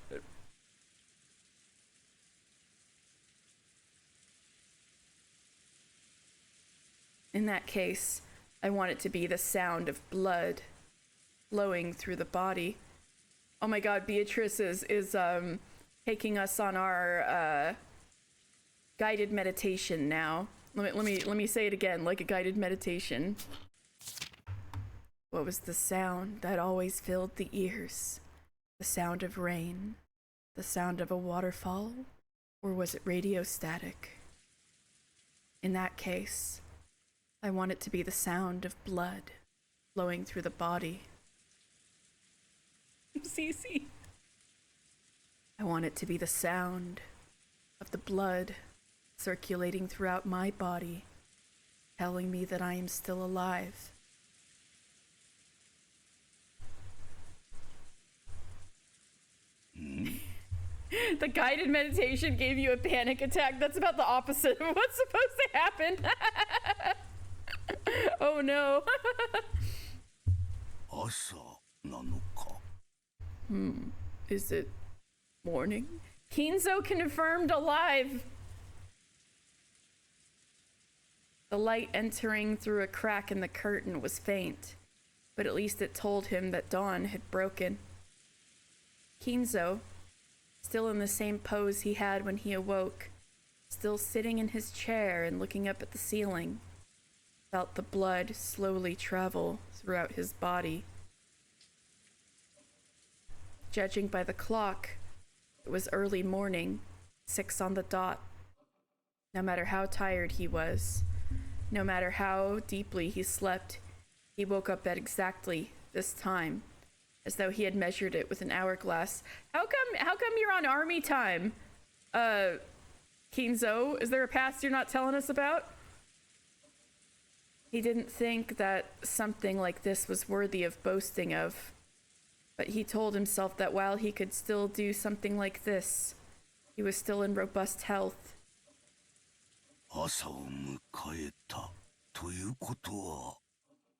In that case, I want it to be the sound of blood flowing through the body. Oh my god, Beatrice is taking us on our guided meditation now. Let me say it again, like a guided meditation. What was the sound that always filled the ears? The sound of rain? The sound of a waterfall? Or was it radio static? In that case, I want it to be the sound of blood flowing through the body. Cece. I want it to be the sound of the blood circulating throughout my body, telling me that I am still alive. The guided meditation gave you a panic attack. That's about the opposite of what's supposed to happen. Oh no. Is it morning? Kinzo confirmed alive. The light entering through a crack in the curtain was faint, but at least it told him that dawn had broken. Kinzo, still in the same pose he had when he awoke, still sitting in his chair and looking up at the ceiling, felt the blood slowly travel throughout his body. Judging by the clock, it was early morning, 6 on the dot. No matter how tired he was, no matter how deeply he slept, he woke up at exactly this time, as though he had measured it with an hourglass. How come you're on army time? Kinzo, is there a past you're not telling us about? He didn't think that something like this was worthy of boasting of, but he told himself that while he could still do something like this, he was still in robust health. 朝を迎えたということは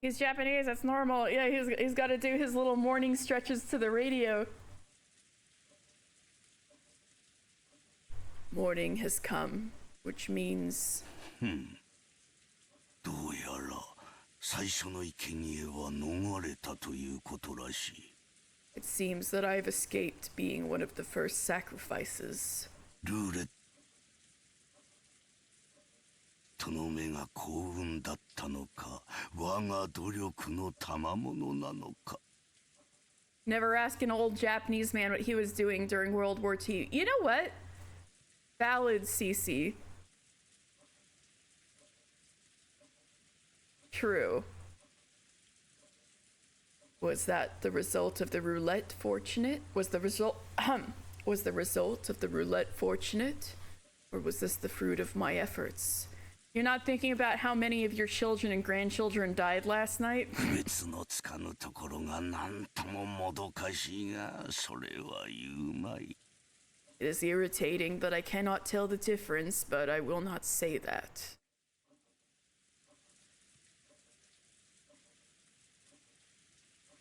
He's Japanese, that's normal. Yeah, he's got to do his little morning stretches to the radio. Morning has come, which means... どうやら最初の生贄は逃れたということらしい。 It seems that I've escaped being one of the first sacrifices. ルーレットの目が幸運だったのか、我が努力の賜物なのか。 Never ask an old Japanese man what he was doing during World War II. You know what? Valid, CC. True. Was that the result of the roulette fortunate? Was the result of the roulette fortunate? Or was this the fruit of my efforts? You're not thinking about how many of your children and grandchildren died last night? 別のつかぬところがなんとももどかしいが、それは言うまい。 It is irritating that I cannot tell the difference, but I will not say that.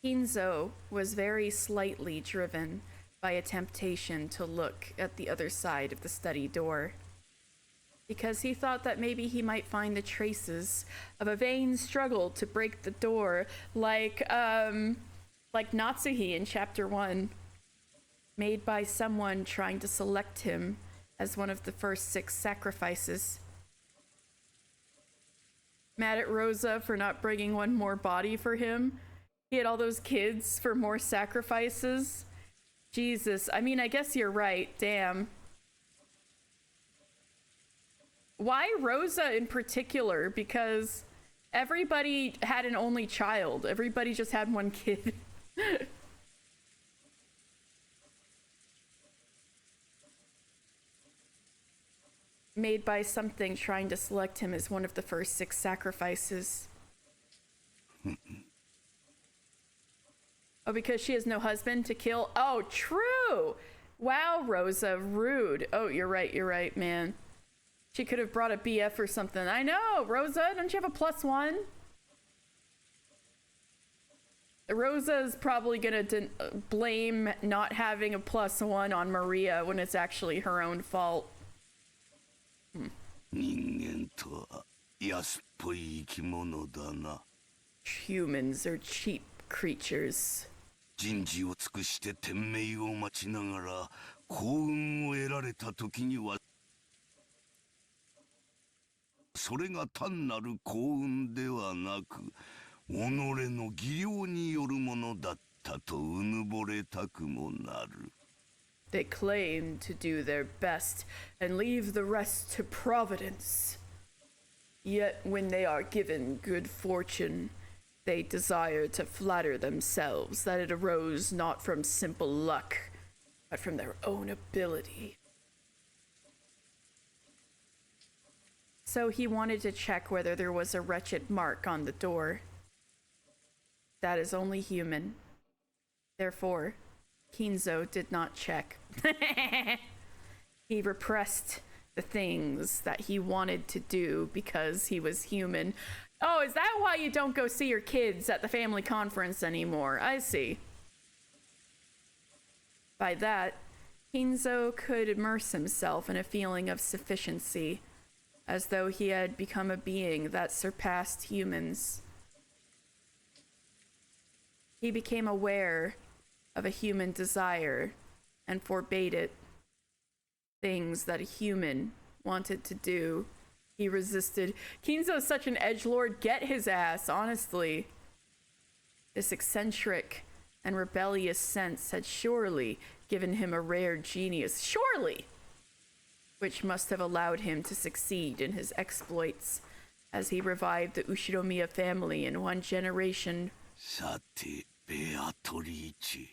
Kinzo was very slightly driven by a temptation to look at the other side of the study door, because he thought that maybe he might find the traces of a vain struggle to break the door, like Natsuhi in Chapter 1, made by someone trying to select him as one of the first 6 sacrifices. Mad at Rosa for not bringing one more body for him. He had all those kids for more sacrifices. Jesus, I mean, I guess you're right, damn. Why Rosa in particular? Because everybody had an only child. Everybody just had one kid. Made by something trying to select him as one of the first 6 sacrifices. Oh, because she has no husband to kill? Oh, true! Wow, Rosa, rude. Oh, you're right, man. She could have brought a BF or something. I know, Rosa, don't you have a +1? Rosa's probably gonna blame not having a +1 on Maria when it's actually her own fault. 人間とは安っぽい生き物だな。 Humans are cheap creatures. 人事を尽くして天命を待ちながら幸運を得られた時にはそれが単なる幸運ではなく己の技量によるものだったとうぬぼれたくもなる。 They claim to do their best and leave the rest to Providence. Yet when they are given good fortune, they desire to flatter themselves that it arose not from simple luck, but from their own ability. So he wanted to check whether there was a wretched mark on the door. That is only human. Therefore, Kinzo did not check. He repressed the things that he wanted to do because he was human. Oh, is that why you don't go see your kids at the family conference anymore? I see. By that, Kinzo could immerse himself in a feeling of sufficiency, as though he had become a being that surpassed humans. He became aware of a human desire and forbade it things that a human wanted to do. He resisted. Kinzo's such an edgelord. Get his ass, honestly. This eccentric and rebellious sense had surely given him a rare genius. Surely! Which must have allowed him to succeed in his exploits as he revived the Ushiromiya family in one generation. Sate, Beatrice.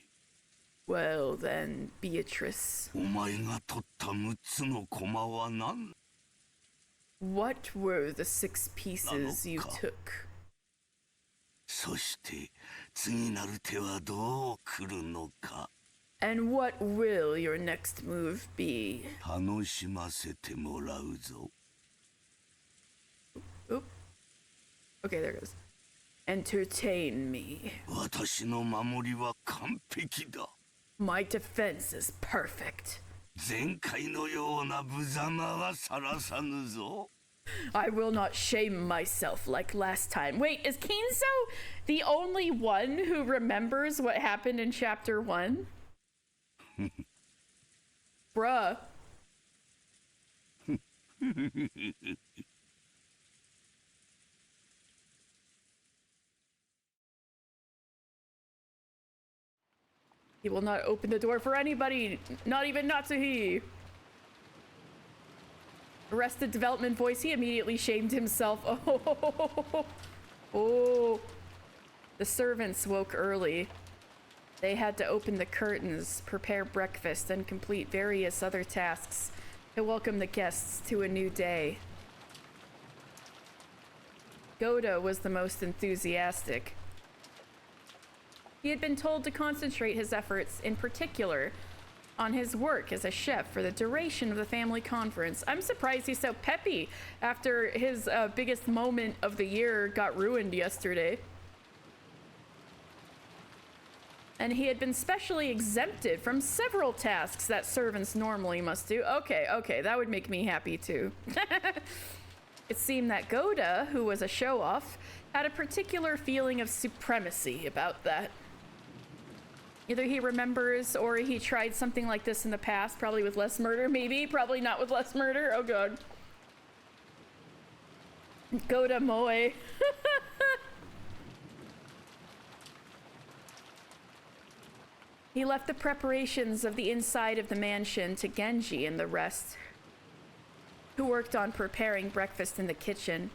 Well then, Beatrice. What were the 6 pieces you took? And what will your next move be? Oop. Okay, there it goes. Entertain me. My defense is perfect. I will not shame myself like last time. Wait, is Kinzo the only one who remembers what happened in chapter 1? Bruh. He will not open the door for anybody, not even Natsuhi. Arrested Development voice, he immediately shamed himself. Oh. The servants woke early. They had to open the curtains, prepare breakfast, and complete various other tasks to welcome the guests to a new day. Goda was the most enthusiastic. He had been told to concentrate his efforts, in particular, on his work as a chef for the duration of the family conference. I'm surprised he's so peppy after his biggest moment of the year got ruined yesterday. And he had been specially exempted from several tasks that servants normally must do. Okay, that would make me happy too. It seemed that Goda, who was a show-off, had a particular feeling of supremacy about that. Either he remembers or he tried something like this in the past, probably with less murder, maybe, probably not with less murder. Oh god. Goda Moe. He left the preparations of the inside of the mansion to Genji and the rest, who worked on preparing breakfast in the kitchen.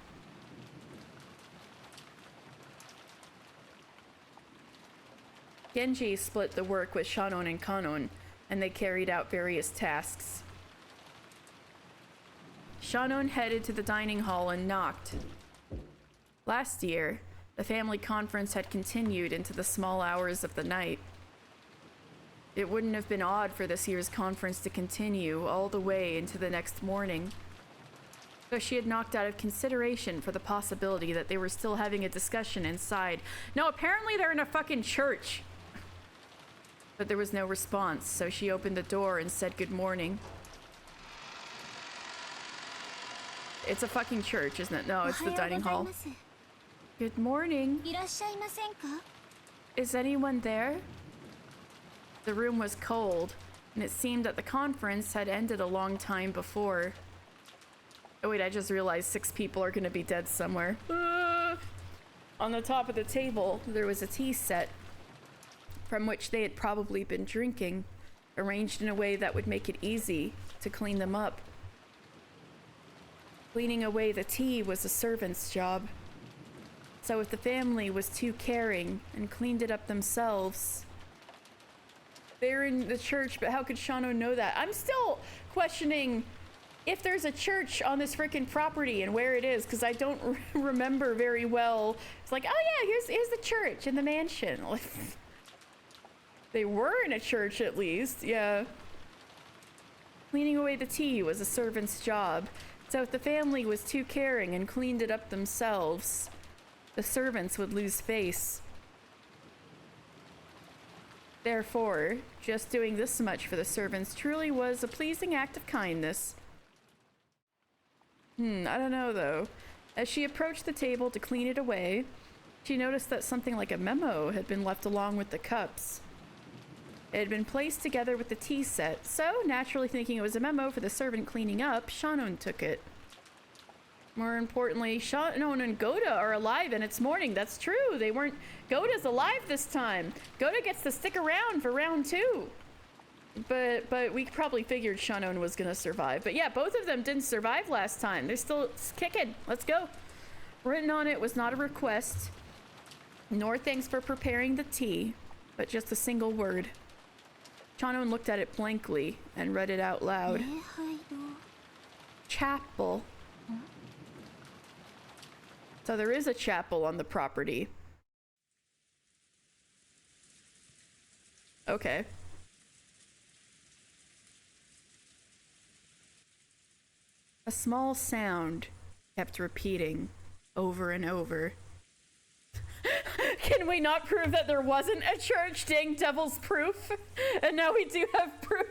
Genji split the work with Shannon and Kanon, and they carried out various tasks. Shannon headed to the dining hall and knocked. Last year, the family conference had continued into the small hours of the night. It wouldn't have been odd for this year's conference to continue all the way into the next morning. So she had knocked out of consideration for the possibility that they were still having a discussion inside. No, apparently they're in a fucking church. But there was no response, so she opened the door and said good morning. It's a fucking church, isn't it? No, it's the dining hall. Good morning. Is anyone there? The room was cold, and it seemed that the conference had ended a long time before. Oh wait, I just realized 6 people are gonna be dead somewhere. On the top of the table, there was a tea set, from which they had probably been drinking, arranged in a way that would make it easy to clean them up. Cleaning away the tea was a servant's job. So if the family was too caring and cleaned it up themselves... They're in the church, but how could Shano know that? I'm still questioning if there's a church on this freaking property and where it is, because I don't remember very well. It's like, oh yeah, here's the church in the mansion. They were in a church at least, yeah. Cleaning away the tea was a servant's job, so if the family was too caring and cleaned it up themselves, the servants would lose face. Therefore, just doing this much for the servants truly was a pleasing act of kindness. I don't know though. As she approached the table to clean it away, she noticed that something like a memo had been left along with the cups. It had been placed together with the tea set, so naturally thinking it was a memo for the servant cleaning up, Shannon took it. More importantly, Shannon and Goda are alive and it's morning. That's true. They weren't... Goda's alive this time. Goda gets to stick around for round 2. But we probably figured Shannon was gonna survive. But yeah, both of them didn't survive last time. They're still kicking. Let's go. Written on it was not a request, nor thanks for preparing the tea, but just a single word. Shannon looked at it blankly and read it out loud. Chapel. So there is a chapel on the property. Okay. A small sound kept repeating over and over. Can we not prove that there wasn't a church? Dang devil's proof. And now we do have proof.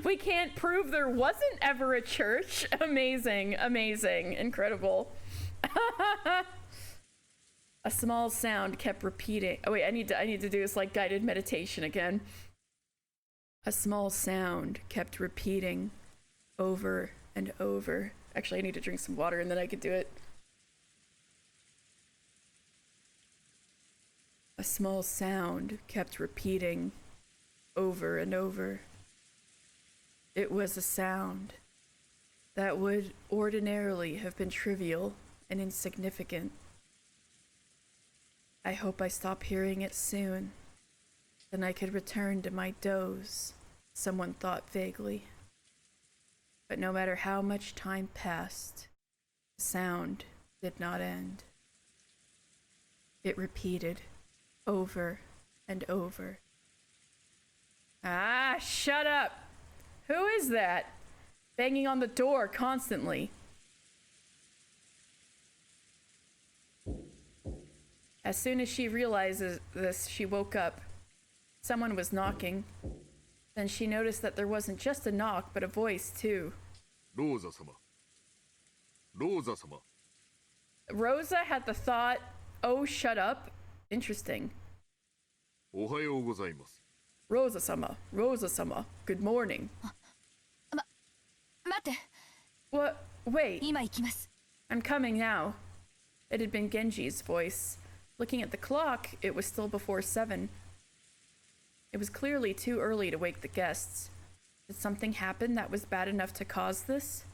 We can't prove there wasn't ever a church. Amazing, amazing, incredible. A small sound kept repeating. Oh wait, I need to do this like guided meditation again. A small sound kept repeating over and over. Actually, I need to drink some water and then I could do it. A small sound kept repeating over and over. It was a sound that would ordinarily have been trivial and insignificant. I hope I stop hearing it soon. Then I could return to my doze, someone thought vaguely. But no matter how much time passed, the sound did not end. It repeated over and over. Ah, shut up! Who is that? Banging on the door constantly. As soon as she realizes this, she woke up. Someone was knocking. Then she noticed that there wasn't just a knock, but a voice too. Rosa-sama. Rosa-sama. Rosa had the thought, oh, shut up. Interesting. Ohayou gozaimasu. Rosa-sama, Rosa-sama, good morning. What? Wait. I'm coming now. It had been Genji's voice. Looking at the clock, it was still before 7. It was clearly too early to wake the guests. Did something happen that was bad enough to cause this?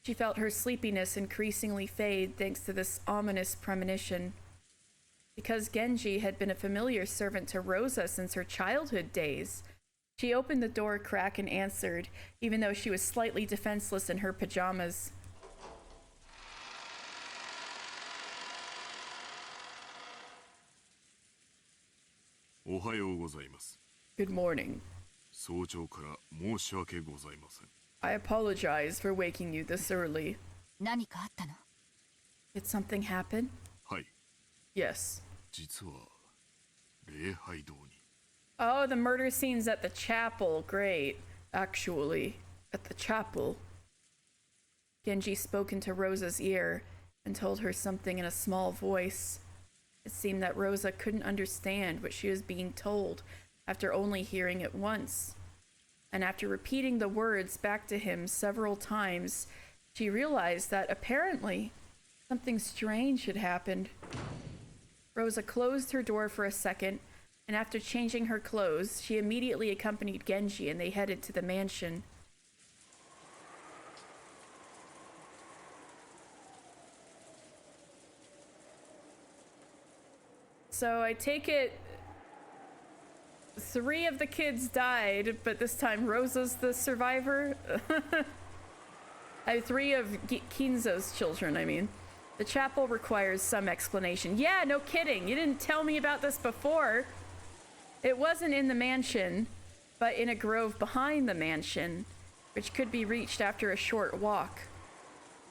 She felt her sleepiness increasingly fade thanks to this ominous premonition. Because Genji had been a familiar servant to Rosa since her childhood days, she opened the door crack and answered, even though she was slightly defenseless in her pajamas. Ohayou gozaimasu. Good morning. 早朝から申し訳ございません。I apologize for waking you this early. 何かあったの? Did something happen? はい。 Yes. 実は礼拝堂に。 Oh, the murder scenes at the chapel. Great. Actually, at the chapel. Genji spoke into Rosa's ear and told her something in a small voice. It seemed that Rosa couldn't understand what she was being told after only hearing it once. And after repeating the words back to him several times, she realized that apparently something strange had happened. Rosa closed her door for a second, and after changing her clothes, she immediately accompanied Genji and they headed to the mansion. So I take it 3 of the kids died, but this time Rosa's the survivor. I have 3 of Kinzo's children, I mean. The chapel requires some explanation. Yeah, no kidding. You didn't tell me about this before. It wasn't in the mansion, but in a grove behind the mansion, which could be reached after a short walk.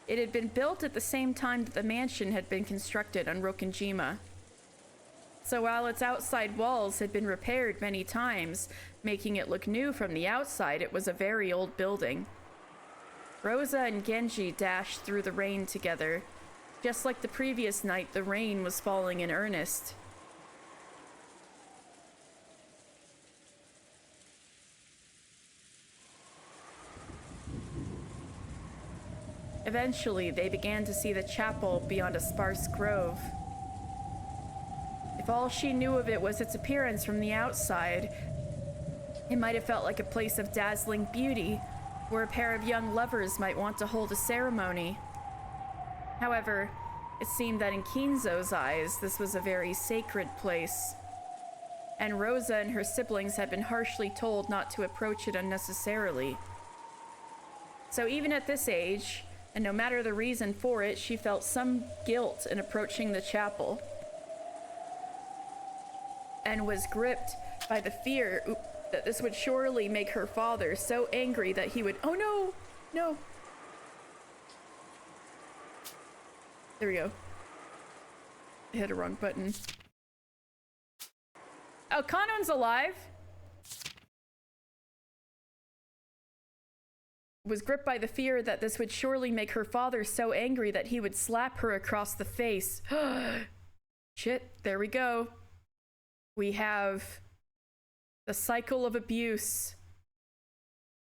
It had been built at the same time that the mansion had been constructed on Rokenjima. So while its outside walls had been repaired many times, making it look new from the outside, it was a very old building. Rosa and Genji dashed through the rain together. Just like the previous night, the rain was falling in earnest. Eventually, they began to see the chapel beyond a sparse grove. If all she knew of it was its appearance from the outside, it might have felt like a place of dazzling beauty, where a pair of young lovers might want to hold a ceremony. However, it seemed that in Kinzo's eyes, this was a very sacred place, and Rosa and her siblings had been harshly told not to approach it unnecessarily. So even at this age, and no matter the reason for it, she felt some guilt in approaching the chapel, and was gripped by the fear that this would surely make her father so angry that he would— oh no! No! There we go. I hit a wrong button. Oh, Kanon's alive! Was gripped by the fear that this would surely make her father so angry that he would slap her across the face. Shit, there we go. We have the cycle of abuse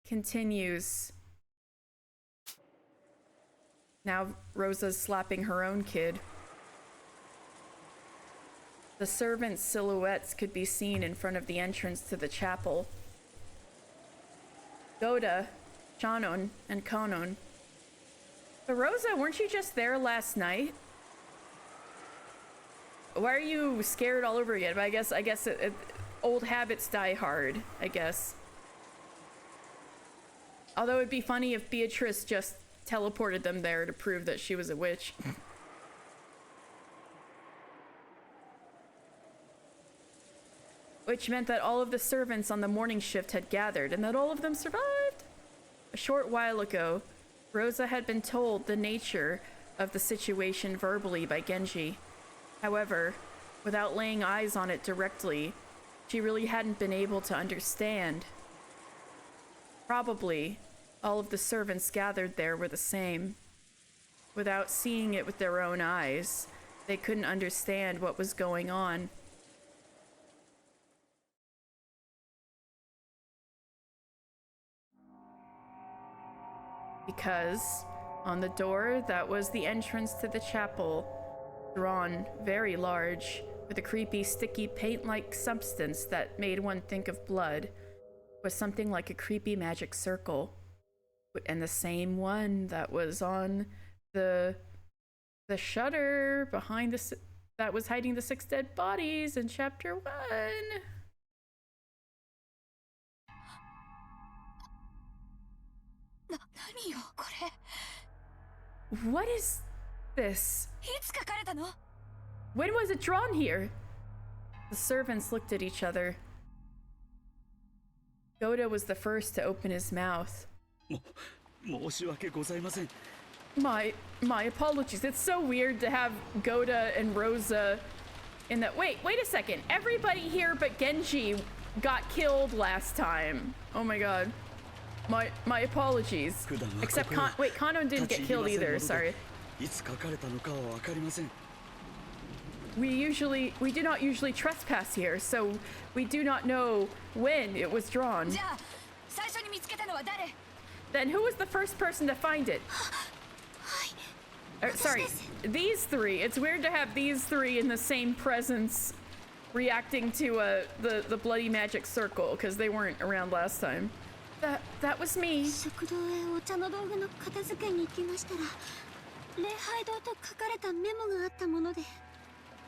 continues. Now Rosa's slapping her own kid. The servants' silhouettes could be seen in front of the entrance to the chapel. Goda, Shannon, and Kanon. But Rosa, weren't you just there last night? Why are you scared all over again? But I guess old habits die hard, I guess. Although it'd be funny if Beatrice just teleported them there to prove that she was a witch. Which meant that all of the servants on the morning shift had gathered, and that all of them survived. A short while ago, Rosa had been told the nature of the situation verbally by Genji. However, without laying eyes on it directly, she really hadn't been able to understand. Probably, all of the servants gathered there were the same. Without seeing it with their own eyes, they couldn't understand what was going on. Because on the door that was the entrance to the chapel, drawn very large, with a creepy, sticky, paint-like substance that made one think of blood, was something like a creepy magic circle. And the same one that was on the shutter behind that was hiding the 6 dead bodies in chapter 1. What is this? When was it drawn here? The servants looked at each other. Goda was the first to open his mouth. My apologies. It's so weird to have Goda and Rosa in that— wait a second. Everybody here but Genji got killed last time. Oh my god. My apologies. Except Kanon didn't get killed either, sorry. We do not usually trespass here, so we do not know when it was drawn. Then who was the first person to find it? Sorry, these three. It's weird to have these three in the same presence reacting to the bloody magic circle, because they weren't around last time. That was me.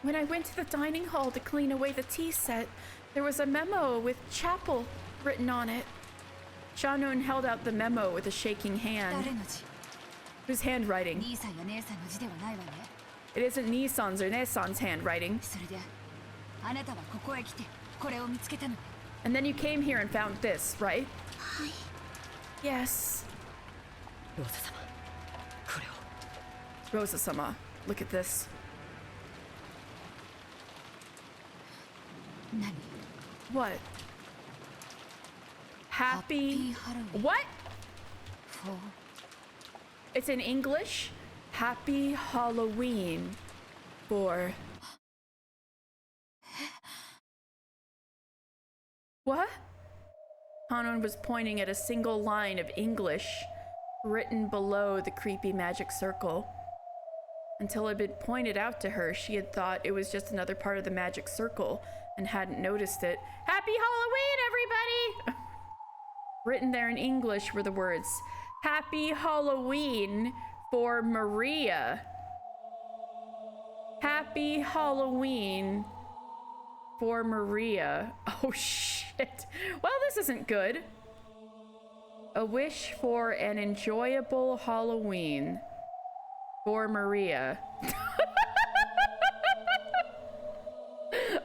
When I went to the dining hall to clean away the tea set, there was a memo with chapel written on it. Shannon held out the memo with a shaking hand. Whose handwriting? It isn't Nissan's or Nessan's handwriting. And then you came here and found this, right? Yes. Rosa-sama, look at this. What? Happy what? It's in English. Happy Halloween for— what? Kanon was pointing at a single line of English written below the creepy magic circle. Until it had been pointed out to her, she had thought it was just another part of the magic circle and hadn't noticed it. Happy Halloween, everybody! Written there in English were the words, Happy Halloween for Maria. Happy Halloween for Maria. Oh shit. Well, this isn't good. A wish for an enjoyable Halloween for Maria.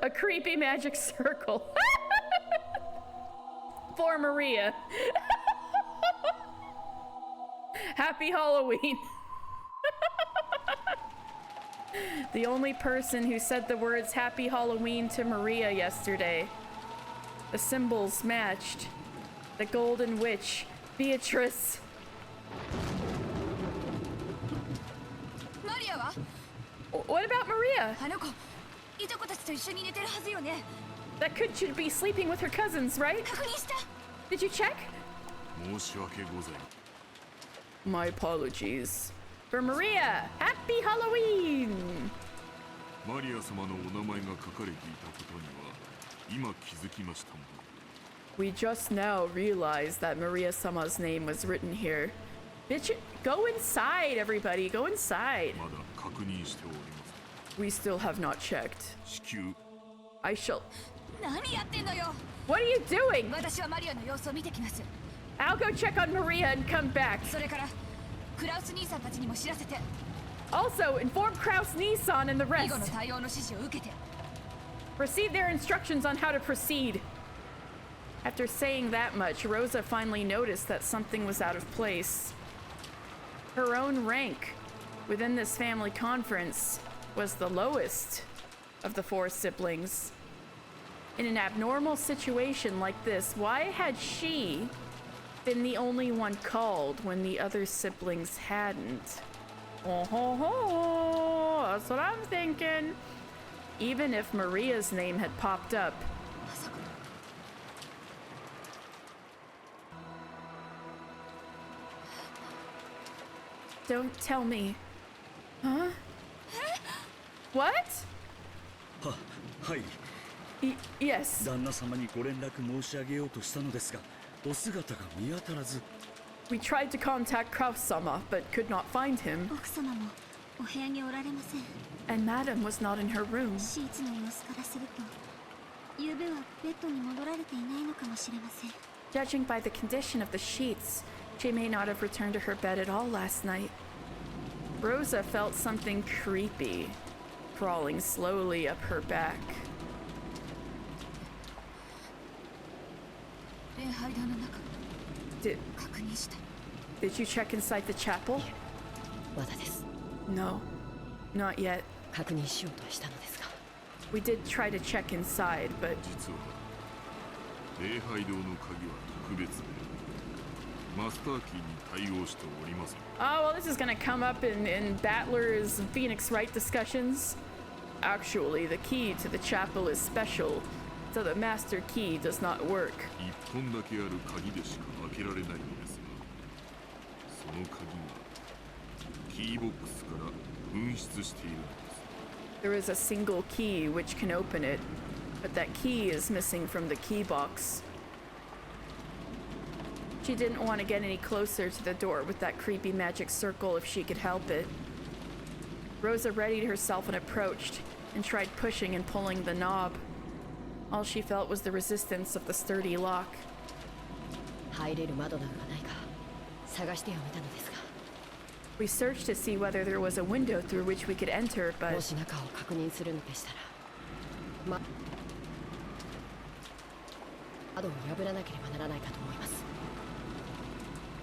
A creepy magic circle. For Maria. Happy Halloween. The only person who said the words Happy Halloween to Maria yesterday. The symbols matched. The Golden Witch, Beatrice. What about Maria? That kid should be sleeping with her cousins, right? Did you check? My apologies. For Maria, Happy Halloween! We just now realized that Maria-sama's name was written here. Bitch, go inside, everybody. Go inside. We still have not checked. I shall... What are you doing? I'll go check on Maria and come back. Also, inform Kraus Nissan and the rest. Receive their instructions on how to proceed. After saying that much, Rosa finally noticed that something was out of place. Her own rank within this family conference was the lowest of the four siblings. In an abnormal situation like this, why had she been the only one called when the other siblings hadn't? Oh ho ho, that's what I'm thinking. Even if Maria's name had popped up, don't tell me. Huh? What? Hi. Yes. 旦那様にご連絡申し上げようとしたのですが、お姿が見当たらず。We tried to contact Kraus-sama, but could not find him. 奥様もお部屋におられません。And Madam was not in her room. シーツの様子からすると、昨べはベッドに戻られていないのかもしれません。Judging by the condition of the sheets, she may not have returned to her bed at all last night. Rosa felt something creepy crawling slowly up her back. Did you check inside the chapel? No, not yet. We did try to check inside, but... Oh, well, this is gonna come up in Battler's Phoenix Wright discussions. Actually, the key to the chapel is special, so the master key does not work. There is a single key which can open it, but that key is missing from the key box. She didn't want to get any closer to the door with that creepy magic circle if she could help it. Rosa readied herself and approached, and tried pushing and pulling the knob. All she felt was the resistance of the sturdy lock. We searched to see whether there was a window through which we could enter, but...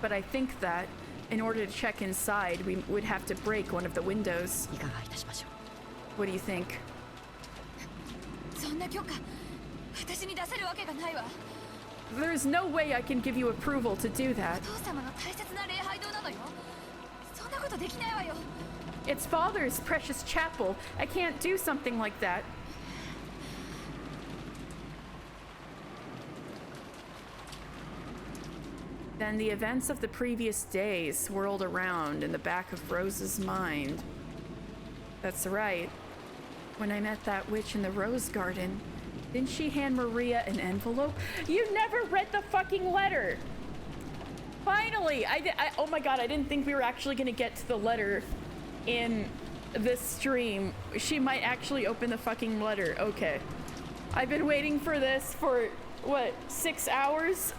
But I think that, in order to check inside, we would have to break one of the windows. What do you think? There's no way I can give you approval to do that. It's Father's precious chapel. I can't do something like that. Then the events of the previous day swirled around in the back of Rosa's mind. That's right. When I met that witch in the rose garden, didn't she hand Maria an envelope? You never read the fucking letter! Finally! Oh my god, I didn't think we were actually gonna get to the letter in this stream. She might actually open the fucking letter. Okay. I've been waiting for this for, what, 6 hours?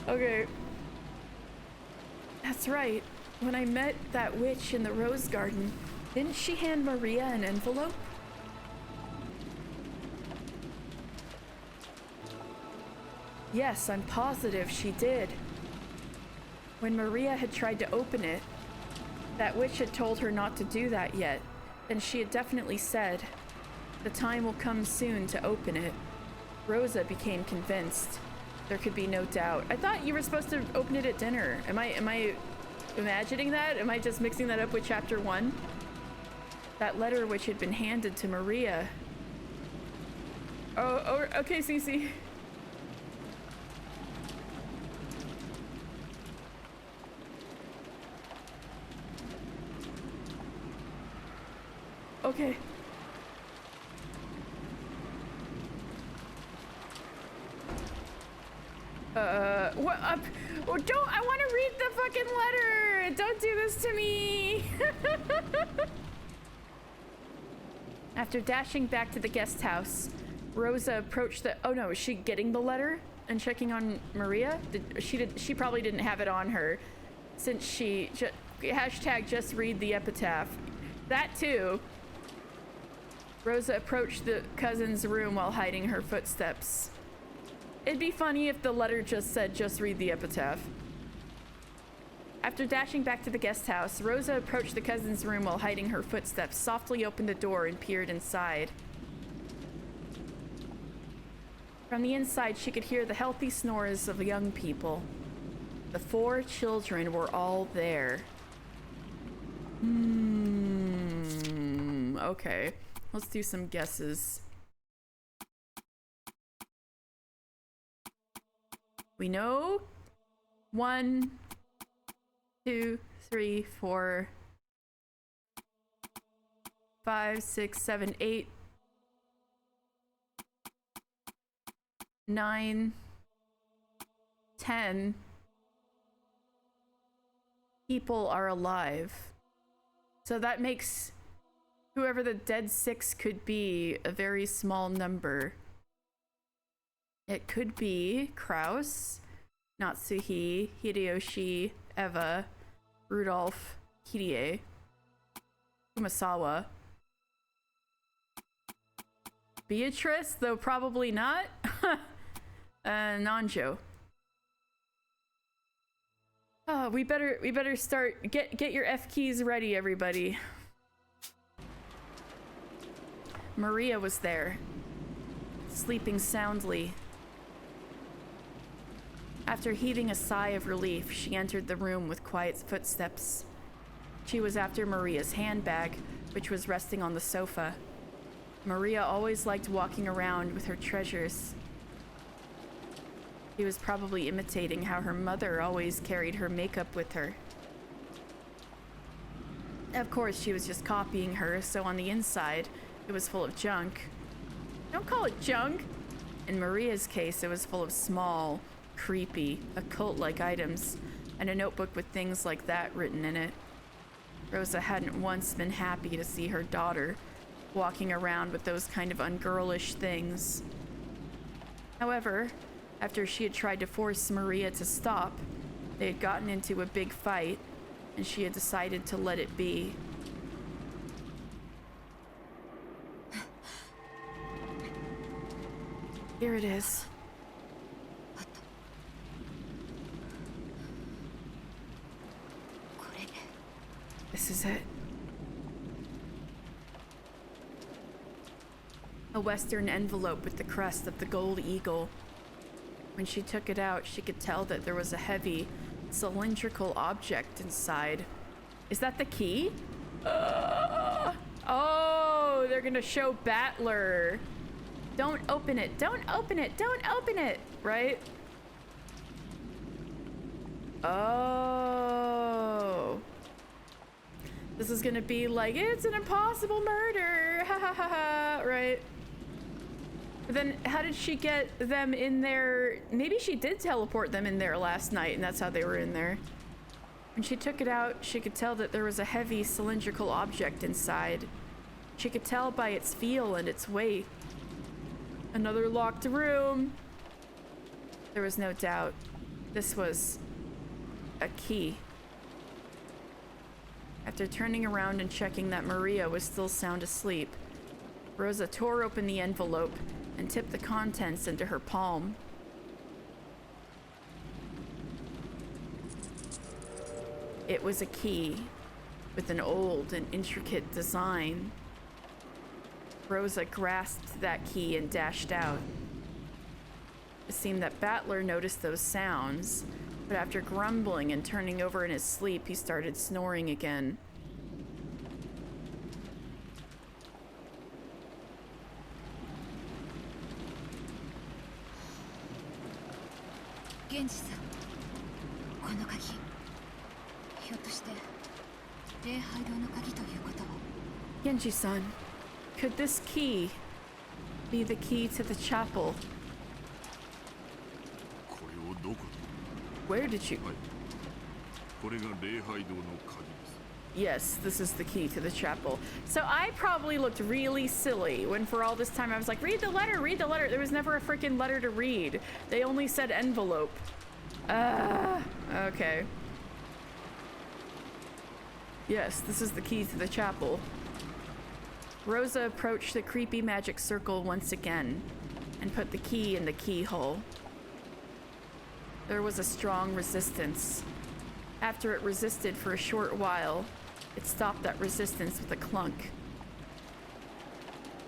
Okay. That's right. When I met that witch in the rose garden, didn't she hand Maria an envelope? Yes, I'm positive she did. When Maria had tried to open it, that witch had told her not to do that yet. Then she had definitely said, the time will come soon to open it. Rosa became convinced. There could be no doubt. I thought you were supposed to open it at dinner. Am I imagining that? Am I just mixing that up with chapter 1? That letter which had been handed to Maria. Oh, okay, Cece. Okay. What up? Oh, don't, I want to read the fucking letter! Don't do this to me! After dashing back to the guest house, Rosa approached the, oh no, is she getting the letter and checking on Maria? She probably didn't have it on her since she, hashtag just read the epitaph. That too. Rosa approached the cousin's room while hiding her footsteps. It'd be funny if the letter just said, just read the epitaph. After dashing back to the guest house, Rosa approached the cousin's room while hiding her footsteps, softly opened the door and peered inside. From the inside, she could hear the healthy snores of young people. The 4 children were all there. Okay. Let's do some guesses. We know 1, 2, 3, 4, 5, 6, 7, 8, 9, 10 people are alive. So that makes whoever the dead 6 could be a very small number. It could be Kraus, Natsuhi, Hideyoshi, Eva, Rudolph, Kirie, Kumasawa. Beatrice, though probably not. Nanjo. Oh, we better start. Get your F keys ready, everybody. Maria was there, sleeping soundly. After heaving a sigh of relief, she entered the room with quiet footsteps. She was after Maria's handbag, which was resting on the sofa. Maria always liked walking around with her treasures. She was probably imitating how her mother always carried her makeup with her. Of course, she was just copying her, so on the inside, it was full of junk. Don't call it junk! In Maria's case, it was full of small, creepy, occult-like items, and a notebook with things like that written in it. Rosa hadn't once been happy to see her daughter walking around with those kind of ungirlish things. However, after she had tried to force Maria to stop, they had gotten into a big fight, and she had decided to let it be. Here it is. This is it. A Western envelope with the crest of the gold eagle. When she took it out, she could tell that there was a heavy, cylindrical object inside. Is that the key? Oh, they're gonna show Battler. Don't open it. Don't open it. Don't open it. Right? Oh. This is gonna be like, it's an impossible murder. Ha ha ha ha. Right. But then how did she get them in there? Maybe she did teleport them in there last night and that's how they were in there. When she took it out, she could tell that there was a heavy cylindrical object inside. She could tell by its feel and its weight. Another locked room. There was no doubt. This was a key. After turning around and checking that Maria was still sound asleep, Rosa tore open the envelope and tipped the contents into her palm. It was a key with an old and intricate design. Rosa grasped that key and dashed out. It seemed that Battler noticed those sounds, but after grumbling and turning over in his sleep, he started snoring again. Genji-san, この鍵、ひょっとして礼拝堂の鍵ということは。Genji-san, could this key be the key to the chapel? これをどこで？ Where did you? はい。これが礼拝堂の鍵です。 Yes, this is the key to the chapel. So I probably looked really silly when for all this time I was like, read the letter, read the letter. There was never a freaking letter to read. They only said envelope. Okay. Yes, this is the key to the chapel. Rosa approached the creepy magic circle once again and put the key in the keyhole. There was a strong resistance. After it resisted for a short while, it stopped that resistance with a clunk.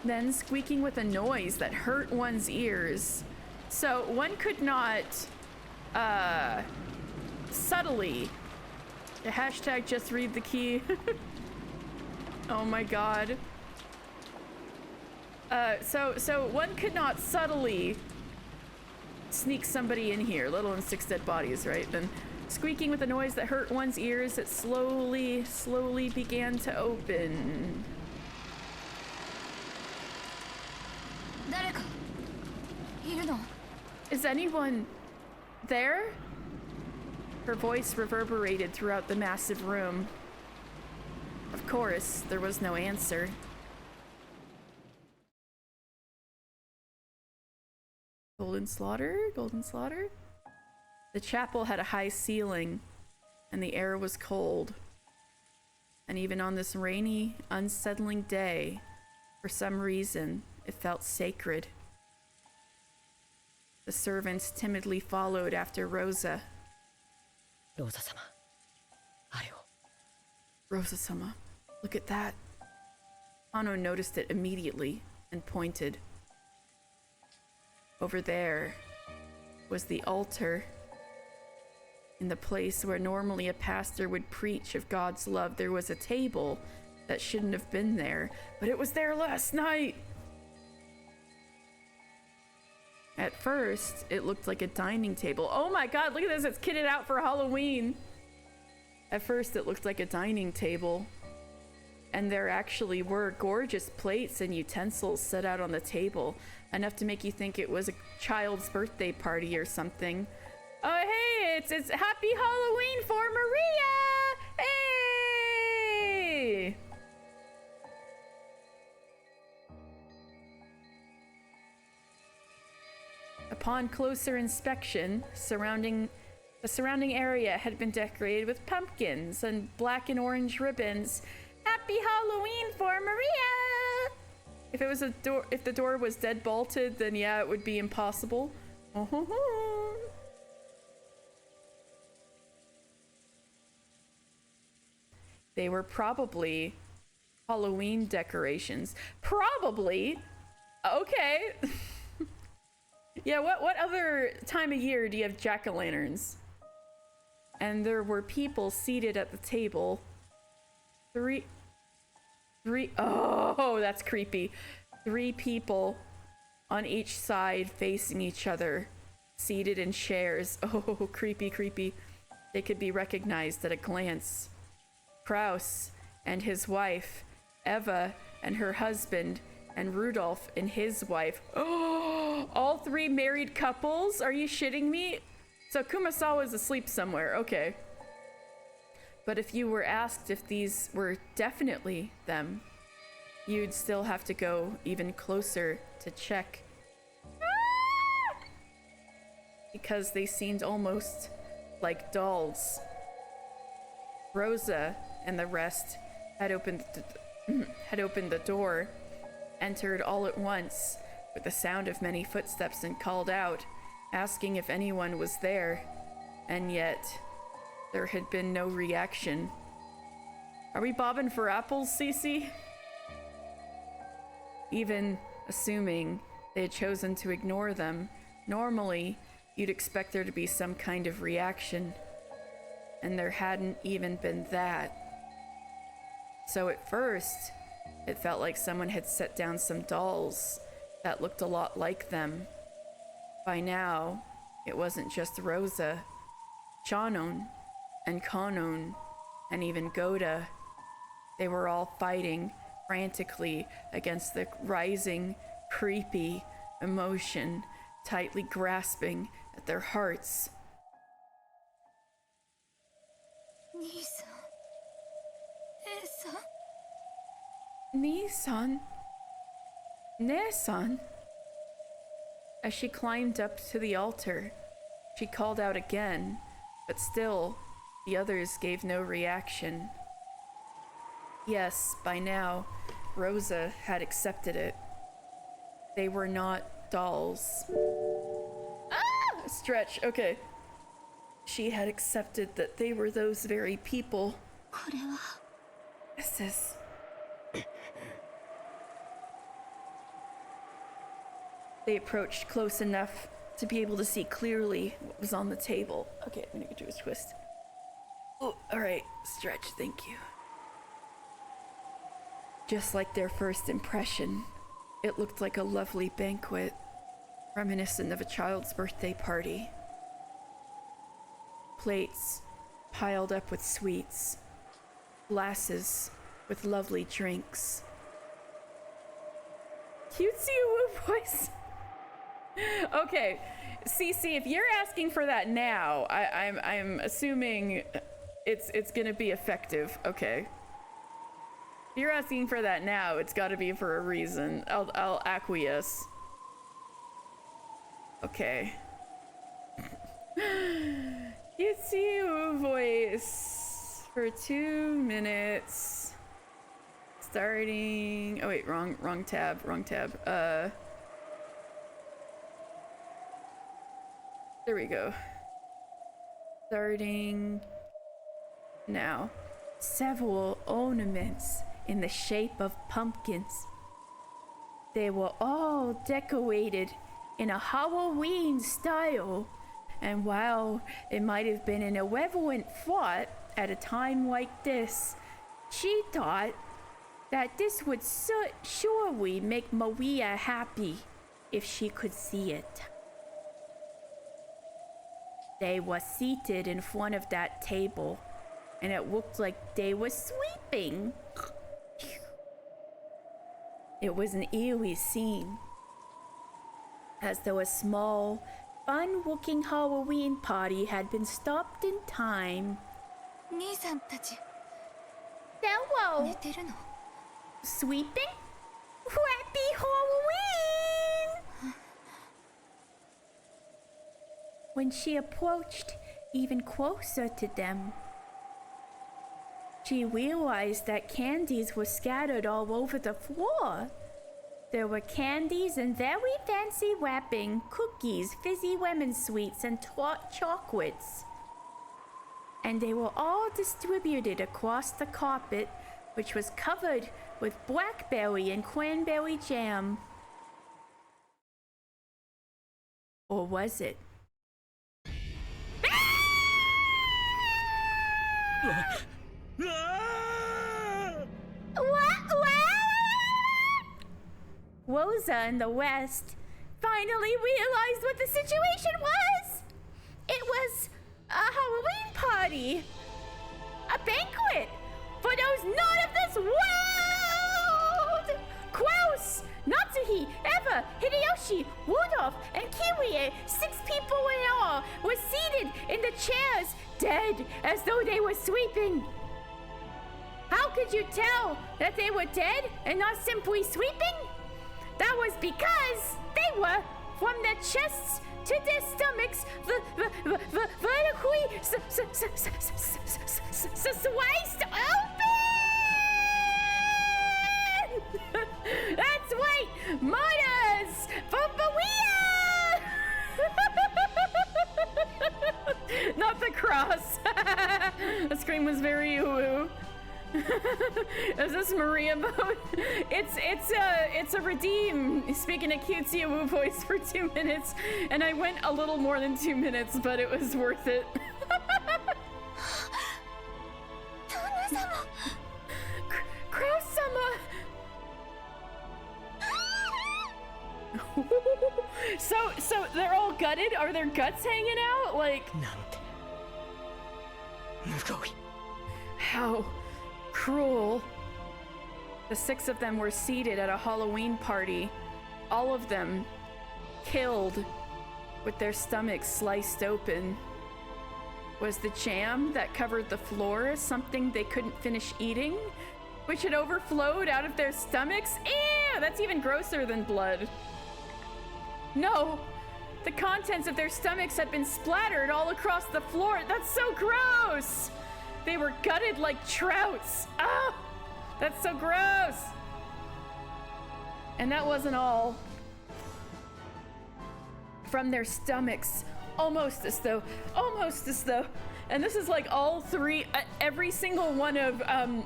Then, squeaking with a noise that hurt one's ears. So one could not, subtly, the hashtag just read the key. Oh my god. So one could not subtly sneak somebody in here, let alone 6 dead bodies, right? Then squeaking with a noise that hurt one's ears, it slowly began to open. 誰かいるの? Is anyone there? Her voice reverberated throughout the massive room. Of course, there was no answer. Golden Slaughter? Golden Slaughter? The chapel had a high ceiling, and the air was cold. And even on this rainy, unsettling day, for some reason, it felt sacred. The servants timidly followed after Rosa. Rosa-sama, あれを。 Rosa-sama, look at that. Ano noticed it immediately and pointed. Over there was the altar. In the place where normally a pastor would preach of God's love, there was a table that shouldn't have been there, but it was there last night. At first, it looked like a dining table. Oh my god, look at this, it's kitted out for Halloween. At first, it looked like a dining table. And there actually were gorgeous plates and utensils set out on the table, enough to make you think it was a child's birthday party or something. Oh hey, it's Happy Halloween for Maria! Hey! Upon closer inspection, the surrounding area had been decorated with pumpkins and black and orange ribbons. Happy Halloween for Maria! If it was if the door was dead bolted, then yeah, it would be impossible. They were probably Halloween decorations. Probably. Okay. Yeah, what other time of year do you have jack-o'-lanterns? And there were people seated at the table. Three, oh, that's creepy. 3 people on each side facing each other, seated in chairs. Oh, creepy, creepy. They could be recognized at a glance. Kraus and his wife, Eva and her husband, and Rudolph and his wife. Oh, all three married couples? Are you shitting me? So Kumasawa's asleep somewhere, okay. But if you were asked if these were definitely them, you'd still have to go even closer to check. Because they seemed almost like dolls. Rosa and the rest had opened the door, entered all at once with the sound of many footsteps, and called out, asking if anyone was there, and yet there had been no reaction. Are we bobbing for apples, Cece? Even assuming they had chosen to ignore them, normally you'd expect there to be some kind of reaction, and there hadn't even been that. So at first, it felt like someone had set down some dolls that looked a lot like them. By now, it wasn't just Rosa. Shannon and Kanon and even Goda, they were all fighting frantically against the rising, creepy emotion, tightly grasping at their hearts. Nisan? Ne-san? As she climbed up to the altar, she called out again, but still, the others gave no reaction. Yes, by now, Rosa had accepted it. They were not dolls. Ah! Stretch, okay. She had accepted that they were those very people. This is... They approached close enough to be able to see clearly what was on the table. Okay, I'm gonna do a twist. Oh, alright, Stretch, thank you. Just like their first impression, it looked like a lovely banquet, reminiscent of a child's birthday party. Plates piled up with sweets, glasses with lovely drinks. Cutesy woo voice. Okay, Cece, if you're asking for that now, I'm assuming it's gonna be effective. Okay. If you're asking for that now, it's got to be for a reason. I'll acquiesce. Okay. Cutesy voice for 2 minutes. Starting. Oh wait, wrong tab. There we go. Starting now. Several ornaments in the shape of pumpkins. They were all decorated in a Halloween style, and while it might have been an irreverent thought at a time like this, she thought that this would surely make Maria happy if she could see it. They were seated in front of that table, and it looked like they were sleeping. It was an eerie scene, as though a small, fun-looking Halloween party had been stopped in time. Hello. Sweeping? Happy Halloween! When she approached even closer to them, she realized that candies were scattered all over the floor. There were candies in very fancy wrapping, cookies, fizzy lemon sweets, and chocolates. And they were all distributed across the carpet, which was covered with blackberry and cranberry jam. Or was it? Rosa and the rest finally realized what the situation was. It was a Halloween party party. A banquet for those not of this world! Kraus, Natsuhi, Eva, Hideyoshi, Rudolph, and Kirie, 6 people in all, were seated in the chairs, dead as though they were sleeping. How could you tell that they were dead and not simply sleeping? That was because they were, from their chests to their stomachs, vertically sliced open! That's right! Murders for Boea! Not the cross. The scream was very ooh. Is this Maria mode? It's a redeem. Speaking a cutesy woo voice for 2 minutes, and I went a little more than 2 minutes, but it was worth it. Crow-sama! So they're all gutted? Are their guts hanging out? Like, how cruel. The 6 of them were seated at a Halloween party. All of them killed with their stomachs sliced open. Was the jam that covered the floor something they couldn't finish eating, which had overflowed out of their stomachs? Ew, that's even grosser than blood. No, the contents of their stomachs had been splattered all across the floor. That's so gross. They were gutted like trouts. Ah, that's so gross. And that wasn't all. From their stomachs, almost as though, and this is like all 3, every single one of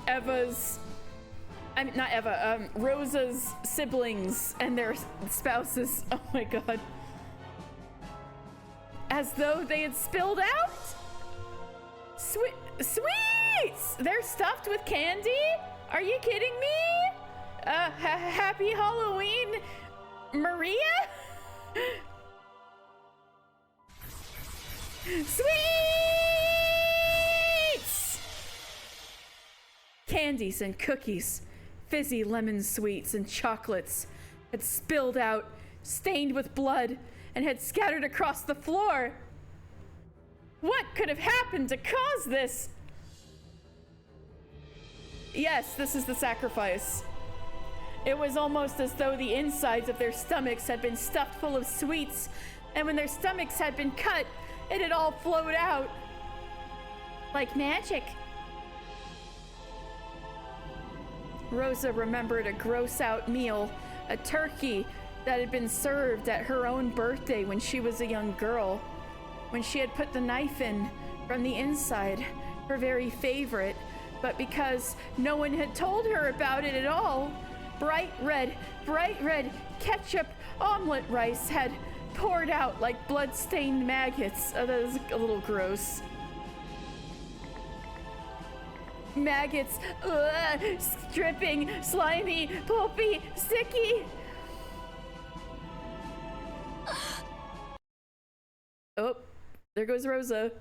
Eva's, I mean, not Eva, Rosa's siblings and their spouses. Oh my god. As though they had spilled out? Sweets! They're stuffed with candy? Are you kidding me? Happy Halloween, Maria? Sweets! Candies and cookies, fizzy lemon sweets and chocolates had spilled out, stained with blood, and had scattered across the floor. What could have happened to cause this? Yes, this is the sacrifice. It was almost as though the insides of their stomachs had been stuffed full of sweets, and when their stomachs had been cut, it had all flowed out. Like magic. Rosa remembered a gross-out meal, a turkey that had been served at her own birthday when she was a young girl, when she had put the knife in from the inside, her very favorite, but because no one had told her about it at all, bright red ketchup omelet rice had poured out like blood-stained maggots. That is a little gross. Maggots, dripping, slimy, pulpy, sticky. Oh, there goes Rosa.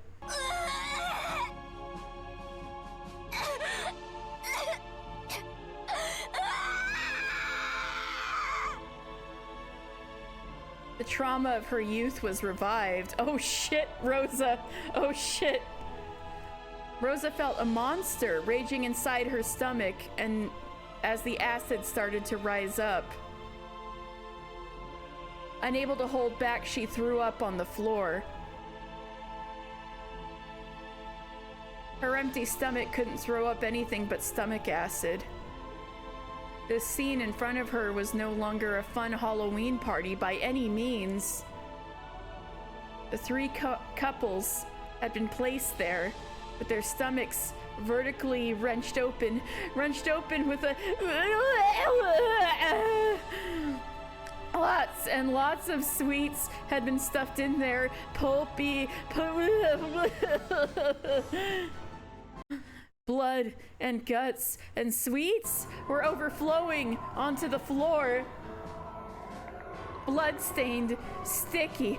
The trauma of her youth was revived. Oh shit, Rosa. Oh shit. Rosa felt a monster raging inside her stomach, and as the acid started to rise up. Unable to hold back, she threw up on the floor. Her empty stomach couldn't throw up anything but stomach acid. This scene in front of her was no longer a fun Halloween party by any means. The 3 couples had been placed there, with their stomachs vertically wrenched open with a lots and lots of sweets had been stuffed in there. Pulpy blood and guts and sweets were overflowing onto the floor. blood-stained, sticky,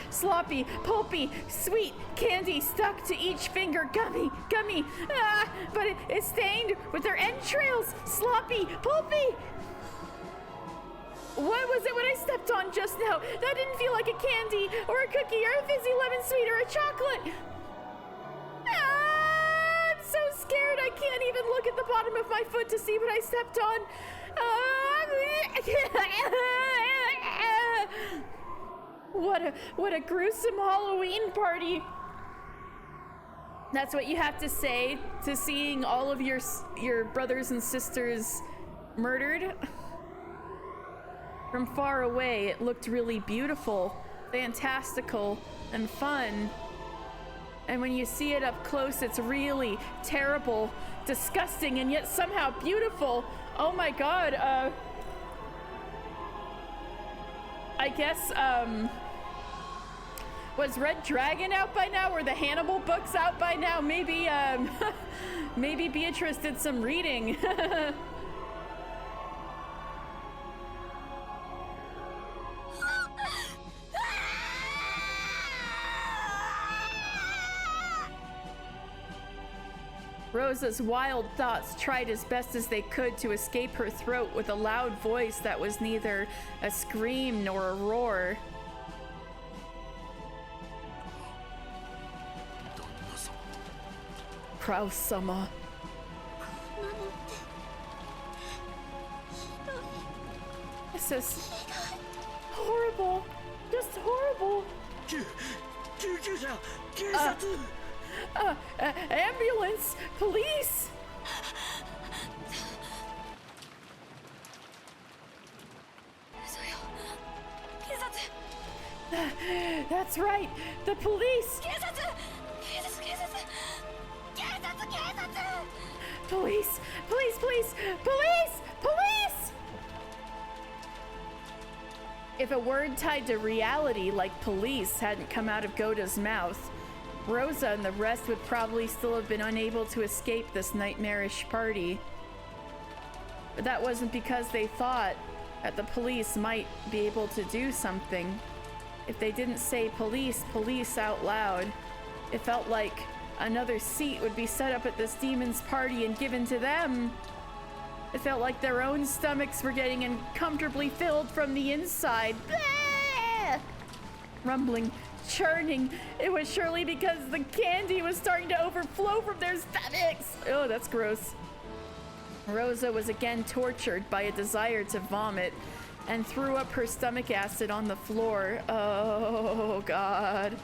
sloppy, pulpy, sweet candy stuck to each finger. Gummy, but it's stained with their entrails. Sloppy, pulpy. What was it when I stepped on just now? That didn't feel like a candy or a cookie or a fizzy lemon sweet or a chocolate. I'm so scared I can't even look at the bottom of my foot to see what I stepped on. What a gruesome Halloween party. That's what you have to say to seeing all of your brothers and sisters murdered. From far away, it looked really beautiful, fantastical, and fun. And when you see it up close, it's really terrible, disgusting, and yet somehow beautiful. Oh my god, I guess, was Red Dragon out by now? Or the Hannibal books out by now? Maybe, maybe Beatrice did some reading. Rosa's wild thoughts tried as best as they could to escape her throat with a loud voice that was neither a scream nor a roar. Kraus-sama. This is horrible. Just horrible. Ambulance! Police! That's right! The police! Police! Police! Police! Police! Police! If a word tied to reality like police hadn't come out of Goda's mouth, Rosa and the rest would probably still have been unable to escape this nightmarish party. But that wasn't because they thought that the police might be able to do something. If they didn't say police, police out loud, it felt like another seat would be set up at this demon's party and given to them. It felt like their own stomachs were getting uncomfortably filled from the inside. Blah! Rumbling, churning. It was surely because the candy was starting to overflow from their stomachs. Oh, that's gross. Rosa was again tortured by a desire to vomit and threw up her stomach acid on the floor. Oh, God.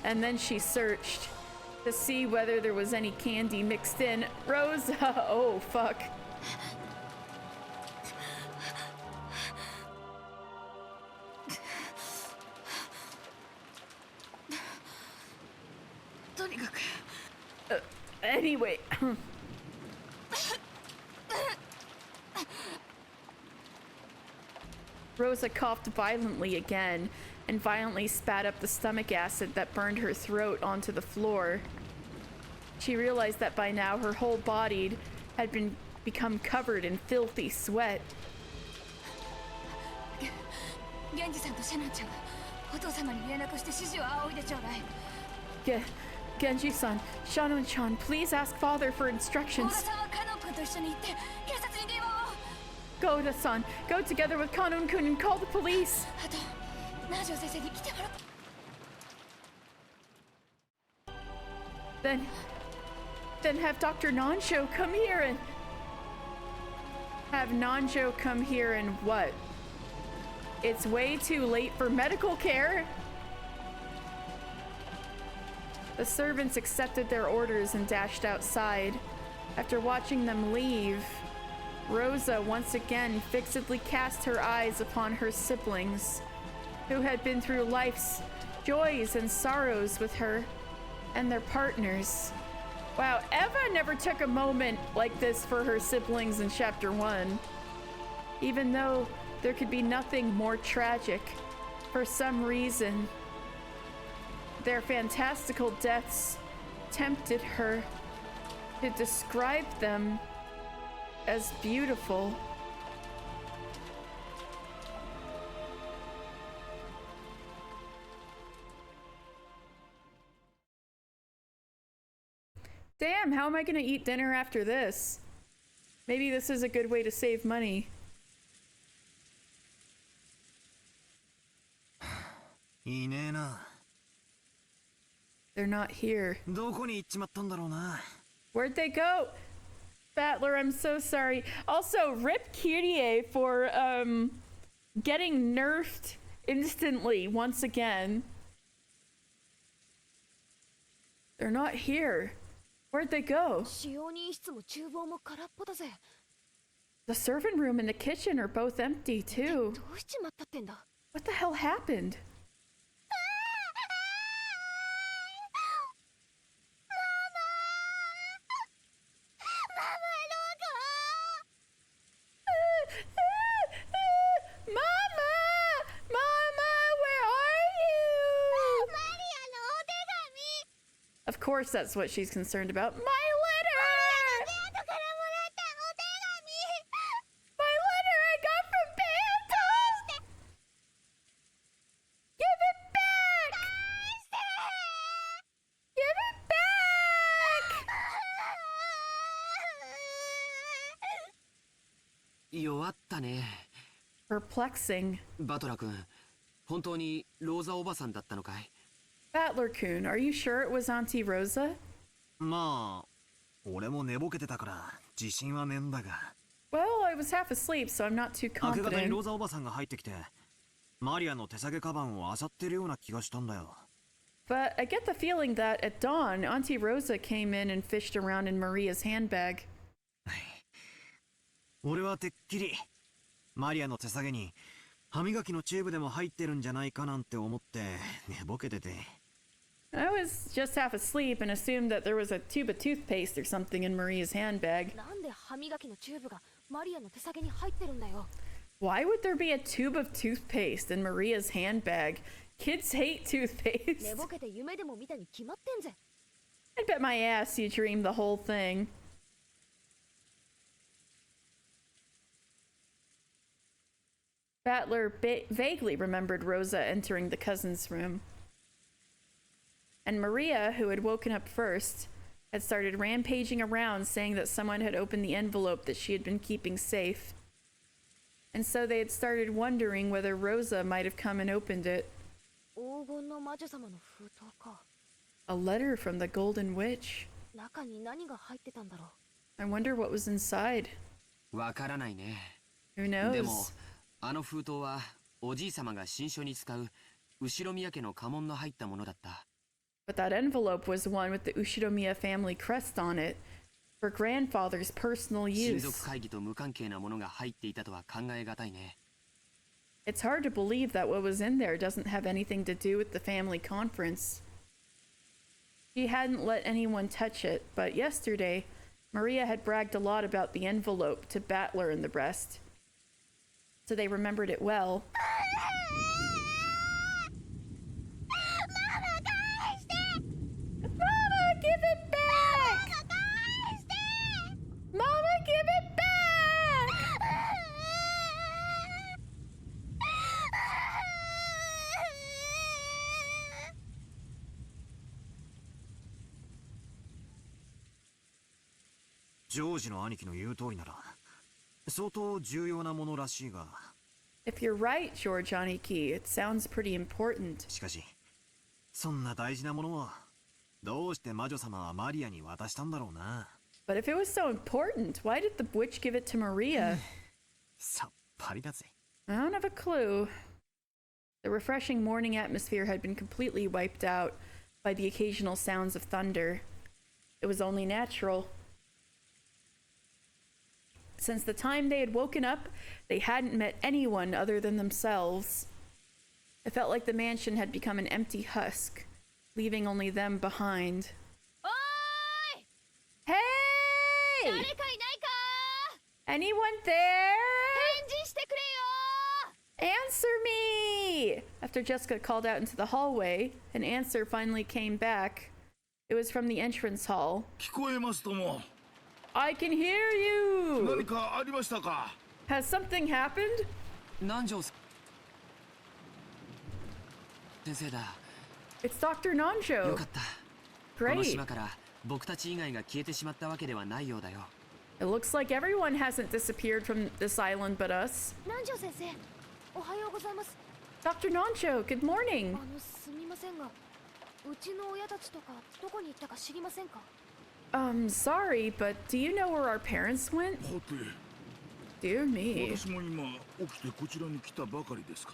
And then she searched to see whether there was any candy mixed in. Rosa, oh, fuck. Anyway. Rosa coughed violently again and violently spat up the stomach acid that burned her throat onto the floor. She realized that by now her whole body had become covered in filthy sweat. Genji-san, Shannon-chan, please ask father for instructions. Goda-san, go together with Kanon-kun and call the police. Then have Dr. Nansho come here and... Have Nansho come here and what? It's way too late for medical care. The servants accepted their orders and dashed outside. After watching them leave, Rosa once again fixedly cast her eyes upon her siblings, who had been through life's joys and sorrows with her, and their partners. Wow, Eva never took a moment like this for her siblings in Chapter 1. Even though there could be nothing more tragic, for some reason, their fantastical deaths tempted her to describe them as beautiful. Damn, how am I gonna eat dinner after this? Maybe this is a good way to save money. いねえな。 They're not here. どこに行っちまったんだろうな。 Where'd they go? Battler, I'm so sorry. Also, rip Kyrie for getting nerfed instantly once again. They're not here. Where'd they go? 使用人室も厨房も空っぽだぜ。 The servant room and the kitchen are both empty too. どうしちまったってんだ。 What the hell happened? Of course that's what she's concerned about. My letter! My letter I got from Bantos! Give it back! Give it back! 弱ったね。 Perplexing. バトラ君、本当にローザおばさんだったのかい？ Battler-kun, are you sure it was Auntie Rosa? まあ、俺も寝ぼけてたから自信はねえんだが。Well, I was half asleep, so I'm not too 明け方に confident. ローザおばさんが入ってきて、マリアの手提げカバンを漁ってるような気がしたんだよ。 But I get the feeling that at dawn, Auntie Rosa came in and fished around in Maria's handbag. 俺はてっきりマリアの手提げに歯磨きのチューブでも入ってるんじゃないかなんて思って寝ぼけてて。 I was just half asleep and assumed that there was a tube of toothpaste or something in Maria's handbag. なんで歯磨きのチューブがマリアの手提げに入ってるんだよ。 Why would there be a tube of toothpaste in Maria's handbag? Kids hate toothpaste. 寝ぼけて夢でも見たに決まってんぜ。 I bet my ass you dreamed the whole thing. Battler vaguely remembered Rosa entering the cousin's room. And Maria, who had woken up first, had started rampaging around saying that someone had opened the envelope that she had been keeping safe. And so they had started wondering whether Rosa might have come and opened it. 黄金の魔女様の封筒か。 A letter from the Golden Witch. 中に何が入ってたんだろう。 I wonder what was inside. わからないね。 Who knows? でも、あの封筒はおじい様が新書に使う後ろ宮家の家紋の入ったものだった。 But that envelope was one with the Ushiromiya family crest on it, for grandfather's personal 親 use. 族会議と無関係なものが入っていたとは考えがたいね。 It's hard to believe that what was in there doesn't have anything to do with the family conference. She hadn't let anyone touch it, but yesterday, Maria had bragged a lot about the envelope to Battler and the rest. So they remembered it well. Mama, give it back! Mama, give it back! George ジョージの兄貴の言う通りなら相当重要なものらしいが。 If you're right, George Aniki, it sounds pretty important. しかし、そんな大事なものをどうして魔女様はマリアに渡したんだろうな。 But if it was so important, why did the witch give it to Maria? さっぱりだぜ。 I don't have a clue. The refreshing morning atmosphere had been completely wiped out by the occasional sounds of thunder. It was only natural. Since the time they had woken up, they hadn't met anyone other than themselves. It felt like the mansion had become an empty husk, leaving only them behind. Hey! 誰かいないか Anyone there? 返事してくれよ Answer me! After Jessica called out into the hallway, an answer finally came back. It was from the entrance hall. 聞こえますとも。 I can hear you! 何かありましたか？ Has something happened? 南條先生だ。 It's Dr. Nanjo. よかった。この島 Great. から僕たち以外が消えてしまったわけではないようだよ。It looks like everyone hasn't disappeared from this island but us. 南條先生、おはようございます。 Dr. Nancho, good morning. すみませんが、うちの親たちとかどこに行ったか知りませんか？ Sorry, but do you know where our parents went? はて、 Dear me. 私も今起きてこちらに来たばかりですか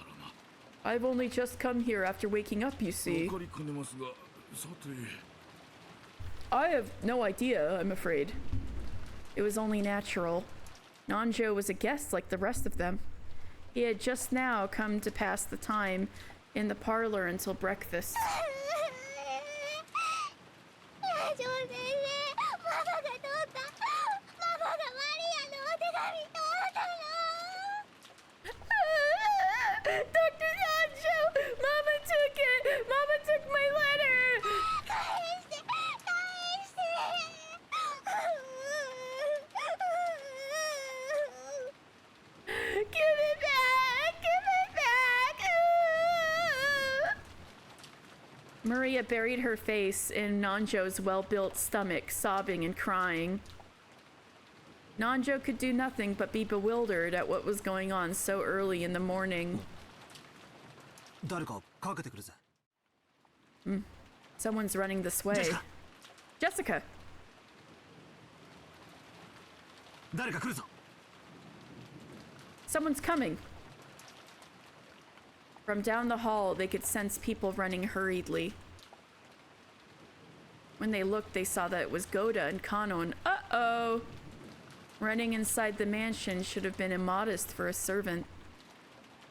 らな。 I've only just come here after waking up, you see. わかりかねますが、さて。 I have no idea, I'm afraid. It was only natural. Nanjo was a guest like the rest of them. He had just now come to pass the time in the parlor until breakfast. 南條先生、ママが取った。ママがマリアのお手紙取ったの。Dr. Nanjo! Mama took it! Mama took my letter! 返して、返して。Give it back! Give it back! Maria buried her face in Nanjo's well-built stomach, sobbing and crying. Nanjo could do nothing but be bewildered at what was going on so early in the morning. 誰かかけてくるぜ。Someone's running this way. Jessica! 誰か来るぞ。 Someone's coming. From down the hall, they could sense people running hurriedly. When they looked, they saw that it was Goda and Kanon. Uh-oh! Running inside the mansion should have been immodest for a servant.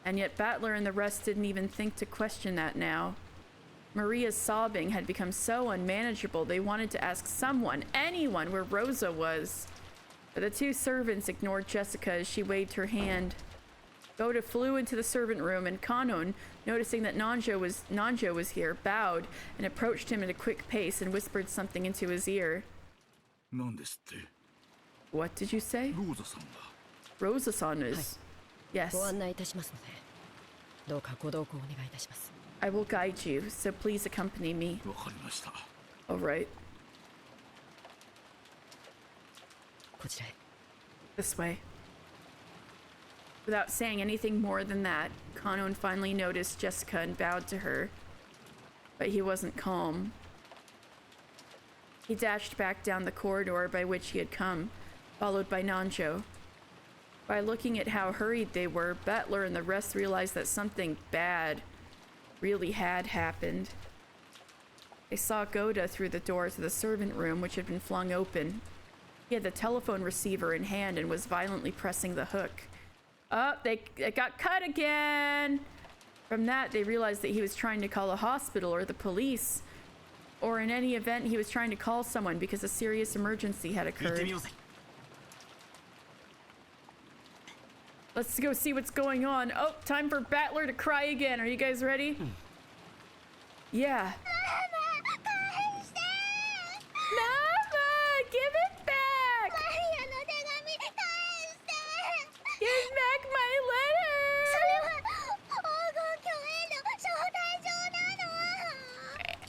And yet Battler and the rest didn't even think to question that now. Maria's sobbing had become so unmanageable they wanted to ask someone, anyone, where Rosa was. But the two servants ignored Jessica as she waved her hand. Goda flew into the servant room, and Kanon, noticing that Nanjo was here, bowed and approached him at a quick pace and whispered something into his ear. なんですって。 What did you say? ローザさんだ。 Rosa-san is... Yes. ご案内いたしますので、どうかご同行お願いいたします。 I will guide you, so please accompany me. わかりました。 All right. こちらへ。 This way. Without saying anything more than that, Kanon finally noticed Jessica and bowed to her. But he wasn't calm. He dashed back down the corridor by which he had come, followed by Nanjo. By looking at how hurried they were, Battler and the rest realized that something bad really had happened. They saw Goda through the door to the servant room, which had been flung open. He had the telephone receiver in hand and was violently pressing the hook. Oh, they got cut again! From that, they realized that he was trying to call a hospital or the police. Or in any event, he was trying to call someone because a serious emergency had occurred. Let's go see what's going on. Oh, time for Battler to cry again. Are you guys ready? Yeah. Mama, give it back! Give back my letter!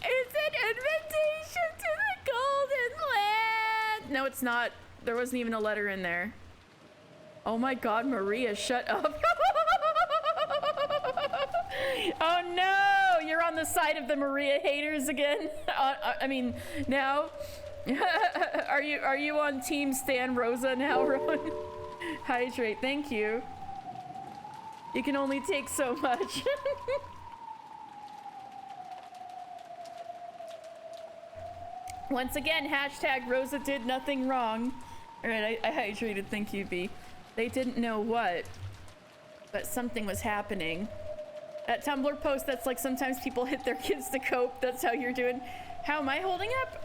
It's an invitation to the Golden Land! No, it's not. There wasn't even a letter in there. Oh my god, Maria, shut up. Oh no! You're on the side of the Maria haters again? I mean, now? Are you on Team Stan Rosa now, Rowan? Hydrate, thank you. You can only take so much. Once again, hashtag Rosa did nothing wrong. Alright, I hydrated, thank you, B. They didn't know what, but something was happening. That Tumblr post that's like sometimes people hit their kids to cope, that's how you're doing. How am I holding up?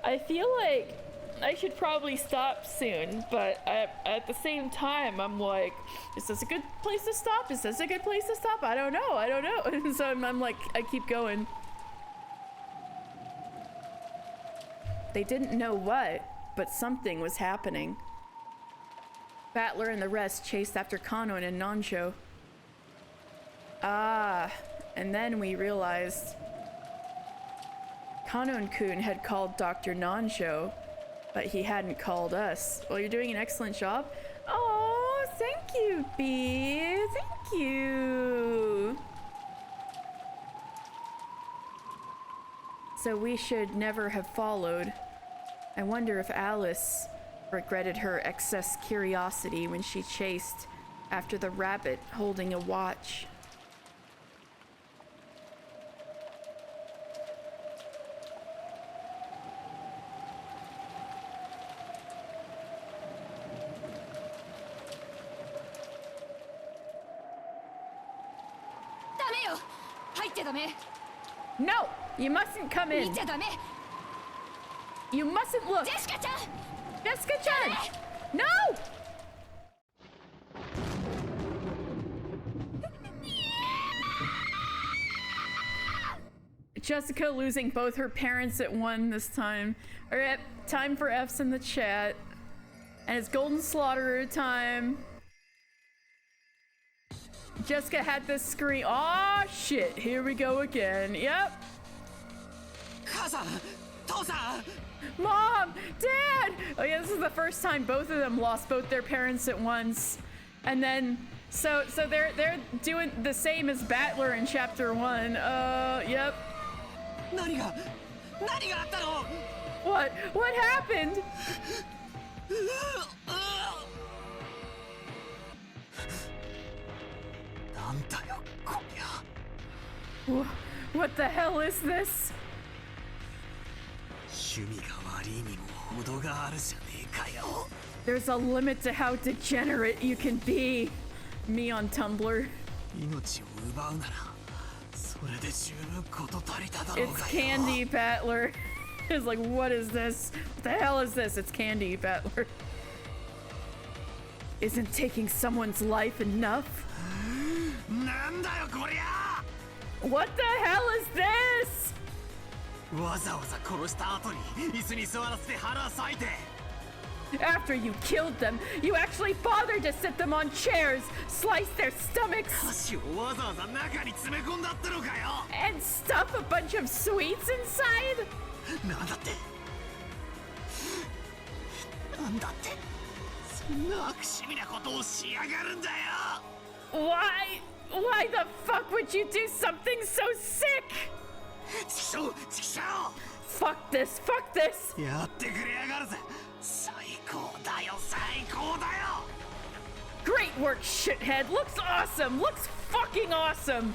I feel like I should probably stop soon, but at the same time, I'm like, is this a good place to stop? Is this a good place to stop? I don't know. And so I'm like, I keep going. They didn't know what, but something was happening. Battler and the rest chased after Kanon and Nanjo. Ah, and then we realized Kanon-kun had called Dr. Nanjo, but he hadn't called us. Well, you're doing an excellent job. Oh, thank you, B. Thank you. So we should never have followed. I wonder if Alice regretted her excess curiosity when she chased after the rabbit holding a watch. No! You mustn't come in! You mustn't look! Jessica-chan! Jessica-chan! No! Jessica losing both her parents at one this time. Alright, time for F's in the chat. And it's Golden Slaughterer time. Jessica had this screen. Aw, shit. Here we go again. Yep. Mom! Dad! Oh yeah, this is the first time both of them lost both their parents at once. And then, so they're doing the same as Battler in chapter 1. Yep. What? What happened? What the hell is this? There's a limit to how degenerate you can be. Me on Tumblr. It's candy, Battler. It's like, what is this? What the hell is this? It's candy, Battler. Isn't taking someone's life enough? What the hell is this? After you killed them, you actually bothered to sit them on chairs, slice their stomachs, and stuff a bunch of sweets inside? Why the fuck would you do something so sick? Fuck this, fuck this! Great work, shithead! Looks awesome! Looks fucking awesome!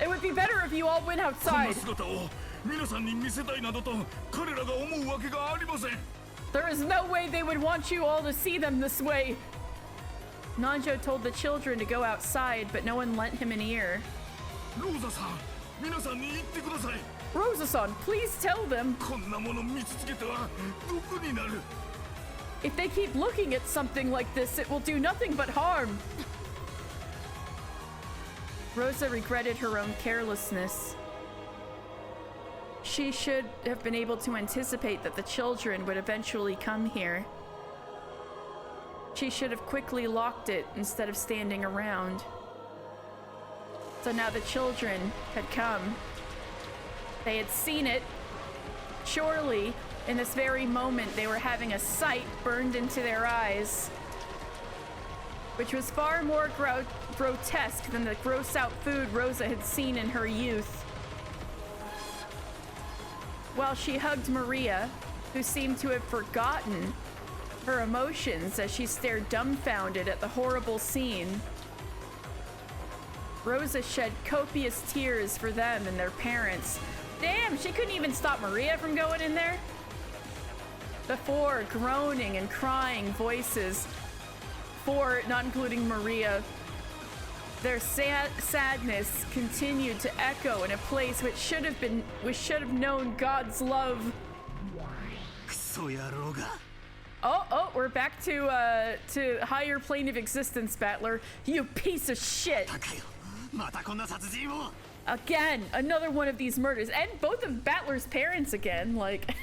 It would be better if you all went outside. There is no way they would want you all to see them this way. Nanjo told the children to go outside, but no one lent him an ear. Rosa-san, please tell them. If they keep looking at something like this, it will do nothing but harm. Rosa regretted her own carelessness. She should have been able to anticipate that the children would eventually come here. She should have quickly locked it instead of standing around. So now the children had come. They had seen it. Surely, in this very moment, they were having a sight burned into their eyes, which was far more grotesque than the gross-out food Rosa had seen in her youth. While she hugged Maria, who seemed to have forgotten her emotions as she stared dumbfounded at the horrible scene, Rosa shed copious tears for them and their parents. Damn, she couldn't even stop Maria from going in there? The four groaning and crying voices, four not including Maria, their sadness continued to echo in a place which should have known God's love. Oh, we're back to higher plane of existence, Battler. You piece of shit. Again, another one of these murders, and both of Battler's parents again, like.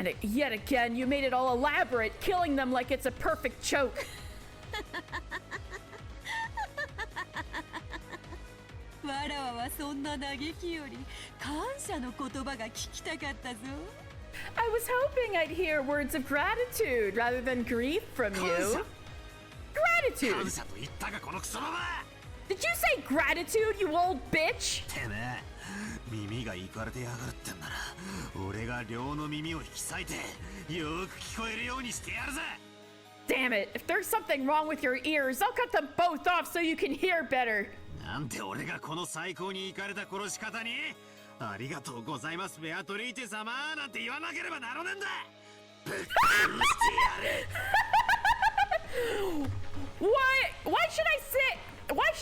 And yet again, you made it all elaborate, killing them like it's a perfect choke. わらわはそんな嘆きより感謝の言葉が聞きたかったぞ。I was hoping I'd hear words of gratitude rather than grief from you. Gratitude! 感謝と言ったがこのクソババア。 Did you say gratitude, you old bitch? てめえ、耳がいかれてやがるってんなら、俺が両の耳を引き裂いてよく聞こえるようにしてやるぜ。 Damn it! If there's something wrong with your ears, I'll cut them both off so you can hear better. なんで俺がこの最高にいかれた殺し方にありがとうございますベアトリーチェ様なんて言わなければならねえんだ。ぶっ殺してやる。Why should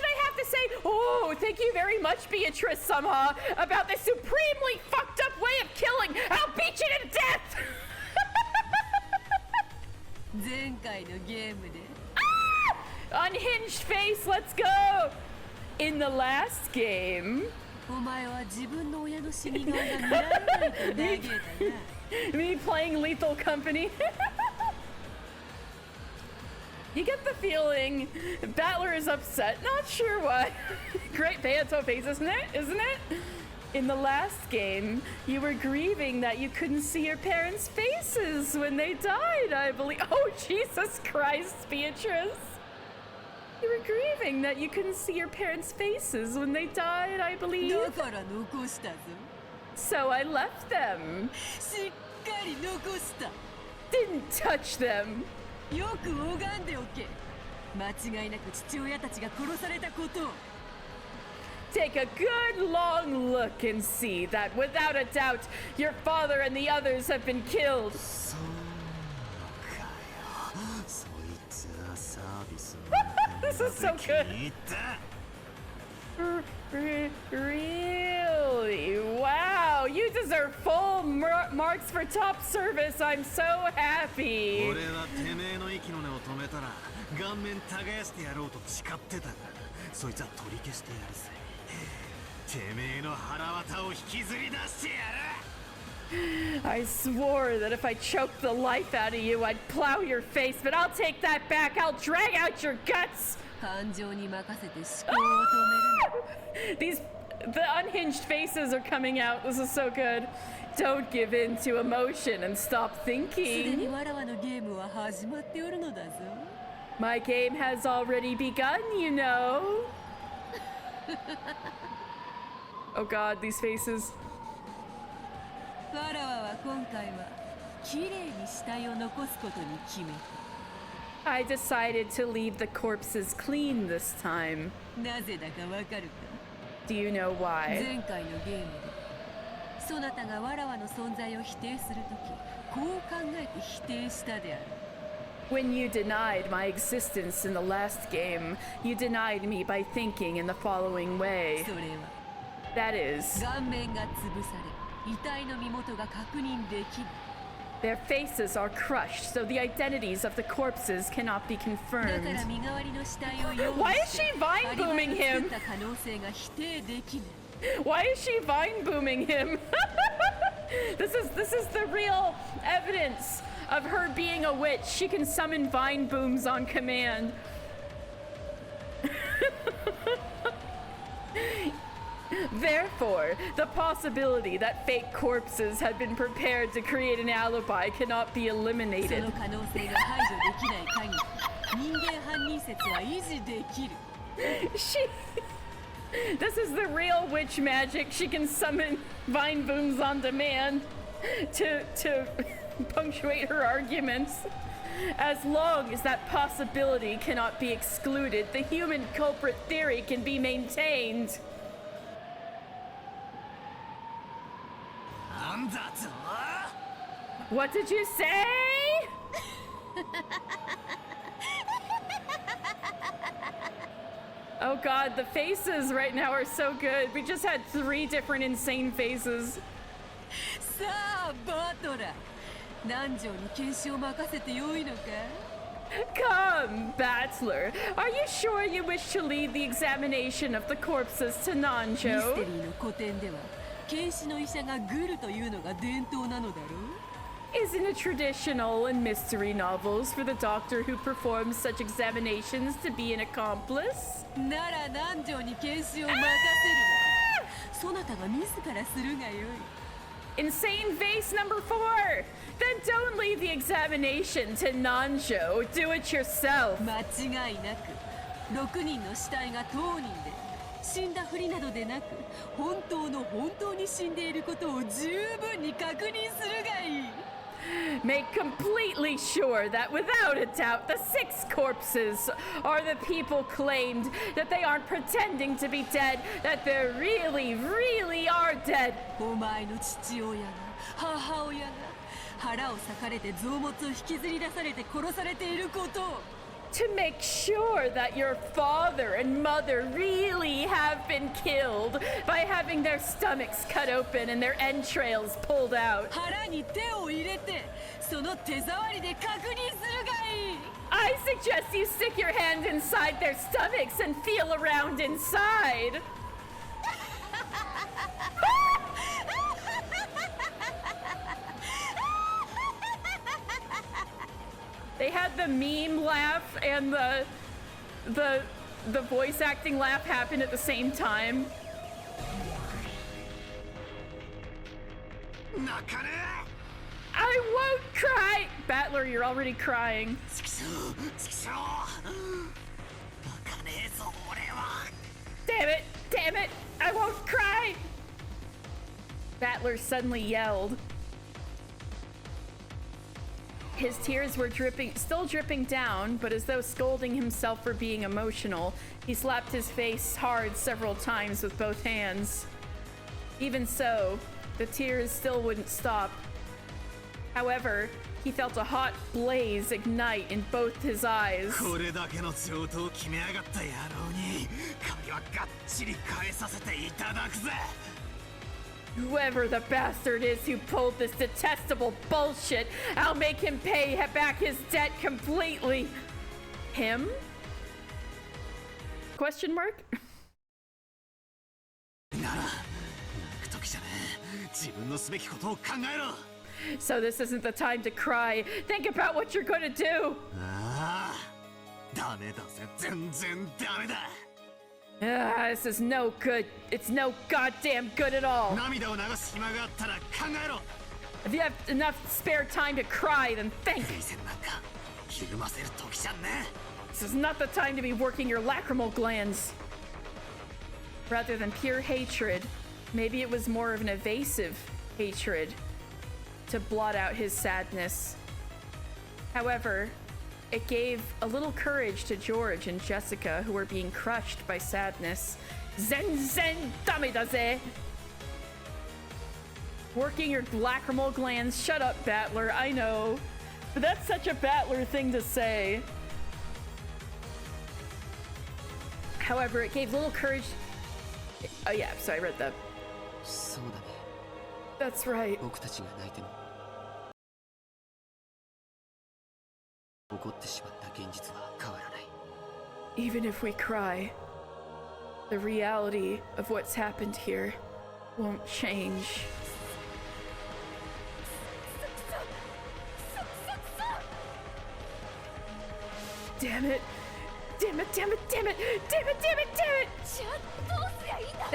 I have to say, oh, thank you very much, Beatrice Sama, about this supremely fucked up way of killing? I'll beat you to death! 前回のゲームで Unhinged face, let's go! In the last game... お前は自分の親の死に顔が見られないと嘆いたな。 Me playing Lethal Company. You get the feeling Battler is upset, not sure why. Great Beato face, isn't it? In the last game, you were grieving that you couldn't see your parents' faces when they died, I believe. Oh, Jesus Christ, Beatrice. You were grieving that you couldn't see your parents' faces when they died, I believe. だから残したぞ。 So I left them. しっかり残した。 Didn't touch them. よく拝んでおけ。間違いなく父親たちが殺されたことを。 Take a good long look and see that without a doubt your father and the others have been killed. This is so good. Really? Wow, you deserve full marks for top service. I'm so happy. 俺はてめえの息の根を止めたら顔面耕してやろうと誓ってたが、そいつは取り消してやるぜ。てめえの腹渡を引きずり出してやる。 I swore that if I choked the life out of you, I'd plow your face, but I'll take that back. I'll drag out your guts. 感情に任せて思考を止める。 The unhinged faces are coming out. This is so good. Don't give in to emotion and stop すでに thinking. わらわのゲームは始まっておるのだぞ。 My game has already begun, you know. Oh God, these faces. わらわは今回は綺麗に死体を残すことに決めた。 I decided to leave the corpses clean this time. なぜだかわかるか？ Do you know why? 前回のゲームでそなたがわらわの存在を否定するとき、こう考えて否定したである。 When you denied my existence in the last game, you denied me by thinking in the following way. それは That is, 顔面が潰され、遺体の身元が確認できる。 their faces are crushed, so the identities of the corpses cannot be だ confirmed. から身代わりの死体を用 Why 意 is して she vine アリバイ booming を作 him? った可能性が否定できない。 Why is she vine booming him? This is the real evidence of her being a witch. She can summon vine booms on command. Therefore, the possibility that fake corpses had been prepared to create an alibi cannot be そ eliminated. の可能性が排除できない限り、人間犯人説は維持できる。 This is the real witch magic. She can summon vine booms on demand to punctuate her arguments. As long as that possibility cannot be excluded, the human culprit theory can be maintained. なんだと？ What did you say? Oh God, the faces right now are so good. We just had 3 different insane faces. さあ、バトラー、南條に検証を任せてよいのか？ Come, Battler. Are you sure you wish to lead the examination of the corpses to ミステ Nanjo? リーの古典では検視の医者がグルというのが伝統なのだろう。Isn't it traditional in mystery novels for the doctor who performs such examinations to be an accomplice? なら南條に検視を任せるわ。そなたが自らするがよい。Insane vase number 4! Then don't leave the examination to Nanjo. Do it yourself. 間違いなく6人の死体が当人で死んだふりなどでなく本当に死んでいることを十分に確認するがいい。Make completely sure that without a doubt the 6 corpses are the people claimed, that they aren't pretending to be dead, that they really are dead. お前の父親が母親が腹を裂かれて臓物を引きずり出されて殺されていることを。To make sure that your father and mother really have been killed by having their stomachs cut open and their entrails pulled out. 腹に手を入れてその手触りで確認するがいい。I suggest you stick your hand inside their stomachs and feel around inside. They had the meme laugh and the voice acting laugh happen at the same time. I won't cry! Battler, you're already crying. Damn it, I won't cry! Battler suddenly yelled. His tears were still dripping down, but as though scolding himself for being emotional, he slapped his face hard several times with both hands. Even so, the tears still wouldn't stop. However, he felt a hot blaze ignite in both his eyes. Whoever the bastard is who pulled this detestable bullshit, I'll make him pay back his debt completely. Him? Question mark? So this isn't the time to cry. Think about what you're gonna do. This is no good. It's no goddamn good at all. If you have enough spare time to cry, then think. This is not the time to be working your lacrimal glands. Rather than pure hatred, maybe it was more of an evasive hatred to blot out his sadness. However, it gave a little courage to George and Jessica, who were being crushed by sadness. Zen dame. Working your lacrimal glands. Shut up, Battler. I know. But that's such a Battler thing to say. However, it gave little courage. Oh yeah, so I read that. That's right. Even if we cry, the reality of what's happened here won't change. Damn it! Damn it, damn it, damn it! Damn it, damn it, damn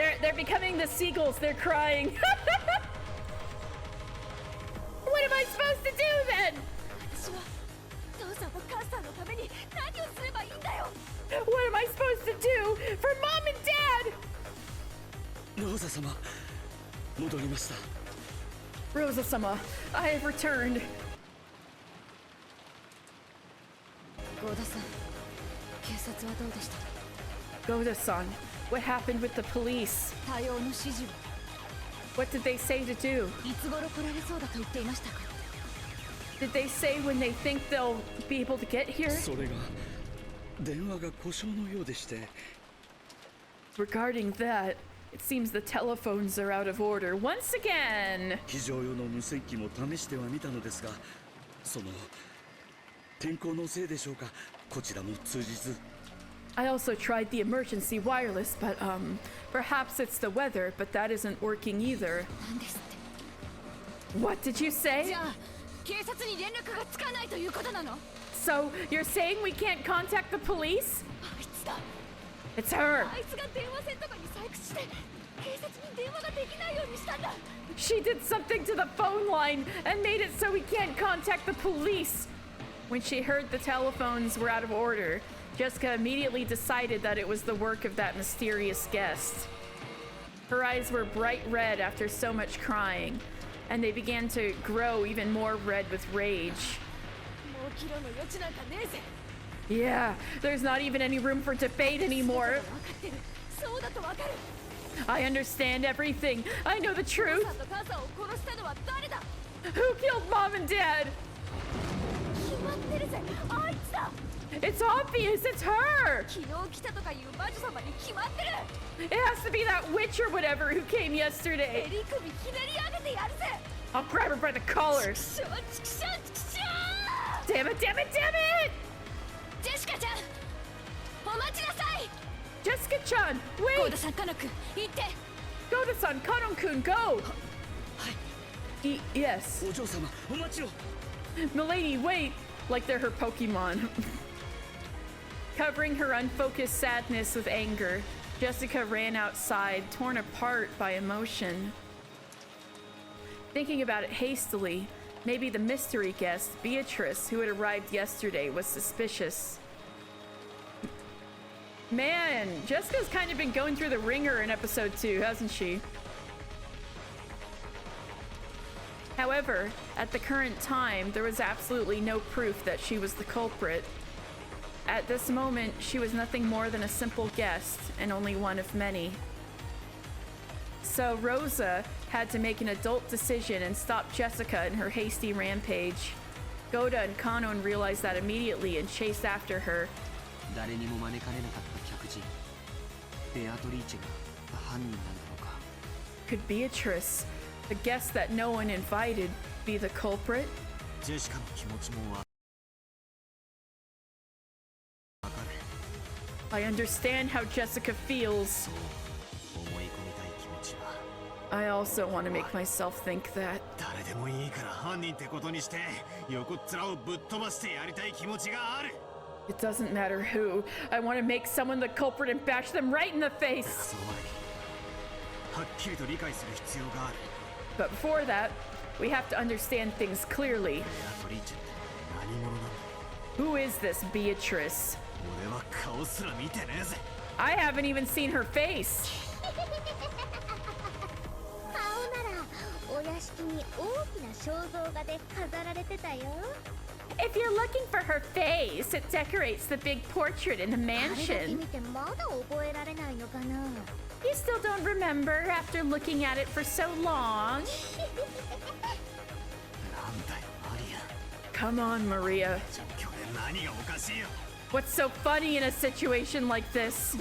it! They're becoming the seagulls, they're crying. What am I supposed to do then? What am I supposed to do for Mom and Dad? Rosa-sama, I have returned. Goda-san, what happened with the police? What did they say to do? Did they say when they think they'll be able to get here? Regarding that, it seems the telephones are out of order once again. I also tried the emergency wireless, but perhaps it's the weather, but that isn't working either. What did you say? So you're saying we can't contact the police? It's her. She did something to the phone line and made it so we can't contact the police. When she heard the telephones were out of order, Jessica immediately decided that it was the work of that mysterious guest. Her eyes were bright red after so much crying, and they began to grow even more red with rage. Yeah, there's not even any room for debate anymore. I understand everything. I know the truth. Who killed Mom and Dad? It's obvious, it's her! It has to be that witch or whatever who came yesterday. I'll grab her by the collar. Damn it, damn it, damn it! Jessica-chan, wait! Goda-san, Kanon-kun, go! Yes. Milady, wait! Like they're her Pokemon. Covering her unfocused sadness with anger, Jessica ran outside, torn apart by emotion. Thinking about it hastily, maybe the mystery guest, Beatrice, who had arrived yesterday, was suspicious. Man, Jessica's kind of been going through the ringer in episode 2, hasn't she? However, at the current time, there was absolutely no proof that she was the culprit. At this moment, she was nothing more than a simple guest, and only one of many. So Rosa had to make an adult decision and stop Jessica in her hasty rampage. Goda and Kanon realized that immediately and chased after her. Could Beatrice, the guest that no one invited, be the culprit? I understand how Jessica feels. I also want to make myself think that. It doesn't matter who. I want to make someone the culprit and bash them right in the face. But before that, we have to understand things clearly. Who is this Beatrice? I haven't even seen her face. If you're looking for her face, it decorates the big portrait in the mansion. You still don't remember after looking at it for so long? Come on, Maria. What's so funny in a situation like this?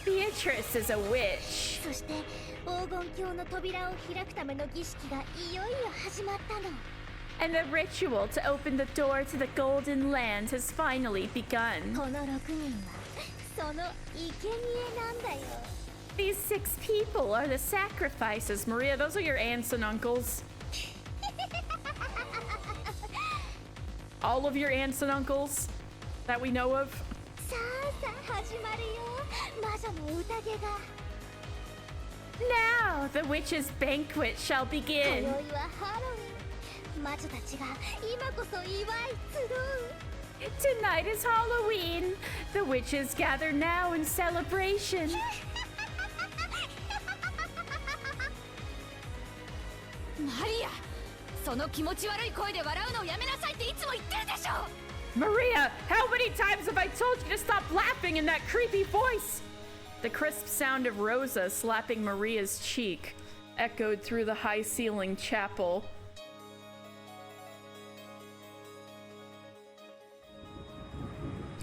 Beatrice is a witch. And the ritual to open the door to the Golden Land has finally begun. These 6 people are the sacrifices, Maria. Those are your aunts and uncles. All of your aunts and uncles that we know of. Now the witch's banquet shall begin. Tonight is Halloween. The witches gather now in celebration. Maria, how many times have I told you to stop laughing in that creepy voice? The crisp sound of Rosa slapping Maria's cheek echoed through the high-ceilinged chapel.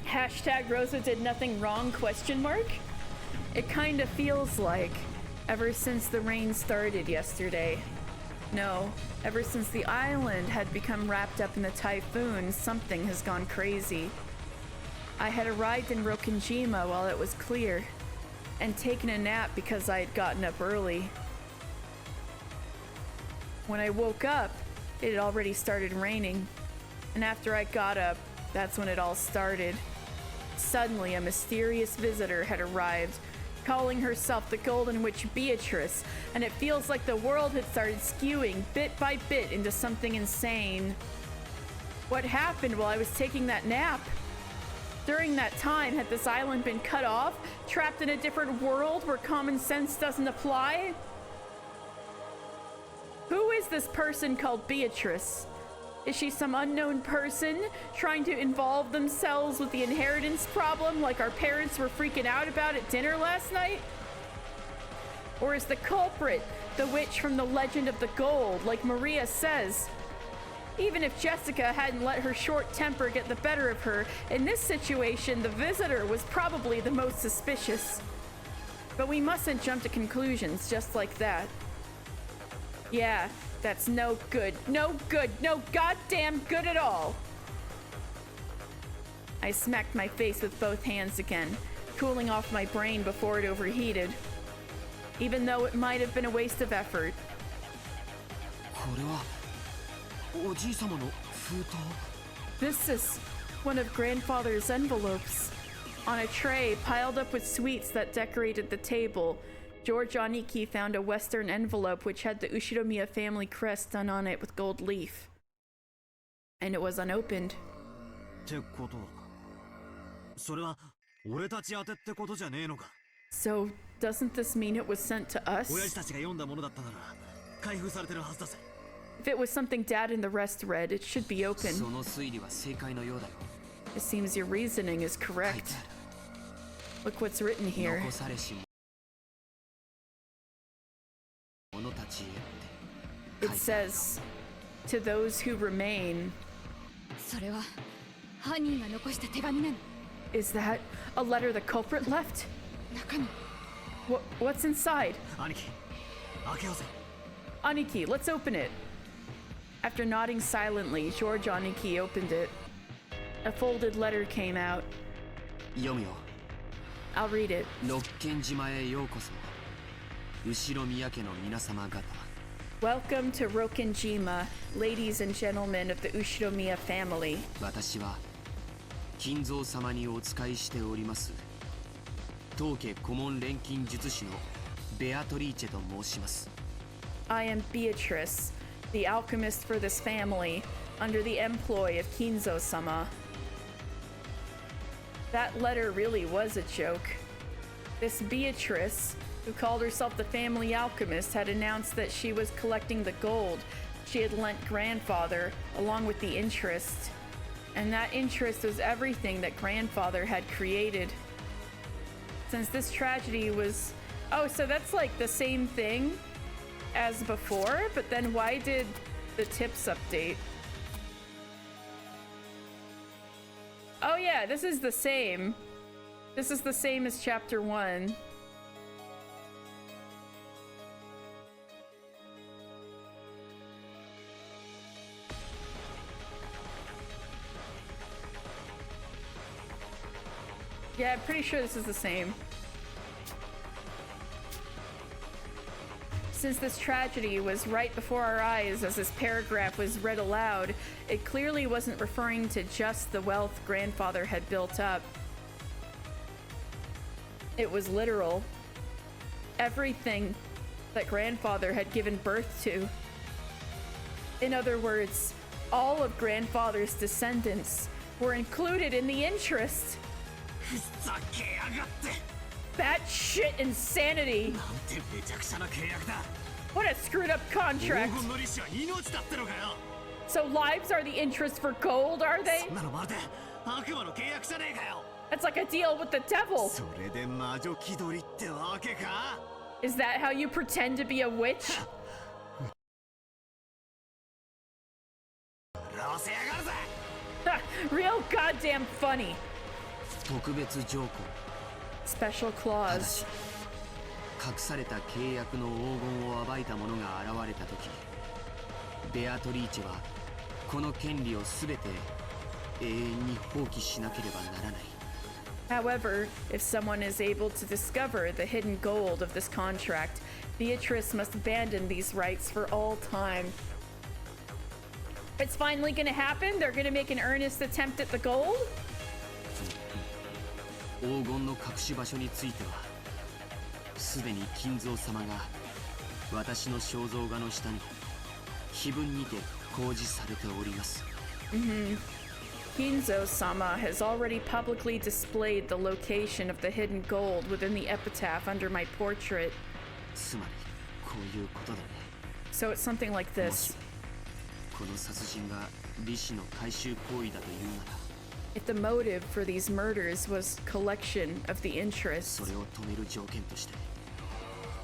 Hashtag Rosa did nothing wrong, question mark? It kind of feels like ever since the rain started yesterday. No, ever since the island had become wrapped up in the typhoon, something has gone crazy. I had arrived in Rokkenjima while it was clear, and taken a nap because I had gotten up early. When I woke up, it had already started raining. And after I got up, that's when it all started. Suddenly, a mysterious visitor had arrived, calling herself the Golden Witch Beatrice, and it feels like the world had started skewing bit by bit into something insane. What happened while I was taking that nap? During that time, had this island been cut off, trapped in a different world where common sense doesn't apply? Who is this person called Beatrice? Is she some unknown person trying to involve themselves with the inheritance problem like our parents were freaking out about at dinner last night? Or is the culprit the witch from the Legend of the Gold, like Maria says? Even if Jessica hadn't let her short temper get the better of her, in this situation, the visitor was probably the most suspicious. But we mustn't jump to conclusions just like that. Yeah, that's no good. No good. No goddamn good at all. I smacked my face with both hands again, cooling off my brain before it overheated. Even though it might have been a waste of effort. This is one of Grandfather's envelopes. On a tray piled up with sweets that decorated the table, George Aniki found a Western envelope which had the Ushiromiya family crest done on it with gold leaf. And it was unopened. So, doesn't this mean it was sent to us? If it was something Dad and the rest read, it should be open. It seems your reasoning is correct. Look what's written here. It says, to those who remain. Is that a letter the culprit left? What's inside? Aniki, let's open it. After nodding silently, George Aniki opened it. A folded letter came out. I'll read it. Welcome to Rokkenjima, ladies and gentlemen of the Ushiromiya family. I am Beatrice, the alchemist for this family, under the employ of Kinzo-sama. That letter really was a joke. This Beatrice, who called herself the family alchemist, had announced that she was collecting the gold she had lent Grandfather, along with the interest. And that interest was everything that Grandfather had created. Since this tragedy was... Oh, so that's like the same thing as before, but then why did the tips update? Oh yeah, this is the same. This is the same as chapter 1. Yeah, I'm pretty sure this is the same. Since this tragedy was right before our eyes as this paragraph was read aloud, it clearly wasn't referring to just the wealth Grandfather had built up. It was literal. Everything that Grandfather had given birth to. In other words, all of Grandfather's descendants were included in the interest. Batshit insanity! What a screwed up contract! So lives are the interest for gold, are they? That's like a deal with the devil! Is that how you pretend to be a witch? Real goddamn funny! Special clause. 隠された契約の黄金を暴いた者が現れた時、ベアトリーチェはこの権利をすべて永遠に放棄しなければならない。However, if someone is able to discover the hidden gold of this contract, Beatrice must abandon these rites for all time. It's finally gonna happen? They're gonna make an earnest attempt at the gold? 黄金の隠し場所についてはすでに金蔵様が私の肖像画の下に碑文にて公示されております。Kinzo-sama has already publicly displayed the location of the hidden gold within the epitaph under my portrait. つまりこういうことだね。 So it's something like this. この殺人が利子の回収行為だというなら If the motive for these murders was collection of the interest, それを止める条件として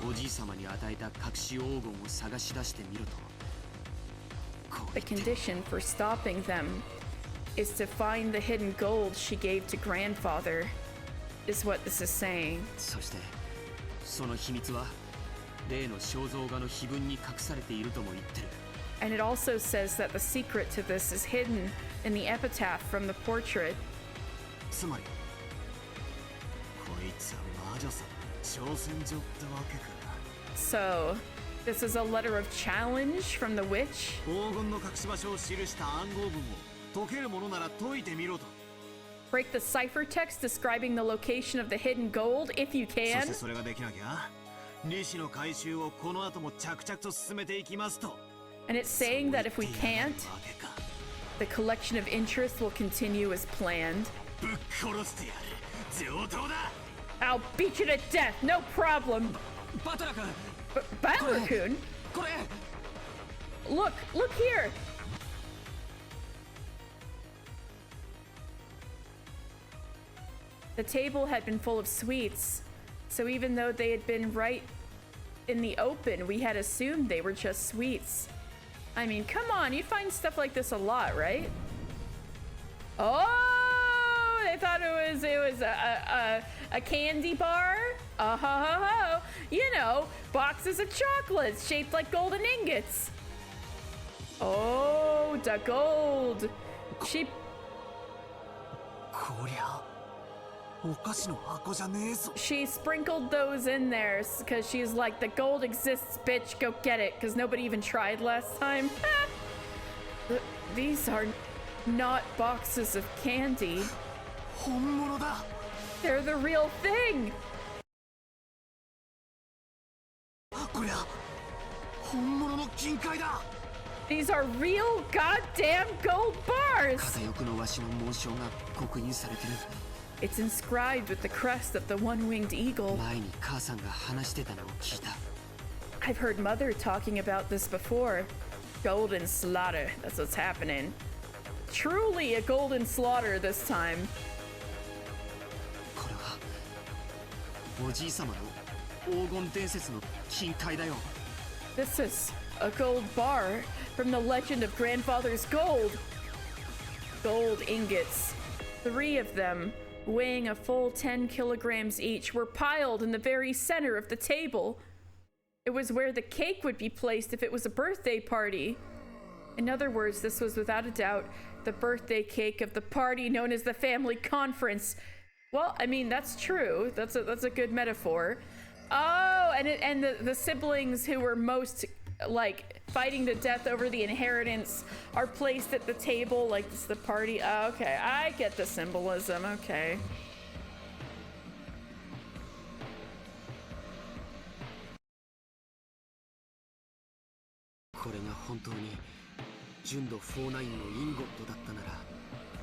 おじい様に与えた隠し黄金を探し出してみろと。 the condition for stopping them is to find the hidden gold she gave to grandfather, is what this is saying. そしてその秘密は例の肖像画の碑文に隠されているとも言ってる。 And it also says that the secret to this is hidden in the epitaph from the portrait. つまりこいつは魔女さんの挑戦状ってわけか。 So, this is a letter of challenge from the witch? 黄金の隠し場所を記した暗号文を解けるものなら解いてみろと。 Break the cipher text describing the location of the hidden gold if you そ can. してそれができなきゃ利子の回収をこの後も着々と進めていきますと。 And it's saying that if we can't, the collection of interest will continue as planned. ぶっ殺してやる。上等だ。 I'll beat you to death, no problem. バトラ君。 Battler-kun? これ。 Look here. The table had been full of sweets, so even though they had been right in the open, we had assumed they were just sweets. I mean, come on, you find stuff like this a lot, right? Oh, they thought it was a candy bar. You know, boxes of chocolates shaped like golden ingots. Oh, the gold. She こりゃお菓子の箱じゃねえぞ。 She sprinkled those in there because she's like, the gold exists, bitch, go get it, because nobody even tried last time. These are not boxes of candy. 本物だ。 They're the real thing. こりゃ本物の金塊だ。 These are real goddamn gold bars. 片翼のわしの紋章が刻印されてる。 It's inscribed with the crest of the one-winged eagle. 前に母さんが話してたのを聞いた。 I've heard Mother talking about this before. Golden slaughter, that's what's happening. Truly a golden slaughter this time. これはおじい様の黄金伝説の金塊だよ。 This is a gold bar from the legend of grandfather's gold. Gold ingots. 3 of them, weighing a full 10 kilograms each, were piled in the very center of the table. It was where the cake would be placed if it was a birthday party. In other words, this was without a doubt the birthday cake of the party known as the family conference. Well, I mean, that's true. That's a good metaphor. Oh, and the siblings who were most like fighting to death over the inheritance are placed at the table like it's the party. Oh, okay, I get the symbolism. Okay.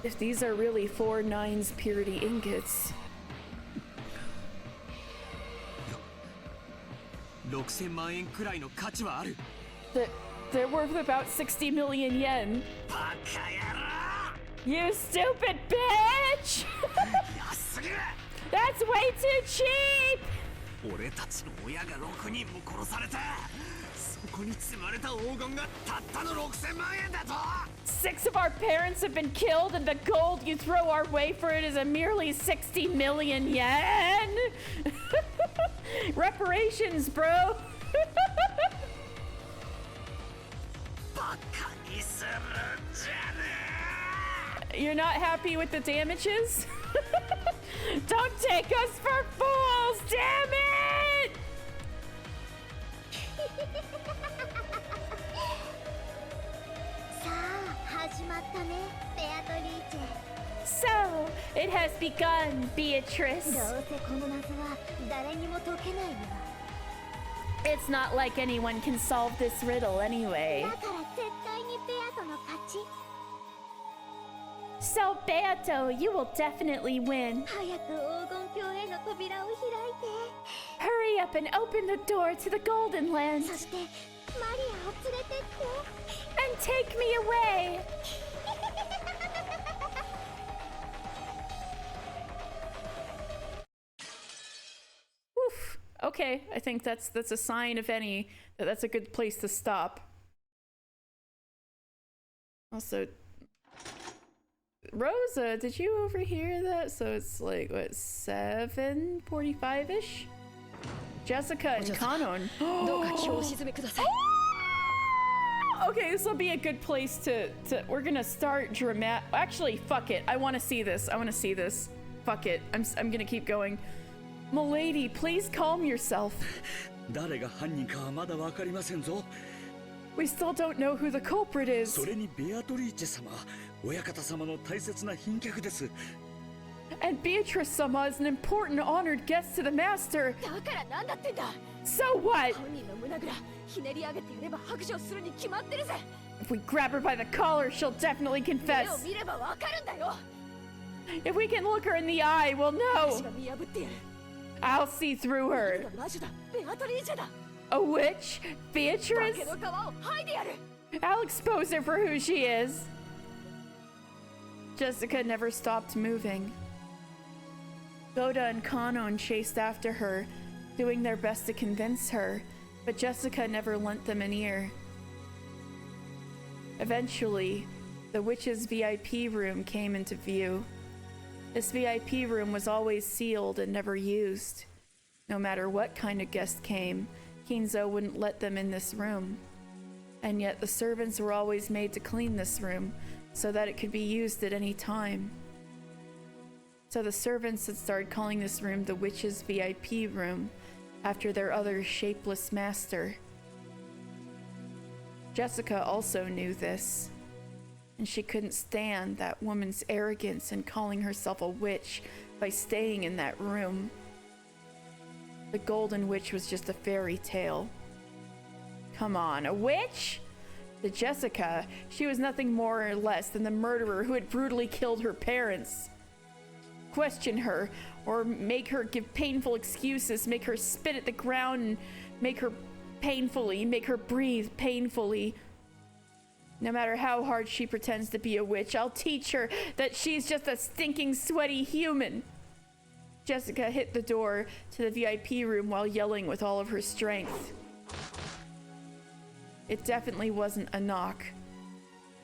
If these are really 4 nines purity ingots, 6000万円くらいの価値はある。 they're worth about 60 million yen. You stupid bitch! That's way too cheap! 俺たちの親が6人も殺された。そこに積まれた黄金がたったの6000万円だと。 6 of our parents have been killed, and the gold you throw our way for it is a merely 60 million yen. Reparations, bro. You're not happy with the damages? Don't take us for fools, damn it! So, it has begun, Beatrice. It's not like anyone can solve this riddle anyway. So, Beato, you will definitely win. Hurry up and open the door to the Golden Land. And take me away. Woof. Okay, I think that's a sign, if any, that that's a good place to stop. Also, Rosa, did you overhear that? So it's like, what, 7:45-ish? Jessica and Kanon. Okay, this will be a good place to we're gonna start dramatic. Actually, fuck it. I want to see this. Fuck it. I'm gonna keep going. Milady, please calm yourself. We still don't know who the culprit is. And Beatrice-sama is an important honored guest to the master. So what? If we grab her by the collar, she'll definitely confess. If we can look her in the eye, we'll know. I'll see through her. A witch? Beatrice? I'll expose her for who she is. Jessica never stopped moving. Goda and Kanon chased after her, doing their best to convince her, but Jessica never lent them an ear. Eventually, the witch's VIP room came into view. This VIP room was always sealed and never used. No matter what kind of guest came, Kinzo wouldn't let them in this room. And yet the servants were always made to clean this room so that it could be used at any time. So the servants had started calling this room the witch's VIP room after their other shapeless master. Jessica also knew this, and she couldn't stand that woman's arrogance in calling herself a witch by staying in that room. The Golden Witch was just a fairy tale. Come on, a witch? To Jessica, she was nothing more or less than the murderer who had brutally killed her parents. Question her, or make her give painful excuses, make her spit at the ground and make her breathe painfully. No matter how hard she pretends to be a witch, I'll teach her that she's just a stinking, sweaty human. Jessica hit the door to the VIP room while yelling with all of her strength. It definitely wasn't a knock.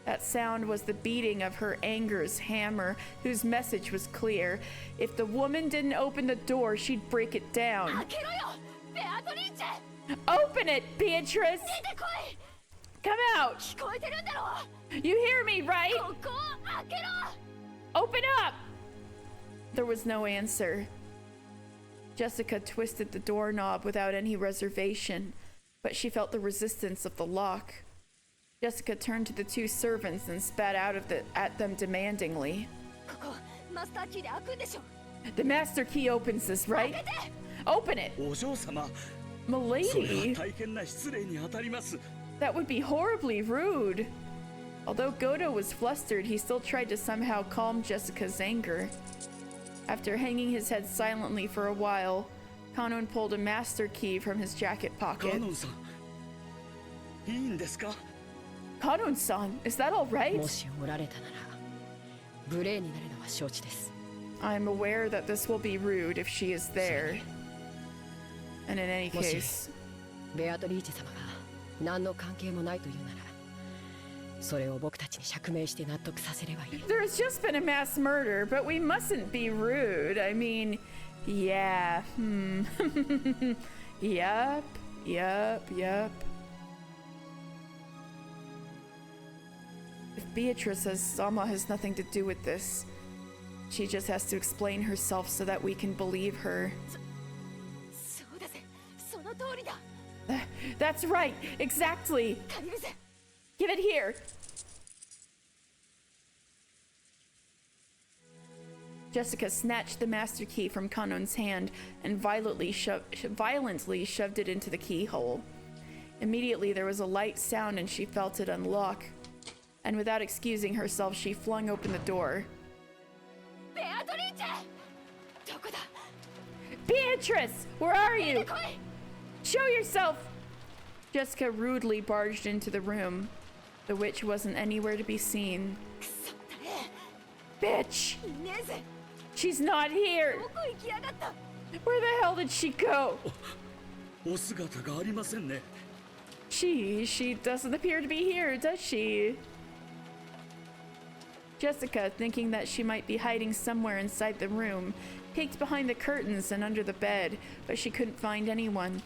That sound was the beating of her anger's hammer, whose message was clear. If the woman didn't open the door, she'd break it down. Open it, Beatrice! Come out! You hear me, right? Open up! There was no answer. Jessica twisted the doorknob without any reservation, but she felt the resistance of the lock. Jessica turned to the two servants and spat out at them demandingly. The master key opens this, right? Open it! Milady! That would be horribly rude. Although Godo was flustered, he still tried to somehow calm Jessica's anger. After hanging his head silently for a while, Kanon pulled a master key from his jacket pocket. Kanon-san, is that all right? I'm aware that this will be rude if she is there. And in any case... There has just been a mass murder, but we mustn't be rude. I mean, yeah, Yup. If Beatrice-sama has nothing to do with this, she just has to explain herself so that we can believe her. That's right, exactly. Give it here. Jessica snatched the master key from Kanon's hand and violently shoved it into the keyhole. Immediately there was a light sound and she felt it unlock. And without excusing herself, she flung open the door. Beatrice! Where are you? Show yourself! Jessica rudely barged into the room. The witch wasn't anywhere to be seen. Bitch! She's not here! Where the hell did she go? She doesn't appear to be here, does she? Jessica, thinking that she might be hiding somewhere inside the room, peeked behind the curtains and under the bed, but she couldn't find anyone.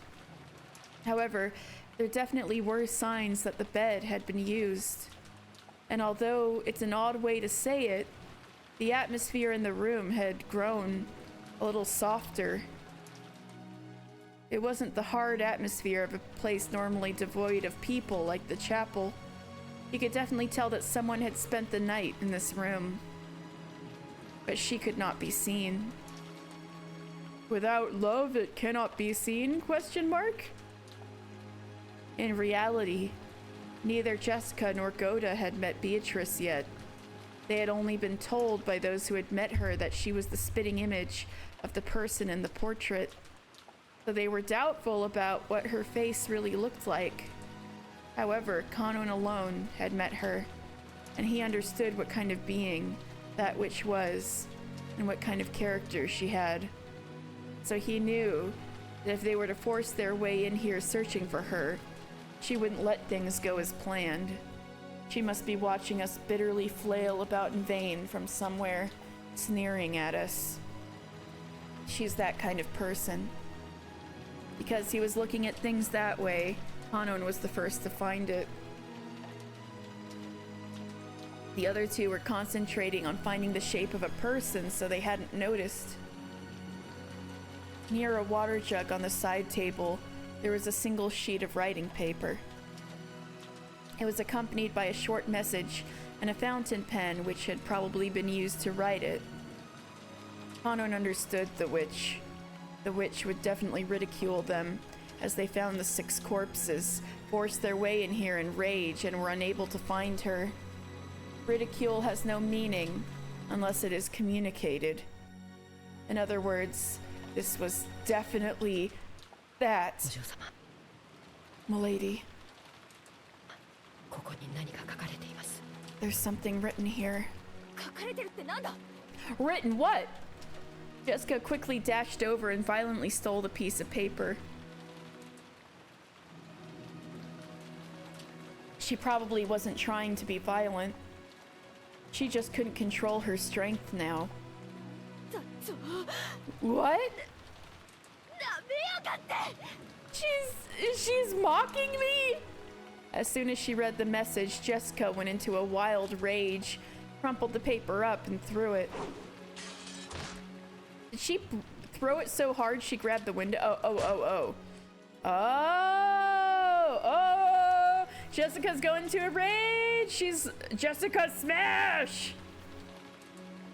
However, there definitely were signs that the bed had been used. And although it's an odd way to say it, the atmosphere in the room had grown a little softer. It wasn't the hard atmosphere of a place normally devoid of people like the chapel. You could definitely tell that someone had spent the night in this room. But she could not be seen. Without love, it cannot be seen? ? In reality, neither Jessica nor Goda had met Beatrice yet. They had only been told by those who had met her that she was the spitting image of the person in the portrait. So they were doubtful about what her face really looked like. However, Kanon alone had met her, and he understood what kind of being that witch was and what kind of character she had. So he knew that if they were to force their way in here searching for her, she wouldn't let things go as planned. She must be watching us bitterly flail about in vain from somewhere, sneering at us. She's that kind of person. Because he was looking at things that way, Kanon was the first to find it. The other two were concentrating on finding the shape of a person, so they hadn't noticed. Near a water jug on the side table, there was a single sheet of writing paper. It was accompanied by a short message and a fountain pen which had probably been used to write it. Kanon understood the witch. The witch would definitely ridicule them, as they found the 6 corpses, forced their way in here in rage, and were unable to find her. Ridicule has no meaning unless it is communicated. In other words, this was definitely that. Milady. There's something written here. Written what? Jessica quickly dashed over and violently stole the piece of paper. She probably wasn't trying to be violent. She just couldn't control her strength now. What? She's mocking me? As soon as she read the message, Jessica went into a wild rage, crumpled the paper up and threw it. Did she throw it so hard she grabbed the window? Oh! Jessica's going into a rage! She's Jessica smash!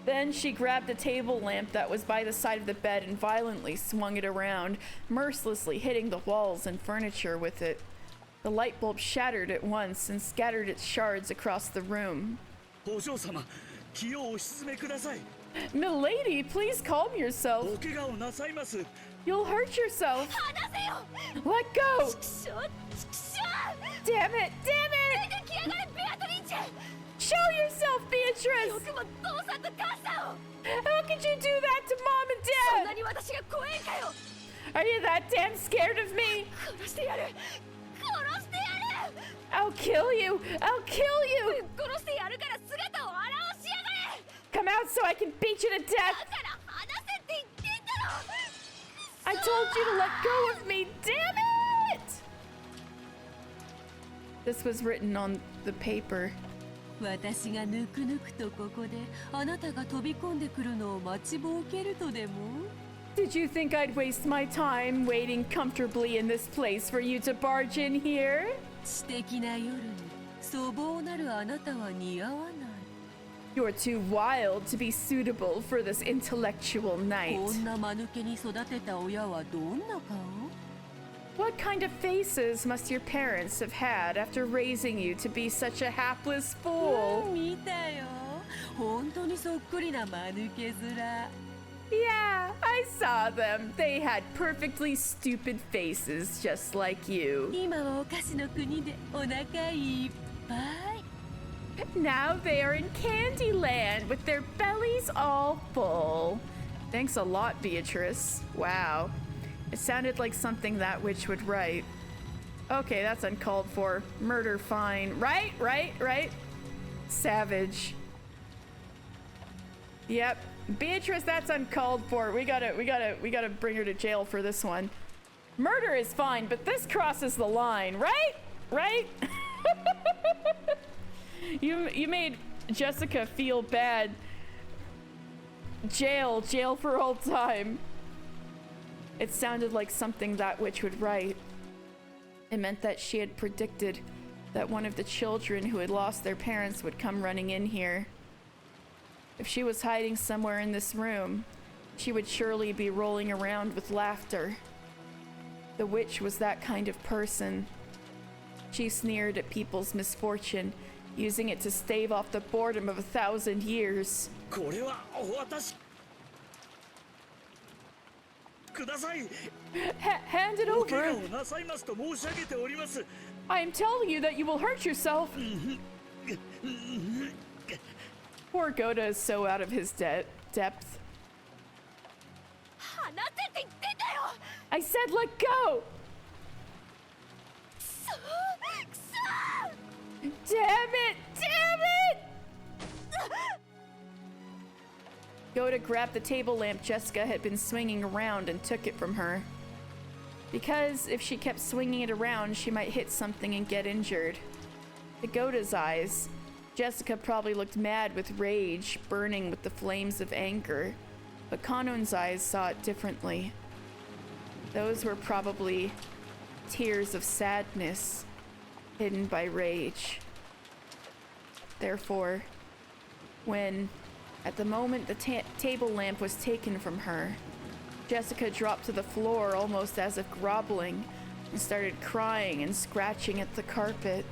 Then she grabbed a table lamp that was by the side of the bed and violently swung it around, mercilessly hitting the walls and furniture with it. The light bulb shattered at once and scattered its shards across the room. Milady, please calm yourself. You'll hurt yourself. Let go. Damn it! Damn it! Show yourself, Beatrice! How could you do that to Mom and Dad? Are you that damn scared of me? I'll kill you! I'll kill you! Come out so I can beat you to death! I told you to let go of me! Damn it! This was written on the paper. 私がぬくぬくとここであなたが飛び込んでくるのを待ちぼうけるとでも Did you think I'd waste my time waiting comfortably in this place for you to barge in here? 知的な夜に粗暴なるあなたは似合わない You're too wild to be suitable for this intellectual night. こんな間抜けに育てた親はどんな顔？ What kind of faces must your parents have had after raising you to be such a hapless fool? 見たよ。本当にそっくりな間抜け面。Yeah, I saw them. They had perfectly stupid faces just like you. 今はお菓子の国でお腹いっぱい。 Now they are in Candyland with their bellies all full. Thanks a lot, Beatrice. Wow. It sounded like something that witch would write. Okay, that's uncalled for. Murder, fine. Right? Savage. Yep. Beatrice, that's uncalled for. We gotta bring her to jail for this one. Murder is fine, but this crosses the line, right? You made Jessica feel bad. Jail for all time. It sounded like something that witch would write. It meant that she had predicted that one of the children who had lost their parents would come running in here. If she was hiding somewhere in this room, she would surely be rolling around with laughter. The witch was that kind of person. She sneered at people's misfortune, using it to stave off the boredom of 1,000 years. Hand it over. I am telling you that you will hurt yourself. Poor Goda is so out of his depth. I said let go! Damn it! Goda grabbed the table lamp Jessica had been swinging around and took it from her. Because if she kept swinging it around, she might hit something and get injured. To Goda's eyes, Jessica probably looked mad with rage, burning with the flames of anger. But Kanon's eyes saw it differently. Those were probably tears of sadness, hidden by rage. Therefore, when, at the moment the table lamp was taken from her, Jessica dropped to the floor almost as if groveling and started crying and scratching at the carpet.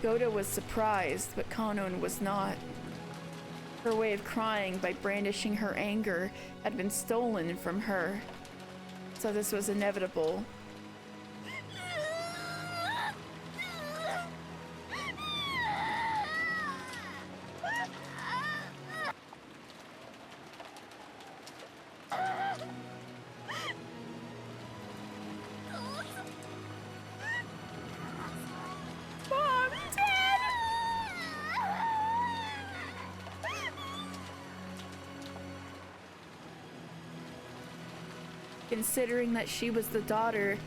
Goda was surprised, but Kanon was not. Her way of crying by brandishing her anger had been stolen from her, so this was inevitable. Considering that she was the daughter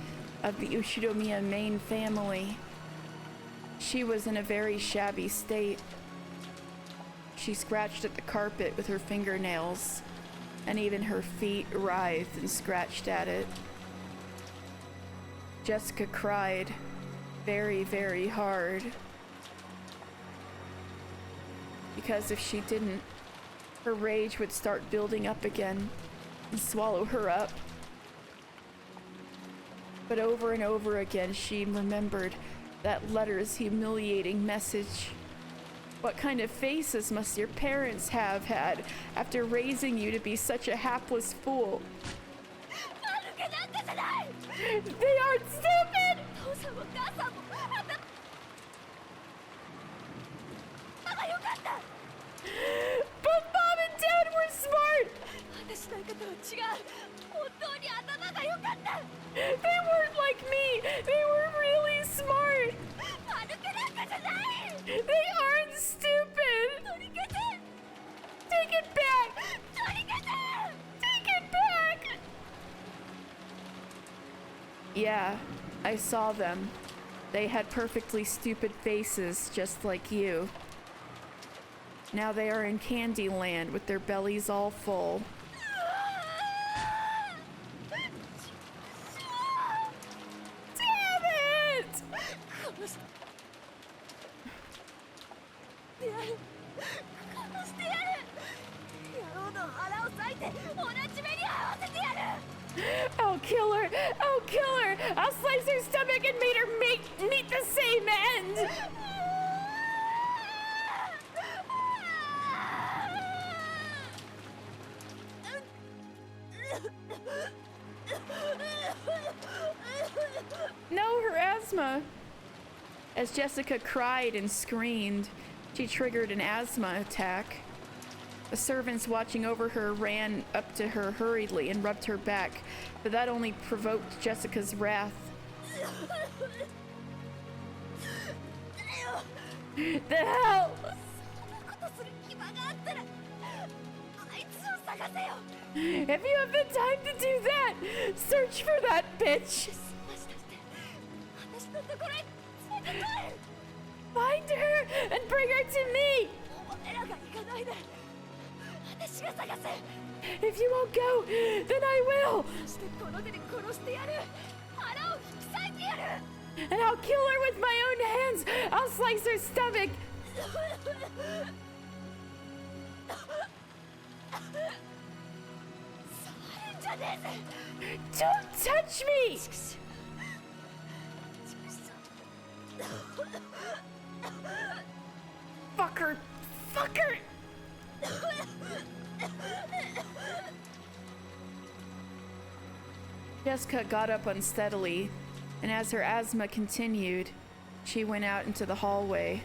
of the Ushiromiya main family, she was in a very shabby state. She scratched at the carpet with her fingernails, and even her feet writhed and scratched at it. Jessica cried very, very hard. Because if she didn't, her rage would start building up again and swallow her up. But over and over again, she remembered that letter's humiliating message. What kind of faces must your parents have had after raising you to be such a hapless fool? They aren't stupid! Both Mom and Dad were smart! They weren't like me! They were really smart! They aren't stupid! Take it back! Take it back! Yeah, I saw them. They had perfectly stupid faces just like you. Now they are in Candyland with their bellies all full. Damn it! てやる。殺してやる。野郎の腹を裂いて同じ目に遭わせてやる。 I'll kill her! I'll kill her! I'll slice her stomach and make her meet the same end! No, her asthma! As Jessica cried and screamed, she triggered an asthma attack. The servants watching over her ran up to her hurriedly and rubbed her back, but that only provoked Jessica's wrath. The hell! If you have the time to do that, search for that bitch! Find her and bring her to me! If you won't go, then I will! And I'll kill her with my own hands! I'll slice her stomach! Don't touch me! Fucker! Fucker! Jessica got up unsteadily, and as her asthma continued, she went out into the hallway.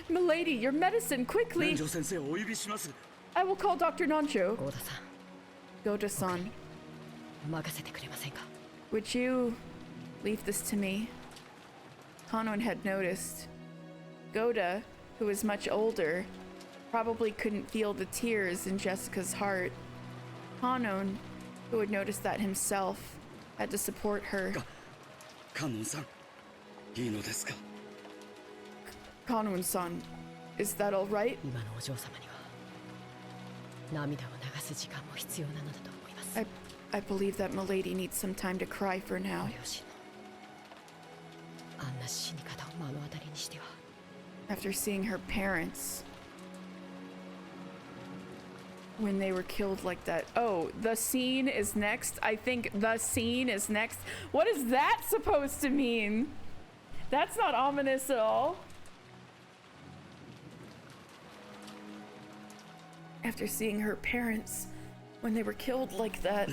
Milady, your medicine, quickly! I will call Dr. Nancho. Goda-san. Would you leave this to me? Kanon had noticed. Goda, who was much older, probably couldn't feel the tears in Jessica's heart. Kanon, who had noticed that himself, had to support her. Kanon-san, Kanon-san, is that all right? I believe that Milady needs some time to cry for now. After seeing her parents when they were killed like that. Oh, the scene is next. I think the scene is next. What is that supposed to mean? That's not ominous at all. After seeing her parents when they were killed like that.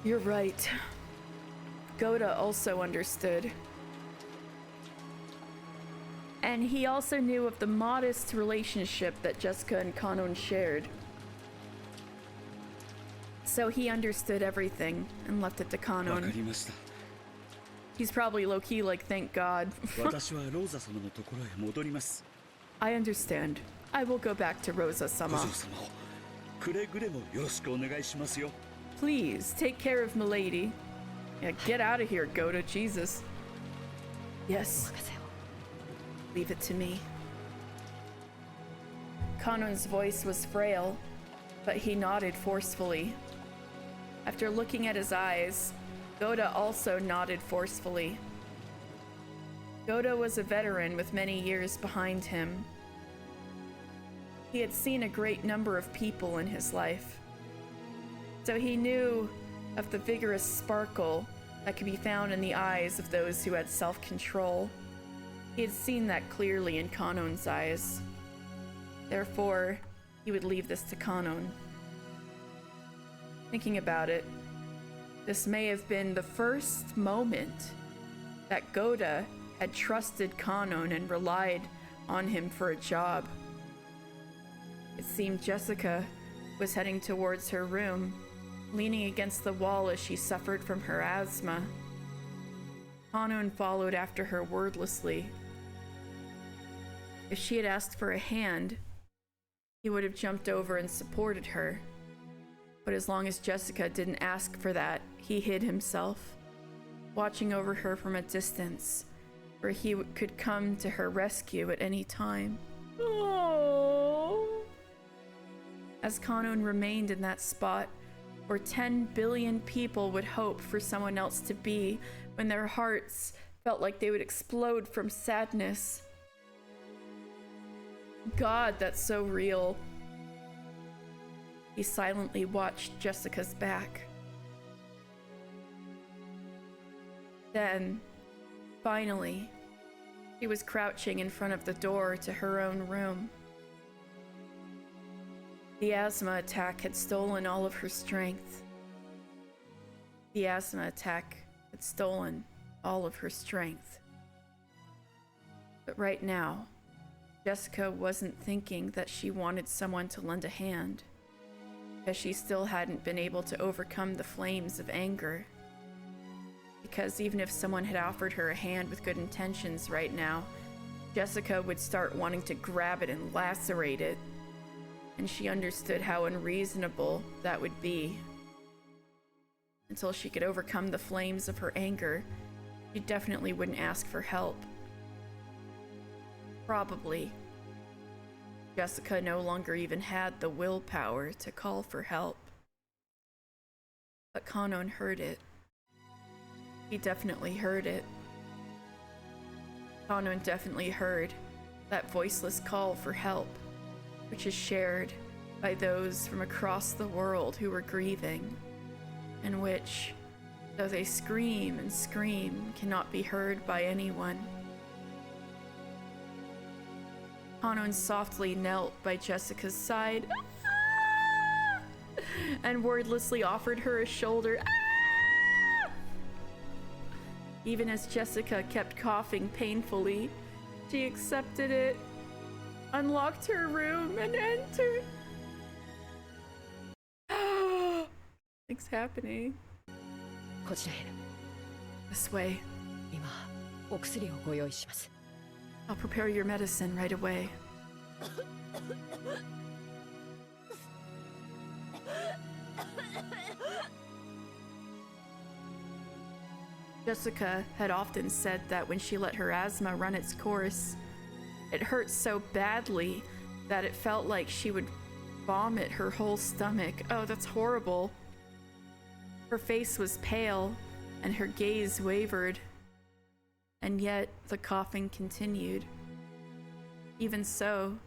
You're right. Goda also understood. And he also knew of the modest relationship that Jessica and Kanon shared. So he understood everything and left it to Kanon. He's probably low-key like, thank God. I understand. I will go back to Rosa-sama. Please, take care of Milady. Yeah, get out of here, Goda. Jesus. Yes. Leave it to me. Kanon's voice was frail, but he nodded forcefully. After looking at his eyes, Goda also nodded forcefully. Goda was a veteran with many years behind him. He had seen a great number of people in his life, so he knew of the vigorous sparkle that could be found in the eyes of those who had self-control. He had seen that clearly in Kanon's eyes. Therefore, he would leave this to Kanon. Thinking about it, this may have been the first moment that Goda had trusted Kanon and relied on him for a job. It seemed Jessica was heading towards her room, leaning against the wall as she suffered from her asthma. Kanon followed after her wordlessly. If she had asked for a hand, he would have jumped over and supported her. But as long as Jessica didn't ask for that, he hid himself, watching over her from a distance, where he could come to her rescue at any time. Aww. as Kanon remained in that spot where 10 billion people would hope for someone else to be when their hearts felt like they would explode from sadness. God, that's so real. He silently watched Jessica's back. Then, finally, she was crouching in front of the door to her own room. The asthma attack had stolen all of her strength. The asthma attack had stolen all of her strength. But right now, Jessica wasn't thinking that she wanted someone to lend a hand, because she still hadn't been able to overcome the flames of anger. Because even if someone had offered her a hand with good intentions right now, Jessica would start wanting to grab it and lacerate it. And she understood how unreasonable that would be. Until she could overcome the flames of her anger, she definitely wouldn't ask for help. Probably. Jessica no longer even had the willpower to call for help. But Kanon heard it. He definitely heard it. Kanon definitely heard that voiceless call for help, which is shared by those from across the world who were grieving, and which, though they scream and scream, cannot be heard by anyone. Kanon softly knelt by Jessica's side and wordlessly offered her a shoulder. Even as Jessica kept coughing painfully, she accepted it, unlocked her room, and entered. Things happening. This way. I'll prepare your medicine right away. Jessica had often said that when she let her asthma run its course, it hurt so badly that it felt like she would vomit her whole stomach. Oh, that's horrible. Her face was pale and her gaze wavered, and yet the coughing continued. Even so,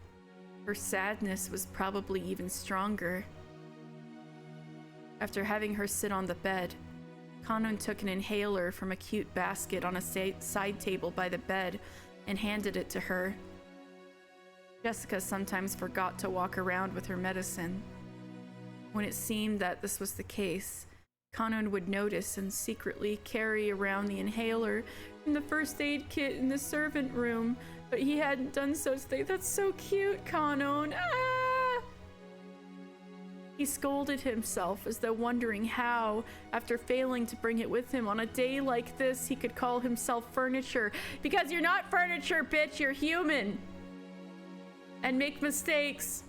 her sadness was probably even stronger. After having her sit on the bed, Kanon took an inhaler from a cute basket on a side table by the bed and handed it to her. Jessica sometimes forgot to walk around with her medicine. When it seemed that this was the case, Kanon would notice and secretly carry around the inhaler from the first aid kit in the servant room, but he hadn't done so today. That's so cute, Kanon. Ah! He scolded himself as though wondering how, after failing to bring it with him on a day like this, he could call himself furniture. Because you're not furniture, bitch, you're human! And make mistakes.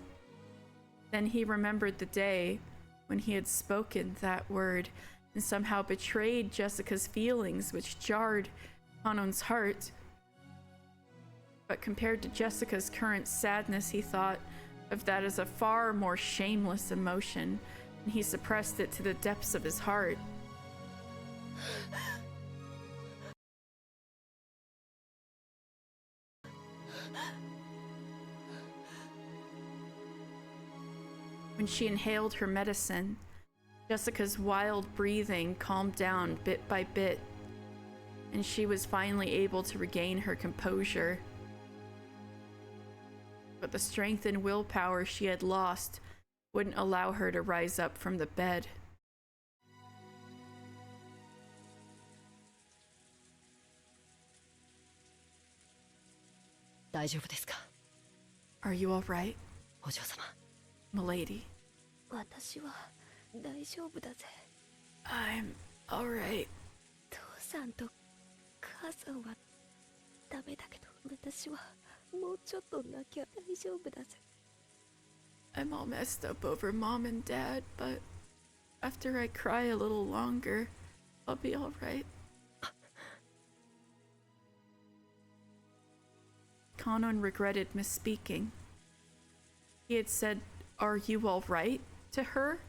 Then he remembered the day when he had spoken that word and somehow betrayed Jessica's feelings, which jarred Kanon's heart. But compared to Jessica's current sadness, he thought of that as a far more shameless emotion, and he suppressed it to the depths of his heart. When she inhaled her medicine, Jessica's wild breathing calmed down bit by bit, and she was finally able to regain her composure. But the strength and willpower she had lost wouldn't allow her to rise up from the bed. Are you all right, Milady? I'm all right. I'm all messed up over Mom and Dad, but after I cry a little longer, I'll be all right. Kanon regretted misspeaking. He had said "Are you all right?" to her?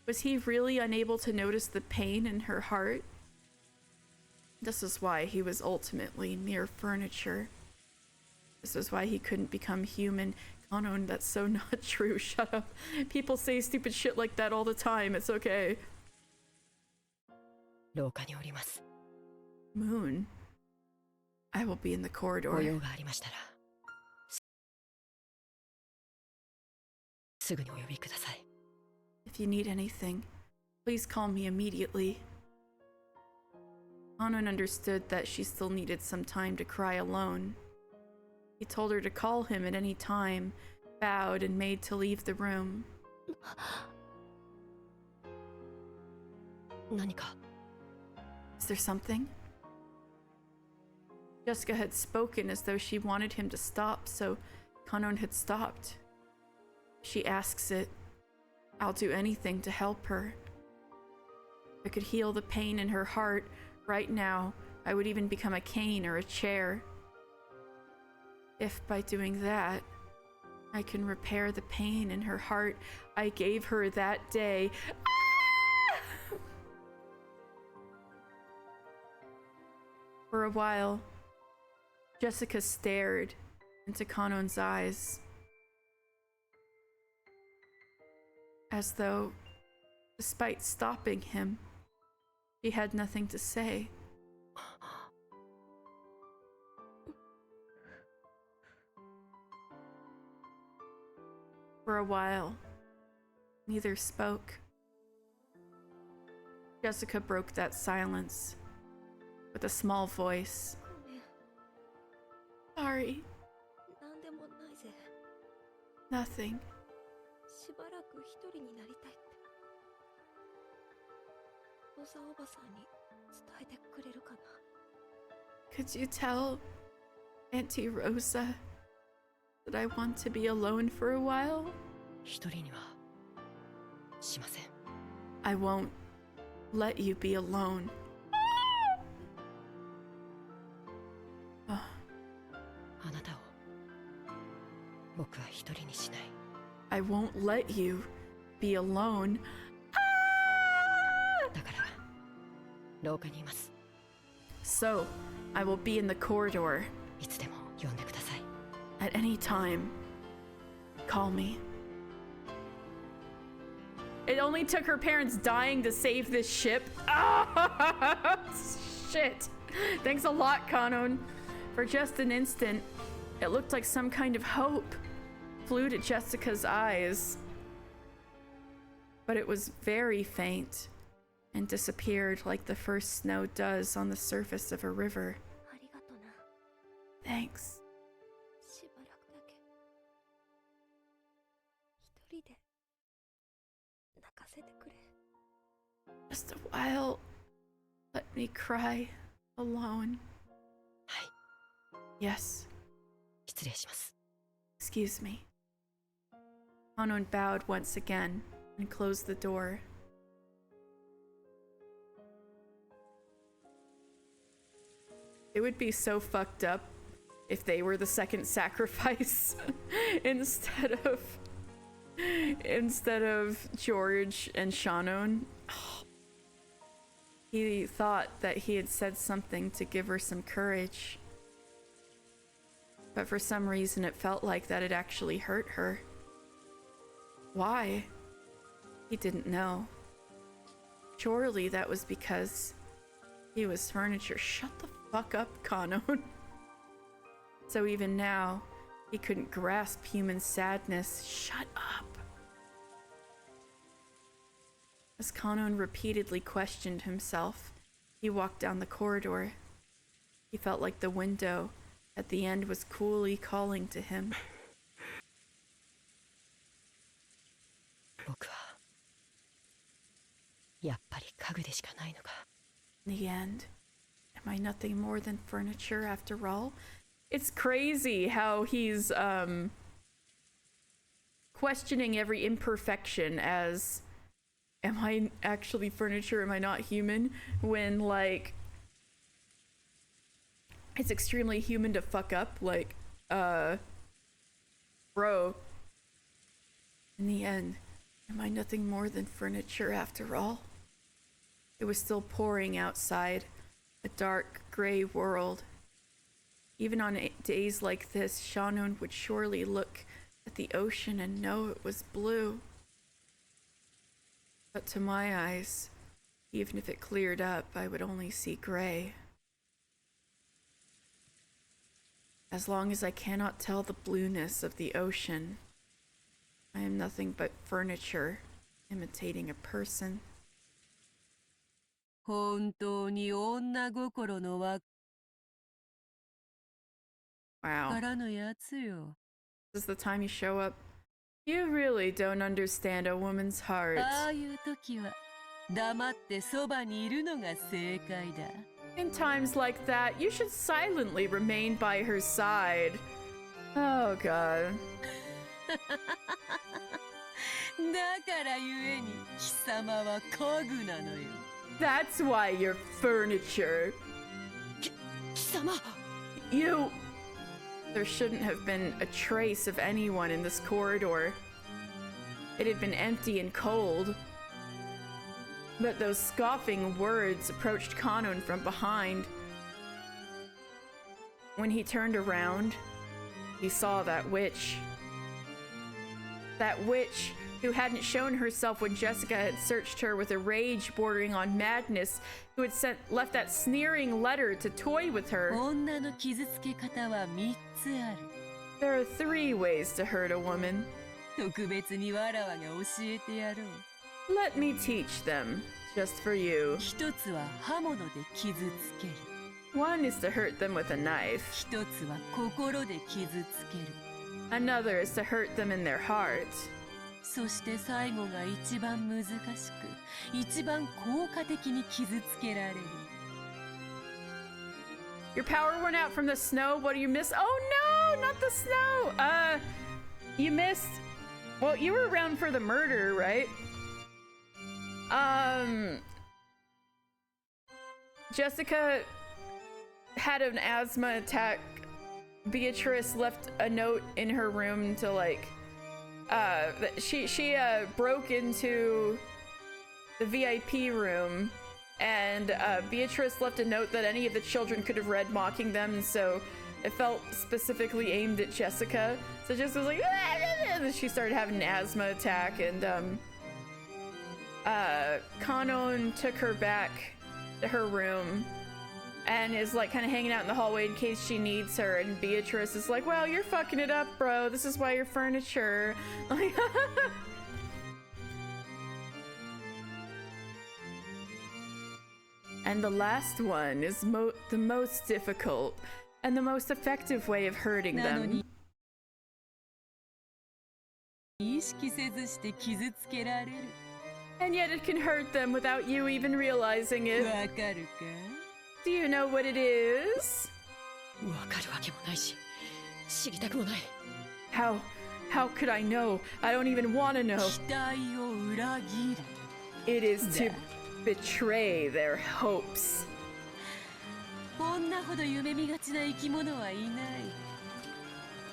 Was he really unable to notice the pain in her heart? This is why he was ultimately mere furniture. This is why he couldn't become human. Kanon, that's so not true. Shut up. People say stupid shit like that all the time. It's okay. Moon. I will be in the corridor. If you need anything, please call me immediately. Kanon understood that she still needed some time to cry alone. He told her to call him at any time, bowed, and made to leave the room. Is there something? Jessica had spoken as though she wanted him to stop, so Kanon had stopped. She asks it. I'll do anything to help her. I could heal the pain in her heart right now. I would even become a cane or a chair. If by doing that, I can repair the pain in her heart I gave her that day. Ah! For a while, Jessica stared into Kanon's eyes, as though, despite stopping him, she had nothing to say. For a while, neither spoke. Jessica broke that silence with a small voice. Sorry. Nothing. Could you tell Auntie Rosa that I want to be alone for a while? I won't let you be alone. I won't let you be alone. So, I will be in the corridor. At any time, call me. It only took her parents dying to save this ship. Ah, shit. Thanks a lot, Kanon. For just an instant, it looked like some kind of hope flew to Jessica's eyes. But it was very faint and disappeared like the first snow does on the surface of a river. Thanks. Just a while. Let me cry alone. Yes. Excuse me. Kanon bowed once again and closed the door. It would be so fucked up if they were the second sacrifice instead of George and Shannon. Oh. He thought that he had said something to give her some courage, but for some reason it felt like that it actually hurt her. Why? He didn't know. Surely that was because he was furniture. Shut the fuck up, Kanon. So even now, he couldn't grasp human sadness. Shut up. As Kanon repeatedly questioned himself, he walked down the corridor. He felt like the window at the end was coolly calling to him. In the end, am I nothing more than furniture after all? It's crazy how he's questioning every imperfection as, am I actually furniture? Am I not human? When, like, it's extremely human to fuck up. Like, bro, In the end, am I nothing more than furniture after all? It was still pouring outside, a dark, gray world. Even on days like this, Shannon would surely look at the ocean and know it was blue. But to my eyes, even if it cleared up, I would only see gray. As long as I cannot tell the blueness of the ocean, I am nothing but furniture imitating a person. 本当に女心のわ Wow. からのやつよ。 This is the time you show up. You really don't understand a woman's heart. ああいう時は黙ってそばにいるのが正解だ。 In times like that, you should silently remain by her side. Oh god. だからゆえに貴様は家具なのよ。 That's why you're furniture. 貴様 You... There shouldn't have been a trace of anyone in this corridor. It had been empty and cold. But those scoffing words approached Kanon from behind. When he turned around, he saw that witch. That witch who hadn't shown herself when Jessica had searched her with a rage bordering on madness, who had left that sneering letter to toy with her. 女の傷つけ方は3つある。 There are 3 ways to hurt a woman. 特別にわらわが教えてやろう。 Let me teach them, just for you. 一つは刃物で傷つける。 One is to hurt them with a knife. 一つは心で傷つける。 Another is to hurt them in their heart. そして最後が一番難しく、一番効果的に傷つけられる。 Your power went out from the snow. What do you miss? Oh no, not the snow. You missed. Well, you were around for the murder, right? Jessica had an asthma attack. Beatrice left a note in her room to like she broke into the VIP room, and Beatrice left a note that any of the children could have read mocking them, so it felt specifically aimed at Jessica. So Jessica was like, and then she started having an asthma attack, and Kanon took her back to her room and is like kind of hanging out in the hallway in case she needs her, and Beatrice is like, well, you're fucking it up, bro. This is why you're furniture. And the last one is the most difficult and the most effective way of hurting them. 意識せずして傷つけられる。 And yet it can hurt them without you even realizing it. わかるか? Do you know what it is? わかるわけもないし、知りたくもない。 How could I know? I don't even want to know. 期待を裏切る。 It is to betray their hopes. 女ほど夢見がちな生き物はいない。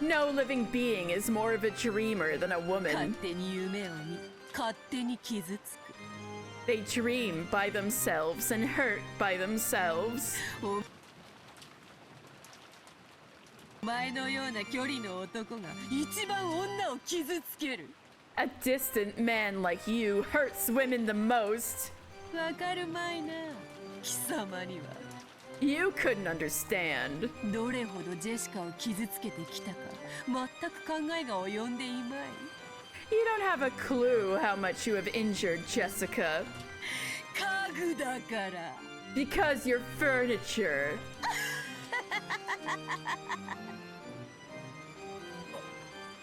No living being is more of a dreamer than a 勝 woman. 手に夢を見、勝手に傷つく。 They dream by themselves and hurt by themselves. お前のような距離の男が一番女を傷つける。 A distant man like you hurts women the most. わかるまいな、貴様には。 You couldn't understand. どれほどジェシカを傷つけてきたか、全く考えが及んでいまい。 You don't have a clue how much you have injured Jessica. 家具だから。 Because you're furniture.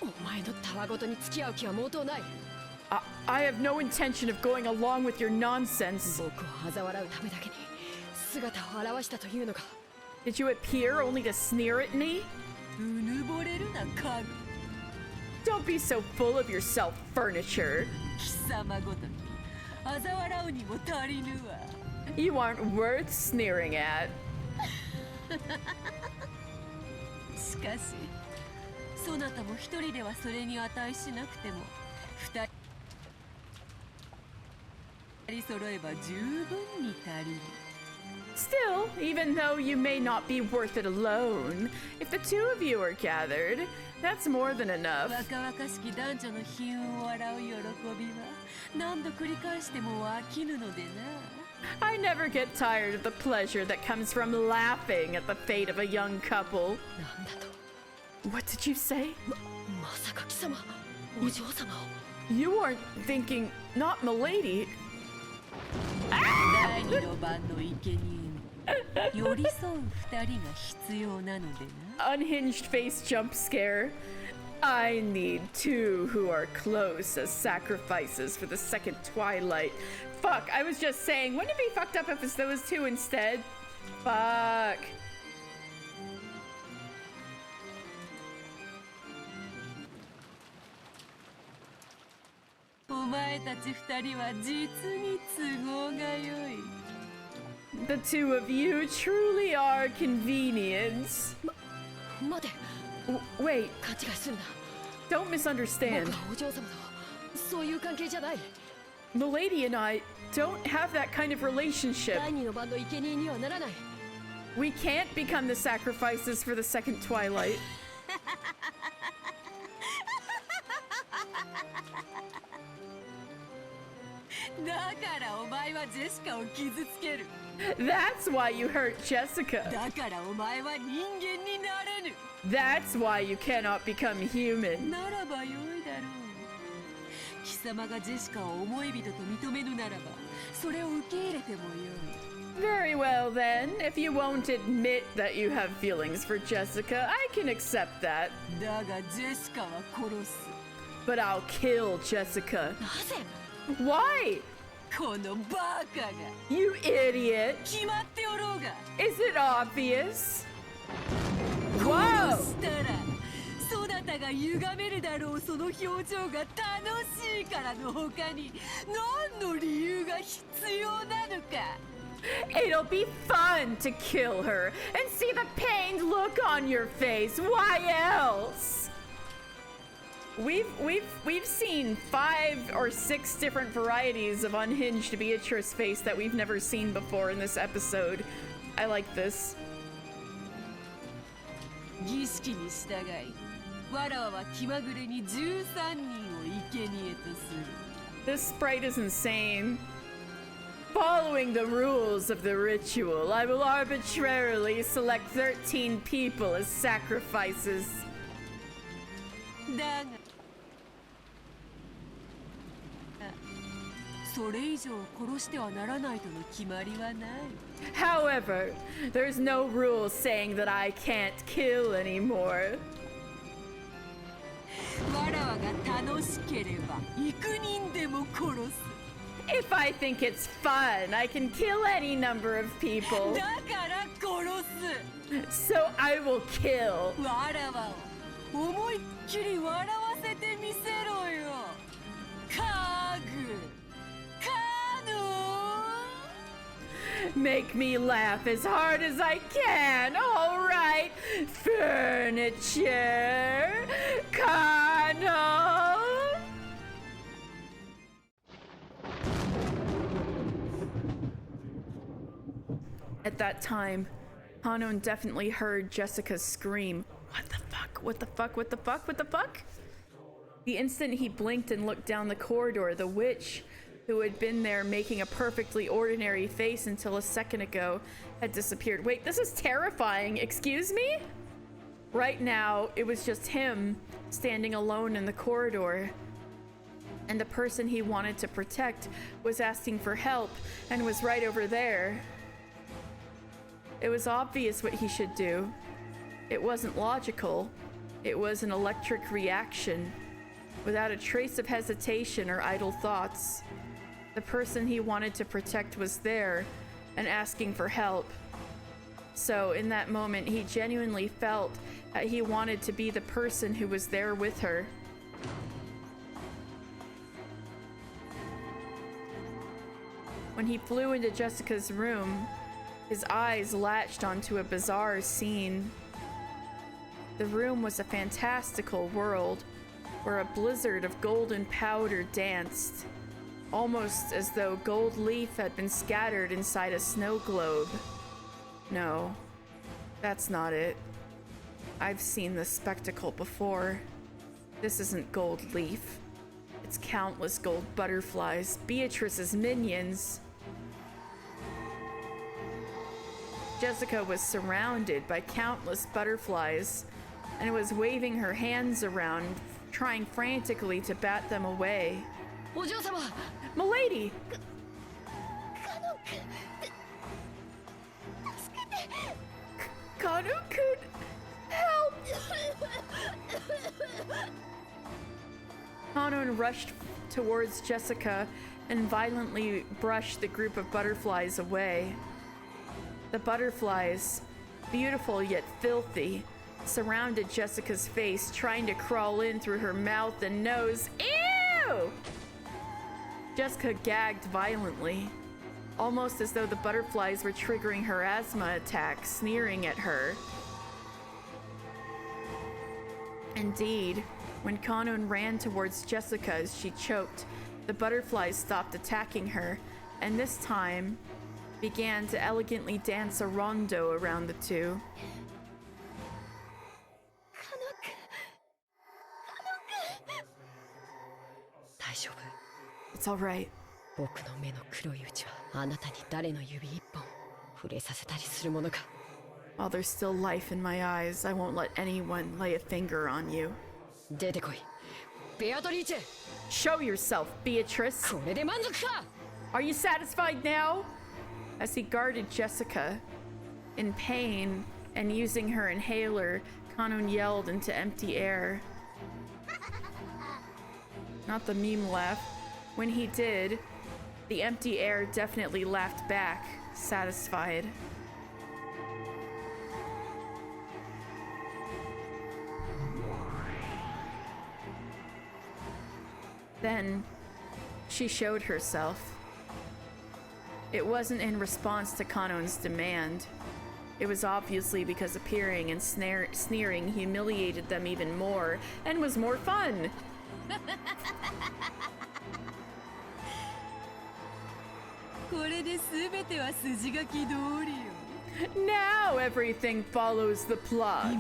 お前のたわごとに付き合う気は毛頭ない。 I have no intention of going along with your nonsense. 僕を嘲笑うためだけに姿を現したというのか。 Did you appear only to sneer at me? うぬぼれるな、家具。 Don't be so full of yourself, furniture. 貴様ごとき、嘲笑うにも足りぬわ。 You aren't worth sneering at. しかし、そなたも一人ではそれに値しなくても、2人揃えば十分に足りる。 Still, even though you may not be worth it alone, if the two of you are gathered, that's more than enough. 若々しき男女の悲運を笑う喜びは何度繰り返しても飽きぬのでな。 I never get tired of the pleasure that comes from laughing at the fate of a young couple. What did you say? You aren't thinking, not Milady. 第二の晩の生贄に寄り添う二人が必要なのでな。 Unhinged face jump scare. I need two who are close as sacrifices for the second twilight. Fuck, I was just saying, wouldn't it be fucked up if it's those two instead? Fuck. お前たち二人は実に都合が良い。 The two of you truly are convenience. Wait. Don't misunderstand. Milady and I don't have that kind of relationship. We can't become the sacrifices for the second twilight. だからお前はジェシカを傷つける。 That's why you hurt Jessica. だからお前は人間になれぬ。 That's why you cannot become human. ならばよいだろう。貴様がジェシカを思い人と認めぬならば、それを受け入れてもよい。 Very well then, if you won't admit that you have feelings for Jessica, I can accept that. だがジェシカは殺す。 But I'll kill Jessica. Why? このバカが。 You idiot. 決まっておろうが。 Is it obvious? 殺したら、そなたが歪めるだろうその表情が楽しいからの他に何の理由が必要なのか。 It'll be fun to kill her and see the pained look on your face. Why else? We've seen 5 or 6 different varieties of unhinged Beatrice face that we've never seen before in this episode. I like this. 儀式に従い、わらわは気まぐれに13人を生贄とする。 This sprite is insane. Following the rules of the ritual, I will arbitrarily select 13 people as sacrifices. だが、それ以上殺してはならないとの決まりはない。 However, there's no rule saying that I can't kill anymore. わらわが楽しければ幾人でも殺す。 If I think it's fun, I can kill any number of people. だから殺す。So I will kill. わらわを思いっきり笑わせてみせろよ。カグ。 Make me laugh as hard as I can. All right, furniture, Kano. At that time, Hanon definitely heard Jessica scream, "What the fuck? What the fuck? What the fuck? What the fuck?" The instant he blinked and looked down the corridor, the witch, who had been there making a perfectly ordinary face until a second ago, had disappeared. Wait, this is terrifying. Excuse me? Right now, it was just him standing alone in the corridor. And the person he wanted to protect was asking for help and was right over there. It was obvious what he should do. It wasn't logical. It was an electric reaction, without a trace of hesitation or idle thoughts. The person he wanted to protect was there and asking for help. So in that moment, he genuinely felt that he wanted to be the person who was there with her. When he flew into Jessica's room, his eyes latched onto a bizarre scene. The room was a fantastical world, where a blizzard of golden powder danced, almost as though gold leaf had been scattered inside a snow globe. No, that's not it. I've seen this spectacle before. This isn't gold leaf. It's countless gold butterflies, Beatrice's minions. Jessica was surrounded by countless butterflies and was waving her hands around, trying frantically to bat them away. Milady! Kano-kun, help! Kanon rushed towards Jessica and violently brushed the group of butterflies away. The butterflies, beautiful yet filthy, surrounded Jessica's face, trying to crawl in through her mouth and nose. Ew! Jessica gagged violently, almost as though the butterflies were triggering her asthma attack, sneering at her. Indeed, when Kanon ran towards Jessica as she choked, the butterflies stopped attacking her, and this time began to elegantly dance a rondo around the two. It's all right. While there's still life in my eyes, I won't let anyone lay a finger on you. Show yourself, Beatrice! Are you satisfied now? As he guarded Jessica, in pain and using her inhaler, Kanon yelled into empty air. Not the meme laugh. When he did, the empty air definitely laughed back, satisfied. Then, she showed herself. It wasn't in response to Kanon's demand. It was obviously because appearing and sneering humiliated them even more and was more fun. Now everything follows the plot.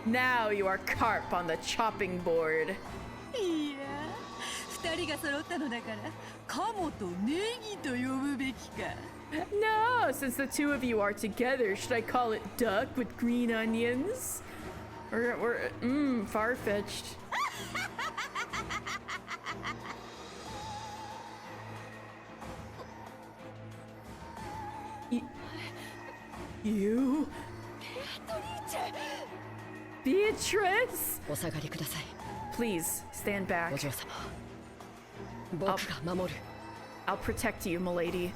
Now you are carp on the chopping board. No, since the two of you are together, should I call it duck with green onions? Or far-fetched. You? Beatrice? Please, stand back. I'll protect you, milady.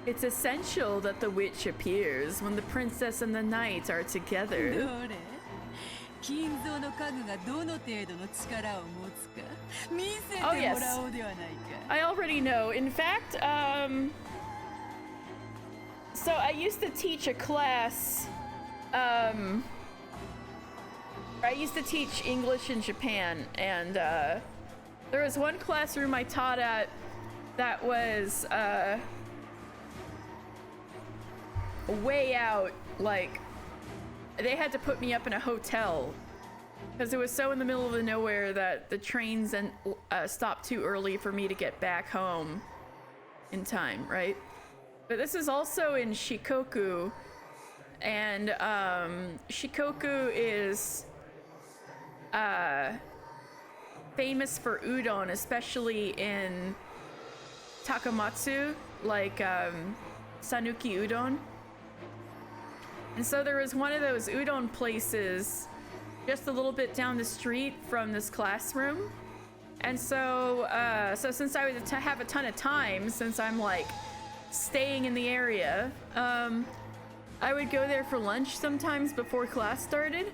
It's essential that the witch appears when the princess and the knight are together. Oh yes, I already know. In fact, so I used to teach a class, I used to teach English in Japan, and there was one classroom I taught at that was way out, like they had to put me up in a hotel because it was so in the middle of the nowhere that the trains and stopped too early for me to get back home in time, right? But this is also in Shikoku, and Shikoku is famous for udon, especially in Takamatsu, like Sanuki udon. And so there was one of those udon places just a little bit down the street from this classroom. And so since I would have a ton of time, since I'm like staying in the area, I would go there for lunch sometimes before class started,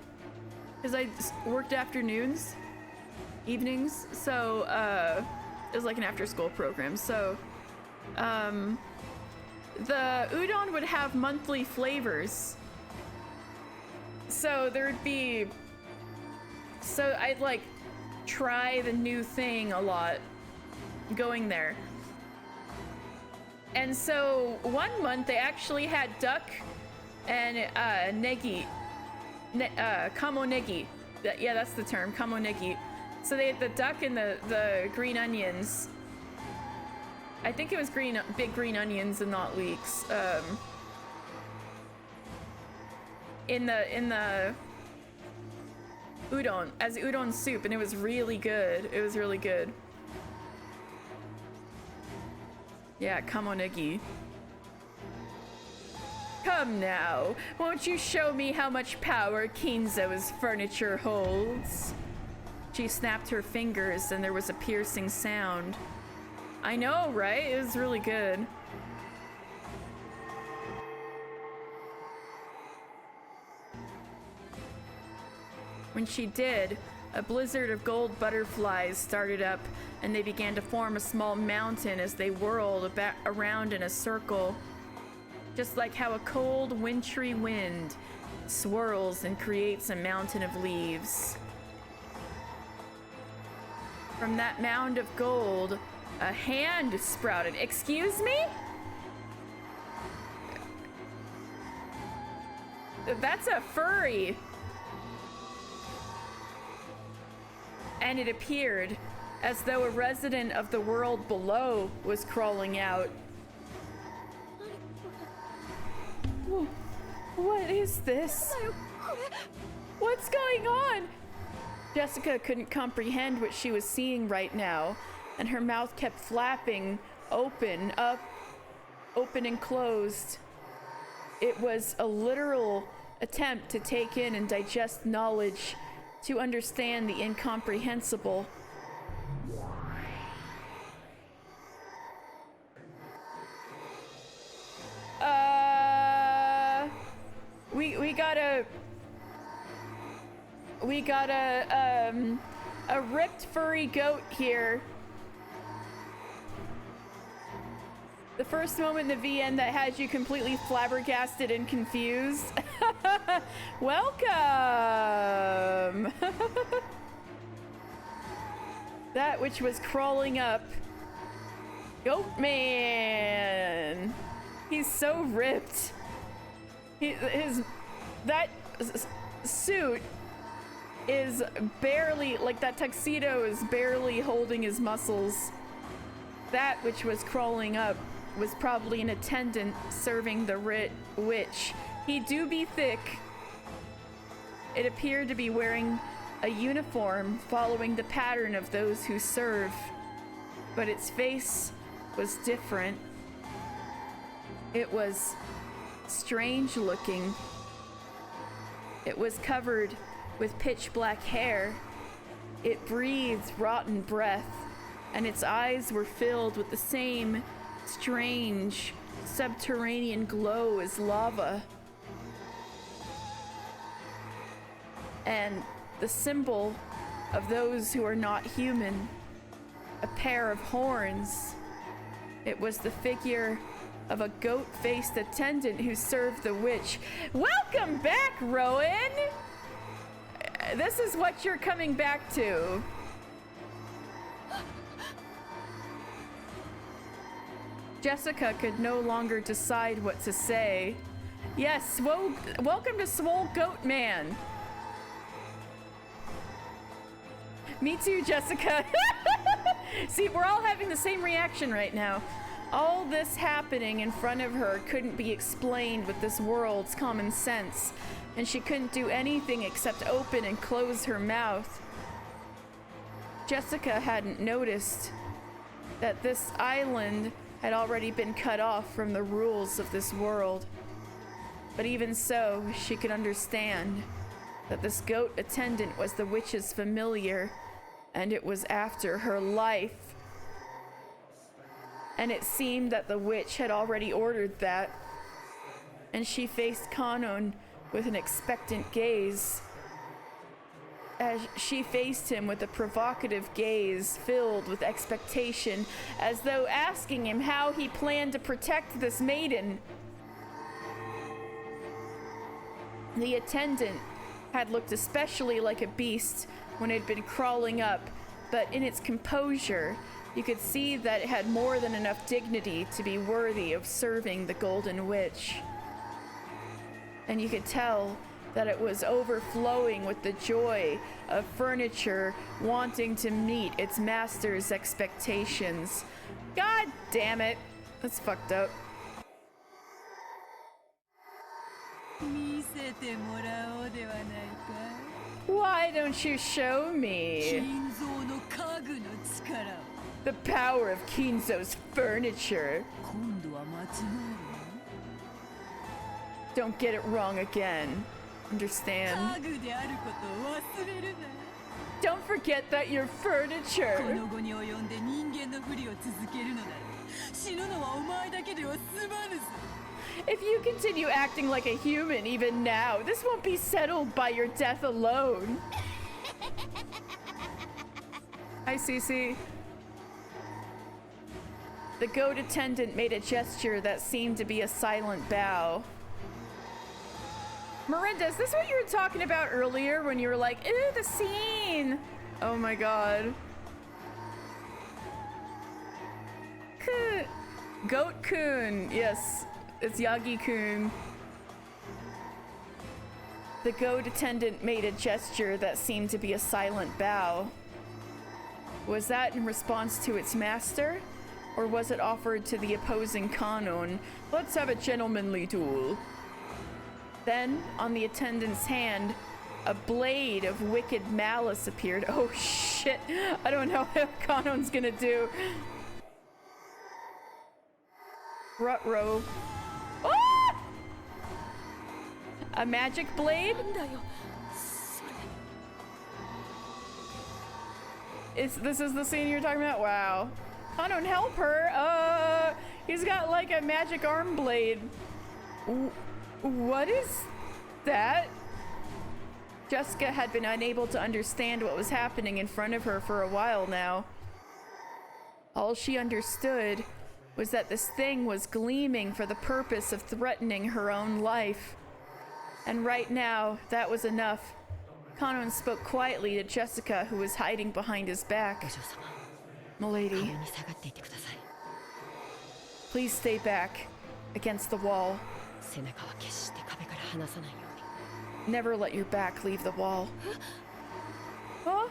because I worked afternoons, evenings, so it was like an after-school program. So the udon would have monthly flavors. So there'd be, so I'd like try the new thing a lot going there. And so one month they actually had duck and negi, kamo negi. Yeah, that's the term, kamo negi. So they had the duck and the green onions. I think it was big green onions and not leeks. In the udon, as udon soup, and it was really good. It was really good. Yeah, kamo negi. Come now, won't you show me how much power Kinzo's furniture holds? She snapped her fingers and there was a piercing sound. I know, right? It was really good. When she did, a blizzard of gold butterflies started up and they began to form a small mountain as they whirled around in a circle. Just like how a cold, wintry wind swirls and creates a mountain of leaves. From that mound of gold, a hand sprouted. Excuse me? That's a furry. And it appeared as though a resident of the world below was crawling out. What is this? What's going on? Jessica couldn't comprehend what she was seeing right now, and her mouth kept flapping open and closed. It was a literal attempt to take in and digest knowledge, to understand the incomprehensible. We got a ripped furry goat here. The first moment in the VN that has you completely flabbergasted and confused. Welcome! That which was crawling up. Goat man! He's so ripped. That suit is barely, like that tuxedo is barely holding his muscles. That which was crawling up was probably an attendant serving the witch. He do be thick. It appeared to be wearing a uniform following the pattern of those who serve, but its face was different. It was strange looking. It was covered with pitch black hair. It breathed rotten breath, and its eyes were filled with the same strange subterranean glow as lava. And the symbol of those who are not human, a pair of horns. It was the figure of a goat-faced attendant who served the witch. Welcome back, Rowan! This is what you're coming back to. Jessica could no longer decide what to say. Yes, welcome to Swole Goat Man. Me too, Jessica. See, we're all having the same reaction right now. All this happening in front of her couldn't be explained with this world's common sense, and she couldn't do anything except open and close her mouth. Jessica hadn't noticed that this island had already been cut off from the rules of this world. But even so, she could understand that this goat attendant was the witch's familiar, and it was after her life. And it seemed that the witch had already ordered that, and she faced Kanon with an expectant gaze. as she faced him with a provocative gaze filled with expectation, as though asking him how he planned to protect this maiden. The attendant had looked especially like a beast when it had been crawling up, but in its composure, you could see that it had more than enough dignity to be worthy of serving the Golden Witch. And you could tell that it was overflowing with the joy of furniture wanting to meet its master's expectations. God damn it. That's fucked up. Why don't you show me the power of Kinzo's furniture? Don't get it wrong again. Understand? Don't forget that you're furniture. If you continue acting like a human even now, this won't be settled by your death alone. Hi, Cece. The goat attendant made a gesture that seemed to be a silent bow. Miranda, is this what you were talking about earlier when you were like, ew, the scene? Oh my god. Goat-kun. Yes, it's Yagi-kun. The goat attendant made a gesture that seemed to be a silent bow. Was that in response to its master? Or was it offered to the opposing Kanon? Let's have a gentlemanly duel. Then, on the attendant's hand, a blade of wicked malice appeared. Oh shit, I don't know what Kanon's gonna do. Rutro. Ah! A magic blade? This is the scene you're talking about? Wow. Kanon, help her! He's got like a magic arm blade. What is that? Jessica had been unable to understand what was happening in front of her for a while now. All she understood was that this thing was gleaming for the purpose of threatening her own life. And right now, that was enough. Kanon spoke quietly to Jessica, who was hiding behind his back. Milady, please stay back, against the wall. Never let your back leave the wall. Huh?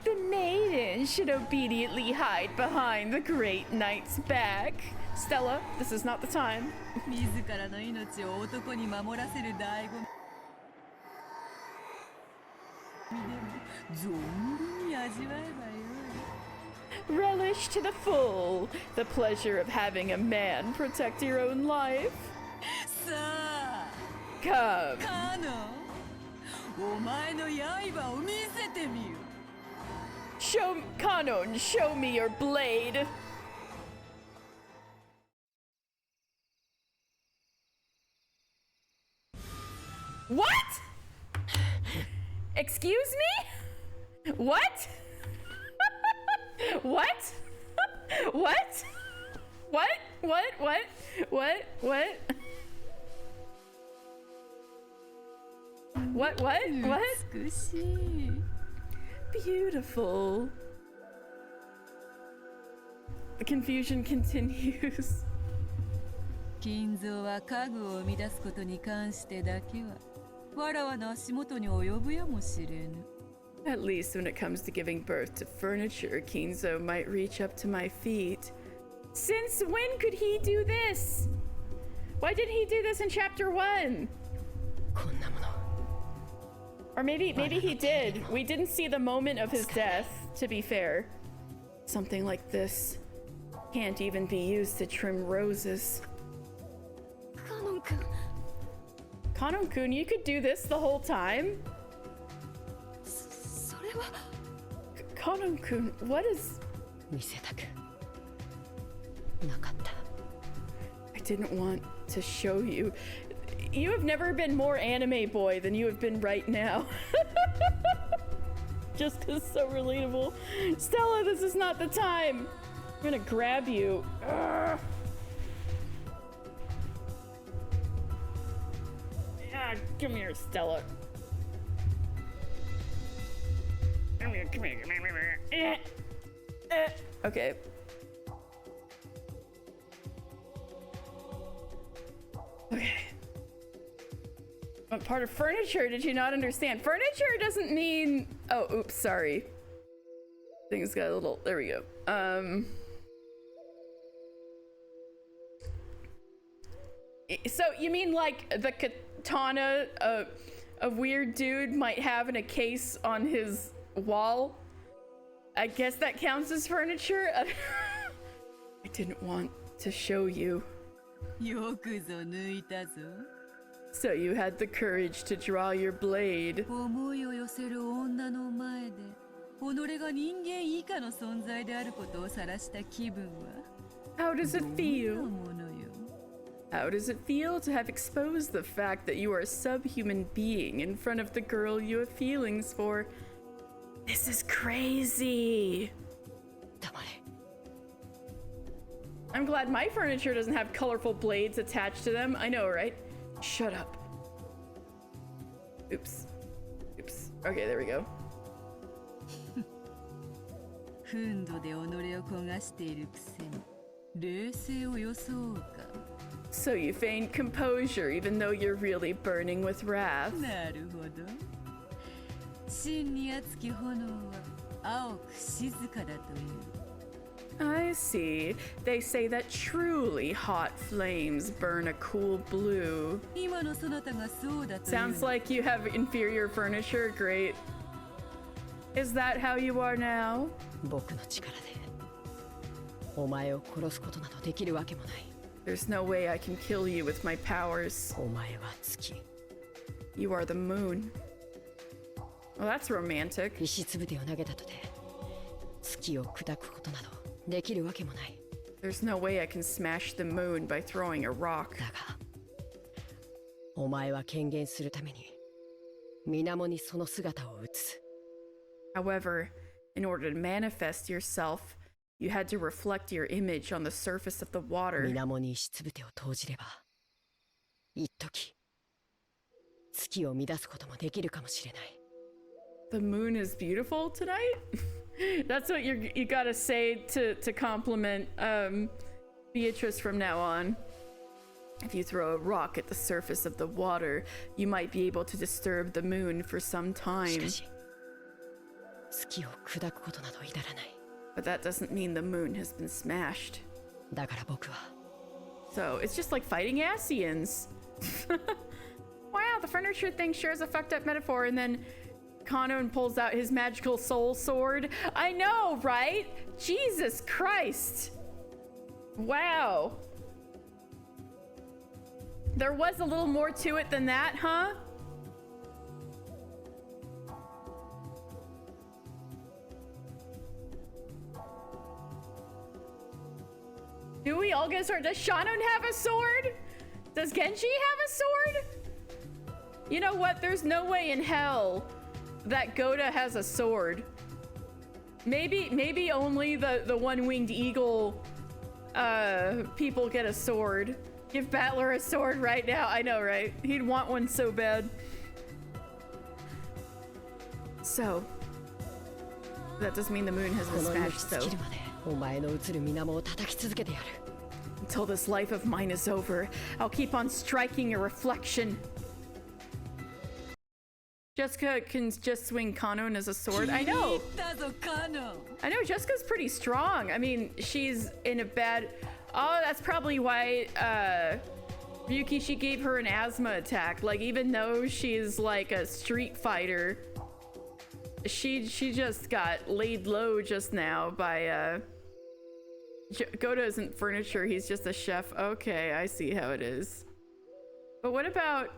The maiden should obediently hide behind the great knight's back. Stella, this is not the time. Relish to the full the pleasure of having a man protect your own life. Come. Kanon, show me your blade. What? Excuse me? What? What? What? What? What? What? What? What? What? What? Beautiful. The confusion continues. 金蔵は家具を生み出すことに関してだけはわらわの足元に及ぶやもしれぬ。At least when it comes to giving birth to furniture, Kinzo might reach up to my feet. Since when could he do this? Why didn't he do this in chapter 1? Or maybe he did. We didn't see the moment of his death, to be fair. Something like this can't even be used to trim roses. Kanon-kun, you could do this the whole time? Kanon-kun, what is... I didn't want to show you. You have never been more anime boy than you have been right now. Just is so relatable. Stella, this is not the time. I'm gonna grab you. Ugh. Yeah, come here, Stella. Come here, come here, come here. Okay. Okay. What part of furniture did you not understand? Furniture doesn't mean... Oh, oops, sorry. Things got a little... There we go. So you mean like the katana a weird dude might have in a case on his wall? I guess that counts as furniture? I didn't want to show you. So you had the courage to draw your blade. How does it feel? How does it feel to have exposed the fact that you are a subhuman being in front of the girl you have feelings for? This is crazy. I'm glad my furniture doesn't have colorful blades attached to them. I know, right? Shut up. Oops. Oops. Okay, there we go. So you feign composure even though you're really burning with wrath. I see. They say that truly hot flames burn a cool blue. Sounds like you have inferior furniture. Great. Is that how you are now? There's no way I can kill you with my powers. You are the moon. Well, that's romantic. There's no way I can smash the moon by throwing a rock. However, in order to manifest yourself, you had to reflect your image on the surface of the water. The moon is beautiful tonight? That's what you gotta say to compliment Beatrice from now on. If you throw a rock at the surface of the water, you might be able to disturb the moon for some time. But that doesn't mean the moon has been smashed. So it's just like fighting Asians. Wow, the furniture thing sure is a fucked up metaphor. And then Kanon pulls out his magical soul sword. I know, right? Jesus Christ. Wow. There was a little more to it than that, huh? Do we all get a sword? Does Shannon have a sword? Does Genji have a sword? You know what? There's no way in hell that Goda has a sword. Maybe only the one-winged eagle people get a sword. Give Battler a sword right now. I know, right? He'd want one so bad. So that doesn't mean the moon has been smashed, so until this life of mine is over, I'll keep on striking your reflection. Jessica can just swing Kanon as a sword. I know. I know, Jessica's pretty strong. I mean, she's in a bad... Oh, that's probably why Ryukishi gave her an asthma attack. Like, even though she's like a street fighter, she just got laid low just now by... Goda isn't furniture, he's just a chef. Okay, I see how it is. But what about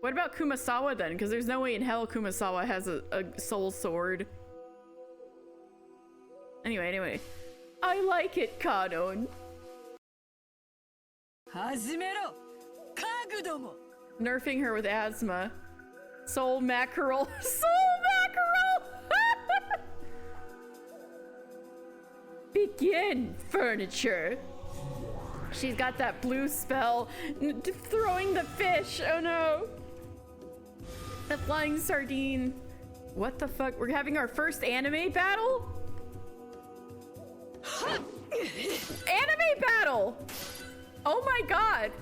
Kumasawa then? Because there's no way in hell Kumasawa has a soul sword. Anyway. I like it, Kanon. 始めろ家具ども Nerfing her with asthma. Soul mackerel. Soul mackerel! Begin, furniture. She's got that blue spell. Throwing the fish. Oh no. The flying sardine. What the fuck? We're having our first anime battle? Anime battle! Oh my god.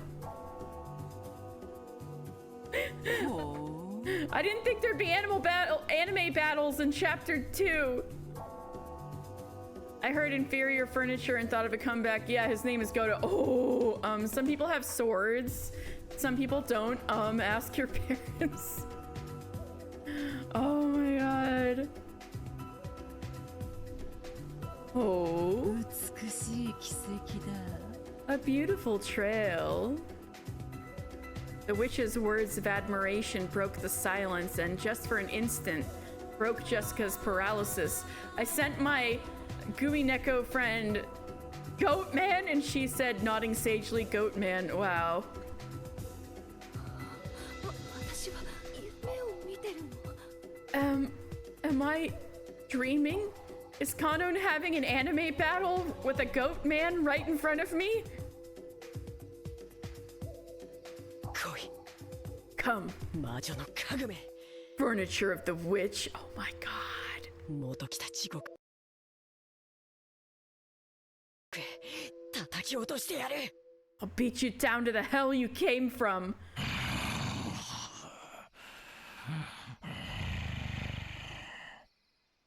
I didn't think there'd be anime battles in chapter 2. I heard inferior furniture and thought of a comeback. Yeah, his name is Goto. Oh, some people have swords. Some people don't. Ask your parents. Oh my god. Oh. A beautiful trail. The witch's words of admiration broke the silence, and just for an instant, broke Jessica's paralysis. I sent my Umineko friend, Goat Man, and she said, nodding sagely, Goat Man. Wow. Am I dreaming? Is Kanon having an anime battle with a Goat Man right in front of me? Come. Furniture of the witch. Oh my god. I'll beat you down to the hell you came from.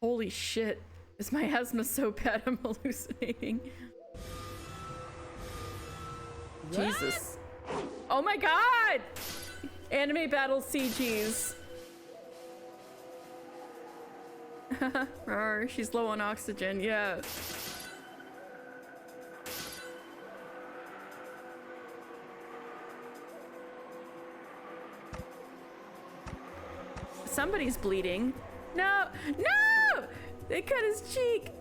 Holy shit. Is my asthma so bad I'm hallucinating? Jesus. Oh my god! Anime battle CGs. She's low on oxygen, yeah. Somebody's bleeding. No! No! They cut his cheek!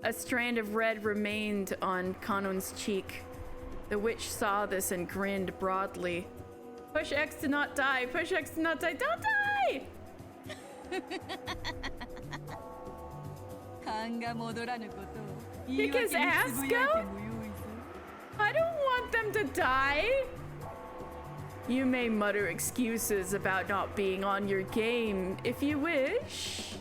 A strand of red remained on Kanon's cheek. The witch saw this and grinned broadly. Push X to not die. Push X to not die. Don't die! Kick his ass, go? I don't want them to die. You may mutter excuses about not being on your game if you wish.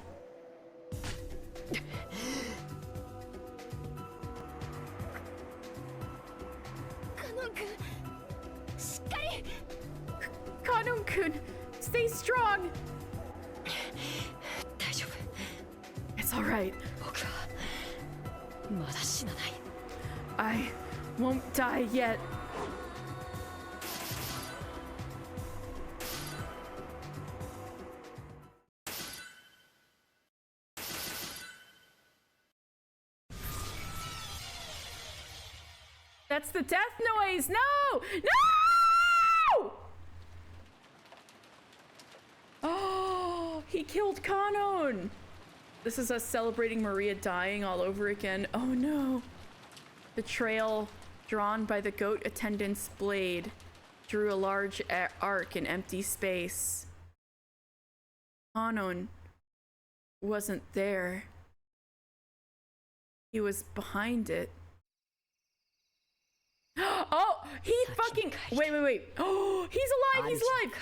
Kanon-kun, stay strong. It's all right. I won't die yet. That's the death noise! No! No! Oh, he killed Kanon! This is us celebrating Maria dying all over again. Oh no. The trail drawn by the goat attendant's blade drew a large arc in empty space. Kanon wasn't there. He was behind it. Oh, he fucking... Wait. Oh, he's alive, he's alive!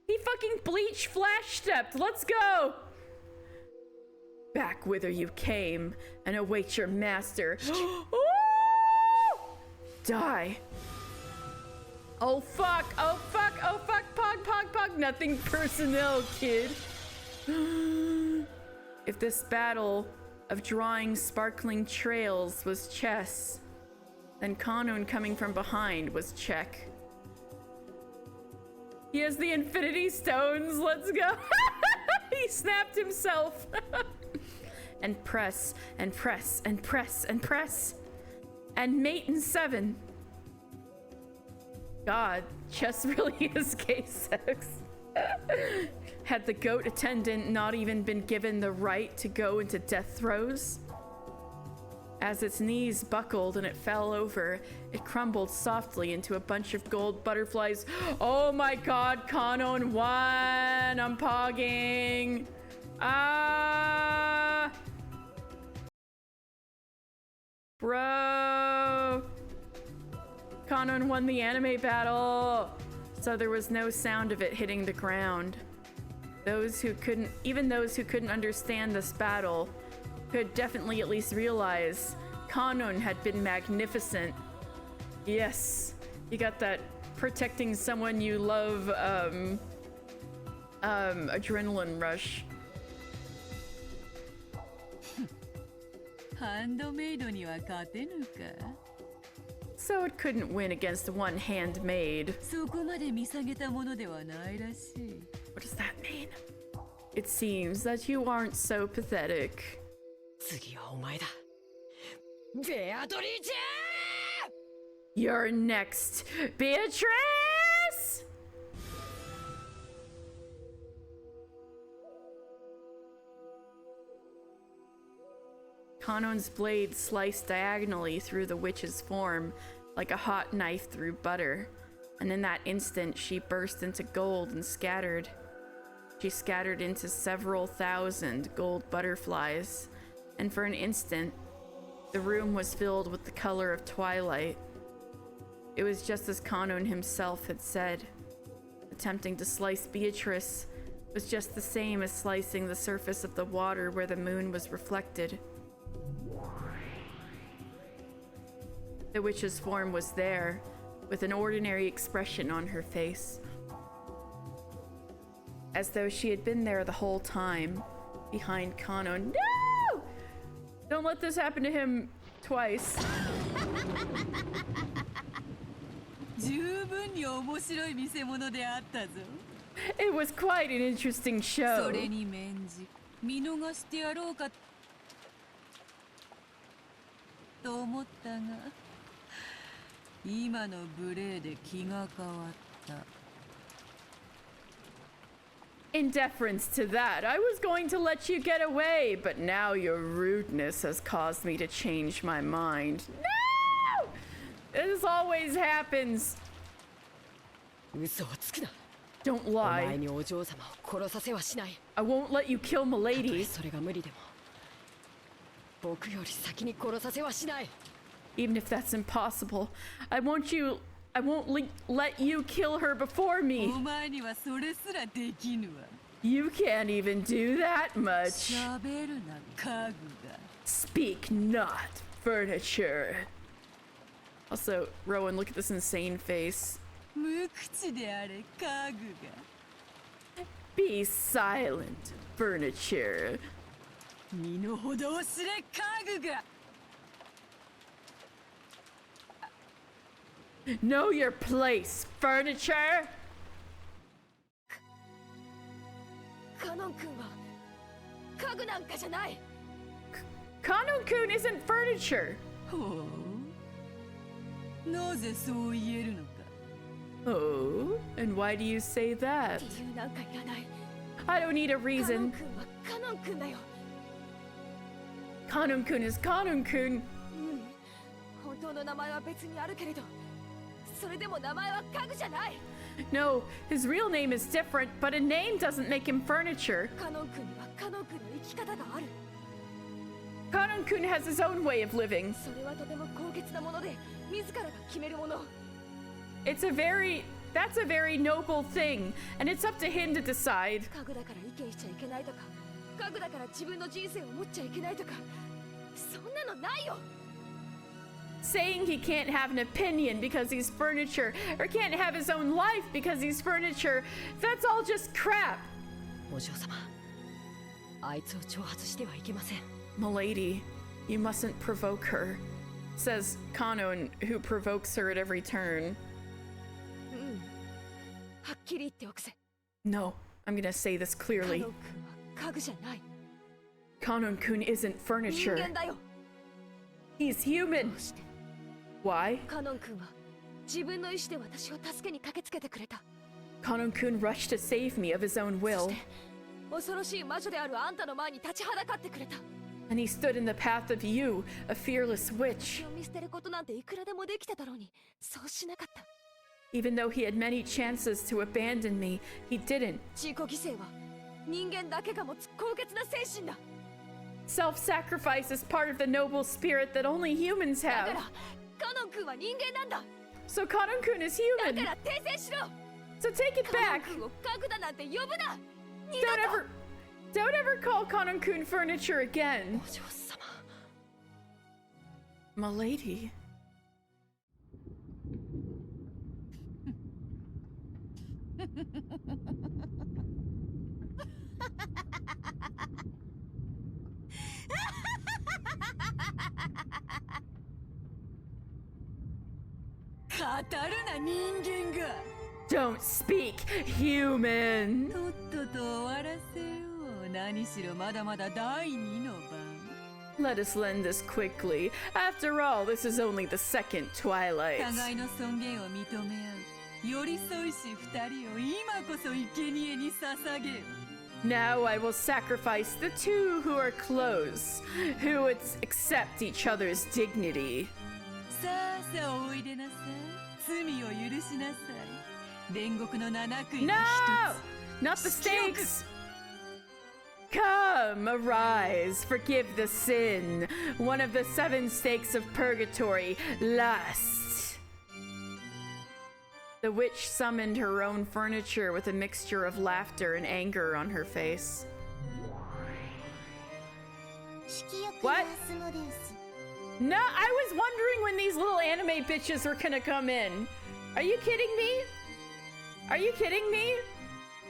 He fucking bleach flash stepped. Let's go! Back whither you came and await your master. Die. Oh fuck, oh fuck, oh fuck, pog. Nothing personnel, kid. If this battle of drawing sparkling trails was chess, then Kanon coming from behind was check. He has the Infinity Stones. Let's go. He snapped himself. And press, and press, and press, and press. And mate in 7. God, chess really is gay sex. Had the goat attendant not even been given the right to go into death throes? As its knees buckled and it fell over, it crumbled softly into a bunch of gold butterflies. Oh my god, Kanon won! I'm pogging! Ah! Bro! Kanon won the anime battle! So there was no sound of it hitting the ground. Even those who couldn't understand this battle could definitely at least realize Kanon had been magnificent. Yes, you got that protecting someone you love adrenaline rush. So it couldn't win against one handmade. What does that mean? It seems that you aren't so pathetic. You're next, Beatrice! Kanon's blade sliced diagonally through the witch's form like a hot knife through butter, and in that instant she burst into gold and scattered. She scattered into several thousand gold butterflies, and for an instant, the room was filled with the color of twilight. It was just as Kanon himself had said. Attempting to slice Beatrice was just the same as slicing the surface of the water where the moon was reflected. The witch's form was there, with an ordinary expression on her face. As though she had been there the whole time, behind Kanon. No! Don't let this happen to him twice. It was quite an interesting show. In deference to that, I was going to let you get away, but now your rudeness has caused me to change my mind. No! This always happens. Don't lie. I won't let you kill Milady. Even if that's impossible, I won't let you kill her before me. You can't even do that much. Speak not, furniture. Also, Rowan, look at this insane face. Be silent, furniture. Know your place, furniture. Kanon-kun isn't furniture. Oh, and why do you say that? I don't need a reason. Kanon-kun is Kanon-kun. No, his real name is different, but a name doesn't make him furniture. Kanon-kun has his own way of living. That's a very noble thing, and it's up to him to decide. Saying he can't have an opinion because he's furniture, or can't have his own life because he's furniture, that's all just crap. Milady, you mustn't provoke her, says Kanon, who provokes her at every turn. No, I'm gonna say this clearly. Kanon-kun isn't furniture. He's human. Why? Kanon-kun rushed to And he stood in the path of you, a fearless witch. 見捨てることなんていくらでもできただろうに、そうしなかった。 Even though he had many chances to abandon me, he didn't. 自己犠牲は人間だけが持つ高潔な精神だ。 Self-sacrifice is part of the noble spirit that only humans だか have. らカノン君は人間なんだ。 So Kanon-kun is だ human. から訂正しろ。 So take it カノン back. 君を角だなんて呼ぶな。二度 Don't ever call Kanon-kun furniture again. お嬢様。 Milady. Don't speak, human. とっとと終わらせよう。何しろまだまだ第二の番。 Let us lend this quickly. After all, this is only the second twilight. 互いの尊厳を認め合う。寄り添いし二人を今こそ生贄に捧げよ。 Now I will sacrifice the two who are close, who would accept each other's dignity. さあさあおいでなさい。罪を許しなさい。煉獄の七悔いの No! Not the stakes! Come, arise, forgive the sin. One of the 7 stakes of purgatory, lust. The witch summoned her own furniture with a mixture of laughter and anger on her face. What? No, I was wondering when these little anime bitches were gonna come in. Are you kidding me? Are you kidding me?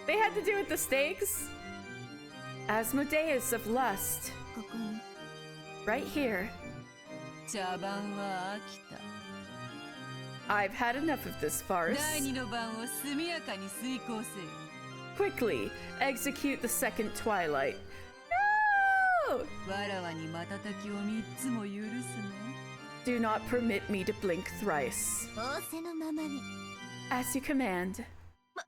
They had to do with the stakes? Asmodeus of Lust. Right here. 茶番は飽きた。 I've had enough of this farce. 第二の番を速やかに遂行せよ。 Quickly, execute the second twilight. No! わらわに瞬きを3つも許すな。 Do not permit me to blink thrice. 仰せのままに。 As you command. ま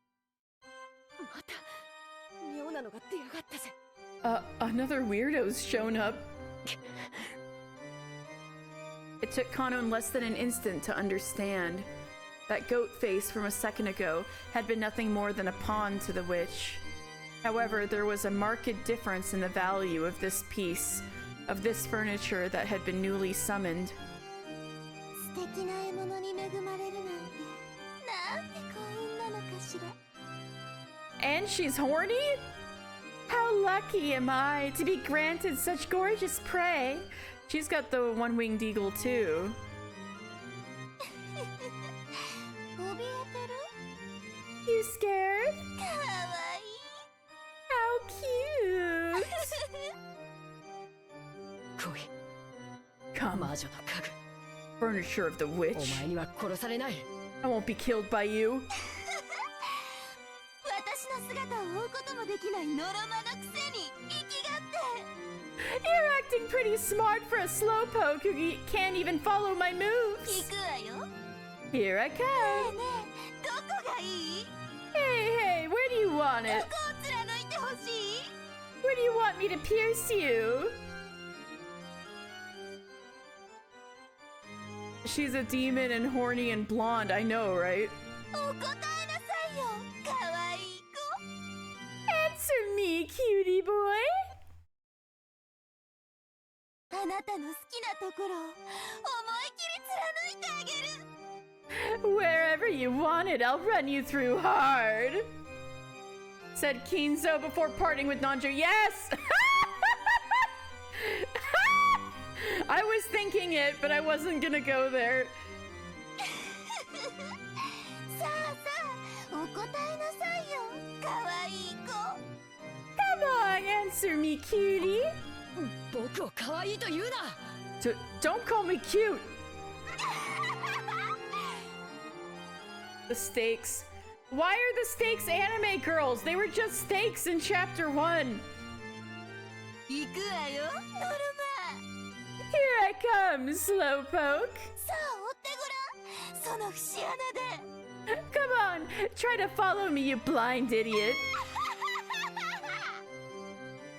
た妙なのが出やがったぜ。 Another weirdo's shown up. It took Kanon less than an instant to understand. That goat face from a second ago had been nothing more than a pawn to the witch. However, there was a marked difference in the value of this piece, of this furniture that had been newly summoned. 素敵な獲物に恵まれるなんて、なんて幸運なのかしら。 And she's horny? How lucky am I to be granted such gorgeous prey? She's got the one-winged eagle too. 怯えてる？ You scared? かわいい。 How cute! 来い。 Come, 魔女の家具。 furniture of the お witch. 前には殺されない。 I won't be killed by you. 私の姿を追うこともできないノロマのくせに生きがって。 You're acting pretty smart for a slowpoke who can't even follow my 行 moves. くわよ。 Here I ね come. えねえ、どこがいい？ Hey, hey, where do you want ど it? こを貫いてほしい？ Where do you want me to pierce you? She's a demon and horny and blonde, I know, right? お答えなさいよ、かわいい子。 Answer me, cutie boy. あなたの好きなところを思い切り貫いてあげる。 Wherever you want it, I'll run you through hard. Said Kinzo before parting with Nanjo. Yes! I was thinking it, but I wasn't gonna go there. さあさあ、お答えなさいよ、かわいい子。 Come on, answer me, cutie. 僕を可愛いと言うな。 Don't call me cute. The stakes. Why are the stakes anime girls? They were just stakes in chapter 1. 行くわよ、ノルマ。 Here I come, slowpoke. さあ、追ってごらん、その節穴で。 Come on, try to follow me, you blind idiot.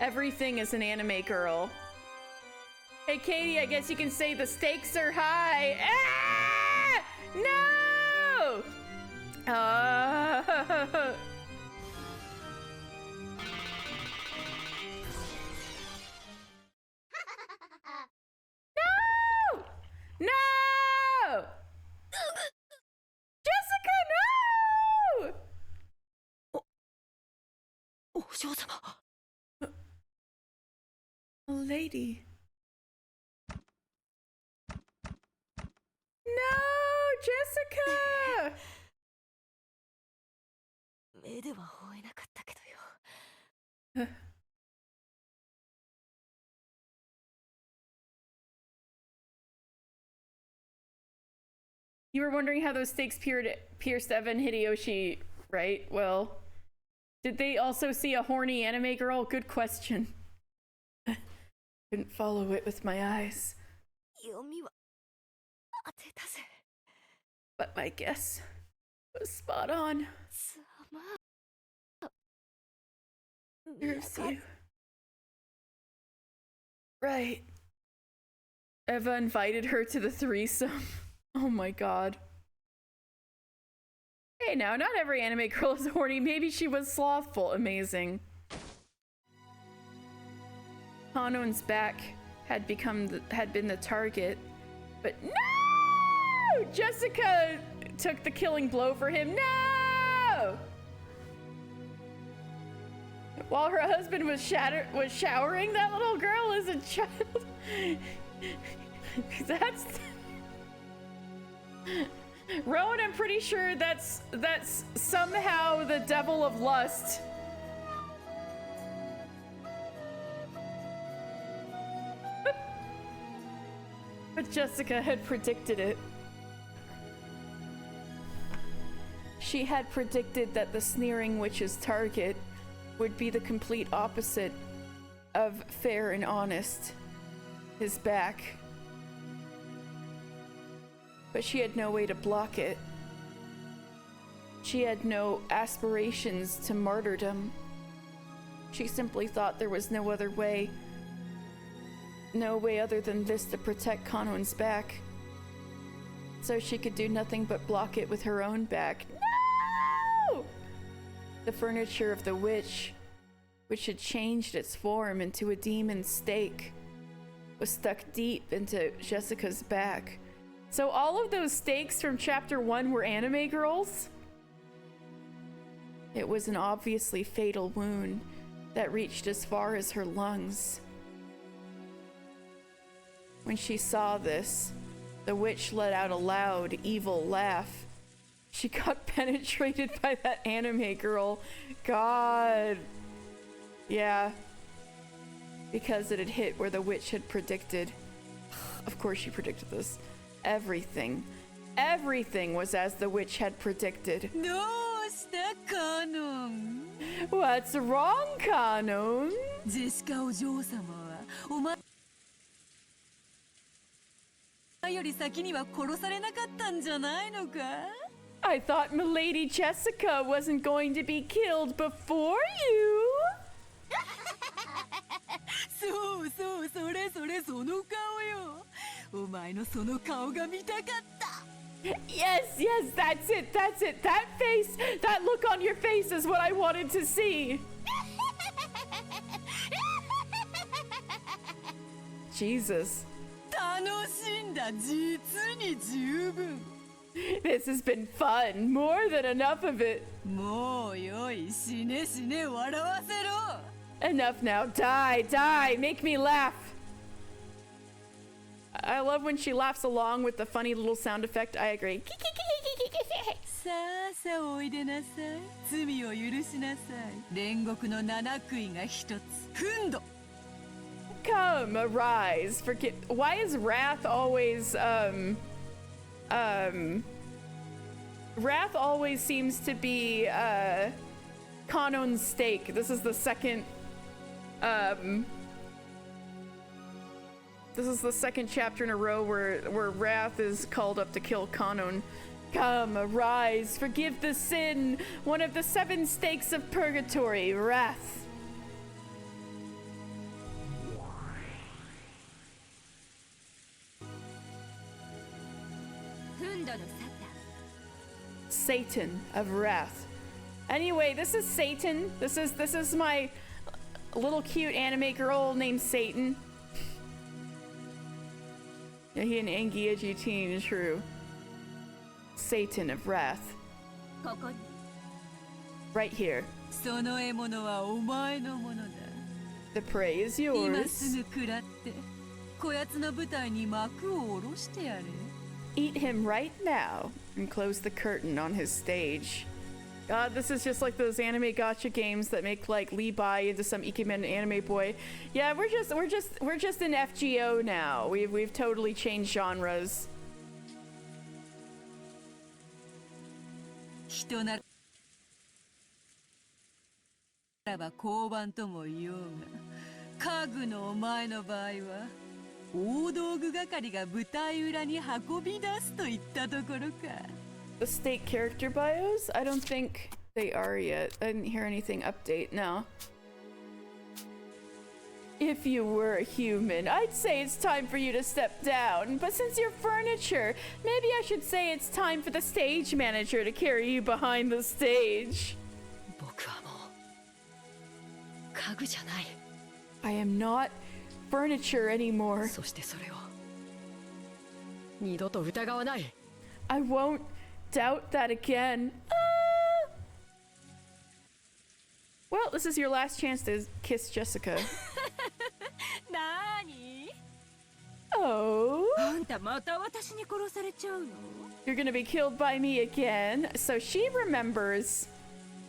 Everything is an anime girl. Hey, Katie, I guess you can say the stakes are high. Ah! No! No! No! Jessica, no! Lady. No, Jessica! 目では追えなかったけどよ。You were wondering how those stakes pierced Evan Hideyoshi, right? Well, did they also see a horny anime girl? Good question. Couldn't follow it with my eyes. 読みは当てたぜ。But my guess was spot on. Serves you. Right. Eva invited her to the threesome. Oh my god. Hey now, not every anime girl is horny. Maybe she was slothful. Amazing. Hanon's back had been the target, but no! Jessica took the killing blow for him. No! While her husband was showering that little girl as a child. That's Rowan, I'm pretty sure that's somehow the devil of lust. But Jessica had predicted it. She had predicted that the sneering witch's target would be the complete opposite of fair and honest, his back. But she had no way to block it. She had no aspirations to martyrdom. She simply thought there was no other way. No way other than this to protect Kanon's back. So she could do nothing but block it with her own back. No! The furniture of the witch, which had changed its form into a demon stake, was stuck deep into Jessica's back. So all of those stakes from chapter 1 were anime girls? It was an obviously fatal wound that reached as far as her lungs. When she saw this, the witch let out a loud, evil laugh. She got penetrated by that anime girl. God. Yeah. Because it had hit where the witch had predicted. Of course she predicted this. Everything was as the witch had predicted. What's wrong, Kanon? I thought Milady Jessica wasn't going to be killed before you. Yes, that's it. That face, that look on your face is what I wanted to see. Jesus. This has been fun. More than enough of it. Enough now. Die. Make me laugh. I love when she laughs along with the funny little sound effect. I agree. Come, arise. Forget. Why is Wrath always Wrath always seems to be Kanon's stake. This is the second chapter in a row where Wrath is called up to kill Kanon. Come, arise, forgive the sin, one of the 7 stakes of purgatory, Wrath. Satan of Wrath. Anyway, this is Satan. This is my little cute anime girl named Satan. Yeah, he an angry, edgy teen, true. Satan of Wrath. Right here. The prey is yours. Eat him right now and close the curtain on his stage. God, this is just like those anime gacha games that make like Lee Bai into some Ikemen anime boy. Yeah, we're just in FGO now. We've totally changed genres. 人ならば交番とも言おうが、家具のお前の場合は大道具係が舞台裏に運び出すといったところか。The state character bios? I don't think they are yet. I didn't hear anything update, no. If you were a human, I'd say it's time for you to step down. But since you're furniture, maybe I should say it's time for the stage manager to carry you behind the stage. I am not furniture anymore. I won't doubt that again. Well, this is your last chance to kiss Jessica. Oh? You're gonna be killed by me again. So she remembers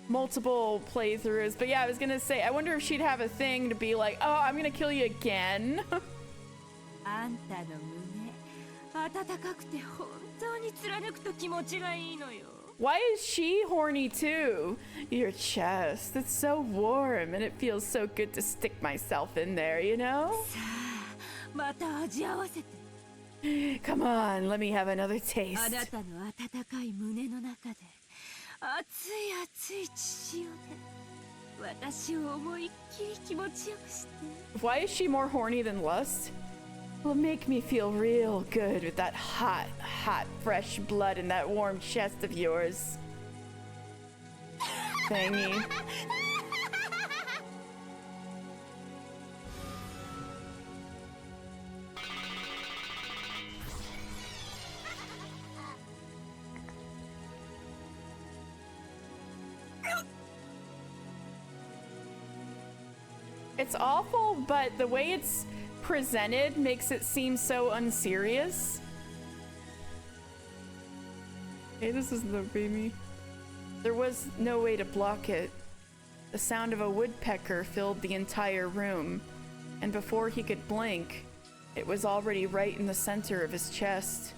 multiple playthroughs. But yeah, I was gonna say, I wonder if she'd have a thing to be like, oh, I'm gonna kill you again. Why is she horny too? Your chest, it's so warm and it feels so good to stick myself in there, you know? Come on, let me have another taste. Why is she more horny than Lust? Will make me feel real good with that hot, fresh blood in that warm chest of yours. Thangy. It's awful, but the way it's presented makes it seem so unserious. Hey, this isn't the baby. There was no way to block it. The sound of a woodpecker filled the entire room, and before he could blink, it was already right in the center of his chest.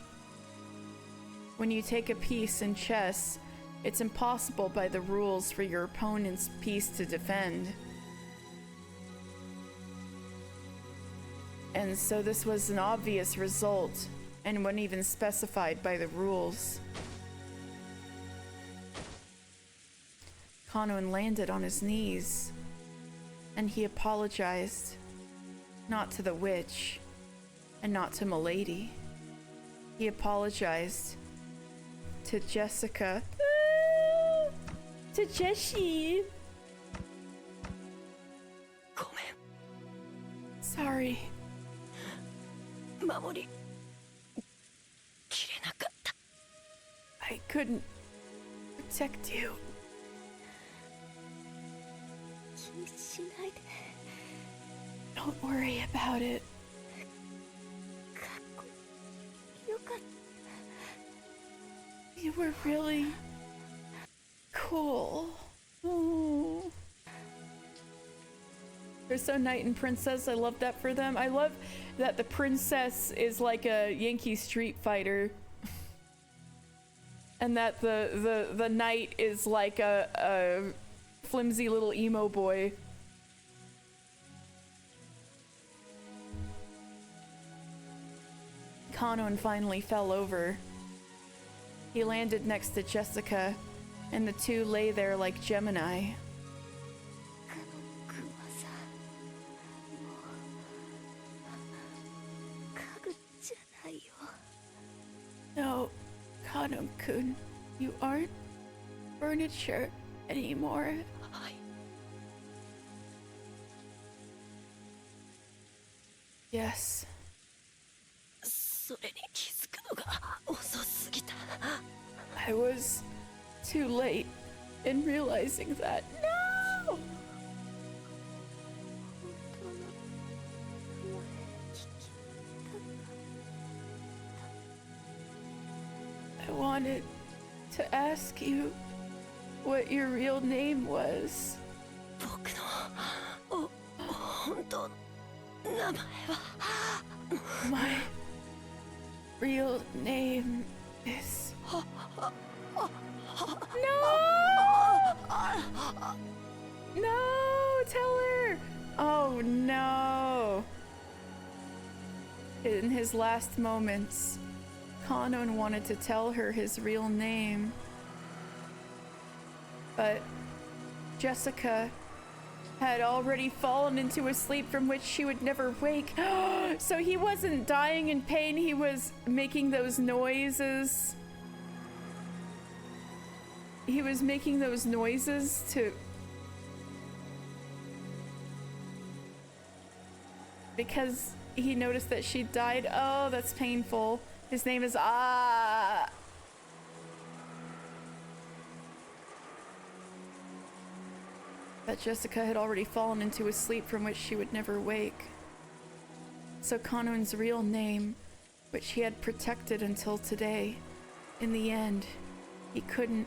When you take a piece in chess, it's impossible by the rules for your opponent's piece to defend. And so this was an obvious result, and wasn't even specified by the rules. Kanoan landed on his knees, and he apologized, not to the witch, and not to Milady. He apologized to Jessica. To Jessie. Sorry. I couldn't protect you. Don't worry about it. You were really cool. Oh. They're so knight and princess. I love that for them. I love that the princess is like a Yankee Street Fighter. And that the knight is like a flimsy little emo boy. Kanoan finally fell over. He landed next to Jessica, and the two lay there like Gemini. No, Kanon-kun, you aren't furniture anymore. Yes. I was too late in realizing that. No! I wanted to ask you what your real name was. My real name is... No! No! Tell her! Oh no! In his last moments, Kanon wanted to tell her his real name. But Jessica had already fallen into a sleep from which she would never wake. So he wasn't dying in pain, he was making those noises. He was making those noises to... because he noticed that she died. Oh, that's painful. His name is that Jessica had already fallen into a sleep from which she would never wake. So Kanon's real name, which he had protected until today, in the end, he couldn't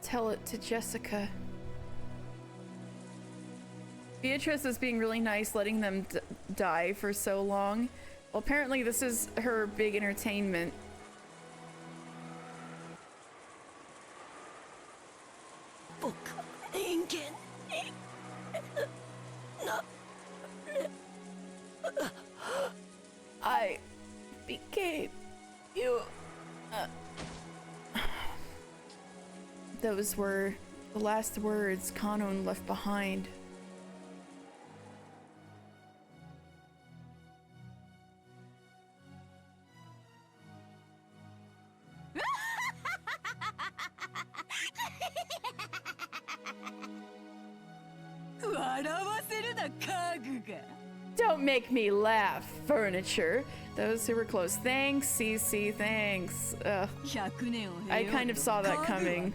tell it to Jessica. Beatrice is being really nice, letting them die for so long. Well, apparently this is her big entertainment. I became you. Those were the last words Kanon left behind. Don't make me laugh, furniture. Those who were close. Thanks, CC, thanks. Ugh. I kind of saw that coming.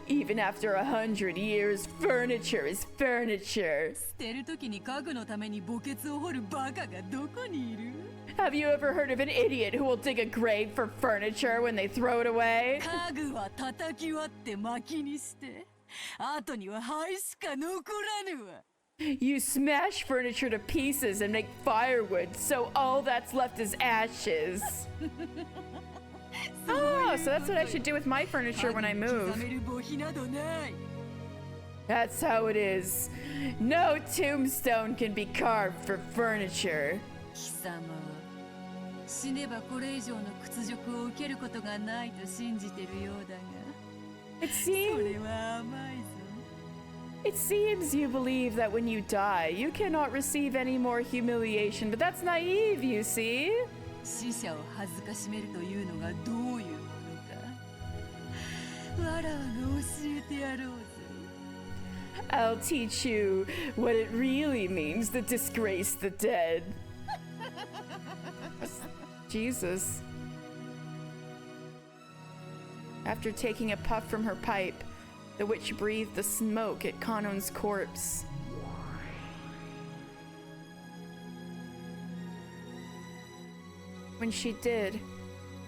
Even after 100 years, furniture is furniture. Have you ever heard of an idiot who will dig a grave for furniture when they throw it away? You smash furniture to pieces and make firewood, so all that's left is ashes. Oh, so that's what I should do with my furniture when I move. That's how it is. No tombstone can be carved for furniture. It seems you believe that when you die, you cannot receive any more humiliation, but that's naive, you see? I'll teach you what it really means to disgrace the dead. Jesus. After taking a puff from her pipe, the witch breathed the smoke at Kanon's corpse. When she did,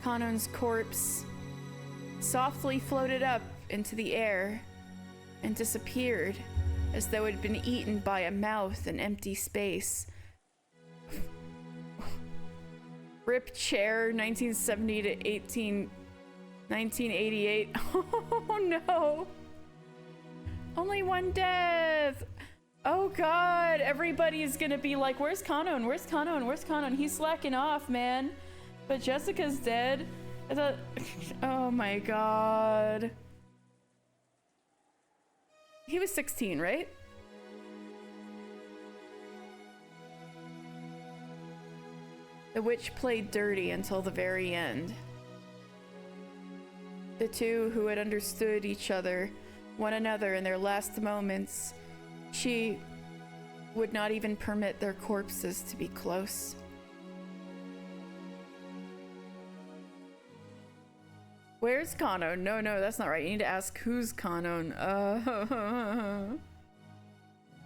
Kanon's corpse softly floated up into the air and disappeared as though it had been eaten by a mouth in empty space. Rip chair, 1970 to 1988. Oh no! Only one death! Oh god, everybody's gonna be like, where's Kanon? Where's Kanon? Where's Kanon? He's slacking off, man. But Jessica's dead. I thought, oh my god. He was 16, right? The witch played dirty until the very end. The two who had understood each other, one another in their last moments. She would not even permit their corpses to be close. Where's Kanon? No, that's not right. You need to ask who's Kanon.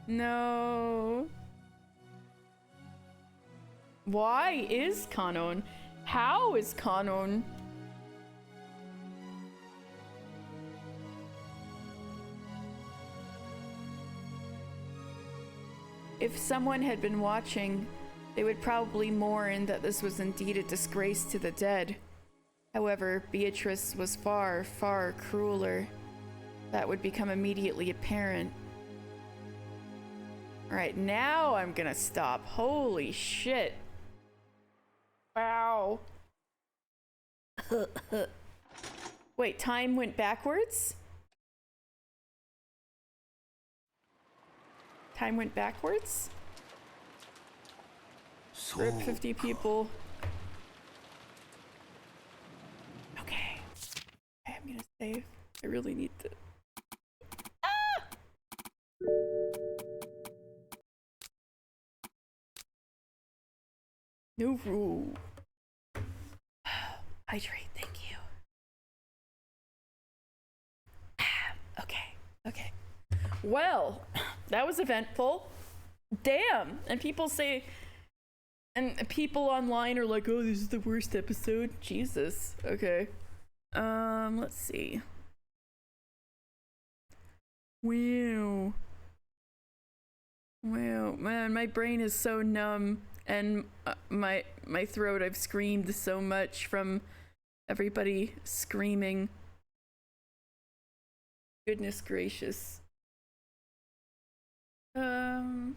No. Why is Kanon? How is Kanon? If someone had been watching, they would probably mourn that this was indeed a disgrace to the dead. However, Beatrice was far, far crueler. That would become immediately apparent. Alright, now I'm gonna stop. Holy shit. Wow. Wait, time went backwards? Time went backwards? Rip 50 people. Okay. I'm gonna save. I really need to. Ah! No rule. Hydrate, thank you. Okay. Well, that was eventful. Damn. And people say, and people online are like, oh, this is the worst episode. Jesus. Okay. Let's see. Wow, man, my brain is so numb, and my throat, I've screamed so much from everybody screaming. Goodness gracious. Honestly,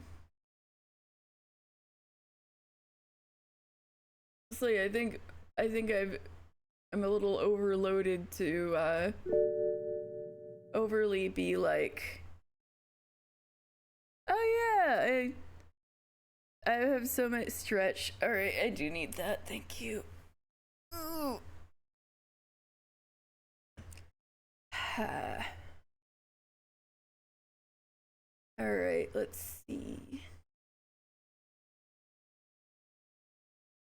I think I'm a little overloaded to overly be like, oh yeah, I have so much stretch. All right, I do need that. Thank you. Ooh. All right, let's see.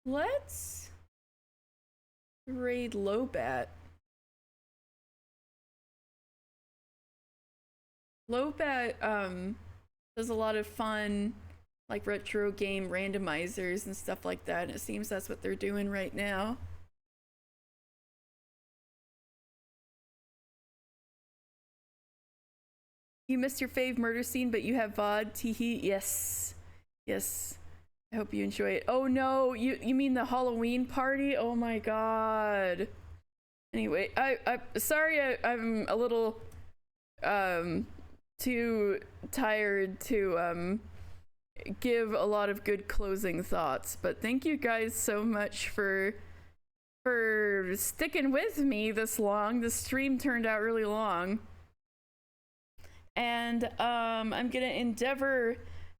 Let's raid Lobat. Lobat does a lot of fun, like, retro game randomizers and stuff like that, and it seems that's what they're doing right now. You missed your fave murder scene, but you have VOD. Teehee. Yes. I hope you enjoy it. Oh no, you mean the Halloween party? Oh my god. Anyway, I'm sorry I'm a little too tired to give a lot of good closing thoughts, but thank you guys so much for sticking with me this long. The stream turned out really long. And I'm gonna endeavor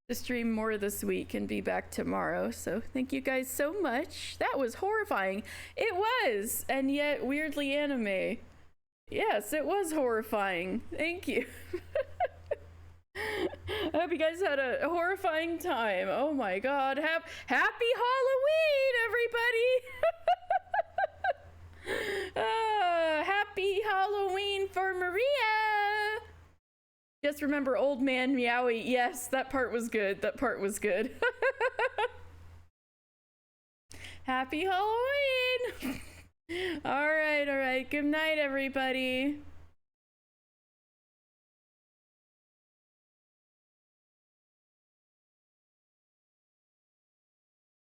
to stream more this week and be back tomorrow. So thank you guys so much. That was horrifying. It was, and yet weirdly anime. Yes, it was horrifying. Thank you. I hope you guys had a horrifying time. Oh my god. Happy Halloween, everybody! Happy Halloween for Maria! Just remember Old Man Meowie. Yes, that part was good. Happy Halloween! All right. Good night, everybody.